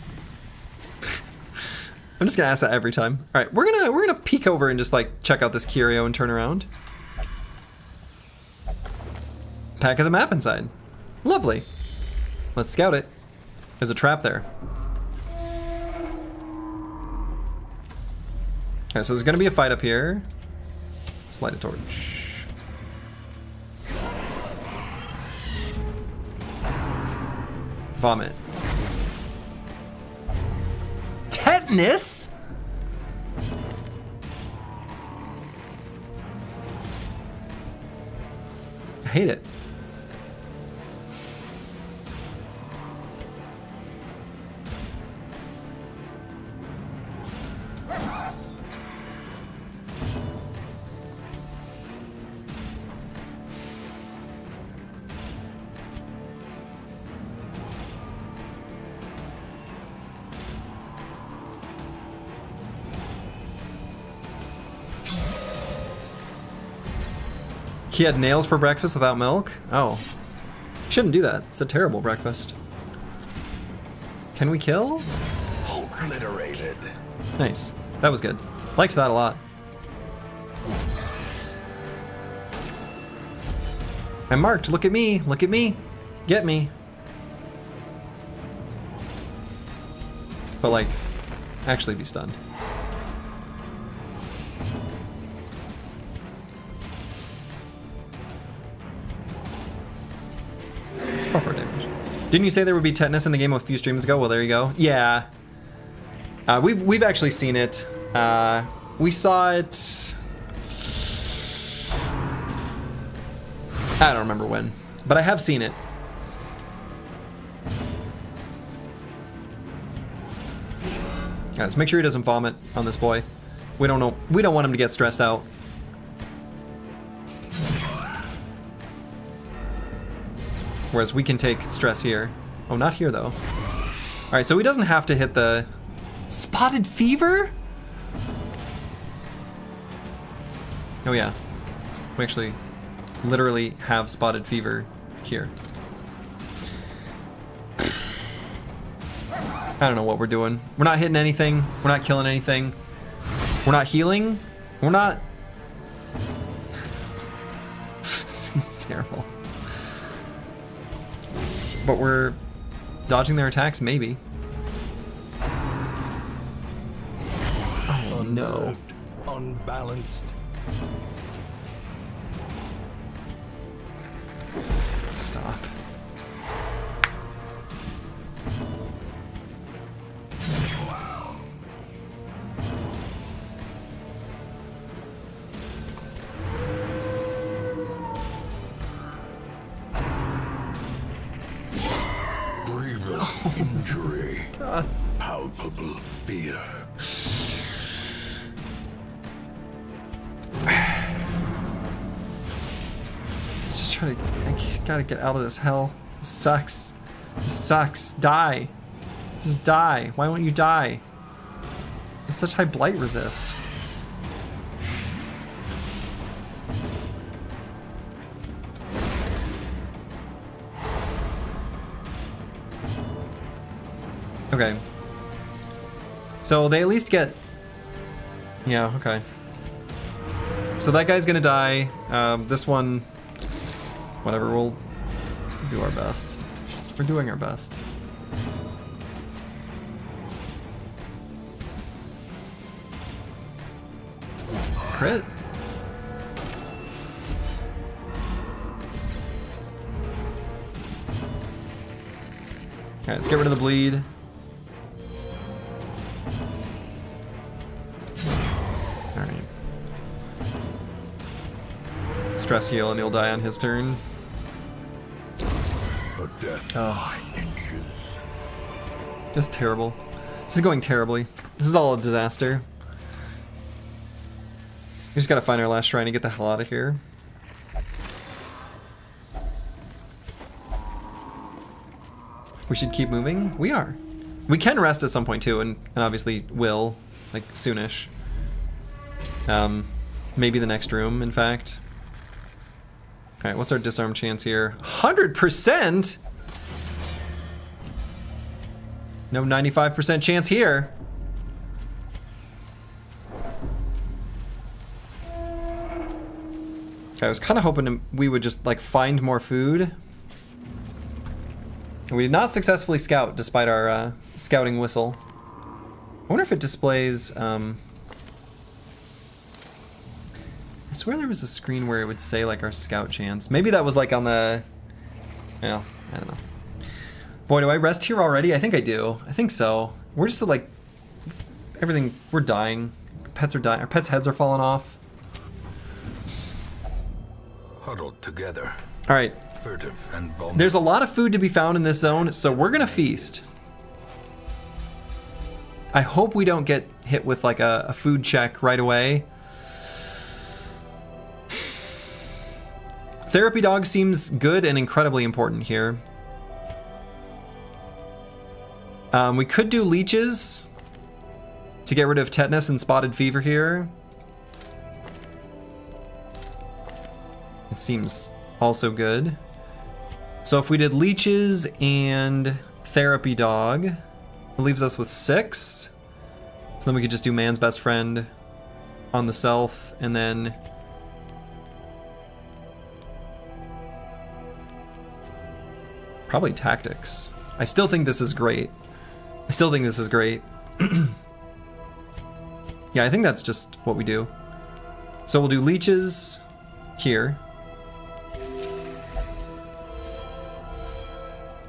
I'm just gonna ask that every time. All right, we're gonna peek over and just like check out this curio and turn around. Pack has a map inside. Lovely. Let's scout it. There's a trap there. Okay, so there's gonna be a fight up here. Let's light a torch. Vomit. Tetanus? I hate it. He had nails for breakfast without milk? Oh. Shouldn't do that. It's a terrible breakfast. Can we kill? Obliterated. Nice. That was good. Liked that a lot. I'm marked. Look at me. Look at me. Get me. But like, actually be stunned. Proper damage. Didn't you say there would be tetanus in the game a few streams ago? Well, there you go. Yeah. We've actually seen it. We saw it. I don't remember when, but I have seen it. Let's make sure he doesn't vomit on this boy. We don't know. We don't want him to get stressed out. Whereas we can take stress here. Oh, not here though. All right, so he doesn't have to hit the spotted fever. Oh yeah, we actually literally have spotted fever here. I don't know what we're doing. We're not hitting anything. We're not killing anything. We're not healing. We're not... It's terrible. But we're dodging their attacks, maybe. Oh, no. Unbalanced. Stop. Grievous injury. God. Palpable fear. Let's just try to... I gotta get out of this hell. This sucks. This sucks. Die. Just die. Why won't you die? You have such high blight resist. Okay. So they at least get... Yeah, okay. So that guy's gonna die. This one... Whatever, we'll do our best. We're doing our best. Crit. Alright, let's get rid of the bleed. Alright. Stress heal and he'll die on his turn. A death Oh, inches. this is terrible. This is going terribly. This is all a disaster. We just gotta find our last shrine and get the hell out of here. We should keep moving? We are. We can rest at some point too, and obviously will, like soonish. Maybe the next room, in fact. Alright, what's our disarm chance here? 100%?! No 95% chance here. I was kind of hoping we would just like find more food. We did not successfully scout despite our scouting whistle. I wonder if it displays... I swear there was a screen where it would say like our scout chance. Maybe that was like on the... Well, I don't know. Boy, do I rest here already? I think I do. I think so. We're just like... Everything... We're dying. Pets are dying. Our pets' heads are falling off. Huddled together, Alright. furtive and vulnerable. There's a lot of food to be found in this zone, so we're gonna feast. I hope we don't get hit with like a food check right away. Therapy dog seems good and incredibly important here. We could do leeches to get rid of tetanus and spotted fever here. It seems also good. So if we did leeches and therapy dog, it leaves us with 6. So then we could just do man's best friend on the self, and then probably tactics. I still think this is great. I still think this is great. Yeah, I think that's just what we do. So we'll do leeches here.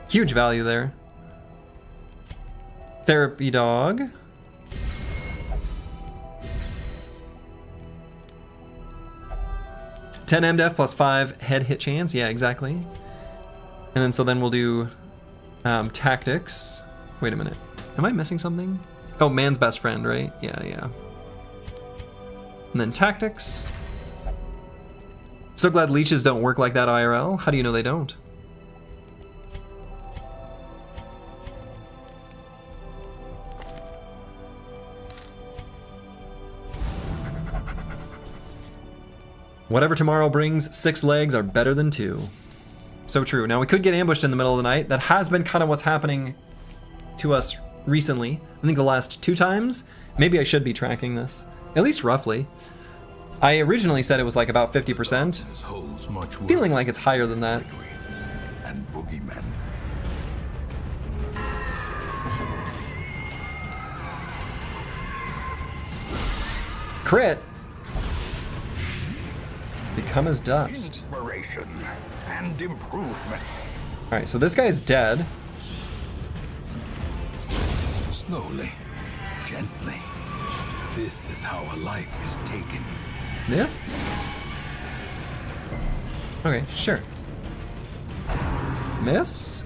Huge value there. Therapy dog. $10 MDef plus 5 head hit chance. Yeah, exactly. And then so then we'll do tactics. Wait a minute. Am I missing something? Oh, man's best friend, right? Yeah, yeah. And then tactics. So glad leeches don't work like that IRL. How do you know they don't? Whatever tomorrow brings, 6 legs are better than 2. So true. Now we could get ambushed in the middle of the night. That has been kind of what's happening to us recently. I think the last 2 times. Maybe I should be tracking this. At least roughly. I originally said it was like about 50%. This holds much Feeling like it's higher than that. And boogeymen. Crit. Become as dust. Inspiration and improvement. Alright, so this guy's dead. Slowly, gently. This is how a life is taken. Miss? Okay, sure. Miss?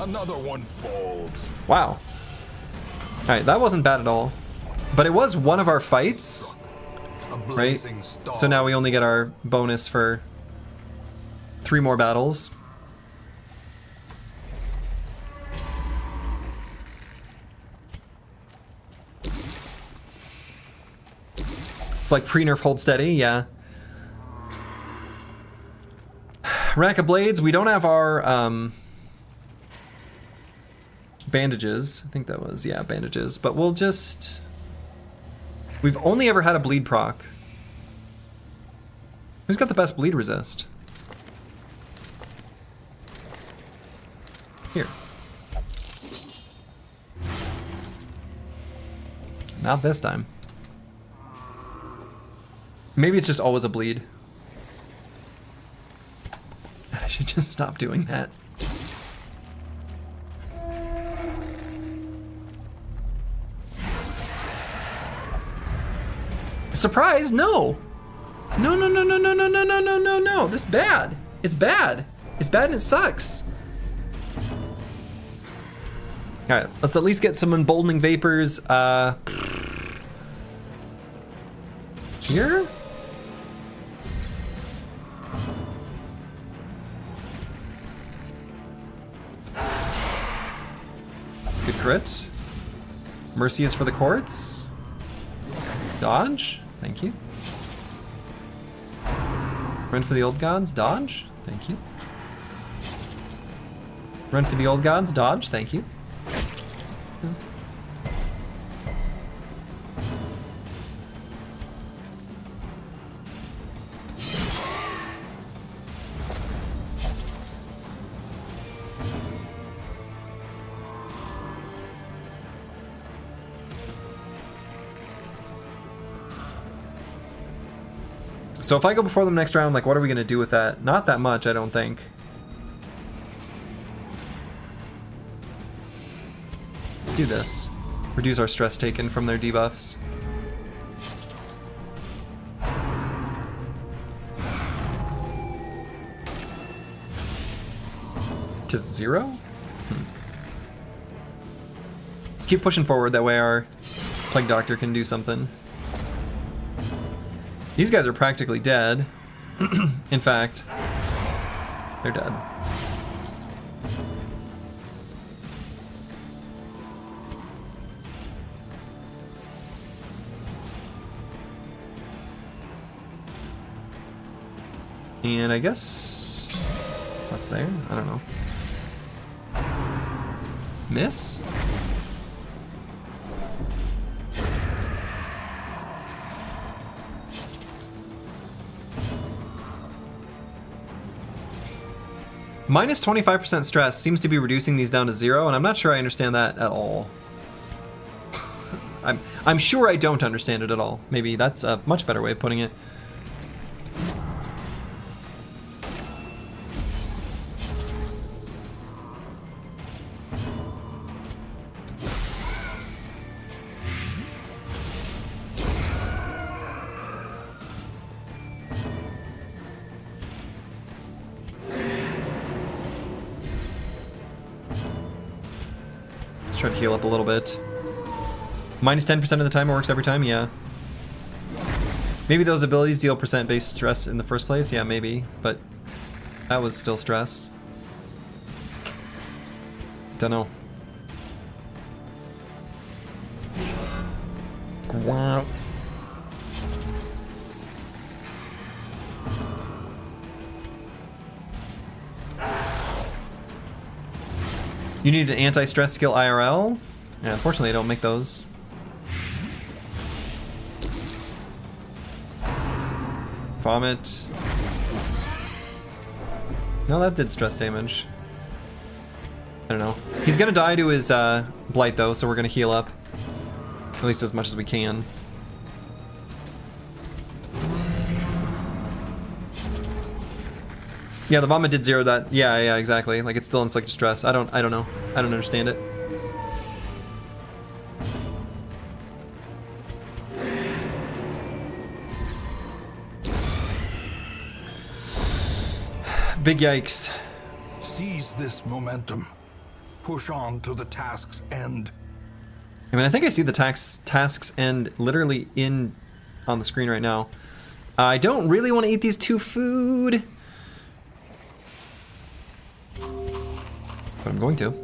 Another one falls. Wow. Alright, that wasn't bad at all. But it was one of our fights, A right? blazing star. So now we only get our bonus for 3 more battles. It's like pre-nerf hold steady, yeah. Rack of blades, we don't have our bandages. I think that was, yeah, bandages. But we'll just... We've only ever had a bleed proc. Who's got the best bleed resist? Here. Not this time. Maybe it's just always a bleed. I should just stop doing that. Surprise, no! No, no, no, no, no, no, no, no, no, no, no. This is bad. It's bad. It's bad and it sucks. Alright, let's at least get some emboldening vapors. Here? Good crit. Mercy is for the courts. Dodge. Thank you. Run for the old gods. Dodge. Thank you. Run for the old gods. Dodge. Thank you. So if I go before them next round, like, what are we gonna do with that? Not that much, I don't think. Let's do this. Reduce our stress taken from their debuffs. To 0? Let's keep pushing forward, that way our Plague Doctor can do something. These guys are practically dead. In fact, they're dead. And I guess up there, I don't know. Miss? Minus 25% stress seems to be reducing these down to 0, and I'm not sure I understand that at all. I'm sure I don't understand it at all. Maybe that's a much better way of putting it. Let's try to heal up a little bit. Minus 10% of the time, it works every time, yeah. Maybe those abilities deal percent-based stress in the first place, yeah, maybe, but that was still stress. Dunno. Wow. You need an anti-stress skill IRL? Yeah, unfortunately I don't make those. Vomit. No, that did stress damage. I don't know. He's gonna die to his blight though, so we're gonna heal up. At least as much as we can. Yeah, the vomit did zero that. Yeah, exactly. Like it's still inflicted stress. I don't know. I don't understand it. Big yikes. Seize this momentum. Push on to the task's end. I mean, I think I see the tasks end literally on the screen right now. I don't really want to eat these 2 food. But I'm going to.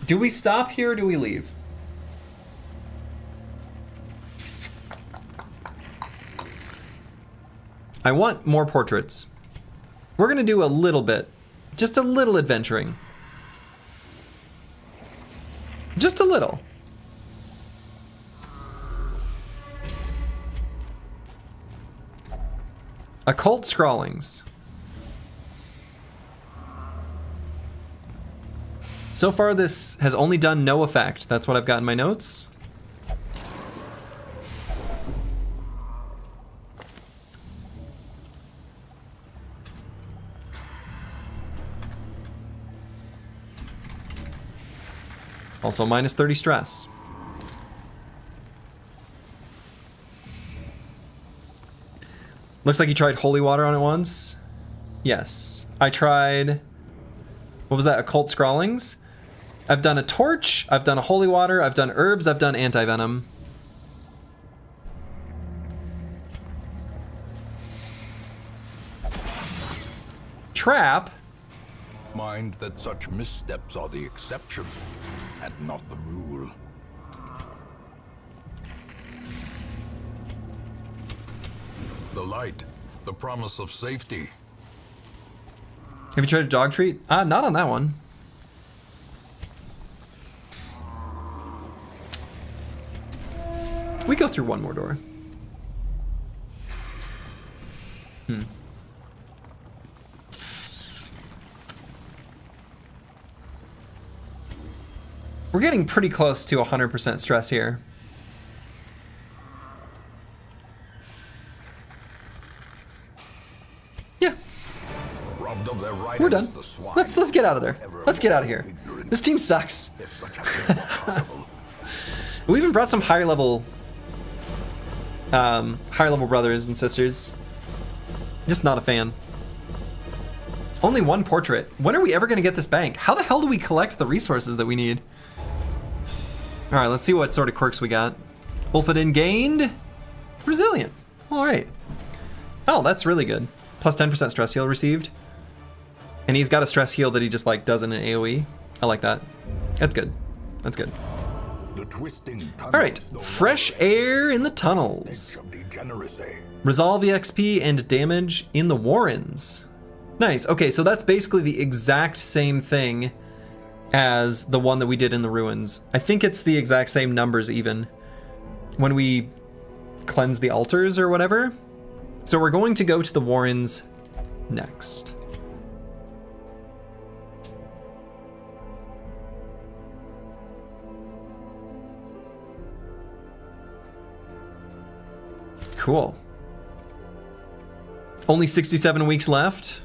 Do we stop here or do we leave? I want more portraits. We're gonna do a little bit. Just a little adventuring. Just a little. Occult scrawlings. So far this has only done no effect. That's what I've got in my notes. Also minus 30 stress. Looks like you tried holy water on it once. Yes. I tried... What was that? Occult scrawlings? I've done a torch, I've done a holy water, I've done herbs, I've done anti-venom. Trap? Mind that such missteps are the exception, and not the rule. The light, the promise of safety. Have you tried a dog treat? Not on that one. We go through one more door. We're getting pretty close to 100% stress here. Yeah. Robbed of their right We're done. as the swine. Let's get out of there. Let's get out of here. This team sucks. If such a thing were possible. We even brought some higher level brothers and sisters. Just not a fan. Only one portrait. When are we ever gonna get this bank? How the hell do we collect the resources that we need? All right, let's see what sort of quirks we got. Ulfadin gained. Resilient. All right. Oh, that's really good. Plus 10% stress heal received. And he's got a stress heal that he just like does in an AoE. I like that. That's good. That's good. The twisting All right, fresh air in the tunnels. of degeneracy. Resolve EXP and damage in the Warrens. Nice. Okay, so that's basically the exact same thing as the one that we did in the ruins. I think it's the exact same numbers even when we cleanse the altars or whatever. So we're going to go to the Warrens next. Cool. Only 67 weeks left.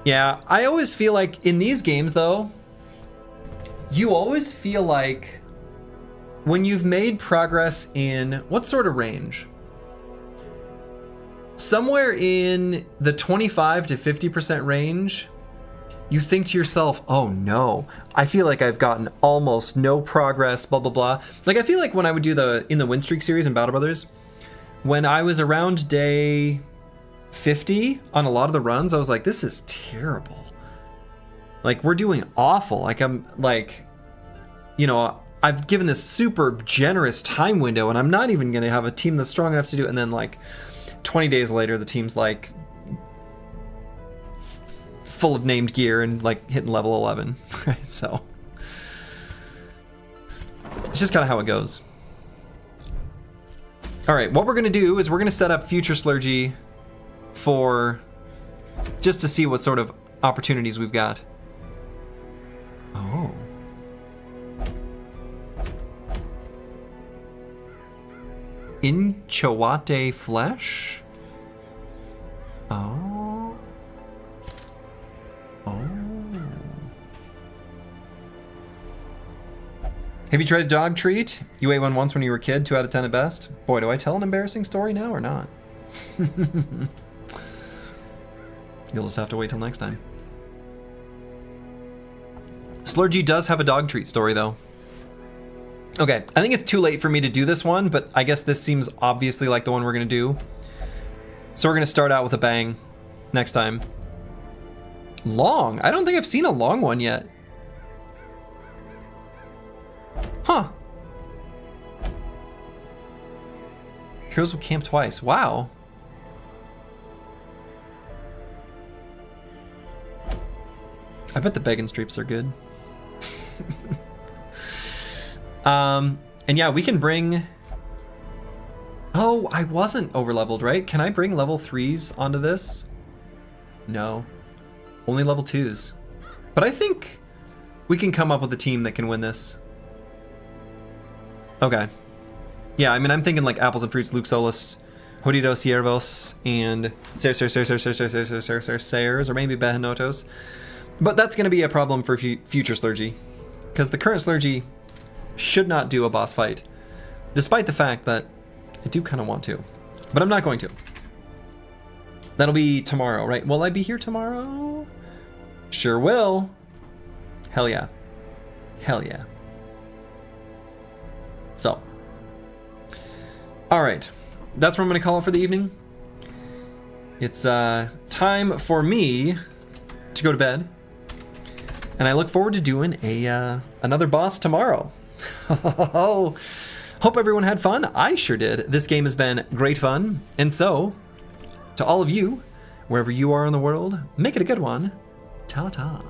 Yeah, I always feel like in these games though, you always feel like when you've made progress in what sort of range? Somewhere in the 25 to 50% range, you think to yourself, oh no, I feel like I've gotten almost no progress, blah, blah, blah. Like I feel like when I would do in the Win Streak series in Battle Brothers, when I was around day 50 on a lot of the runs, I was like, this is terrible. Like we're doing awful. Like I'm like, you know, I've given this super generous time window, and I'm not even going to have a team that's strong enough to do it. And then like 20 days later, the team's like full of named gear and like hitting level 11, right? So it's just kind of how it goes. All right, what we're gonna do is we're gonna set up future Slurgy for just to see what sort of opportunities we've got. Oh. Inchawate flesh? Oh. Oh. Have you tried a dog treat? You ate one once when you were a kid, 2 out of 10 at best. Boy, do I tell an embarrassing story now or not? You'll just have to wait till next time. Slurgy does have a dog treat story though. Okay, I think it's too late for me to do this one, but I guess this seems obviously like the one we're gonna do. So we're gonna start out with a bang next time. Long? I don't think I've seen a long one yet. Huh. Heroes will camp twice. Wow. I bet the begging streeps are good. And yeah, we can bring... Oh, I wasn't overleveled, right? Can I bring level 3s onto this? No. Only level 2s. But I think we can come up with a team that can win this. Okay. Yeah, I mean, I'm thinking like Apples and Fruits, Luke Solus, Jodido Ciervos, and Sayers, or maybe Behenotos. But that's going to be a problem for future Slurgy, because the current Slurgy should not do a boss fight, despite the fact that I do kind of want to, but I'm not going to. That'll be tomorrow, right? Will I be here tomorrow? Sure will. Hell yeah. Hell yeah. So, all right, that's what I'm going to call it for the evening. It's time for me to go to bed, and I look forward to doing another boss tomorrow. Hope everyone had fun. I sure did. This game has been great fun, and so to all of you, wherever you are in the world, make it a good one. Ta-ta.